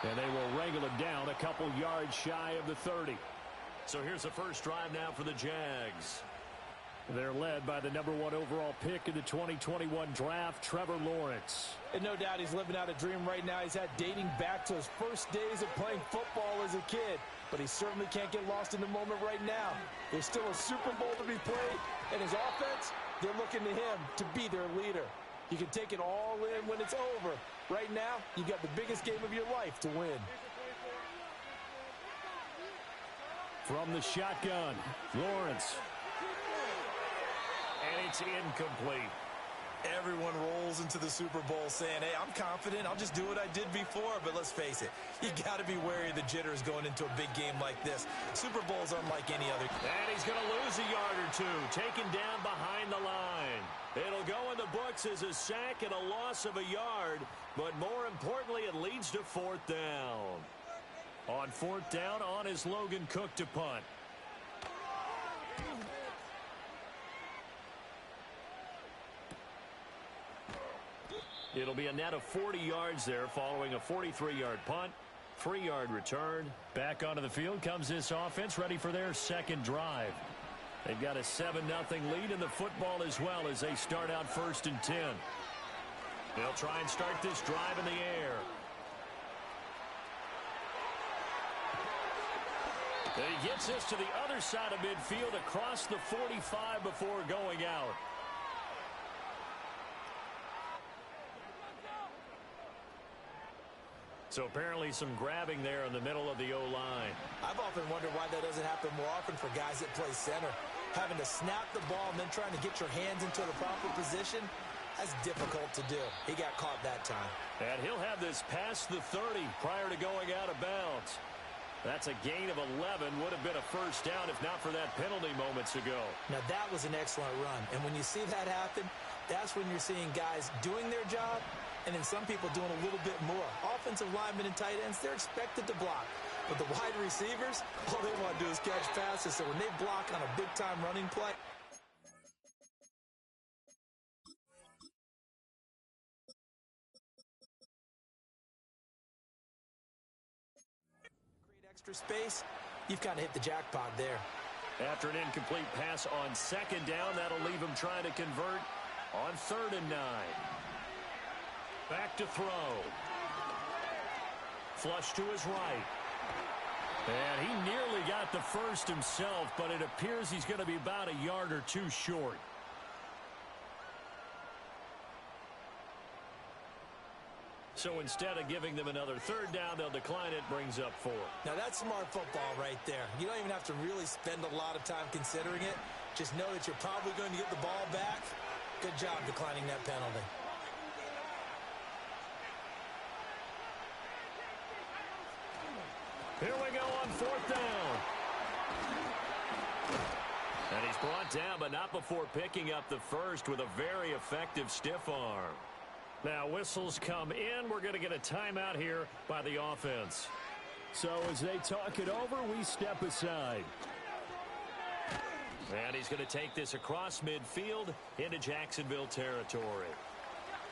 And they will wrangle it down a couple yards shy of the 30. So here's the first drive now for the Jags. They're led by the #1 overall pick in the 2021 draft, Trevor Lawrence. And no doubt he's living out a dream right now. He's had dating back to his first days of playing football as a kid. But he certainly can't get lost in the moment right now. There's still a Super Bowl to be played. And his offense, they're looking to him to be their leader. You can take it all in when it's over. Right now, you got the biggest game of your life to win. From the shotgun, Lawrence. And it's incomplete. Everyone rolls into the Super Bowl saying, hey, I'm confident. I'll just do what I did before. But let's face it, you got to be wary of the jitters going into a big game like this. Super Bowl's unlike any other. And he's going to lose a yard or two, taken down behind the line. It'll go in the books as a sack and a loss of a yard. But more importantly, it leads to 4th down. On 4th down, on is Logan Cook to punt. It'll be a net of 40 yards there following a 43-yard punt, 3-yard return. Back onto the field comes this offense, ready for their second drive. They've got a 7-0 lead in the football as well as they start out 1st and 10. They'll try and start this drive in the air. He gets this to the other side of midfield across the 45 before going out. So apparently some grabbing there in the middle of the O-line. I've often wondered why that doesn't happen more often for guys that play center. Having to snap the ball and then trying to get your hands into the proper position. That's difficult to do. He got caught that time. And he'll have this past the 30 prior to going out of bounds. That's a gain of 11. Would have been a first down if not for that penalty moments ago. Now, that was an excellent run. And when you see that happen, that's when you're seeing guys doing their job and then some people doing a little bit more. Offensive linemen and tight ends, they're expected to block. But the wide receivers, all they want to do is catch passes. So when they block on a big-time running play, extra space, you've kind of hit the jackpot there. After an incomplete pass on second down, that'll leave him trying to convert on 3rd and 9. Back to throw. Flush to his right. And he nearly got the first himself, but it appears he's going to be about a yard or two short. So instead of giving them another 3rd down, they'll decline it, brings up 4. Now, that's smart football right there. You don't even have to really spend a lot of time considering it. Just know that you're probably going to get the ball back. Good job declining that penalty. Here we go on 4th down. And he's brought down, but not before picking up the first with a very effective stiff arm. Now, whistles come in. We're going to get a timeout here by the offense. So as they talk it over, we step aside. And he's going to take this across midfield into Jacksonville territory.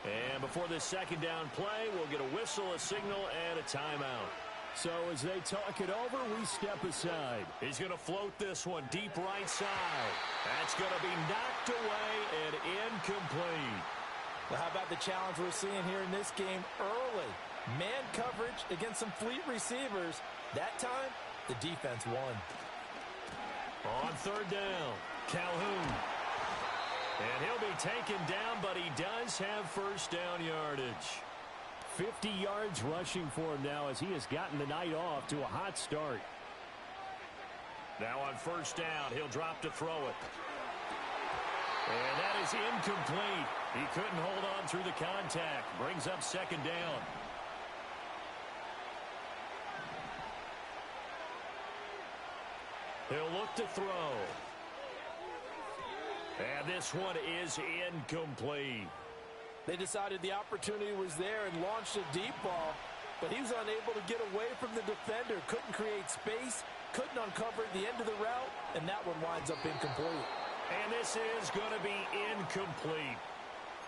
And before this 2nd down play, we'll get a whistle, a signal, and a timeout. So as they talk it over, we step aside. He's going to float this one deep right side. That's going to be knocked away and incomplete. Well, how about the challenge we're seeing here in this game early? Man coverage against some fleet receivers. That time, the defense won. On 3rd down, Calhoun. And he'll be taken down, but he does have first down yardage. 50 yards rushing for him now as he has gotten the night off to a hot start. Now on 1st down, he'll drop to throw it. And that is incomplete. He couldn't hold on through the contact. Brings up 2nd down. He'll look to throw. And this one is incomplete. They decided the opportunity was there and launched a deep ball, but he was unable to get away from the defender. Couldn't create space, couldn't uncover the end of the route, and that one winds up incomplete. And this is going to be incomplete.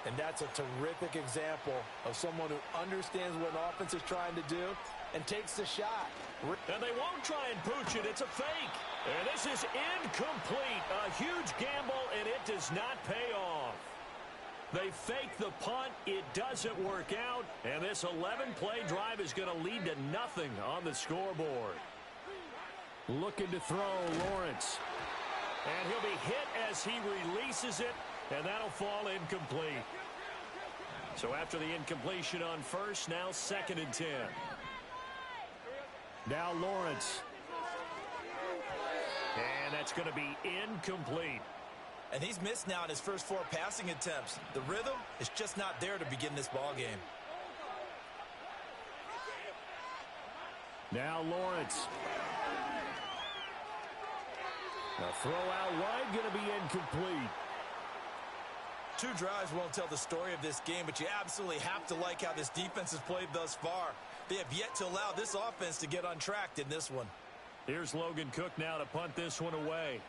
And that's a terrific example of someone who understands what an offense is trying to do and takes the shot. And they won't try and pooch it. It's a fake. And this is incomplete. A huge gamble, and it does not pay off. They fake the punt. It doesn't work out. And this 11-play drive is going to lead to nothing on the scoreboard. Looking to throw, Lawrence. And he'll be hit as he releases it, and that'll fall incomplete. So after the incompletion on 1st, now 2nd and 10. Now Lawrence. And that's going to be incomplete. And he's missed now in his first 4 passing attempts. The rhythm is just not there to begin this ball game. Now Lawrence. A throw out wide, going to be incomplete. 2 drives won't tell the story of this game, but you absolutely have to like how this defense has played thus far. They have yet to allow this offense to get untracked in this one. Here's Logan Cook now to punt this one away.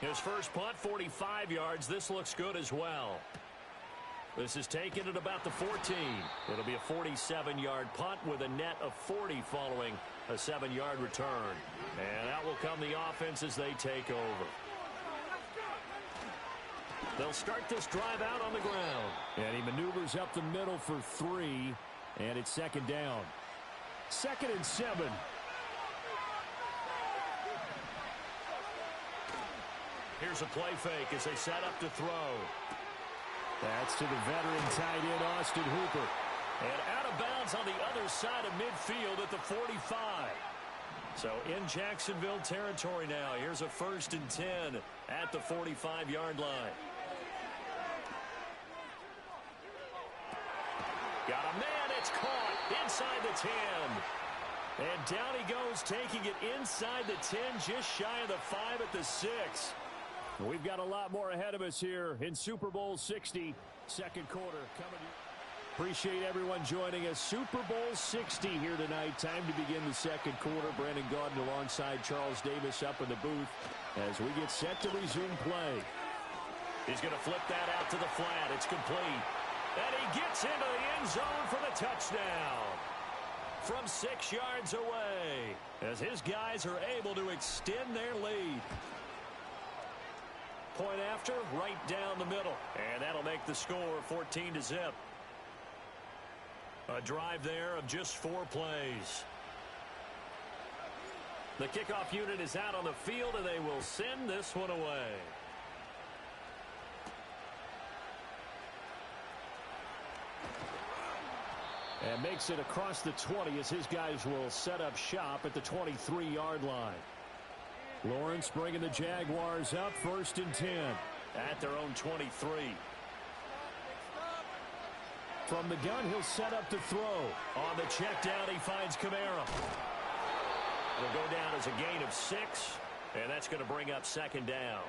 His first punt, 45 yards. This looks good as well. This is taken at about the 14. It'll be a 47-yard punt with a net of 40 following a 7-yard return. And out will come the offense as they take over. They'll start this drive out on the ground. And he maneuvers up the middle for 3, and it's 2nd down. 2nd and 7. Here's a play fake as they set up to throw. That's to the veteran tight end, Austin Hooper. And out of bounds on the other side of midfield at the 45. So in Jacksonville territory now. Here's a 1st and 10 at the 45-yard line. Got a man. It's caught inside the 10. And down he goes, taking it inside the 10, just shy of the 5 at the 6. We've got a lot more ahead of us here in Super Bowl 60, second quarter coming. Appreciate everyone joining us. Super Bowl 60 here tonight. Time to begin the second quarter. Brandon Gaudin alongside Charles Davis up in the booth as we get set to resume play. He's going to flip that out to the flat. It's complete. And he gets into the end zone for the touchdown from 6 yards away as his guys are able to extend their lead. Point after, right down the middle. And that'll make the score 14-0. A drive there of just 4 plays. The kickoff unit is out on the field, and they will send this one away. And makes it across the 20 as his guys will set up shop at the 23-yard line. Lawrence bringing the Jaguars up, 1st and 10. At their own 23. From the gun, he'll set up to throw. On the check down, he finds Kamara. It'll go down as a gain of 6, and that's going to bring up 2nd down.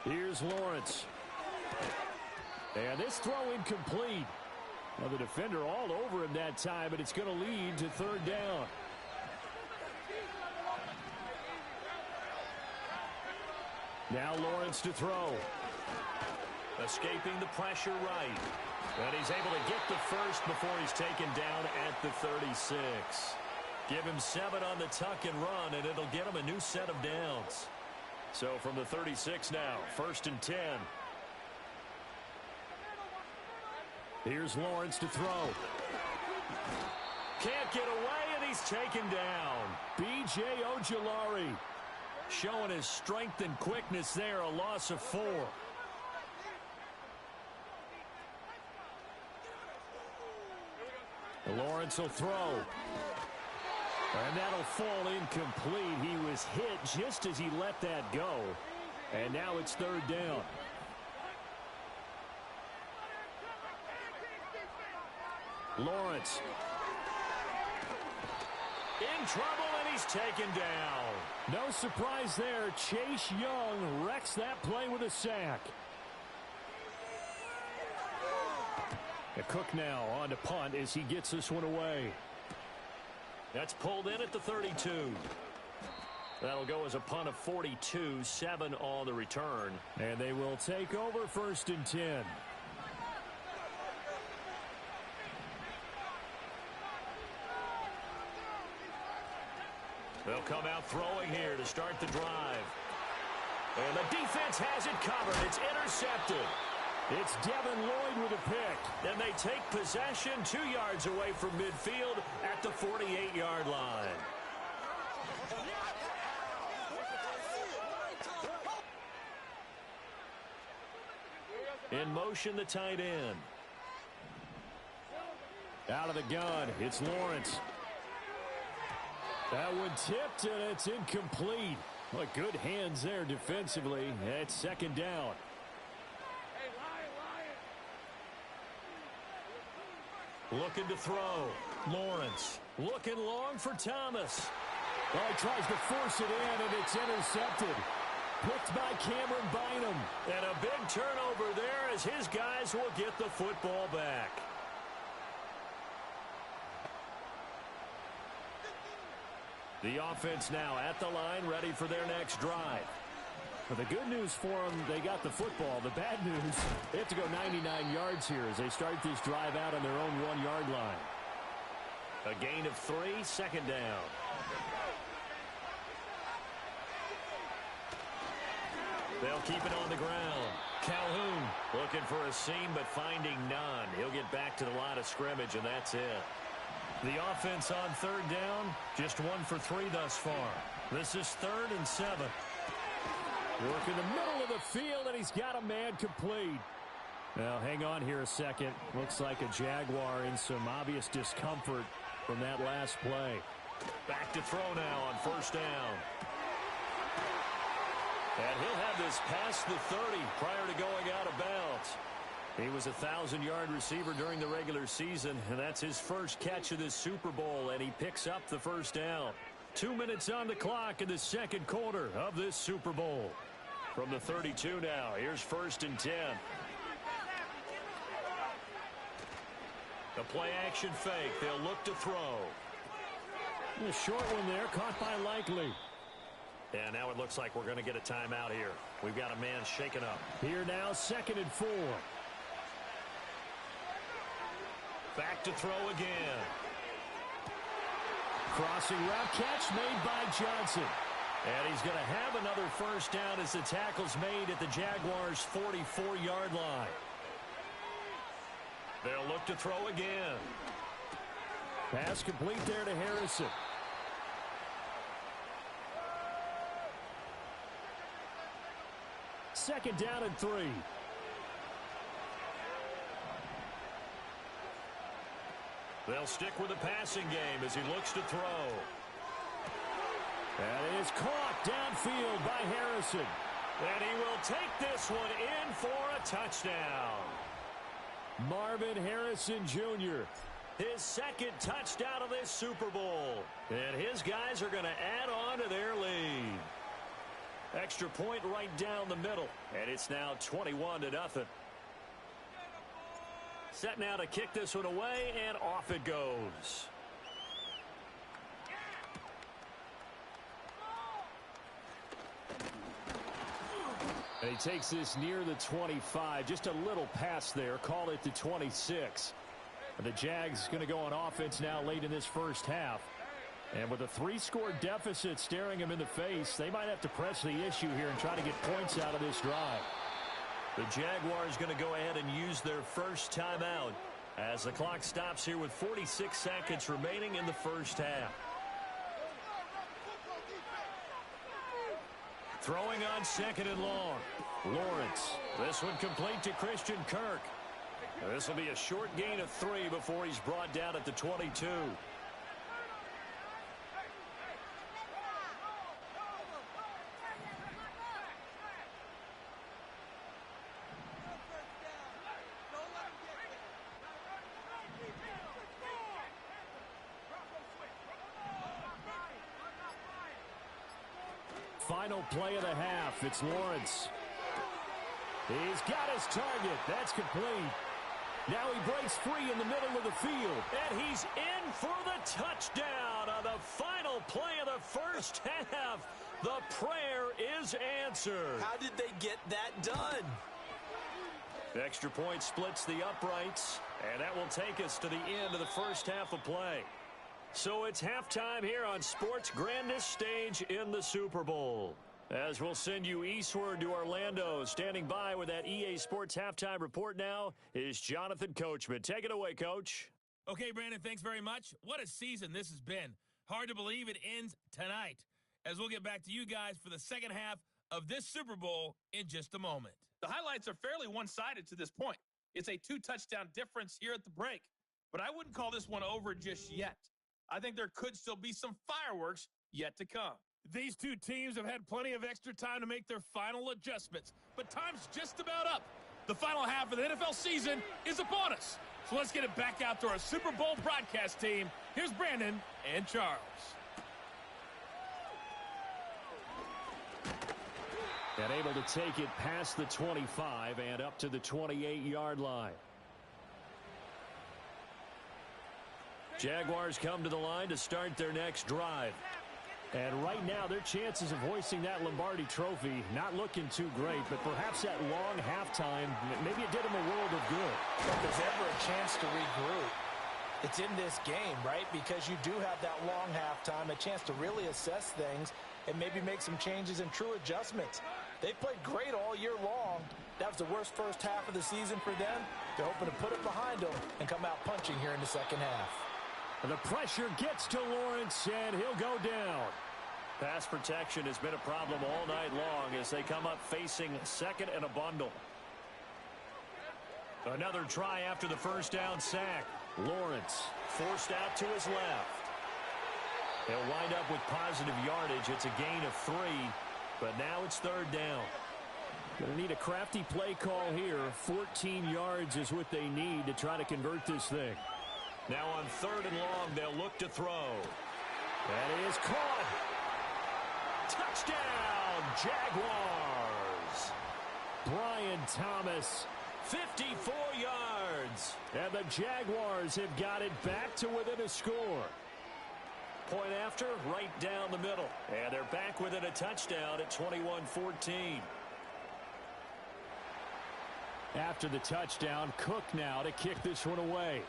Here's Lawrence. And this throw incomplete. Well, the defender all over him that time, but it's going to lead to 3rd down. Now Lawrence to throw. Escaping the pressure right. And he's able to get the first before he's taken down at the 36. Give him 7 on the tuck and run, and it'll get him a new set of downs. So from the 36 now, 1st and 10. Here's Lawrence to throw. Can't get away, and he's taken down. B.J. Ojulari showing his strength and quickness there, a loss of 4. Lawrence will throw. And that'll fall incomplete. He was hit just as he let that go. And now it's 3rd down. Lawrence. In trouble, and he's taken down. No surprise there. Chase Young wrecks that play with a sack. Cook now on to punt as he gets this one away. That's pulled in at the 32. That'll go as a punt of 42, 7 on the return. And they will take over 1st and 10. They'll come out throwing here to start the drive. And the defense has it covered. It's intercepted. It's Devin Lloyd with a pick. Then they take possession 2 yards away from midfield at the 48-yard line. In motion, the tight end. Out of the gun, it's Lawrence. That one tipped, and it's incomplete. Well, good hands there defensively. It's 2nd down. Looking to throw. Lawrence looking long for Thomas. Well, he tries to force it in, and it's intercepted. Picked by Cameron Bynum. And a big turnover there as his guys will get the football back. The offense now at the line, ready for their next drive. Well, the good news for them, they got the football. The bad news, they have to go 99 yards here as they start this drive out on their own 1-yard line. A gain of 3, 2nd down. They'll keep it on the ground. Calhoun looking for a seam but finding none. He'll get back to the line of scrimmage, and that's it. The offense on 3rd down, just 1 for 3 thus far. This is 3rd and 7. Work in the middle of the field, and he's got a man complete. Now, hang on here a second. Looks like a Jaguar in some obvious discomfort. from that last play. Back to throw now on first down. And he'll have this past the 30 prior to going out of bounds. He was a 1,000-yard receiver during the regular season, and that's his first catch of this Super Bowl, and he picks up the first down. 2 minutes on the clock in the second quarter of this Super Bowl. From the 32 now, here's 1st and 10. The play action fake. They'll look to throw. A short one there, caught by Likely. And now it looks like we're going to get a timeout here. We've got a man shaken up. Here now, 2nd and 4. Back to throw again. Crossing route catch made by Johnson. And he's going to have another first down as the tackle's made at the Jaguars' 44-yard line. They'll look to throw again. Pass complete there to Harrison. Second down and 3. They'll stick with the passing game as he looks to throw. And is caught downfield by Harrison. And he will take this one in for a touchdown. Marvin Harrison Jr. His second touchdown of this Super Bowl. And his guys are going to add on to their lead. Extra point right down the middle. And it's now 21-0. Set now to kick this one away, and off it goes. And he takes this near the 25. Just a little pass there. Call it the 26. The Jags going to go on offense now late in this first half. And with a 3-score deficit staring him in the face, they might have to press the issue here and try to get points out of this drive. The Jaguars going to go ahead and use their first timeout as the clock stops here with 46 seconds remaining in the first half. Throwing on 2nd and long. Lawrence. This one complete to Christian Kirk. This will be a short gain of 3 before he's brought down at the 22. Final play of the half. It's Lawrence. He's got his target. That's complete. Now he breaks free in the middle of the field. And he's in for the touchdown on the final play of the first half. The prayer is answered. How did they get that done? Extra point splits the uprights, and that will take us to the end of the first half of play. So it's halftime here on sports' grandest stage in the Super Bowl. As we'll send you eastward to Orlando, standing by with that EA Sports halftime report now is Jonathan Coachman. Take it away, Coach. Okay, Brandon, thanks very much. What a season this has been. Hard to believe it ends tonight, as we'll get back to you guys for the second half of this Super Bowl in just a moment. The highlights are fairly one-sided to this point. It's a 2-touchdown difference here at the break, but I wouldn't call this one over just yet. I think there could still be some fireworks yet to come. These two teams have had plenty of extra time to make their final adjustments, but time's just about up. The final half of the NFL season is upon us. So let's get it back out to our Super Bowl broadcast team. Here's Brandon and Charles. And able to take it past the 25 and up to the 28-yard line. Jaguars come to the line to start their next drive. And right now, their chances of hoisting that Lombardi trophy not looking too great, but perhaps that long halftime, maybe it did them a world of good. If there's ever a chance to regroup, it's in this game, right? Because you do have that long halftime, a chance to really assess things and maybe make some changes and true adjustments. They played great all year long. That was the worst first half of the season for them. They're hoping to put it behind them and come out punching here in the second half. The pressure gets to Lawrence, and he'll go down. Pass protection has been a problem all night long as they come up facing second and a bundle. Another try after the first down sack. Lawrence. Forced out to his left. They'll wind up with positive yardage. It's a gain of 3, but now it's third down. Going to need a crafty play call here. 14 yards is what they need to try to convert this thing. Now on third and long, they'll look to throw. That is caught. Touchdown, Jaguars. Brian Thomas. 54 yards. And the Jaguars have got it back to within a score. Point after, right down the middle. And they're back within a touchdown at 21-14. After the touchdown, Cook now to kick this one away.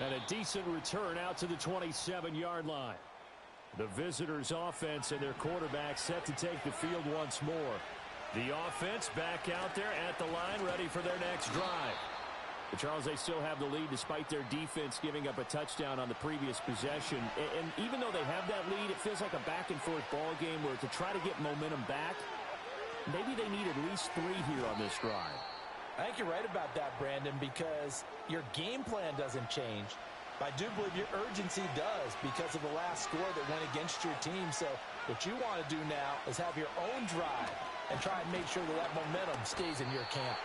And a decent return out to the 27-yard line. The visitors' offense and their quarterback set to take the field once more. The offense back out there at the line, ready for their next drive. But Charles, they still have the lead despite their defense giving up a touchdown on the previous possession. And even though they have that lead, it feels like a back-and-forth ball game where to try to get momentum back, maybe they need at least 3 here on this drive. I think you're right about that, Brandon, because your game plan doesn't change. I do believe your urgency does because of the last score that went against your team. So what you want to do now is have your own drive and try and make sure that that momentum stays in your camp.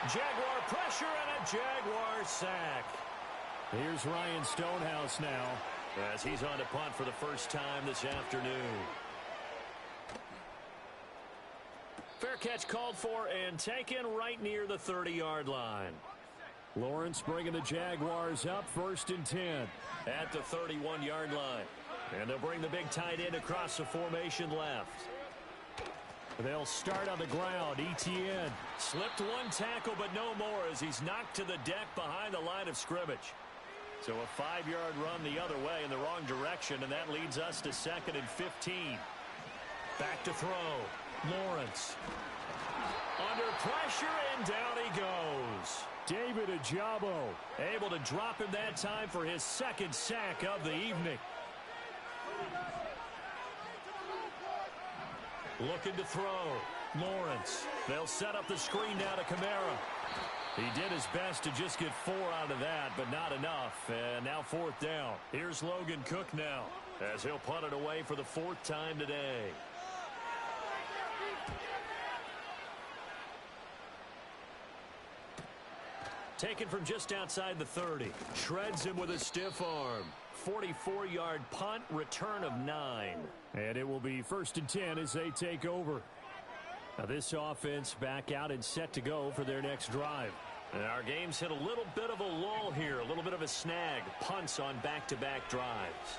Jaguar pressure and a Jaguar sack. Here's Ryan Stonehouse now as he's on to punt for the first time this afternoon. Fair catch called for and taken right near the 30-yard line. Lawrence bringing the Jaguars up 1st and 10. At the 31-yard line. And they'll bring the big tight end across the formation left. They'll start on the ground. Etienne slipped one tackle, but no more as he's knocked to the deck behind the line of scrimmage. So a 5-yard run the other way in the wrong direction, and that leads us to 2nd and 15. Back to throw. Lawrence. Under pressure, and down he goes. David Ajabo able to drop him that time for his 2nd sack of the evening. Looking to throw. Lawrence. They'll set up the screen now to Kamara. He did his best to just get 4 out of that, but not enough. And now 4th down. Here's Logan Cook now as he'll punt it away for the 4th time today. Taken from just outside the 30. Shreds him with a stiff arm. 44-yard punt, return of 9. And it will be 1st and 10 as they take over. Now this offense back out and set to go for their next drive. And our game's hit a little bit of a lull here, a little bit of a snag. Punts on back-to-back drives.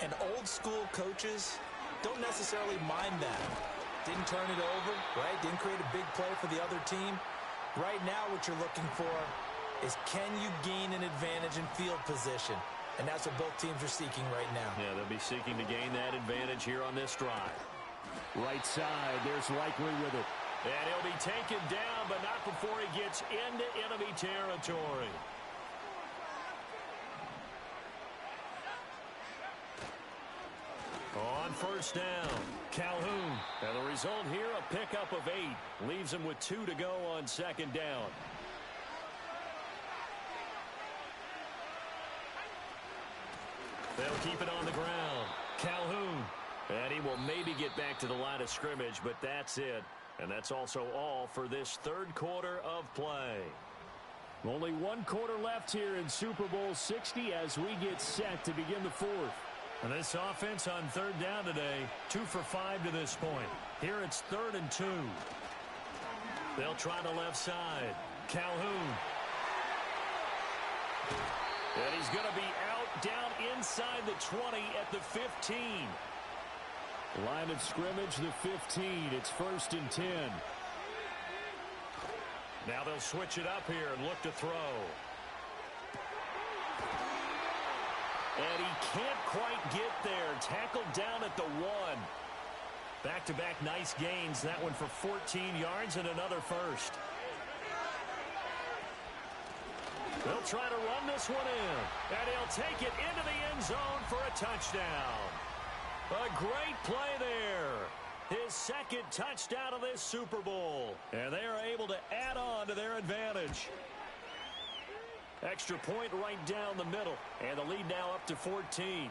And old-school coaches don't necessarily mind that. Didn't turn it over, right? Didn't create a big play for the other team. Right now what you're looking for is can you gain an advantage in field position? And that's what both teams are seeking right now. Yeah, they'll be seeking to gain that advantage here on this drive. Right side, there's Likely with it. And he'll be taken down, but not before he gets into enemy territory. On 1st down, Calhoun. And the result here, a pickup of 8. Leaves him with 2 to go on 2nd down. They'll keep it on the ground. Calhoun. And he will maybe get back to the line of scrimmage, but that's it. And that's also all for this 3rd quarter of play. Only 1 quarter left here in Super Bowl 60 as we get set to begin the 4th. And this offense on 3rd down today, 2 for 5 to this point. Here it's 3rd and 2. They'll try the left side. Calhoun. And he's going to be out down inside the 20 at the 15. Line of scrimmage, the 15. It's 1st and 10. Now they'll switch it up here and look to throw. And he can't quite get there. Tackled down at the 1. Back-to-back nice gains. That one for 14 yards and another first. They'll try to run this one in. And he'll take it into the end zone for a touchdown. A great play there. His second touchdown of this Super Bowl. And they are able to add on to their advantage. Extra point right down the middle. And the lead now up to 14.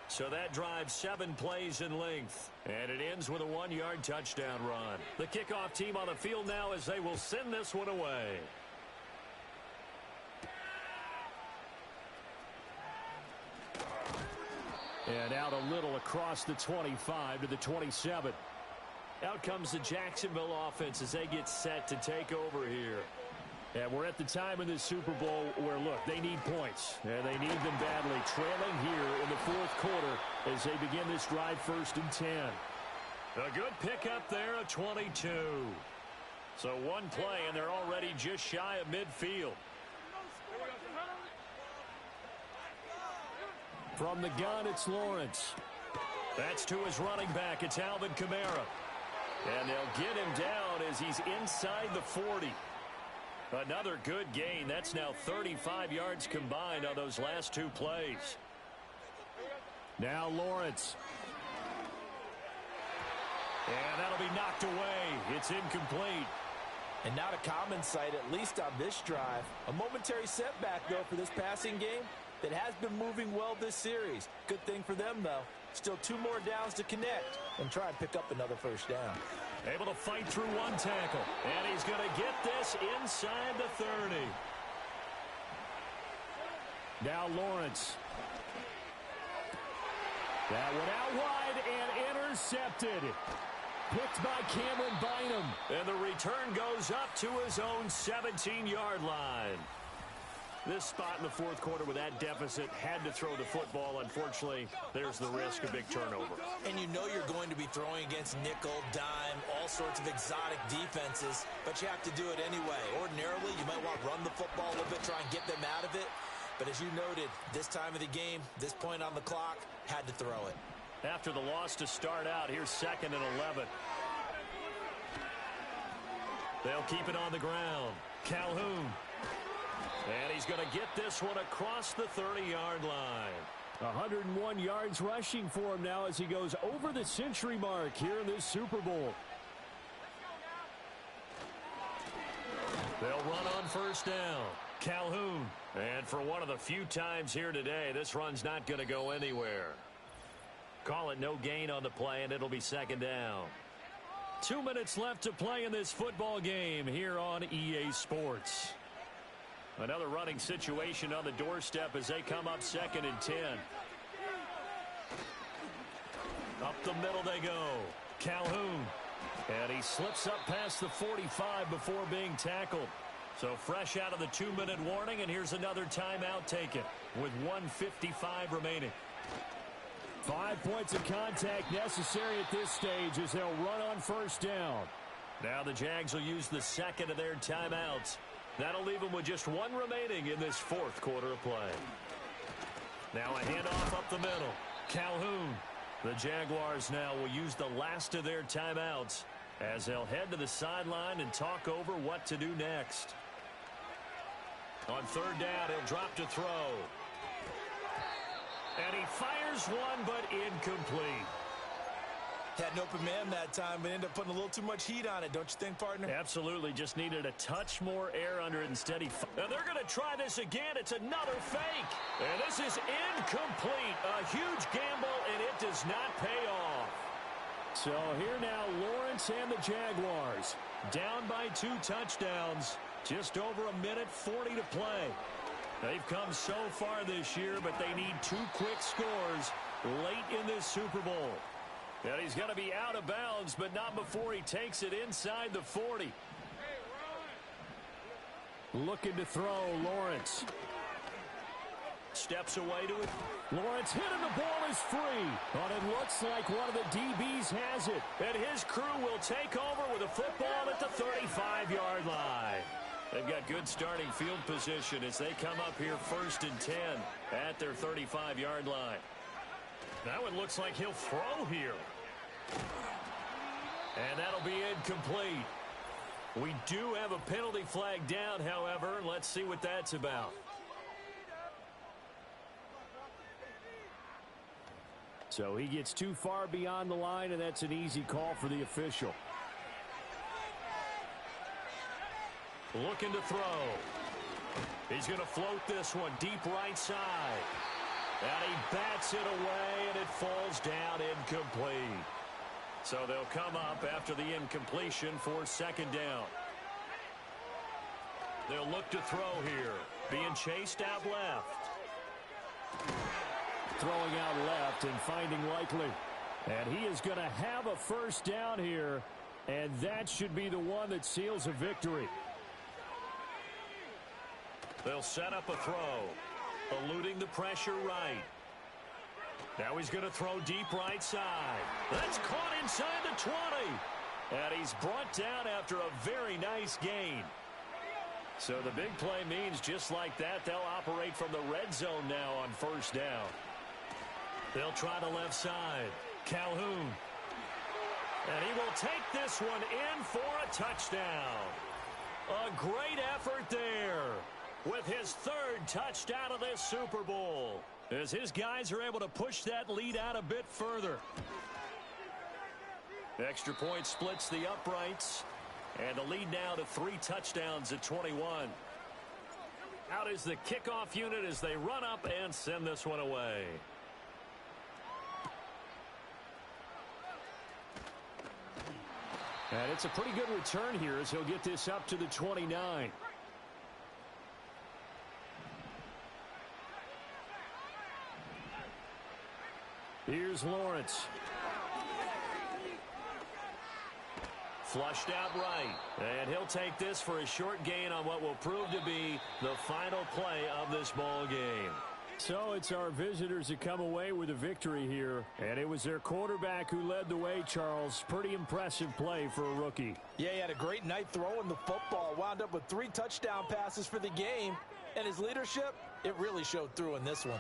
So that drives 7 plays in length. And it ends with a 1-yard touchdown run. The kickoff team on the field now as they will send this one away. And out a little across the 25 to the 27. Out comes the Jacksonville offense as they get set to take over here. And we're at the time in the Super Bowl where, look, they need points. And they need them badly, trailing here in the fourth quarter as they begin this drive 1st and 10. A good pickup there of 22. So one play, and they're already just shy of midfield. From the gun, it's Lawrence. That's to his running back. It's Alvin Kamara. And they'll get him down as he's inside the 40. Another good gain. That's now 35 yards combined on those last 2 plays. Now Lawrence. And that'll be knocked away. It's incomplete. And not a common sight, at least on this drive. A momentary setback, though, for this passing game that has been moving well this series. Good thing for them, though. Still 2 more downs to connect and try and pick up another 1st down. Able to fight through 1 tackle. And he's going to get this inside the 30. Now Lawrence. That one out wide and intercepted. Picked by Cameron Bynum. And the return goes up to his own 17-yard line. This spot in the fourth quarter with that deficit had to throw the football. Unfortunately, there's the risk of big turnover. And you know you're going to be throwing against nickel, dime, all sorts of exotic defenses, but you have to do it anyway. Ordinarily, you might want to run the football a little bit, try and get them out of it. But as you noted, this time of the game, this point on the clock, had to throw it. After the loss to start out, here's 2nd and 11. They'll keep it on the ground. Calhoun. And he's going to get this one across the 30-yard line. 101 yards rushing for him now as he goes over the century mark here in this Super Bowl. They'll run on 1st down. Calhoun. And for one of the few times here today, this run's not going to go anywhere. Call it no gain on the play, and it'll be 2nd down. 2 minutes left to play in this football game here on EA Sports. Another running situation on the doorstep as they come up 2nd and 10. Up the middle they go. Calhoun. And he slips up past the 45 before being tackled. So fresh out of the 2-minute warning, and here's another timeout taken with 1:55 remaining. 5 points of contact necessary at this stage as they'll run on 1st down. Now the Jags will use the 2nd of their timeouts. That'll leave them with just 1 remaining in this 4th quarter of play. Now a handoff up the middle. Calhoun. The Jaguars now will use the last of their timeouts as they'll head to the sideline and talk over what to do next. On 3rd down, he'll drop to throw. And he fires one, but incomplete. Had an open man that time, but ended up putting a little too much heat on it, don't you think, partner? Absolutely. Just needed a touch more air under it instead. And they're going to try this again. It's another fake. And this is incomplete. A huge gamble, and it does not pay off. So here now, Lawrence and the Jaguars. Down by 2 touchdowns. Just over 1:40 to play. They've come so far this year, but they need 2 quick scores late in this Super Bowl. And he's going to be out of bounds, but not before he takes it inside the 40. Looking to throw, Lawrence. Steps away to it. Lawrence hit and the ball is free. But it looks like one of the DBs has it. And his crew will take over with a football at the 35-yard line. They've got good starting field position as they come up here 1st and 10 at their 35-yard line. That one looks like he'll throw here. And that'll be incomplete. We do have a penalty flag down, however. Let's see what that's about. So he gets too far beyond the line, and that's an easy call for the official. Looking to throw. He's going to float this one deep right side. And he bats it away, and it falls down incomplete. So they'll come up after the incompletion for second down. They'll look to throw here. Being chased out left. Throwing out left and finding Likely. And he is going to have a first down here. And that should be the one that seals a victory. They'll set up a throw. Eluding the pressure right. Now he's going to throw deep right side. That's caught inside the 20. And he's brought down after a very nice gain. So the big play means just like that, they'll operate from the red zone now on first down. They'll try the left side. Calhoun. And he will take this one in for a touchdown. A great effort there with his third touchdown of this Super Bowl, as his guys are able to push that lead out a bit further. Extra point splits the uprights, and the lead now to 3 touchdowns at 21. Out is the kickoff unit as they run up and send this one away. And it's a pretty good return here as he'll get this up to the 29. Here's Lawrence. Flushed out right. And he'll take this for a short gain on what will prove to be the final play of this ball game. So it's our visitors that come away with a victory here. And it was their quarterback who led the way, Charles. Pretty impressive play for a rookie. Yeah, he had a great night throwing the football. Wound up with 3 touchdown passes for the game. And his leadership, it really showed through in this one.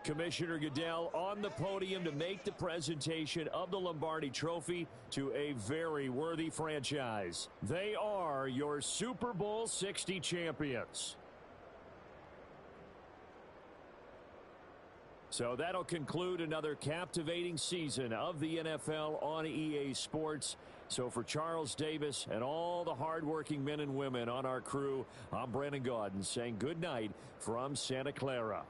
Commissioner Goodell on the podium to make the presentation of the Lombardi Trophy to a very worthy franchise. They are your Super Bowl 60 champions. So that'll conclude another captivating season of the NFL on EA Sports. So for Charles Davis and all the hardworking men and women on our crew, I'm Brandon Gaudin saying good night from Santa Clara.